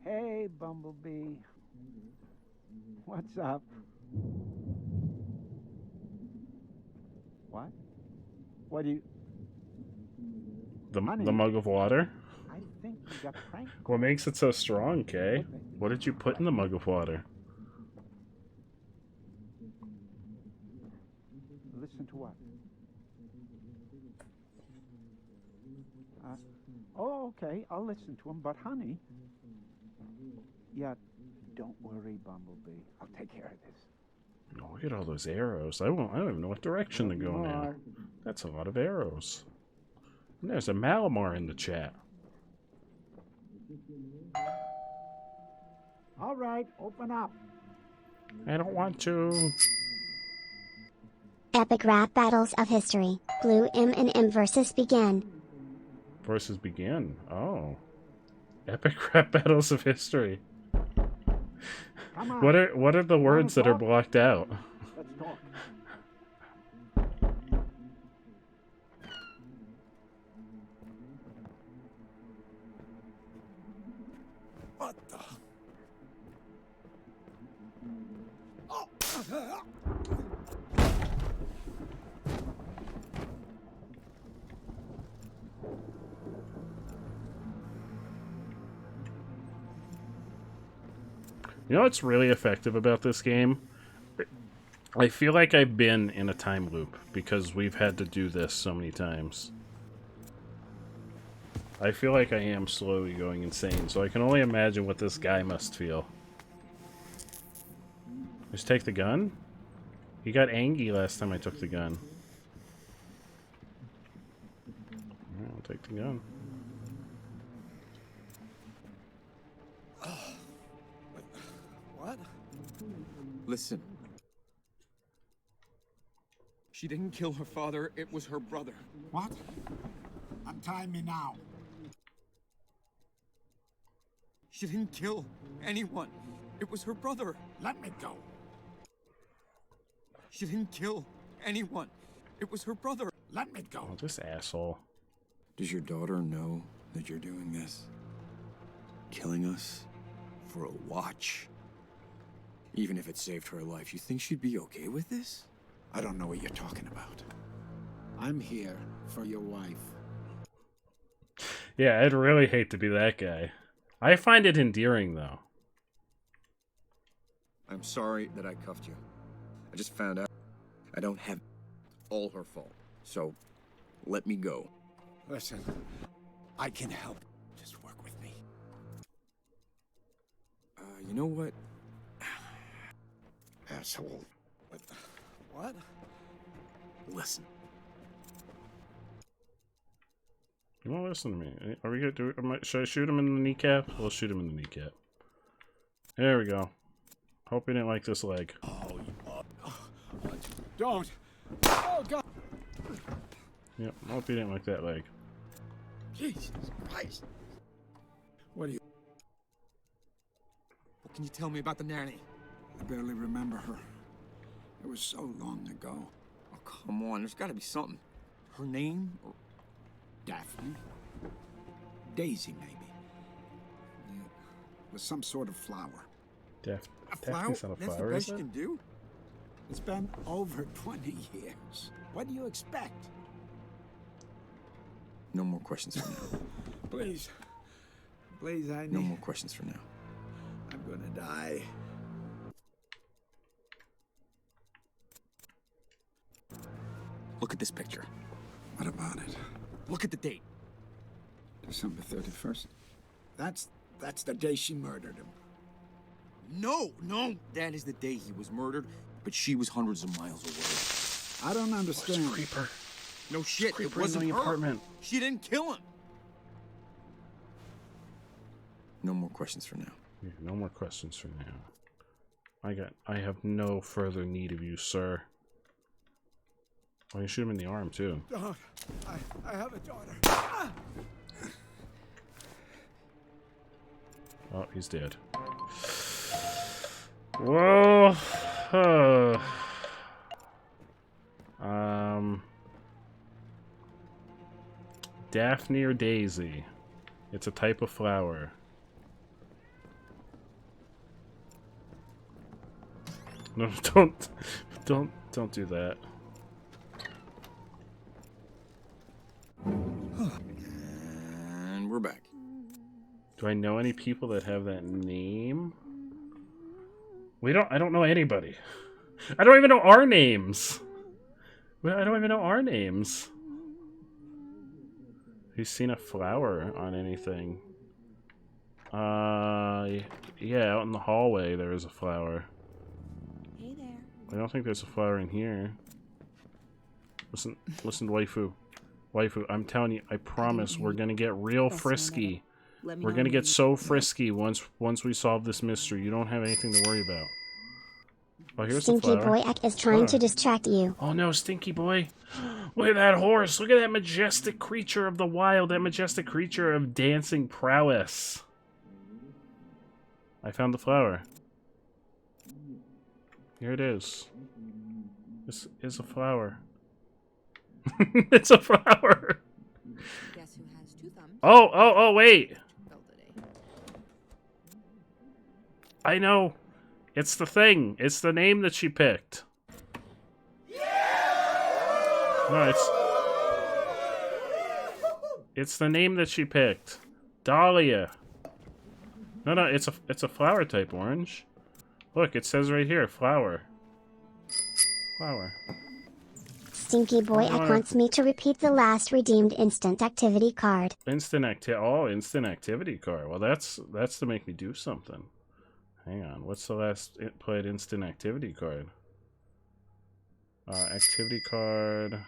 Hey, Bumblebee. What's up? What? What do you... The Honey, mug of water? I think you got pranked. What makes it so strong, Kay? What did you put in the mug of water? Listen to what? Oh, okay, I'll listen to him, but honey... Yeah, don't worry, Bumblebee. I'll take care of this. Oh, look at all those arrows. I don't even know what direction to go now. That's a lot of arrows. And there's a Malamar in the chat. All right, open up. I don't want to. Epic rap battles of history. Blue M and M versus begin. Versus begin. Oh. Epic rap battles of history. Come on. What are the words that are blocked out? Let's talk. What the? Oh. You know what's really effective about this game? I feel like I've been in a time loop because we've had to do this so many times. I feel like I am slowly going insane, so I can only imagine what this guy must feel. Just take the gun? He got angry last time I took the gun. Alright, I'll take the gun. What? Listen. She didn't kill her father, it was her brother. What? Untie me now. She didn't kill anyone. It was her brother. Let me go. She didn't kill anyone. It was her brother. Let me go. Oh, this asshole. Does your daughter know that you're doing this? Killing us? For a watch? Even if it saved her life, you think she'd be okay with this? I don't know what you're talking about. I'm here for your wife. Yeah, I'd really hate to be that guy. I find it endearing, though. I'm sorry that I cuffed you. I just found out I don't have all her fault. So, let me go. Listen, I can help. Just work with me. You know what? Asshole. What? Listen. Don't listen to me. Are we gonna do? Should I shoot him in the kneecap? We'll shoot him in the kneecap. There we go. Hope you didn't like this leg. Don't. Oh God. Yep. Hope you didn't like that leg. Jesus Christ. What do you? What can you tell me about the nanny? I barely remember her. It was so long ago. Oh, come on. There's got to be something. Her name? Or... Daphne? Daisy, maybe. Yeah. It was some sort of flower. A flower? Daphne's not a That's flower, the is best you it? can do? It's been over 20 years. What do you expect? No more questions for now. Please. Please, I need... No more questions for now. I'm gonna die. Look at this picture. What about it? Look at the date. December 31st. That's the day she murdered him. No. That is the day he was murdered, but she was hundreds of miles away. I don't understand. It's Creeper. No shit, Creeper it in wasn't the her. apartment. She didn't kill him. No more questions for now. Yeah, no more questions for now. I have no further need of you, sir. Why you shoot him in the arm too? Don't. I have a daughter. Oh, he's dead. Whoa. Daphne or Daisy? It's a type of flower. No, don't do that. And we're back. Do I know any people that have that name? I don't know anybody. I don't even know our names. I don't even know our names. Who's seen a flower on anything? Yeah, out in the hallway there is a flower. Hey there. I don't think there's a flower in here. Listen, waifu. Waifu, I'm telling you, I promise we're gonna get real frisky. We're gonna get so frisky once we solve this mystery. You don't have anything to worry about. Oh, here's the Stinky flower. Boy is trying to distract you. Oh no, Stinky Boy. Look at that horse. Look at that majestic creature of the wild. That majestic creature of dancing prowess. I found the flower. Here it is. This is a flower. It's a flower. Guess who has two thumbs? Oh, wait. I know. It's the thing. It's the name that she picked. No, it's the name that she picked. Dahlia. No, it's a flower type, Orange. Look, it says right here, flower. Flower. Stinky Boy wants me to repeat the last redeemed instant activity card. Instant activity card. Well, that's to make me do something. Hang on. What's the last played instant activity card? Activity card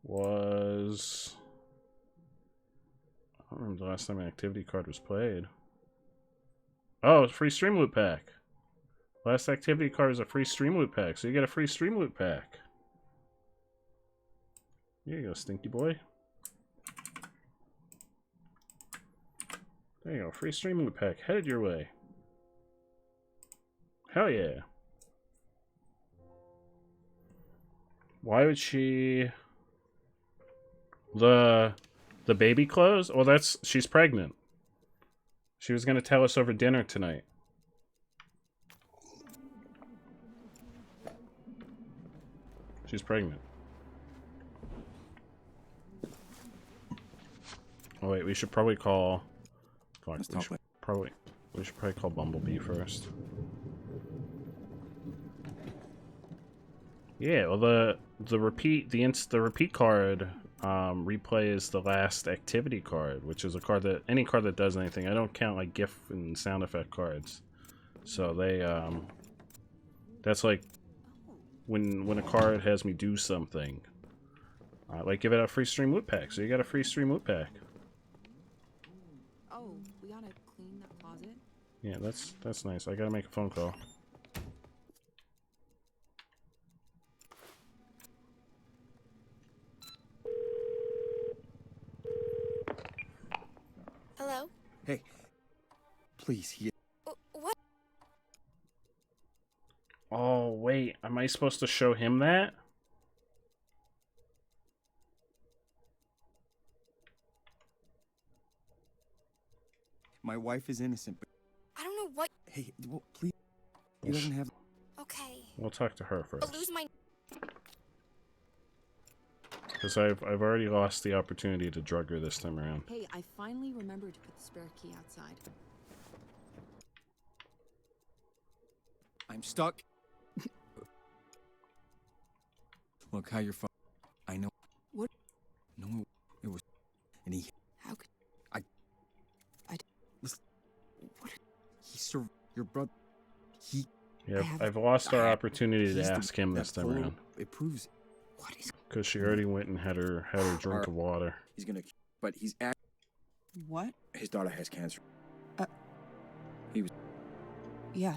was... I don't remember the last time an activity card was played. Oh, it's a free stream loot pack. Last activity card is a free stream loot pack, so you get a free stream loot pack. Here you go, Stinky Boy. There you go, free stream loot pack headed your way. Hell yeah. Why would she... The baby clothes? Well, she's pregnant. She was gonna tell us over dinner tonight. She's pregnant. Oh wait, we should probably call... Fuck, we should probably call Bumblebee first. Yeah, well the repeat card replays the last activity card, which is a card that any card that does anything. I don't count like GIF and sound effect cards. So they that's like when a card has me do something. Like, give it a free stream loot pack. So you got a free stream loot pack. Oh, we gotta clean that closet? Yeah, that's nice. I gotta make a phone call. Hello? Hey. Please, he... What? Oh, wait. Am I supposed to show him that? My wife is innocent, but... I don't know what... Hey, well, please... He doesn't have... Okay. We'll talk to her first. I'll lose my... Because I've already lost the opportunity to drug her this time around. Hey, I finally remembered to put the spare key outside. I'm stuck. Look how you're I know. What? No, it was... And he... How could... Listen. What? Your brother... He... Yeah, I've lost our opportunity to ask him this time around. It proves... What is... Because she already went and had her drink of water. He's gonna... But he's What? His daughter has cancer. He was... Yeah.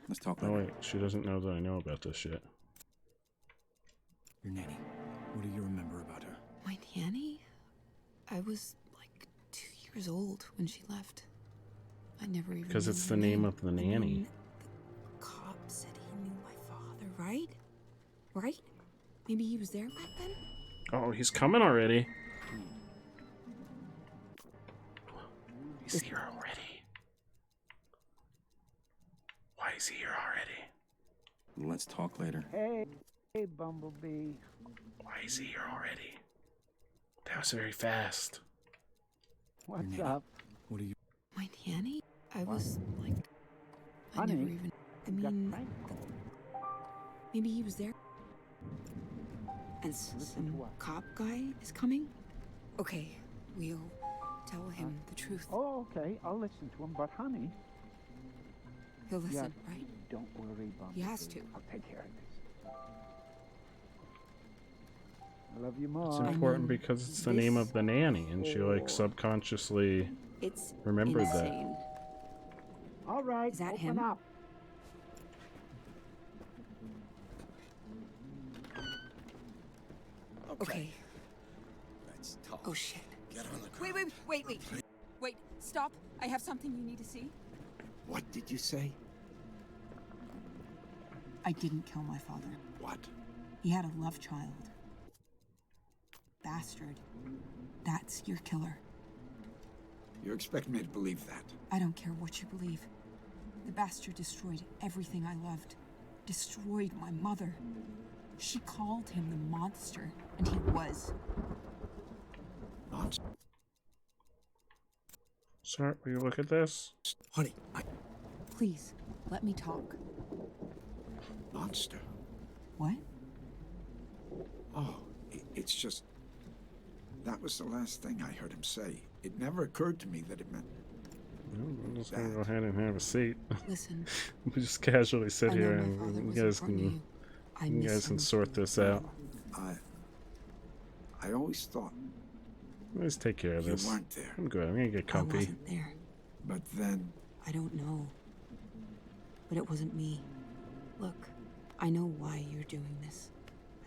Let's talk. Oh wait, she doesn't know that I know about this yet. Your nanny. What do you remember about her? My nanny? I was like 2 years old when she left. I never even. Because it's the name of the nanny. The cop said he knew my father, right? Right? Maybe he was there back then? Oh, he's coming already. He's here already. Why is he here already? Let's talk later. Hey, Bumblebee. Why is he here already? That was very fast. What's up? What are you... My nanny? I was like... I Honey, never even... I mean... Maybe he was there? And some cop guy is coming? Okay, we'll tell him the truth. Oh, okay. I'll listen to him, but honey... He'll listen, right? Don't worry, Bumblebee. He has to. I'll take care of this. I love you more. It's important because it's the name of the nanny, and she like subconsciously remembered insane. That. All right, is that open him? Up. Okay. Let's talk. Oh shit. Get on the ground. Wait, stop. I have something you need to see. What did you say? I didn't kill my father. What? He had a love child. Bastard. That's your killer. You expect me to believe that? I don't care what you believe. The bastard destroyed everything I loved. Destroyed my mother. She called him the monster, and he was. Monster? Sir, will you look at this? Honey, Please, let me talk. Monster? What? Oh, it's just... That was the last thing I heard him say. It never occurred to me that it meant... I'm just gonna go ahead and have a seat. Listen. We just casually sit here and you guys can sort this out. I always thought... Let's take care of this. You weren't there. I'm good. I'm gonna get comfy. I wasn't there. But then... I don't know. But it wasn't me. Look, I know why you're doing this.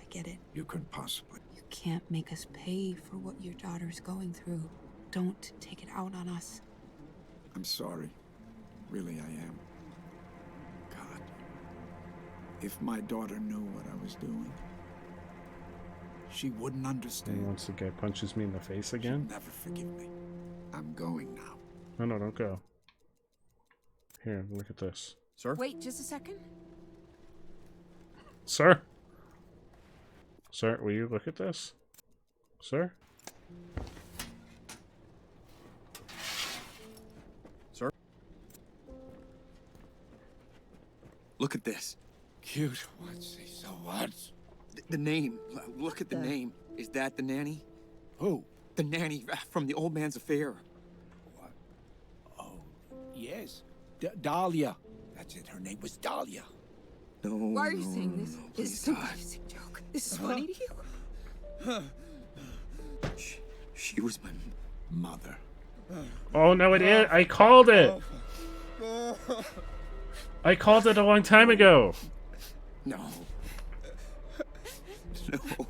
I get it. You couldn't possibly. You can't make us pay for what your daughter's going through. Don't take it out on us. I'm sorry. Really, I am. God. If my daughter knew what I was doing, she wouldn't understand. And once the guy punches me in the face again? She'd never forgive me. I'm going now. No, don't go. Here, look at this. Sir? Wait, just a second. Sir? Sir, will you look at this? Sir? Sir? Look at this. Cute. What's he so what? The name. Look at the name. Is that the nanny? Who? The nanny from the old man's affair. What? Oh, yes. Dahlia. That's it. Her name was Dahlia. No. Why are you saying this? No, This is some basic joke. This is funny to you? She was my mother. Oh no, it is. I called it. I called it a long time ago. No. No.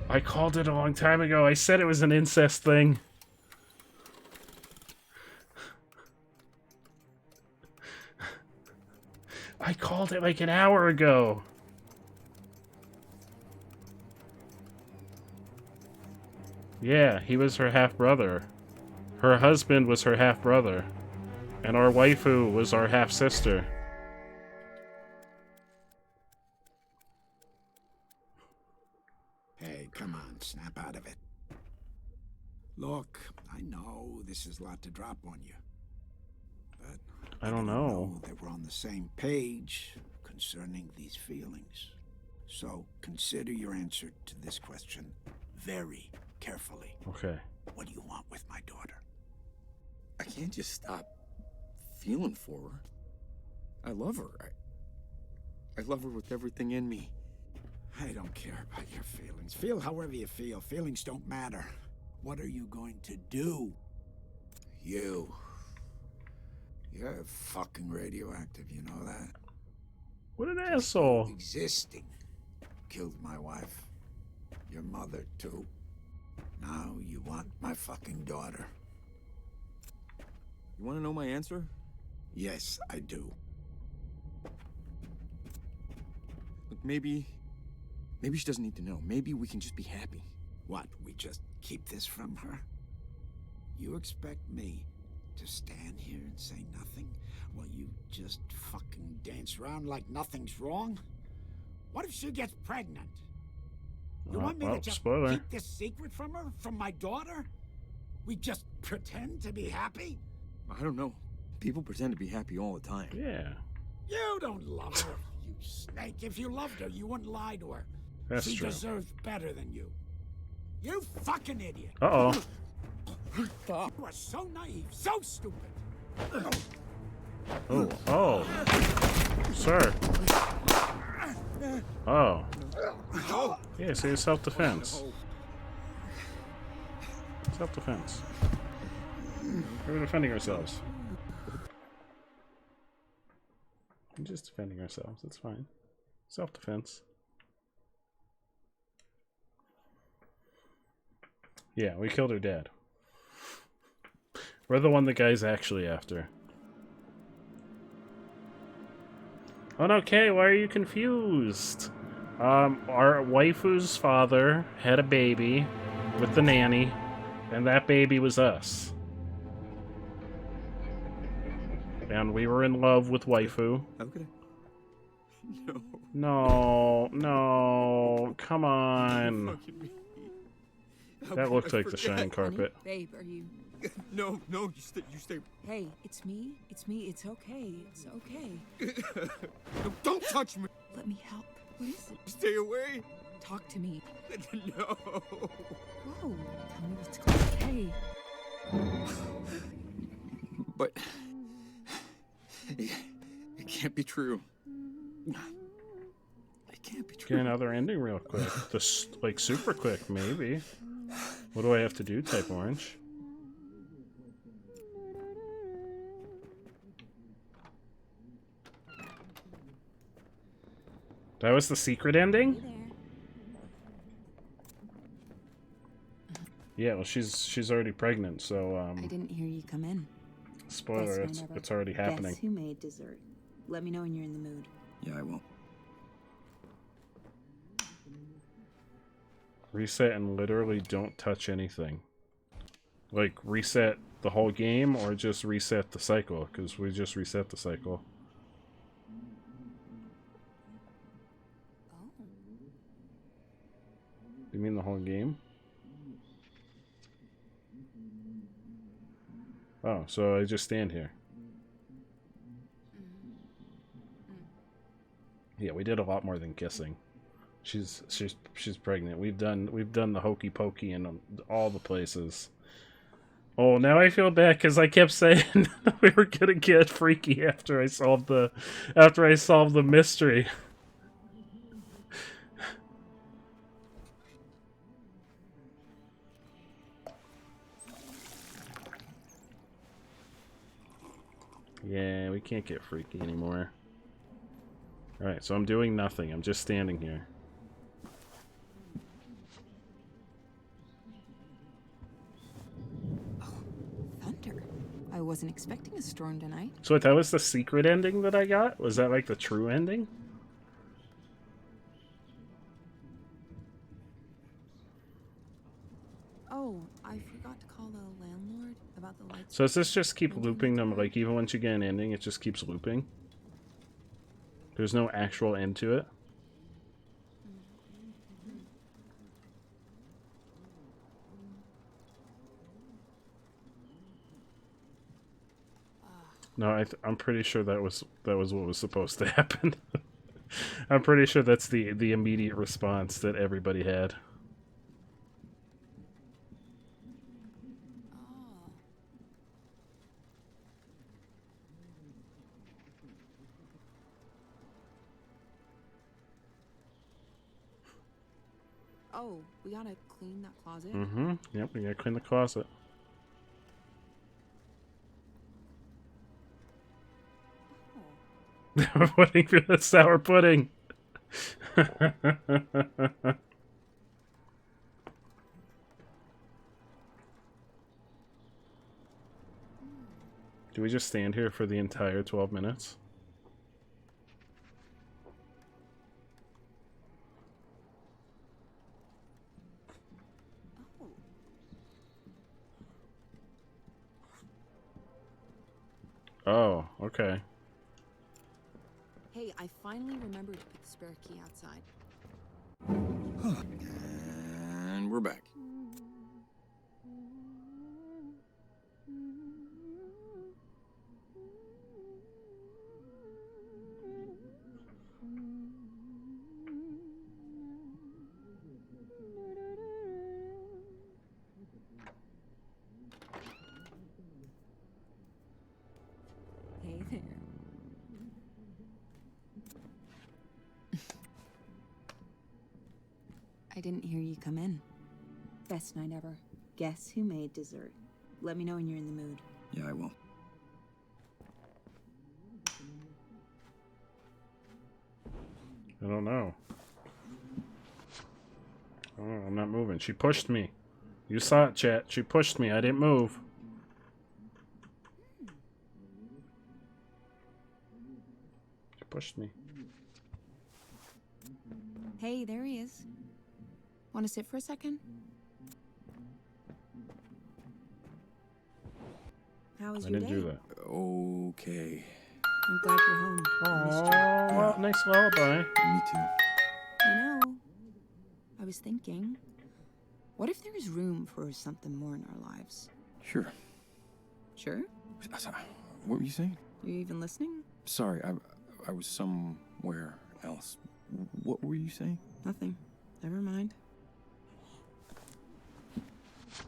I called it a long time ago. I said it was an incest thing. I called it like an hour ago. Yeah, he was her half-brother. Her husband was her half-brother. And our waifu was our half-sister. Hey, come on, snap out of it. Look, I know this is a lot to drop on you. But I don't know. that we're on the same page concerning these feelings. So consider your answer to this question very carefully. Okay. What do you want with my daughter? I can't just stop feeling for her. I love her. I love her with everything in me. I don't care about your feelings. Feel however you feel. Feelings don't matter. What are you going to do? You're fucking radioactive, you know that? What an asshole. Existing killed my wife. Your mother, too. Now you want my fucking daughter. You want to know my answer? Yes, I do. Look, maybe she doesn't need to know. Maybe we can just be happy. What, we just keep this from her? You expect me to stand here and say nothing while you just fucking dance around like nothing's wrong? What if she gets pregnant? You want me to just keep this secret from her? From my daughter? We just pretend to be happy? I don't know. People pretend to be happy all the time. Yeah. You don't love her, you snake. If you loved her, you wouldn't lie to her. That's she true. deserves better than you. You fucking idiot. Uh-oh. You are so naive, so stupid. Oh. Sir. Oh. Yeah, see, it's self-defense. Self-defense. We're defending ourselves. We're just defending ourselves, it's fine. Self-defense. Yeah, we killed her dad. We're the one the guy's actually after. Oh no, Kay, why are you confused? Our waifu's father had a baby with the nanny, and that baby was us. And we were in love with waifu. How could I? No. No, come on. That looked like the shine carpet. Babe, are you... No, you stay. Hey, it's me. It's okay. It's okay. No, don't touch me. Let me help. What is it? Stay away. Talk to me. No. Whoa. Tell me what's going on. Hey. But... It can't be true. It can't be true. Get another ending real quick. Like, super quick, maybe. What do I have to do, type orange? That was the secret ending? Yeah, well, she's already pregnant, so, I didn't hear you come in. Spoiler, it's already happening. Guess who made dessert? Let me know when you're in the mood. Yeah, I will. Reset and literally don't touch anything. Like, reset the whole game, or just reset the cycle? Because we just reset the cycle. You mean the whole game? Oh, so I just stand here. Yeah, we did a lot more than kissing. She's pregnant. We've done the hokey pokey in all the places. Oh, now I feel bad because I kept saying we were gonna get freaky after I solved the mystery. Yeah, we can't get freaky anymore. Alright, so I'm doing nothing. I'm just standing here. Thunder. I wasn't expecting a storm tonight. So wait, that was the secret ending that I got? Was that like the true ending? Oh, I forgot to call the landlord about the lights. So does this just keep looping them? Like, even once you get an ending, it just keeps looping? There's no actual end to it? No, I'm pretty sure that was what was supposed to happen. I'm pretty sure that's the immediate response that everybody had. Oh, we gotta clean that closet. Mm-hmm. Yep, we gotta clean the closet. We're putting through the sour pudding. Do we just stand here for the entire 12 minutes? Oh, okay. Hey, I finally remembered to put the spare key outside. And we're back. Hey there. I didn't hear you come in. Best night ever. Guess who made dessert? Let me know when you're in the mood. Yeah, I will. I don't know. Oh, I'm not moving. She pushed me. You saw it, chat. She pushed me. I didn't move. She pushed me. Hey, there he is. Want to sit for a second? How was I your didn't day? do that. Okay. I'm glad you're home. Oh, nice lullaby. Me too. You know, I was thinking, what if there was room for something more in our lives? Sure. Sure? What were you saying? You even listening? Sorry, I was somewhere else. What were you saying? Nothing. Never mind.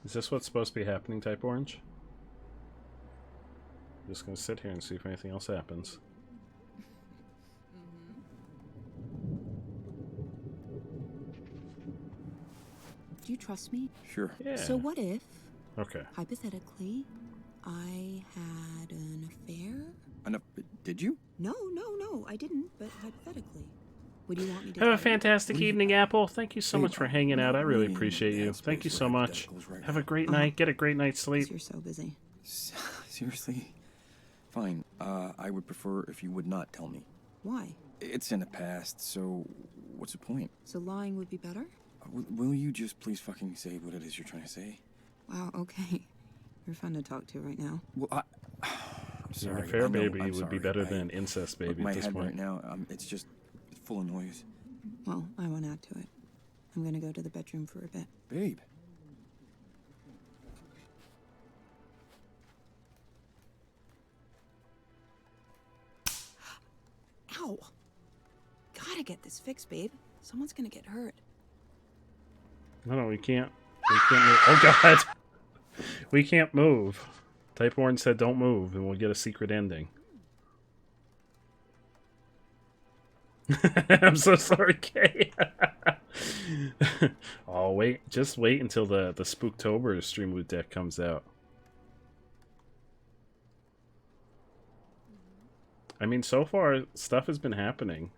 Is this what's supposed to be happening, Type Orange? I'm just gonna sit here and see if anything else happens. Do you trust me? Sure. Yeah. So what if, Okay. hypothetically, I had an affair? Did you? No, I didn't, but hypothetically. Would you want me to Have a tell you? fantastic evening, Apple. Thank you so Hey, much for hanging out. I really appreciate you. bad Thank you space so for much. hypotheticals right Have a now. great night. Get a great night's sleep. You're so busy. Seriously? Fine. I would prefer if you would not tell me. Why? It's in the past, so what's the point? So lying would be better? Will you just please fucking say what it is you're trying to say? Wow, okay. You're fun to talk to right now. Well, I'm sorry. An affair I know, baby I'm would be sorry. better than an incest baby my at this head point. right now, it's just full of noise. Well, I won't add to it. I'm gonna go to the bedroom for a bit. Babe. Ow! God gotta get this fixed, babe. Someone's gonna get hurt. No, we can't. We can't move. Oh god, we can't move. Type Orange said, "Don't move, and we'll get a secret ending." I'm so sorry, Kay. Oh wait, just wait until the Spooktober stream loot deck comes out. I mean, so far stuff has been happening.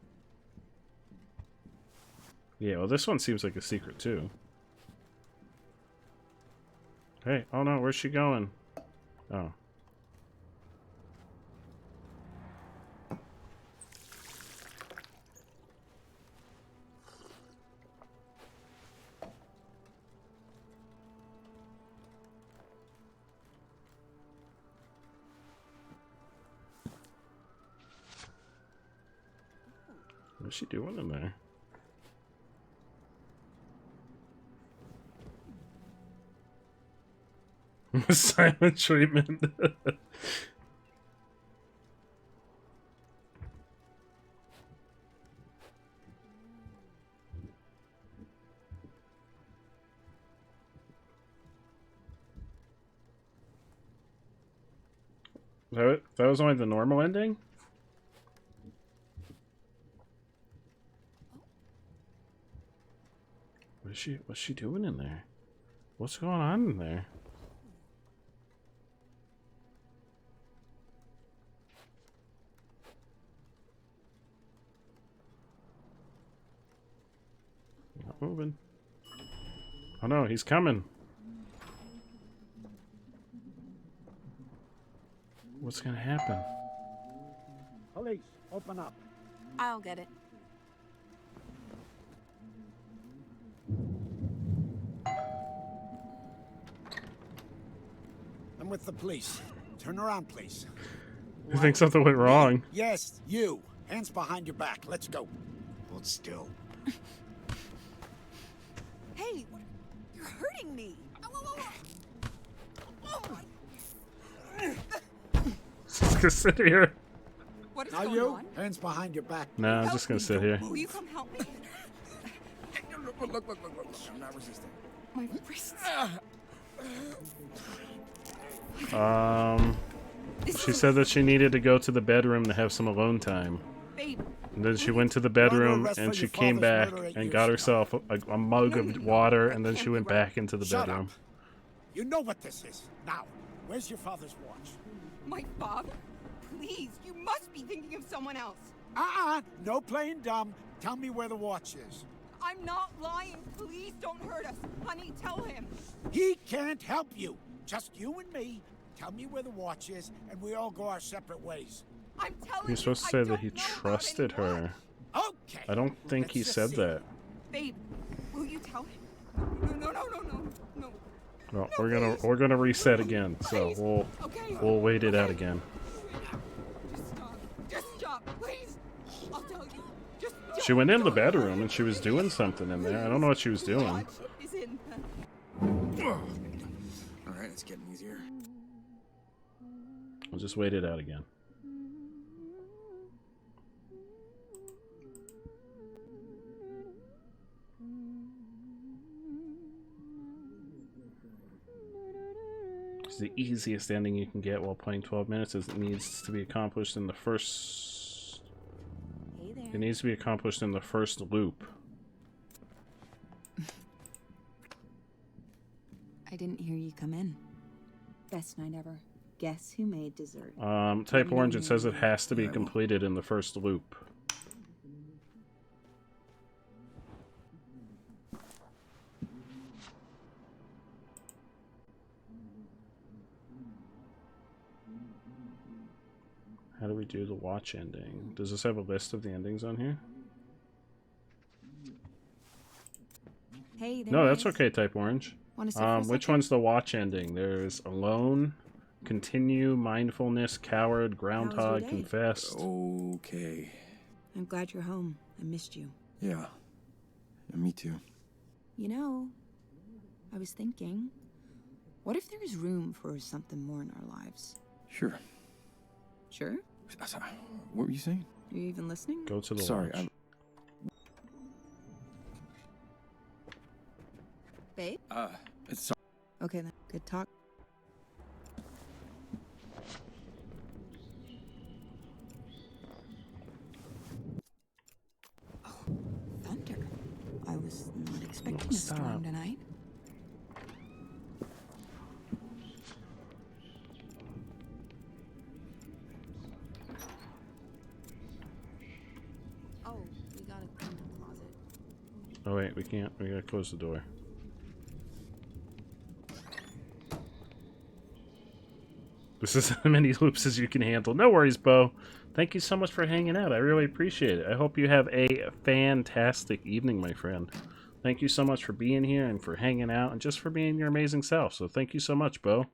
Yeah, well, this one seems like a secret too. Hey, oh no, where's she going? Oh. What's she doing in there? Silent treatment. That was only the normal ending? What's she doing in there? What's going on in there? Not moving. Oh no, he's coming. What's gonna happen? Police, open up. I'll get it. I'm with the police. Turn around, please. I think something went wrong. Yes, you. Hands behind your back. Let's go. Hold still. Hey, you're hurting me. Just gonna sit here. What is Now going you. on? Hands behind your back. No, I'm just gonna sit here. Will you come help me? Look. I'm not resisting. My wrists. She said that she needed to go to the bedroom to have some alone time. Babe. And then she went to the bedroom and she came back and got herself a mug of water, and then she went back into the bedroom. You know what this is. Now, where's your father's watch? My father? Please, you must be thinking of someone else. No playing dumb. Tell me where the watch is. I'm not lying. Please don't hurt us. Honey, tell him. He can't help you. Just you and me. Tell me where the watch is, and we all go our separate ways. I'm telling you. You're supposed to say that he trusted her. Okay. I don't think he said that. Babe, will you tell him? No. Well, we're gonna reset again, so we'll wait it out again. Just stop, please. I'll tell you. She went in the bedroom and she was doing something in there. I don't know what she was doing. Alright, it's getting easier. We'll just wait it out again. It's the easiest ending you can get while playing 12 minutes. Is it needs to be accomplished in the first... It needs to be accomplished in the first loop. I didn't hear you come in. Best night ever. Guess who made dessert? Type Orange, it says it has to be completed in the first loop. How do we do the watch ending? Does this have a list of the endings on here? Hey, no, that's okay, Type Orange. Which one's the watch ending? There's Alone, Continue, Mindfulness, Coward, Groundhog, Confessed. Okay. I'm glad you're home. I missed you. Yeah. Me too. You know, I was thinking, what if there was room for something more in our lives? Sure. Sure? What were you saying? Are you even listening? Go to the Sorry, watch. Babe? It's Okay then. Good talk. Oh, thunder. I was not expecting a storm tonight. Oh, we gotta clean the closet. Oh wait, we can't. We gotta close the door. This is as many loops as you can handle. No worries, Bo. Thank you so much for hanging out. I really appreciate it. I hope you have a fantastic evening, my friend. Thank you so much for being here and for hanging out and just for being your amazing self. So thank you so much, Bo.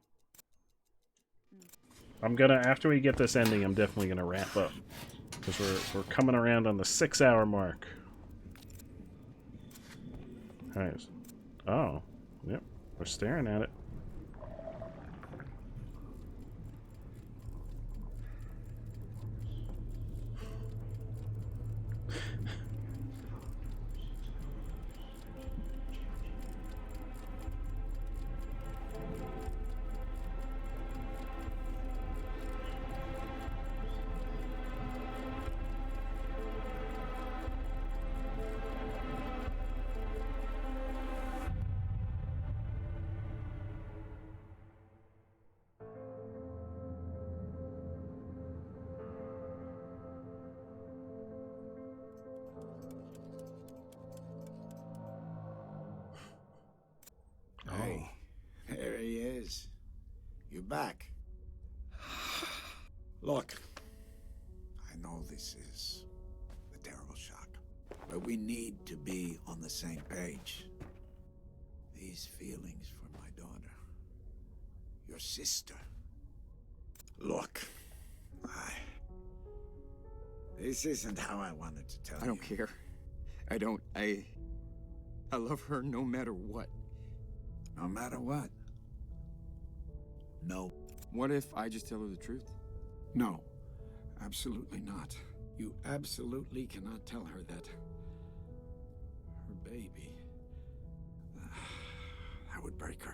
I'm gonna, after we get this ending, I'm definitely gonna wrap up. Because we're coming around on the 6-hour mark. Alright. Oh. Yep. We're staring at it. Hey, there he is. You're back. Look, I know this is a terrible shock, but we need to be on the same page. These feelings for my daughter, your sister. Look, this isn't how I wanted to tell you. I don't care. I love her no matter what. No matter what? No. What if I just tell her the truth? No, absolutely not. You absolutely cannot tell her that her baby, that would break her.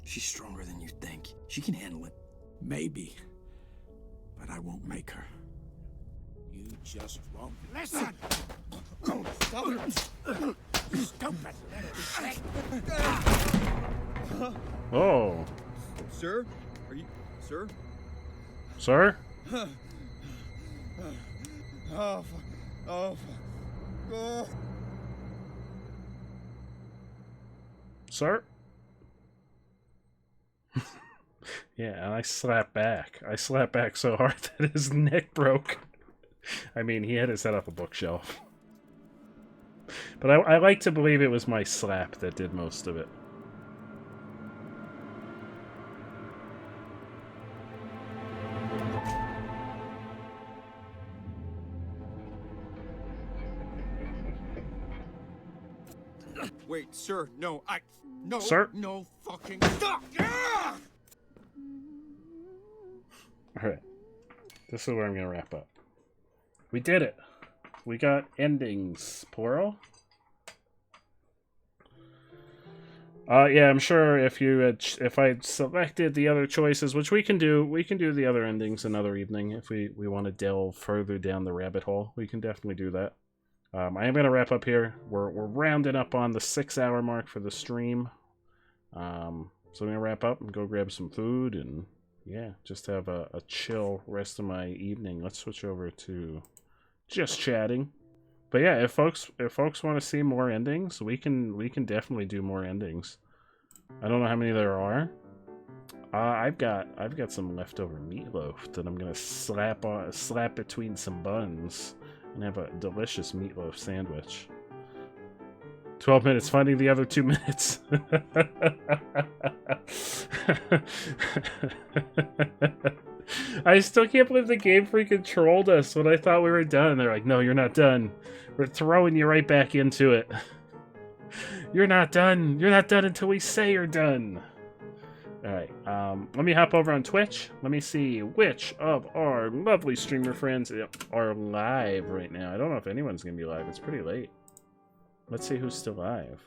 She's stronger than you think. She can handle it. Maybe, but I won't make her. You just won't listen! Oh, stop it! Stupid little shit! Oh. Sir? Are you... Sir? Sir? Oh, fuck. Oh, fuck. Oh. Sir? Yeah, and I slapped back. I slapped back so hard that his neck broke. I mean, he had to set up a bookshelf. But I like to believe it was my slap that did most of it. Wait, sir, no, no, Sir? no fucking stop! Yeah! Alright. This is where I'm going to wrap up. We did it. We got endings, plural. Yeah, I'm sure if you had, if I selected the other choices, which we can do the other endings another evening if we want to delve further down the rabbit hole. We can definitely do that. I am going to wrap up here. We're rounding up on the 6-hour mark for the stream. So I'm going to wrap up and go grab some food and yeah, just have a chill rest of my evening. Let's switch over to just chatting. But yeah, if folks want to see more endings, we can definitely do more endings. I don't know how many there are. I've got some leftover meatloaf that I'm gonna slap between some buns and have a delicious meatloaf sandwich. 12 minutes, finding the other 2 minutes. I still can't believe the Game Freak trolled us when I thought we were done. They're like, no, you're not done. We're throwing you right back into it. You're not done. You're not done until we say you're done. Alright, let me hop over on Twitch. Let me see which of our lovely streamer friends are live right now. I don't know if anyone's going to be live. It's pretty late. Let's see who's still live.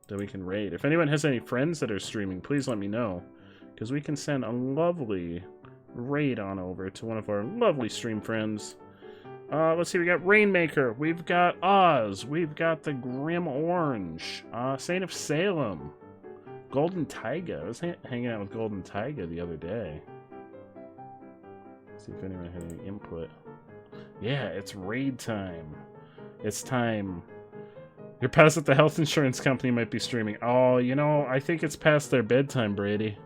that we can raid. If anyone has any friends that are streaming, please let me know, because we can send a lovely raid on over to one of our lovely stream friends. Let's see, we got Rainmaker, we've got Oz, we've got the Grim Orange, Saint of Salem, Golden Taiga. I was hanging out with Golden Taiga the other day. Let's see if anyone had any input. Yeah, it's raid time. It's time. Your past at the health insurance company might be streaming. Oh, you know, I think it's past their bedtime, Brady.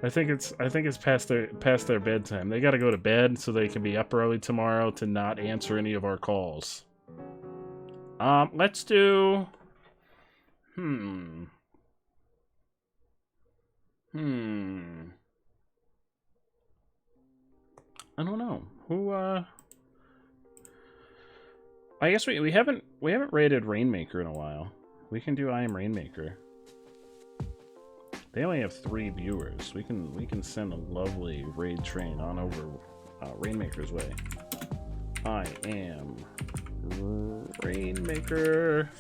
I think it's past their bedtime. They got to go to bed so they can be up early tomorrow to not answer any of our calls. Let's do. I don't know who. I guess we haven't raided Rainmaker in a while. We can do I Am Rainmaker. They only have 3 viewers. We can send a lovely raid train on over Rainmaker's way. I am Rainmaker.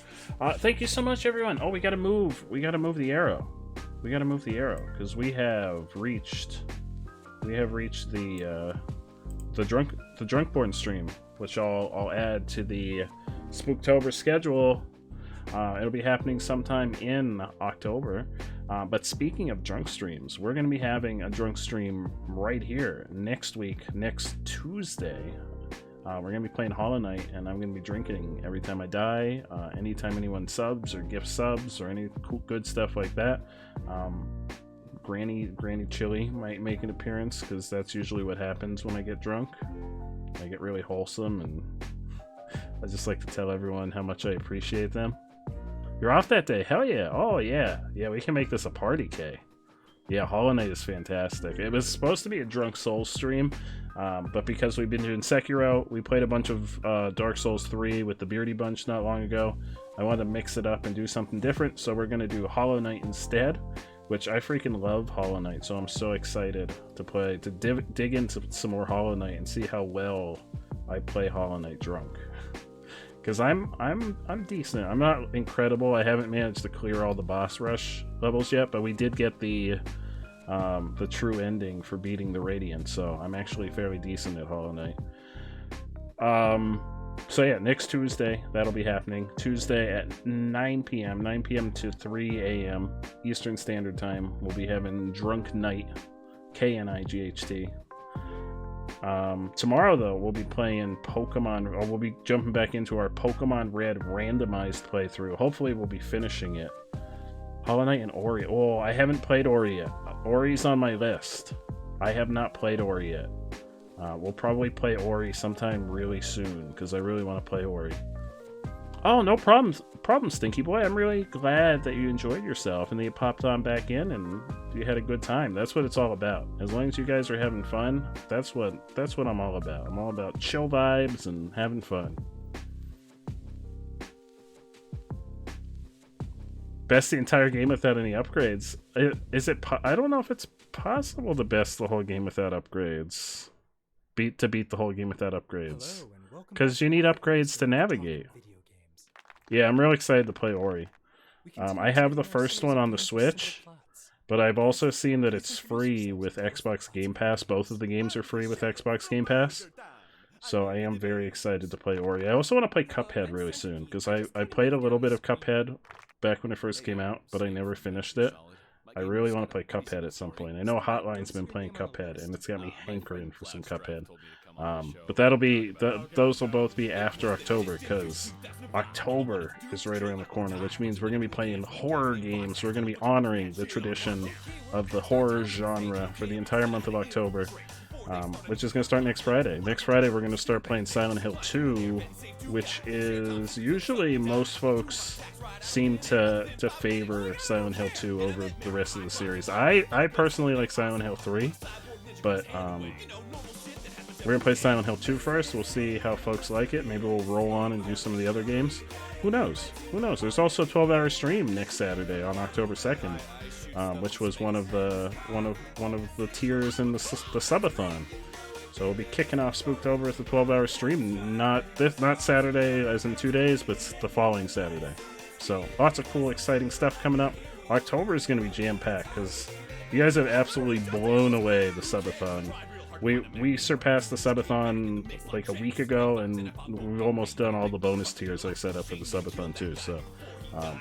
Thank you so much, everyone. Oh, we gotta move. We gotta move the arrow. We gotta move the arrow because we have reached the Drunkborn stream, which I'll add to the Spooktober schedule. It'll be happening sometime in October. But speaking of drunk streams, we're going to be having a drunk stream right here next week, next Tuesday. We're going to be playing Hollow Knight, and I'm going to be drinking every time I die, anytime anyone subs or gift subs or any cool, good stuff like that. Granny Chili might make an appearance, because that's usually what happens when I get drunk. I get really wholesome, and I just like to tell everyone how much I appreciate them. You're off that day? Hell yeah. Oh yeah. Yeah, we can make this a party, Kay. Yeah, Hollow Knight is fantastic. It was supposed to be a Drunk Souls stream, but because we've been doing Sekiro, we played a bunch of Dark Souls 3 with the Beardy Bunch not long ago. I wanted to mix it up and do something different, so we're going to do Hollow Knight instead, which I freaking love Hollow Knight, so I'm so excited to dig into some more Hollow Knight and see how well I play Hollow Knight drunk. Because I'm decent. I'm not incredible. I haven't managed to clear all the boss rush levels yet, but we did get the true ending for beating the Radiant, so I'm actually fairly decent at Hollow Knight. So yeah, next Tuesday, that'll be happening. Tuesday at 9 p.m. to 3 a.m. Eastern Standard Time. We'll be having Drunk Night, K-N-I-G-H-T. Tomorrow, though, we'll be playing Pokemon, or we'll be jumping back into our Pokemon Red randomized playthrough. Hopefully, we'll be finishing it. Hollow Knight and Ori. Oh, I haven't played Ori yet. Ori's on my list. I have not played Ori yet. We'll probably play Ori sometime really soon, because I really want to play Ori. Oh, no problem, Stinky Boy. I'm really glad that you enjoyed yourself and that you popped on back in and you had a good time. That's what it's all about. As long as you guys are having fun, that's what I'm all about. I'm all about chill vibes and having fun. Best the entire game without any upgrades. I don't know if it's possible to best the whole game without upgrades. Beat the whole game without upgrades. Because you need upgrades to navigate. Yeah, I'm real excited to play Ori. I have the first one on the Switch, but I've also seen that it's free with Xbox Game Pass. Both of the games are free with Xbox Game Pass. So I am very excited to play Ori. I also want to play Cuphead really soon, because I played a little bit of Cuphead back when it first came out, but I never finished it. I really want to play Cuphead at some point. I know Hotline's been playing Cuphead, and it's got me hankering for some Cuphead. But those will both be after October, because October is right around the corner, which means we're going to be playing horror games. We're going to be honoring the tradition of the horror genre for the entire month of October, which is going to start next Friday. Next Friday, we're going to start playing Silent Hill 2, which is usually most folks seem to favor Silent Hill 2 over the rest of the series. I personally like Silent Hill 3, but we're going to play Silent Hill 2 first. We'll see how folks like it. Maybe we'll roll on and do some of the other games. Who knows? Who knows? There's also a 12-hour stream next Saturday on October 2nd, which was one of the tiers in the subathon. So we'll be kicking off Spooktober with a 12-hour stream. Not Saturday as in 2 days, but the following Saturday. So lots of cool, exciting stuff coming up. October is going to be jam-packed because you guys have absolutely blown away the subathon. We surpassed the subathon like a week ago, and we've almost done all the bonus tiers I set up for the subathon too. So,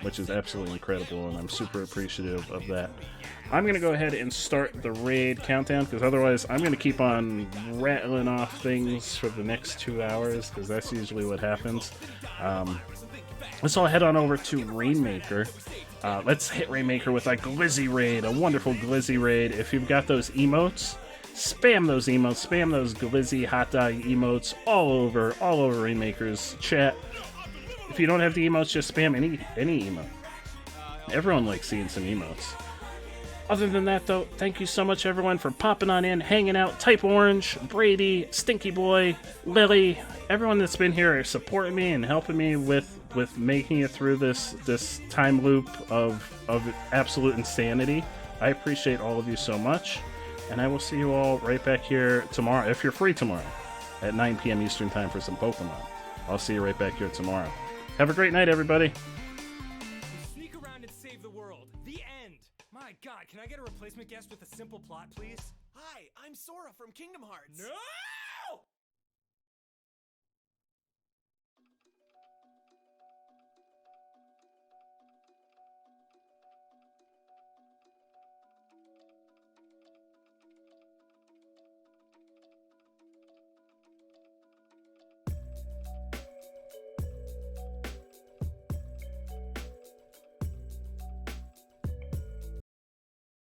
which is absolutely incredible, and I'm super appreciative of that. I'm going to go ahead and start the raid countdown, because otherwise I'm going to keep on rattling off things for the next 2 hours, because that's usually what happens. Let's all head on over to Rainmaker. Let's hit Rainmaker with a Glizzy raid, a wonderful Glizzy raid. If you've got those emotes, spam those emotes, spam those Glizzy hot dog emotes all over Rainmaker's chat. If you don't have the emotes, just spam any emote. Everyone likes seeing some emotes. Other than that, though, thank you so much, everyone, for popping on in, hanging out. Type Orange, Brady, Stinky Boy, Lily, everyone that's been here supporting me and helping me with making it through this time loop of absolute insanity. I appreciate all of you so much, and I will see you all right back here tomorrow, if you're free tomorrow, at 9 p.m. Eastern Time for some Pokemon. I'll see you right back here tomorrow. Have a great night, everybody. Sneak around and save the world. The end. My God, can I get a replacement guest with a simple plot, please? Hi, I'm Sora from Kingdom Hearts. No!